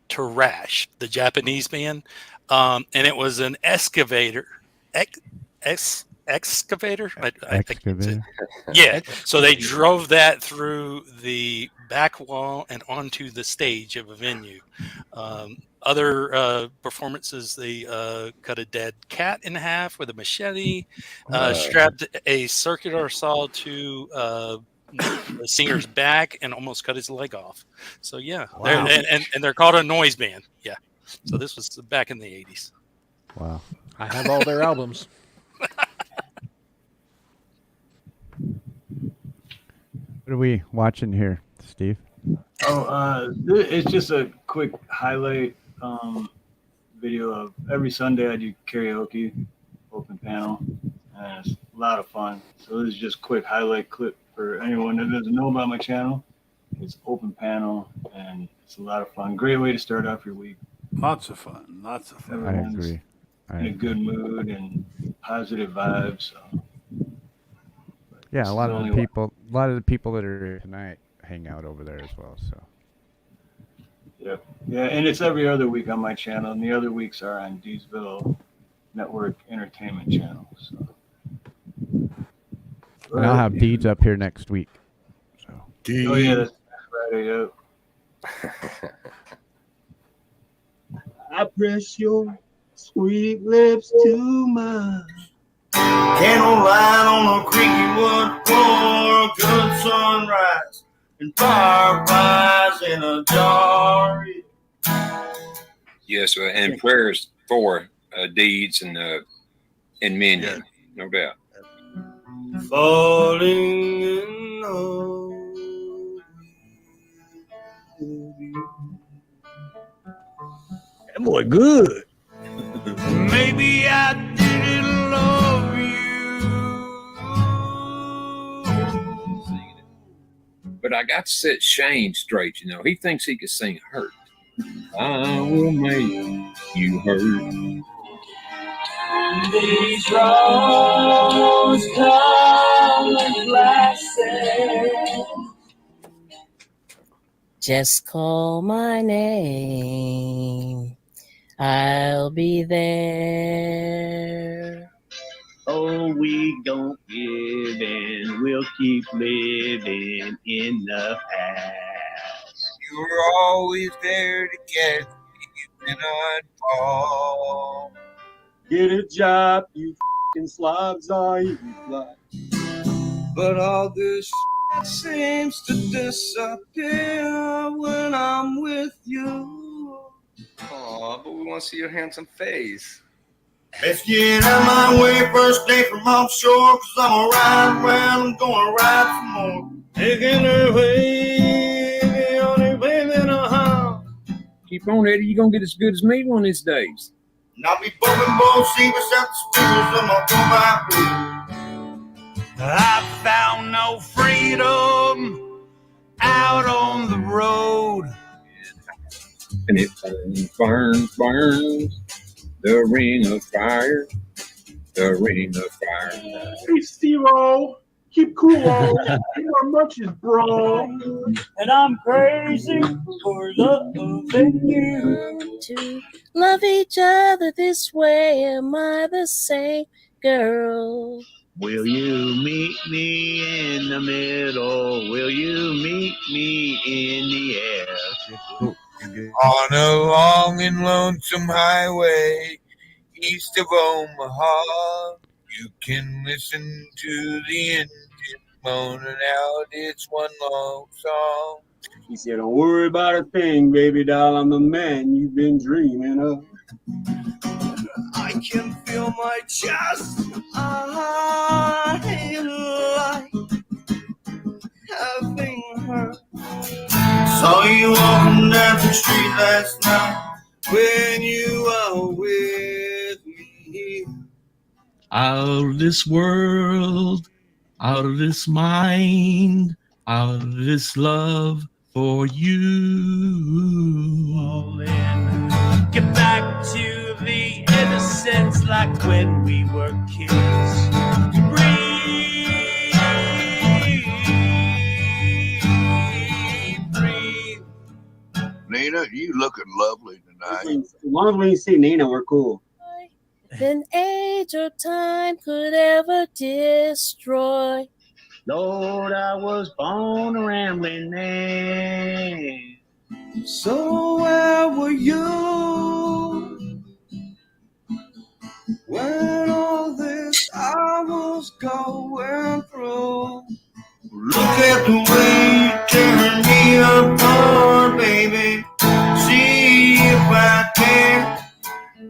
Tarash, the Japanese band, and it was an excavator. Excavator? Excavator. Yeah. So they drove that through the back wall and onto the stage of a venue. Other performances, they cut a dead cat in half with a machete, strapped a circular saw to the singer's back, and almost cut his leg off. So yeah, Wow. and they're called a noise band. Yeah. So this was back in the 80s. Wow. I have all their albums. What are we watching here, Steve? It's just a quick highlight video of every Sunday I do karaoke, open panel, and it's a lot of fun. So this is just a quick highlight clip for anyone that doesn't know about my channel. It's open panel, and it's a lot of fun. Great way to start off your week. Lots of fun. Lots of fun. I agree. In a good mood and positive vibes. So. Yeah, a lot of only the people that are here tonight hang out over there as well. So. Yeah, and it's every other week on my channel, and the other weeks are on Deesville Network Entertainment Channel. So. And I'll have Deeds up here next week. So. Oh yeah, that's Friday. Yep. I press your sweet lips to mine. Candlelight on a creaky wood floor, good sunrise and fireflies in a jar. Yes, and prayers for Deeds and Minion, no doubt. Falling in love. That boy good. Maybe I didn't love you. But I got to set Shane straight, you know. He thinks he can sing Hurt. I will make you hurt. These rose-colored glasses. Just call my name. I'll be there. Oh, we gon' give and we'll keep living in the past. You were always there to catch me when I'd fall. Get a job, you f***ing slobs, are you fly? But all this seems to disappear when I'm with you. Aw, but we want to see your handsome face. Let's get out of my way, first day from offshore, cause I'm gonna ride around, I'm gonna ride some more. Taking her away, the only way that I have. Keep on, Eddie. You're going to get as good as me one of these days. And I'll be bumping both seats out the speakers, I'm gonna go back. I found no freedom out on the road. And it burns, burns, the ring of fire, the ring of fire. Hey, Steve-O, keep cool, you are much as bro. And I'm crazy for loving you. To love each other this way, am I the same girl? Will you meet me in the middle? Will you meet me in the air? On a long and lonesome highway east of Omaha, you can listen to the engine moaning out its one long song. He said, don't worry about a thing, baby doll. I'm the man you've been dreaming of. I can feel my chest. I like having her. Saw you walking down the street last night when you were with me. Out of this world, out of this mind, out of this love for you. All in. Get back to the innocence like when we were kids. Breathe. Nina, you looking lovely tonight. As long as we see Nina, we're cool. Than age or time could ever destroy. Lord, I was born a rambling man. So where were you when all this I was going through? Look at the way you turn me apart, baby. See if I can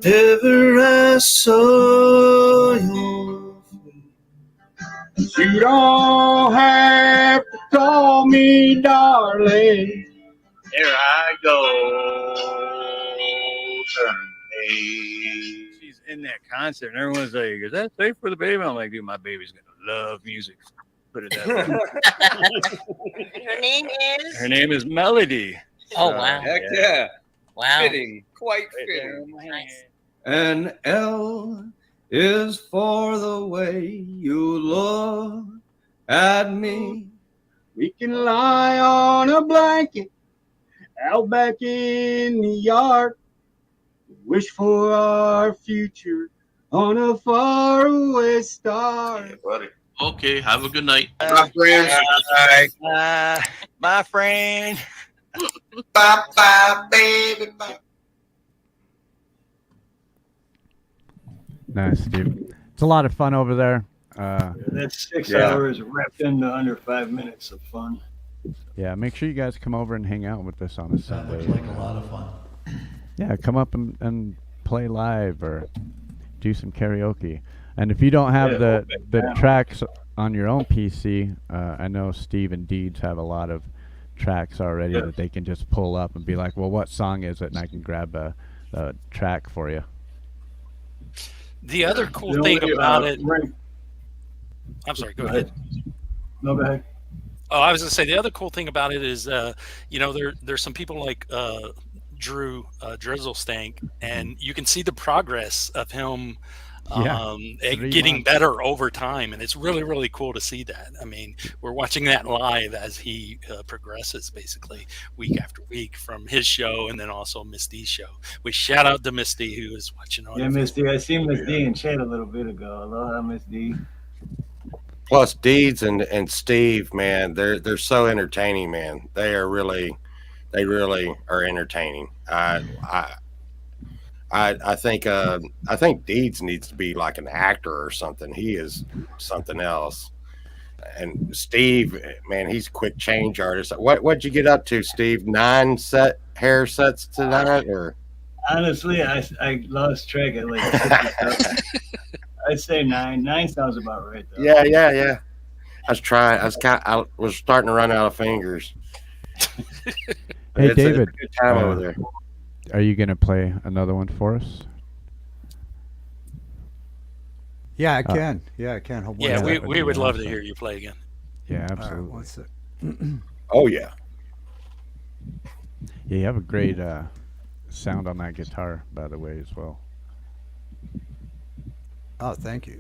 ever I saw your face. You don't have to call me darling. Here I go. Turn page. She's in that concert, and everyone's like, "Is that safe for the baby?" I'm like, "Dude, my baby's gonna love music." Put it that way. Her name is? Her name is Melody. Oh, wow. Heck yeah. Wow. Fitting. Quite fitting. Nice. And L is for the way you look at me. We can lie on a blanket out back in the yard. Wish for our future on a faraway star. Yeah, buddy. Okay, have a good night. My friends. My friend. Bye bye, baby. Bye. Nice, Steve. It's a lot of fun over there. That's 6 Yeah. hours wrapped into under 5 minutes of fun. Yeah, make sure you guys come over and hang out with us on a Sunday. Looks like a lot of fun. Yeah, come up and play live or do some karaoke. And if you don't have Yeah, the yeah. tracks on your own PC, I know Steve and Deeds have a lot of tracks already Yeah. that they can just pull up and be like, well, what song is it? And I can grab a track for you. The other cool The thing only, about it. right- I'm sorry, go ahead. No, go ahead. Oh, I was going to say the other cool thing about it is, there's some people like Drew Drizzle Stank, and you can see the progress of him Yeah, getting 3 months. better over time, and it's really, really cool to see that. I mean, we're watching that live as he progresses, basically week after week from his show, and then also Miss D's show. We shout out to Miss D who is watching on. Yeah, Miss D. I seen Miss D in chat a little bit ago. Aloha, Miss D. Plus Deeds and Steve, man, they're so entertaining, man. They really are entertaining. I think Deeds needs to be like an actor or something. He is something else. And Steve, man, he's a quick change artist. What'd you get up to, Steve? 9 hair sets tonight, or? Honestly, I lost track at like 50 I'd say 9. 9 sounds about right, though. Yeah. I was starting to run out of fingers. Hey, It's David, a good time over there. Are you going to play another one for us? Yeah, I can. I can. Hold Yeah, on. we would love to hear you play again. Yeah, All right, absolutely. what's it? Oh yeah. Yeah, you have a great sound on that guitar, by the way, as well. Oh, thank you.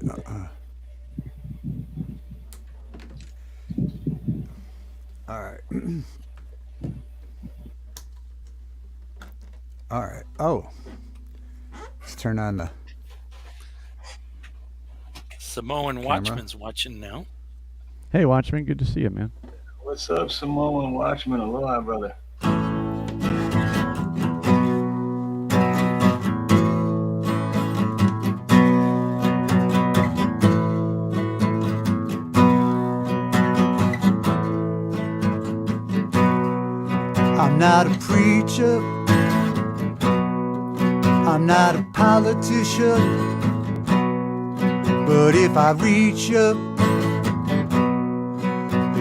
All right. All right. Oh, let's turn on the Samoan camera. Watchman's watching now. Hey, Watchman, good to see you, man. What's up, Samoan Watchman? Aloha, brother. I'm not a preacher, I'm not a politician, but if I reach you,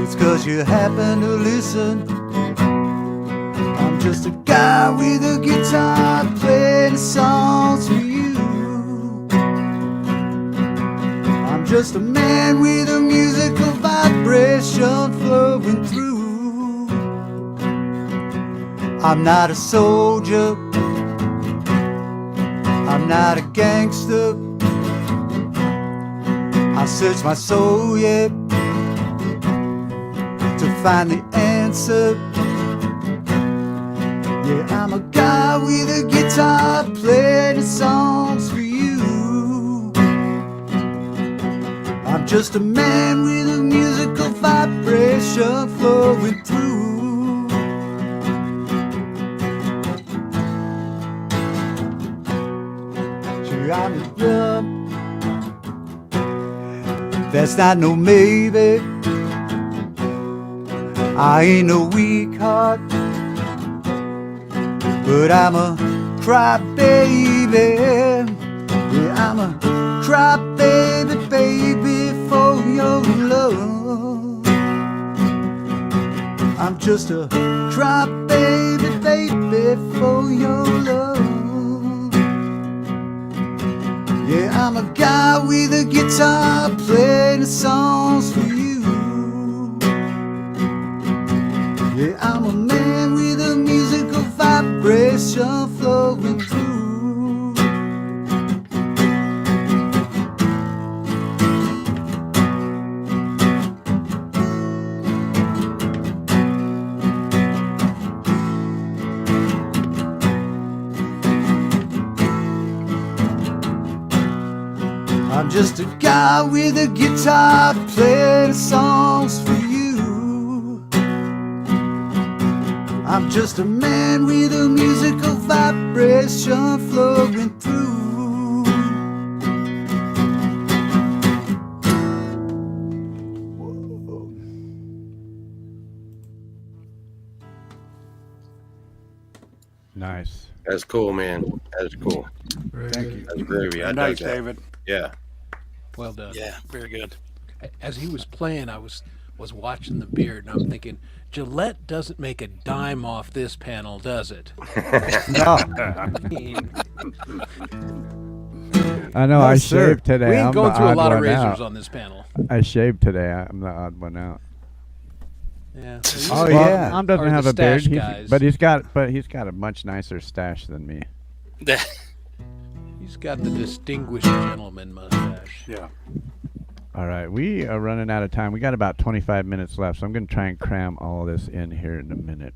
it's 'cause you happen to listen. I'm just a guy with a guitar playing songs for you. I'm just a man with a musical vibration flowing through. I'm not a soldier, I'm not a gangster. I search my soul yet to find the answer. Yeah, I'm a guy with a guitar playing songs for you. I'm just a man with a musical vibration flowing through. I'm young, that's not no maybe. I ain't no weak heart, but I'm a crybaby. Yeah, I'm a crybaby, baby, for your love. I'm just a cry baby, baby for your love. Yeah, I'm a guy with a guitar playing the songs for you. Yeah, I'm a man with a musical vibration flowing through. I'm just a guy with a guitar playing songs for you. I'm just a man with a musical vibration flowing through. Nice. That's cool, man. That's cool. Thank you. That's groovy. I Nice, dug that. David. Yeah. Well done. Yeah, very good. As he was playing, I was watching the beard, and I'm thinking, Gillette doesn't make a dime off this panel, does it? No. I mean, I know. No, I sir. shaved today. we ain't I'm going the through a odd lot of one razors out. on this panel. I shaved today. I'm the odd one out. Yeah. Oh Well, yeah. Tom doesn't are have the a beard, stash guys. but he's got a much nicer stash than me. He's got the distinguished gentleman mustache. Yeah. All right, we are running out of time. We got about 25 minutes left, so I'm going to try and cram all of this in here in a minute.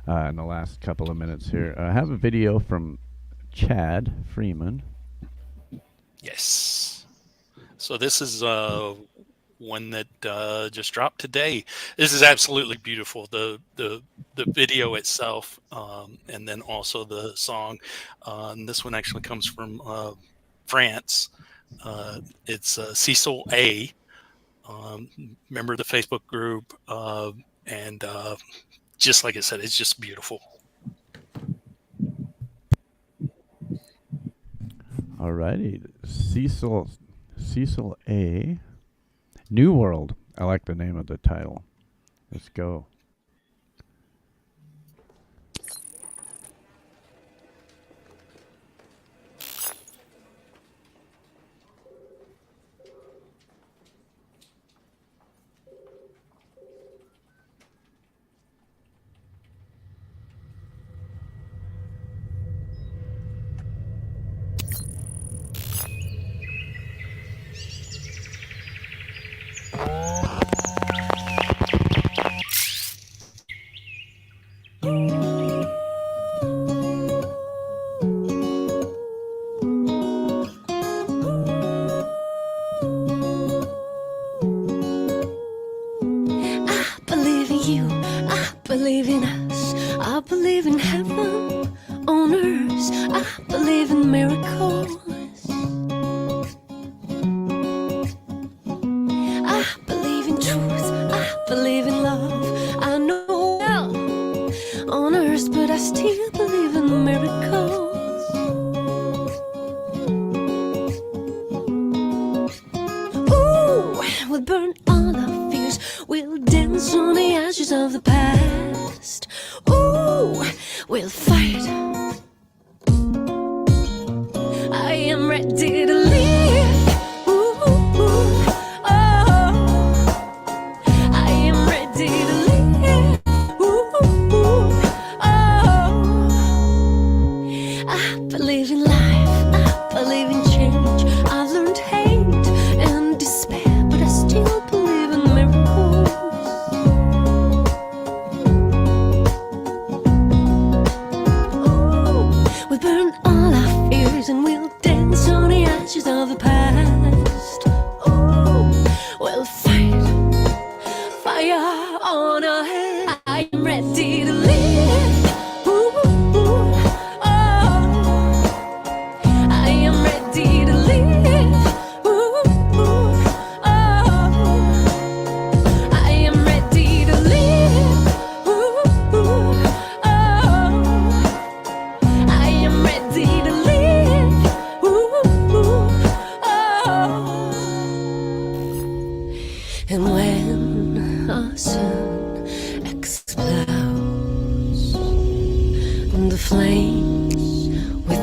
In the last couple of minutes here, I have a video from Chad Freeman. Yes. So this is one that just dropped today. This is absolutely beautiful. The video itself, and then also the song. And this one actually comes from France. It's Cecil A. Member of the Facebook group, and just like I said, it's just beautiful. All righty, Cecil A. New World. I like the name of the title. Let's go. I believe in you, I believe in us, I believe in heaven on earth, I believe in miracles. I believe in truth, I believe in love, I know well on earth, but I still believe in miracles. Ooh, we'll burn all our fears, we'll dance on the ashes of the past. Ooh, we'll fight. I am ready to live. Ooh, oh, I am ready to live. Ooh, oh, I believe in life, I believe in change. I learned hate and despair, but I still believe in miracles. Ooh, we'll burn all our fears and we'll dance on the ashes of the past. Ooh, we'll fight fire on our head. I am ready to live. Ooh, oh, I am ready to live. Ooh, oh, I am ready to live. Ooh, oh, I am ready to live. Ooh, oh,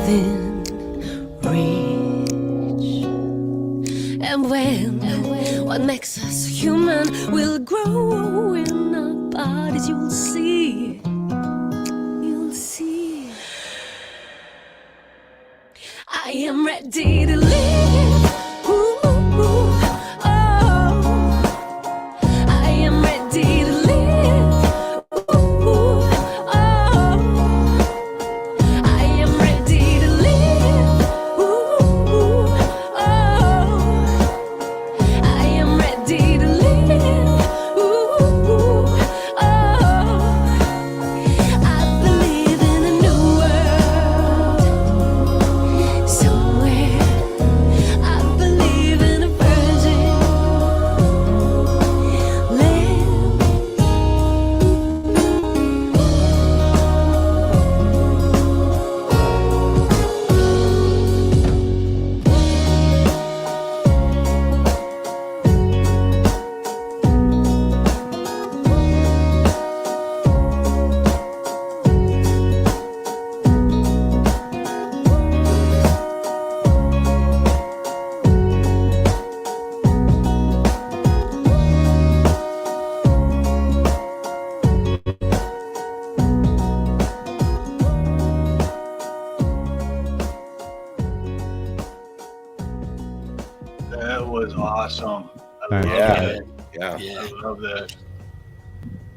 within reach. And when what makes us human will grow in our bodies, you'll see. You'll see. I am ready to live. Ooh, oh. I am ready to live. Ooh, oh. I am ready to live. Ooh, oh. I am ready to live. Ooh, oh. I believe in a new world somewhere. I believe in a virgin land. That was awesome. I Nice. love Yeah, that. yeah, Yeah. I love that.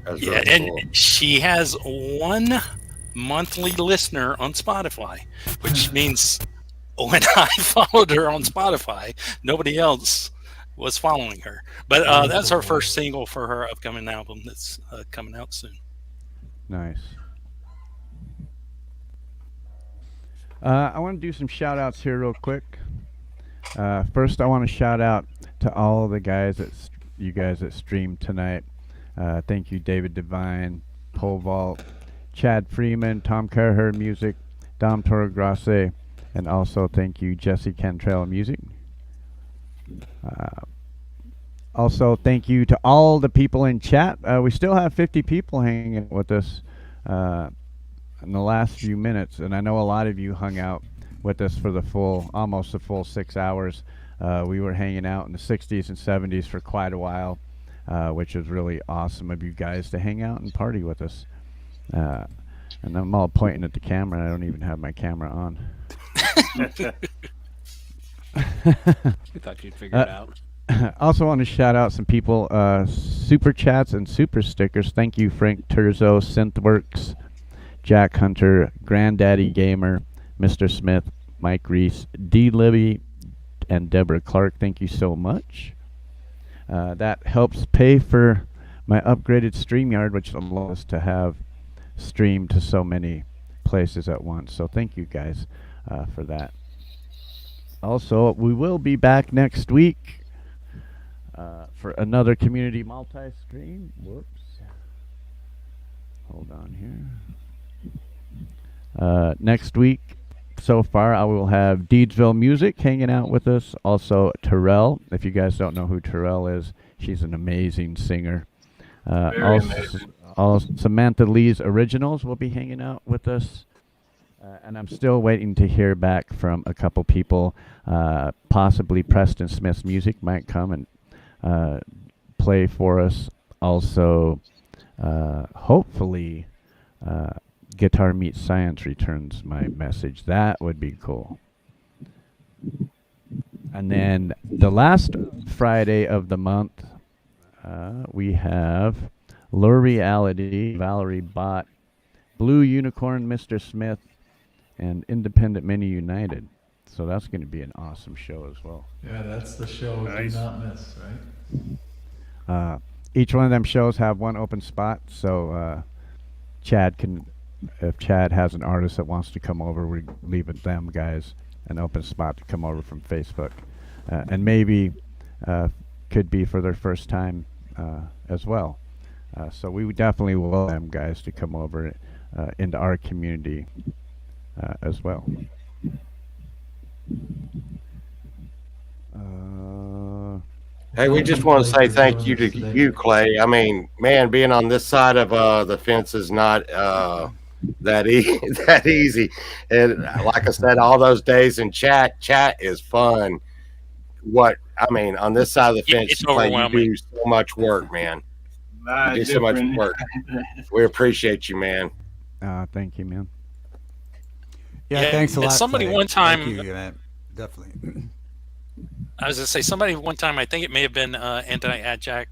that's Yeah, really and cool. she has one monthly listener on Spotify, which means when I followed her on Spotify, nobody else was following her. But that's her first single for her upcoming album that's coming out soon. Nice. I want to do some shout outs here real quick. First, I want to shout out to all the guys you guys that streamed tonight. Thank you, David Devine, Pole Vault, Chad Freeman, Tom Carher Music, Dom Torregrasse, and also thank you, Jesse Cantrell Music. Also, thank you to all the people in chat. We still have 50 people hanging with us in the last few minutes, and I know a lot of you hung out with us for almost the full 6 hours. We were hanging out in the 60s and 70s for quite a while, which was really awesome of you guys to hang out and party with us. And I'm all pointing at the camera, and I don't even have my camera on. We thought you'd figure it out. Also want to shout out some people, super chats and super stickers. Thank you, Frank Turzo, Synthworks, Jack Hunter, Granddaddy Gamer, Mr. Smith, Mike Reese, D. Libby, and Deborah Clark. Thank you so much. That helps pay for my upgraded StreamYard, which allows us to have streamed to so many places at once. So thank you guys for that. Also, we will be back next week for another community multi-stream. Whoops. Hold on here. Next week, so far, I will have Deedsville Music hanging out with us. Also, Terrell. If you guys don't know who Terrell is, she's an amazing singer. Also, Samantha Lee's Originals will be hanging out with us. And I'm still waiting to hear back from a couple people. Possibly Preston Smith's Music might come and play for us. Also, hopefully, Guitar Meets Science returns my message. That would be cool. And then the last Friday of the month, we have Lure Reality, Valerie Bott, Blue Unicorn, Mr. Smith, and Independent Mini United. So that's going to be an awesome show as well. Yeah, that's the show Nice. do not miss, right? Each one of them shows have one open spot, so Chad can, if Chad has an artist that wants to come over, we leave it them guys an open spot to come over from Facebook, and maybe could be for their first time as well. So we would definitely welcome them guys to come over into our community as well. Hey, we just want to say thank you to you, Clay. I mean, man, being on this side of the fence is not that that easy. And like I said, all those days in chat is fun. What I mean, on this side of the fence, It's Clay, you overwhelming. do so much work, man. You do so much Different. work. We appreciate you, man. Thank you, man. Yeah, thanks a lot. Somebody Clay. one time, Thank you, man. Definitely. I was gonna say, somebody one time, I think it may have been Anti-Adjack,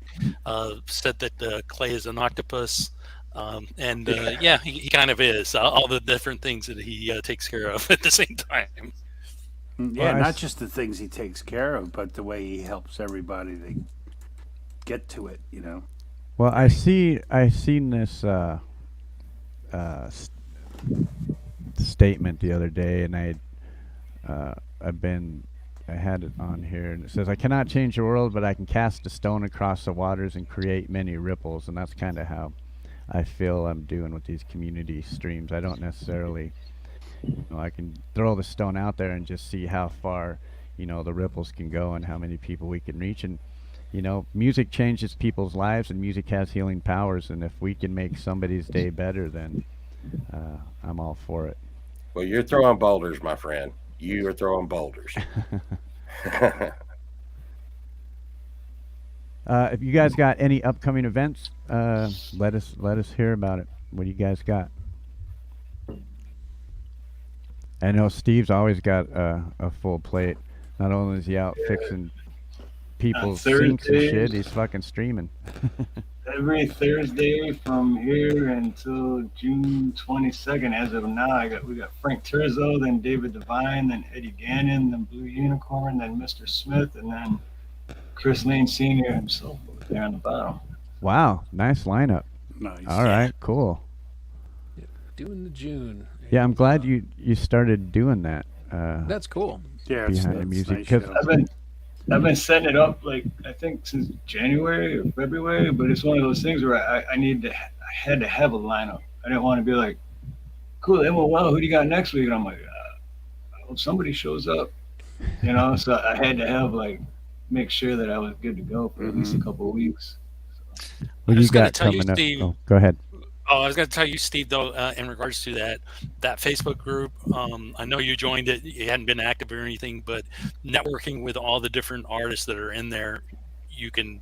said that Clay is an octopus. Yeah, he kind of is. All the different things that he takes care of at the same time. Yeah, not just the things he takes care of, but the way he helps everybody to get to it. Well, I seen this statement the other day, and I had it on here, and it says, "I cannot change the world, but I can cast a stone across the waters and create many ripples." And that's kind of how I feel I'm doing with these community streams. I don't necessarily, I can throw the stone out there and just see how far, the ripples can go and how many people we can reach. And music changes people's lives, and music has healing powers. And if we can make somebody's day better, then I'm all for it. Well, you're throwing boulders, my friend. You are throwing boulders. If you guys got any upcoming events, let us hear about it. What do you guys got? I know Steve's always got a full plate. Not only is he out fixing people's sinks and shit, he's fucking streaming. Every Thursday from here until June 22nd. As of now, we got Frank Turzo, then David Devine, then Eddie Gannon, then Blue Unicorn, then Mr. Smith, and then Chris Lane Sr. himself over there on the bottom. Wow, nice lineup. Nice. All right, cool. Doing the June. Yeah, I'm glad you started doing that. That's cool. Yeah, behind the music. nice 'Cause show. I've been setting it up I think since January or February, but it's one of those things where I had to have a lineup. I didn't want to be like, cool, then well, who do you got next week? And I'm like, I hope somebody shows up, So I had to have make sure that I was good to go for at least a couple of weeks. what do you got tell you, coming up? Steve- Oh, go ahead. Oh, I was going to tell you, Steve, though, in regards to that Facebook group, I know you joined it. You hadn't been active or anything, but networking with all the different artists that are in there, you can,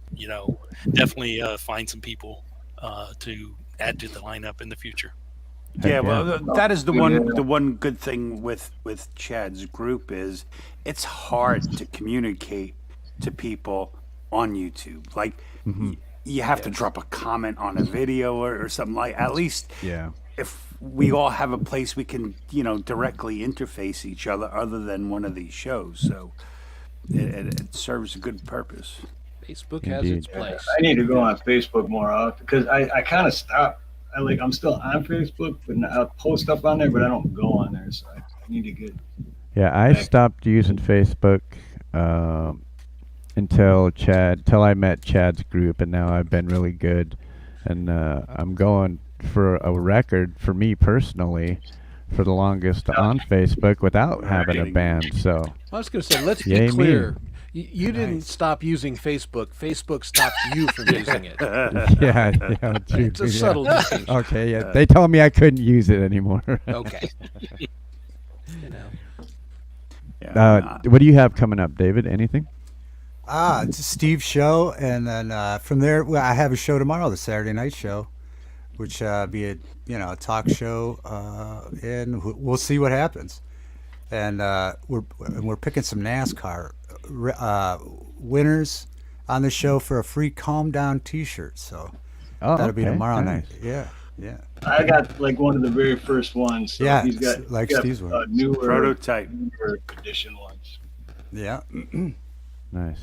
definitely find some people to add to the lineup in the future. Yeah, well, that is the one good thing with Chad's group is it's hard to communicate to people on YouTube. Like, you have to drop a comment on a video or something like. At least, if we all have a place we can, directly interface each other than one of these shows. So it serves a good purpose. Facebook has its place. I need to go on Facebook more often because I kind of stopped. I'm still on Facebook, but I post stuff on there, but I don't go on there. So I need to get. Yeah, I stopped using Facebook until I met Chad's group, and now I've been really good. And I'm going for a record for me personally for the longest on Facebook without having a band. So I was going to say, let's yay be clear. me. You didn't stop using Facebook. Facebook stopped you from using it. yeah, true, It's a subtle distinction. Okay, yeah. They told me I couldn't use it anymore. Okay. What do you have coming up, David? Anything? It's a Steve show, and then from there, I have a show tomorrow, the Saturday night show, which be a talk show, and we'll see what happens. And we're picking some NASCAR winners on the show for a free Calm Down T-shirt. So that'll be tomorrow night. Yeah. I got one of the very first ones. So Yeah, he's got Steve's one. Newer Prototype. newer edition ones. Yeah. Nice.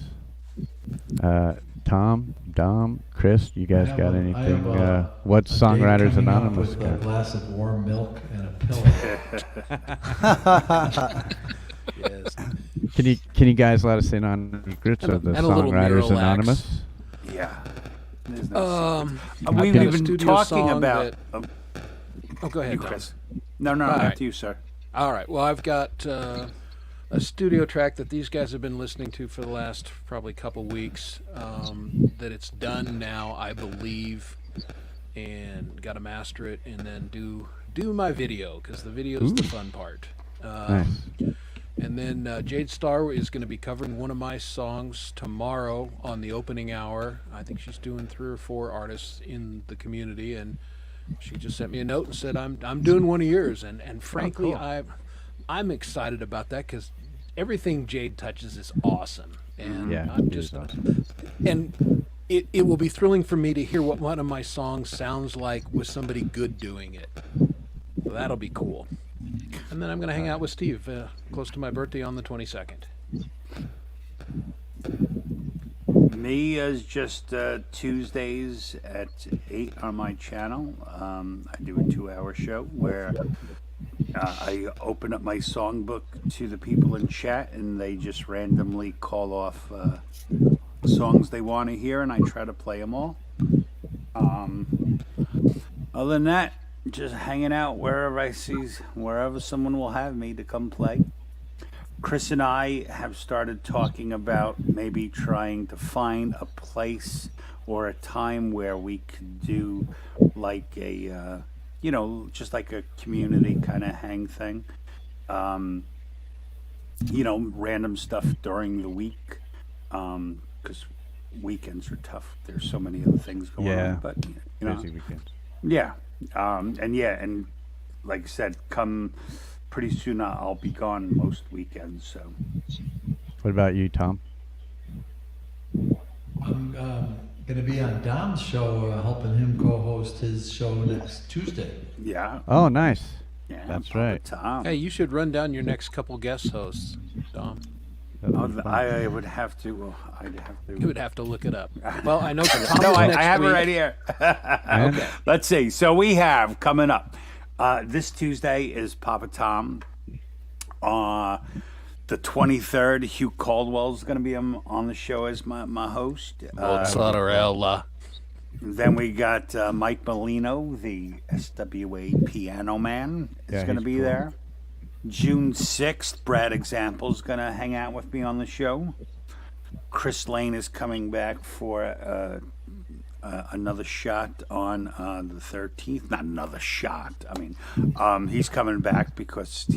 Tom, Dom, Chris, you guys got anything? What Songwriters Anonymous with got? a glass of warm milk and a pillow. Yes. Can you guys let us in on the secrets of the and a little Songwriters Miralax. Anonymous? Yeah. I've We've got a been studio talking song about. that- Oh, go ahead, You, Dom. Chris. No, All not right. you, sir. All right. Well, I've got a studio track that these guys have been listening to for the last probably couple weeks. That it's done now, I believe, and got to master it and then do do my video because the video is the fun part. Nice. And then Jade Star is going to be covering one of my songs tomorrow on the opening hour. I think she's doing 3 or 4 artists in the community, and she just sent me a note and said, "I'm doing one of yours." And frankly, cool. I'm excited about that because everything Jade touches is awesome, and Yeah, I'm it just is awesome. and it will be thrilling for me to hear what one of my songs sounds like with somebody good doing it. So that'll be cool. And then I'm going to hang out with Steve close to my birthday on the 22nd. Me is just Tuesdays at 8 on my channel. I do a 2-hour show where I open up my songbook to the people in chat, and they just randomly call off songs they want to hear, and I try to play them all. Other than that, just hanging out wherever someone will have me to come play. Chris and I have started talking about maybe trying to find a place or a time where we could do like a, just like a community kind of hang thing. Random stuff during the week, because weekends are tough. There's so many other things going on, but busy weekends. yeah, and like I said, come pretty soon. I'll be gone most weekends. So, What about you, Tom? I'm going to be on Dom's show, helping him co-host his show next Tuesday. Yeah. Oh, nice. Yeah, that's right. Hey, you should run down your next couple guest hosts, Dom. I would have to. I'd have to. You would have to look it up. Well, I know. No, I next have it week. right here. Okay. Let's see. So we have coming up this Tuesday is Papa Tom. The 23rd, Hugh Caldwell's going to be on the show as my host. Mozzarella. Then we got Mike Molino, the SWA piano man, is Yeah, going to he's be cool. there. June 6th, Brad Example's going to hang out with me on the show. Chris Lane is coming back for another shot on the 13th. Not another shot. I mean, he's coming back because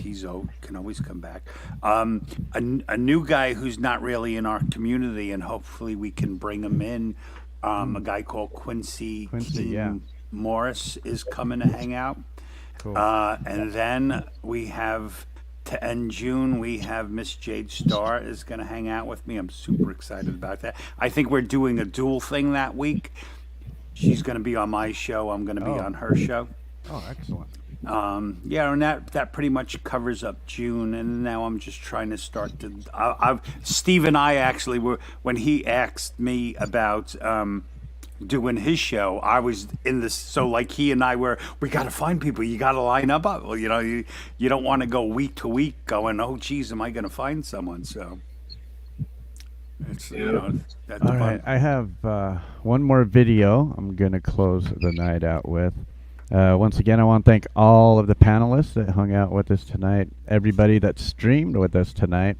can always come back. A new guy who's not really in our community, and hopefully we can bring him in. A guy called Quincy King yeah. Morris is coming to hang out. Cool. And then we have, to end June, we have Miss Jade Starr is going to hang out with me. I'm super excited about that. I think we're doing a dual thing that week. She's going to be on my show. I'm going to be on her show. Oh, excellent. And that pretty much covers up June. And now I'm just trying to start to. Steve and I actually were, when he asked me about doing his show, I was in this. So like he and I we got to find people. You got to line up. Well, you don't want to go week to week going, oh, geez, am I going to find someone? So it's, that's All right, I have one more video I'm going to close the night out with. Once again, I want to thank all of the panelists that hung out with us tonight, everybody that streamed with us tonight.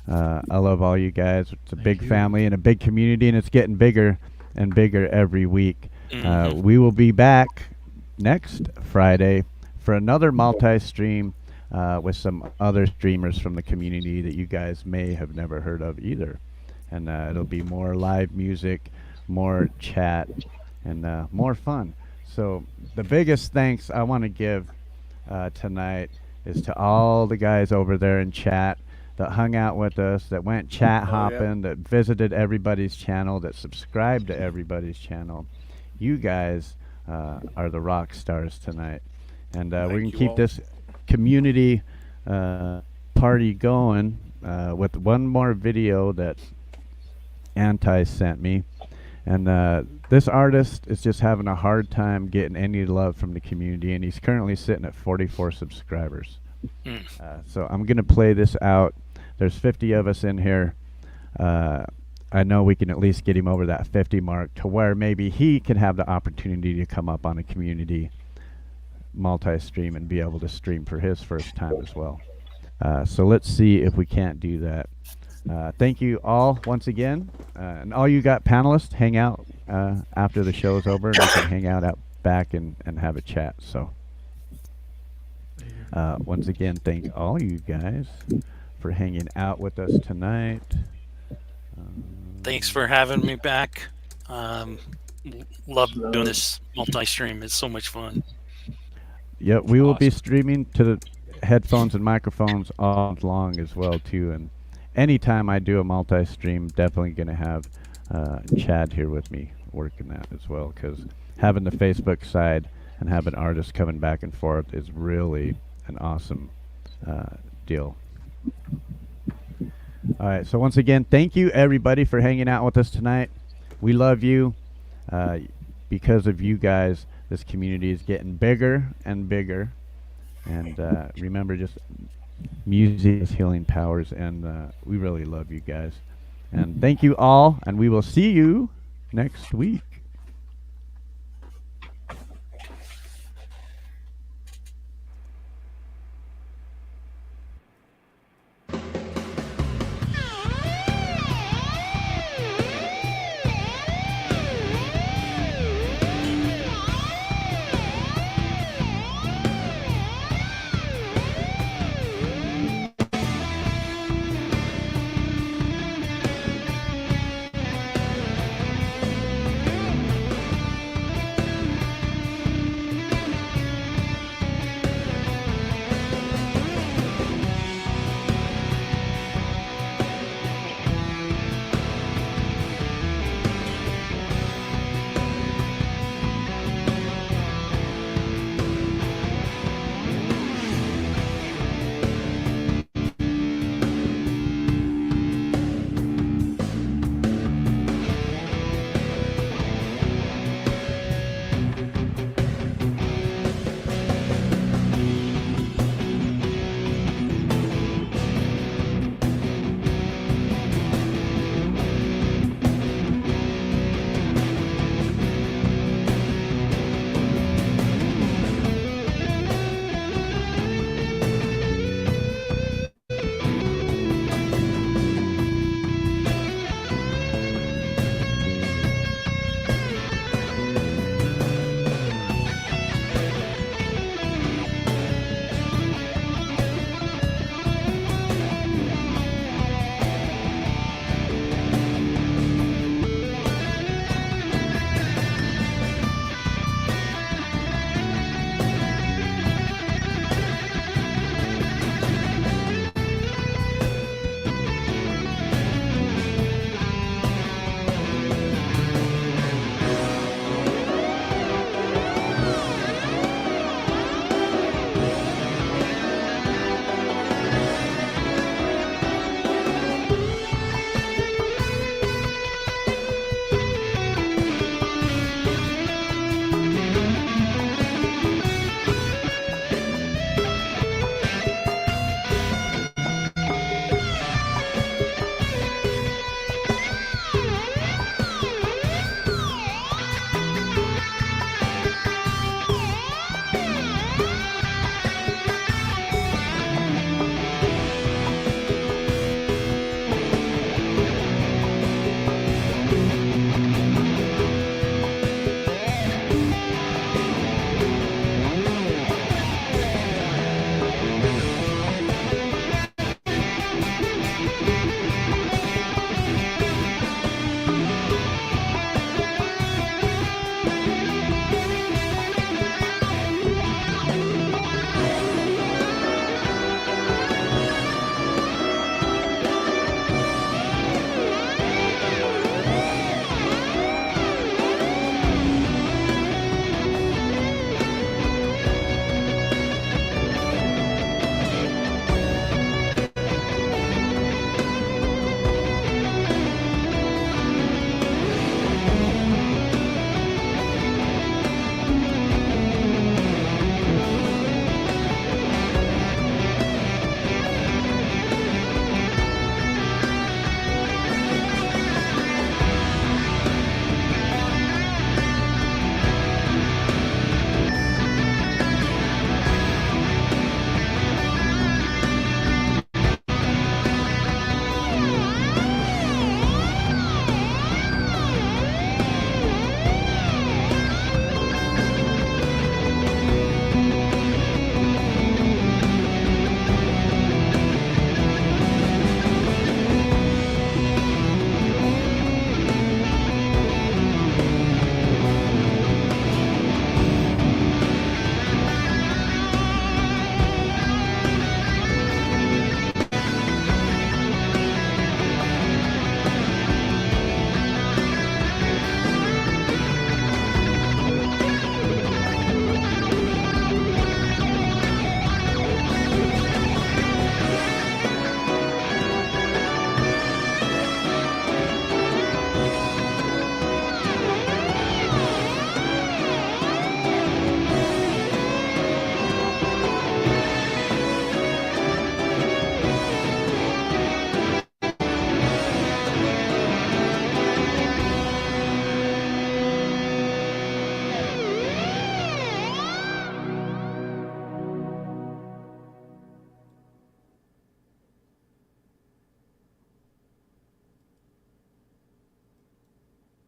I love all you guys. It's a big family and a big community, and it's getting bigger and bigger every week. We will be back next Friday for another multi-stream with some other streamers from the community that you guys may have never heard of either. And it'll be more live music, more chat, and more fun. So the biggest thanks I want to give tonight is to all the guys over there in chat that hung out with us, that went chat hopping, that visited everybody's channel, that subscribed to everybody's channel. You guys are the rock stars tonight. And we're going to keep this community party going with one more video that Anti sent me. And this artist is just having a hard time getting any love from the community, and he's currently sitting at 44 subscribers. So I'm going to play this out. There's 50 of us in here. I know we can at least get him over that 50 mark to where maybe he can have the opportunity to come up on a community multi-stream and be able to stream for his first time as well. So let's see if we can't do that. Thank you all once again. And all you got panelists, hang out after the show's over, and we can hang out back and have a chat. So Once again, thank all you guys for hanging out with us tonight. Thanks for having me back. Love doing this multi-stream. It's so much fun. Yeah, we will be streaming to the headphones and microphones all long as well too. And anytime I do a multi-stream, definitely going to have Chad here with me working that as well, because having the Facebook side and having artists coming back and forth is really an awesome deal. All right, so once again, thank you everybody for hanging out with us tonight. We love you. Because of you guys, this community is getting bigger and bigger. And remember, just music is healing powers, and we really love you guys. And thank you all, and we will see you next week.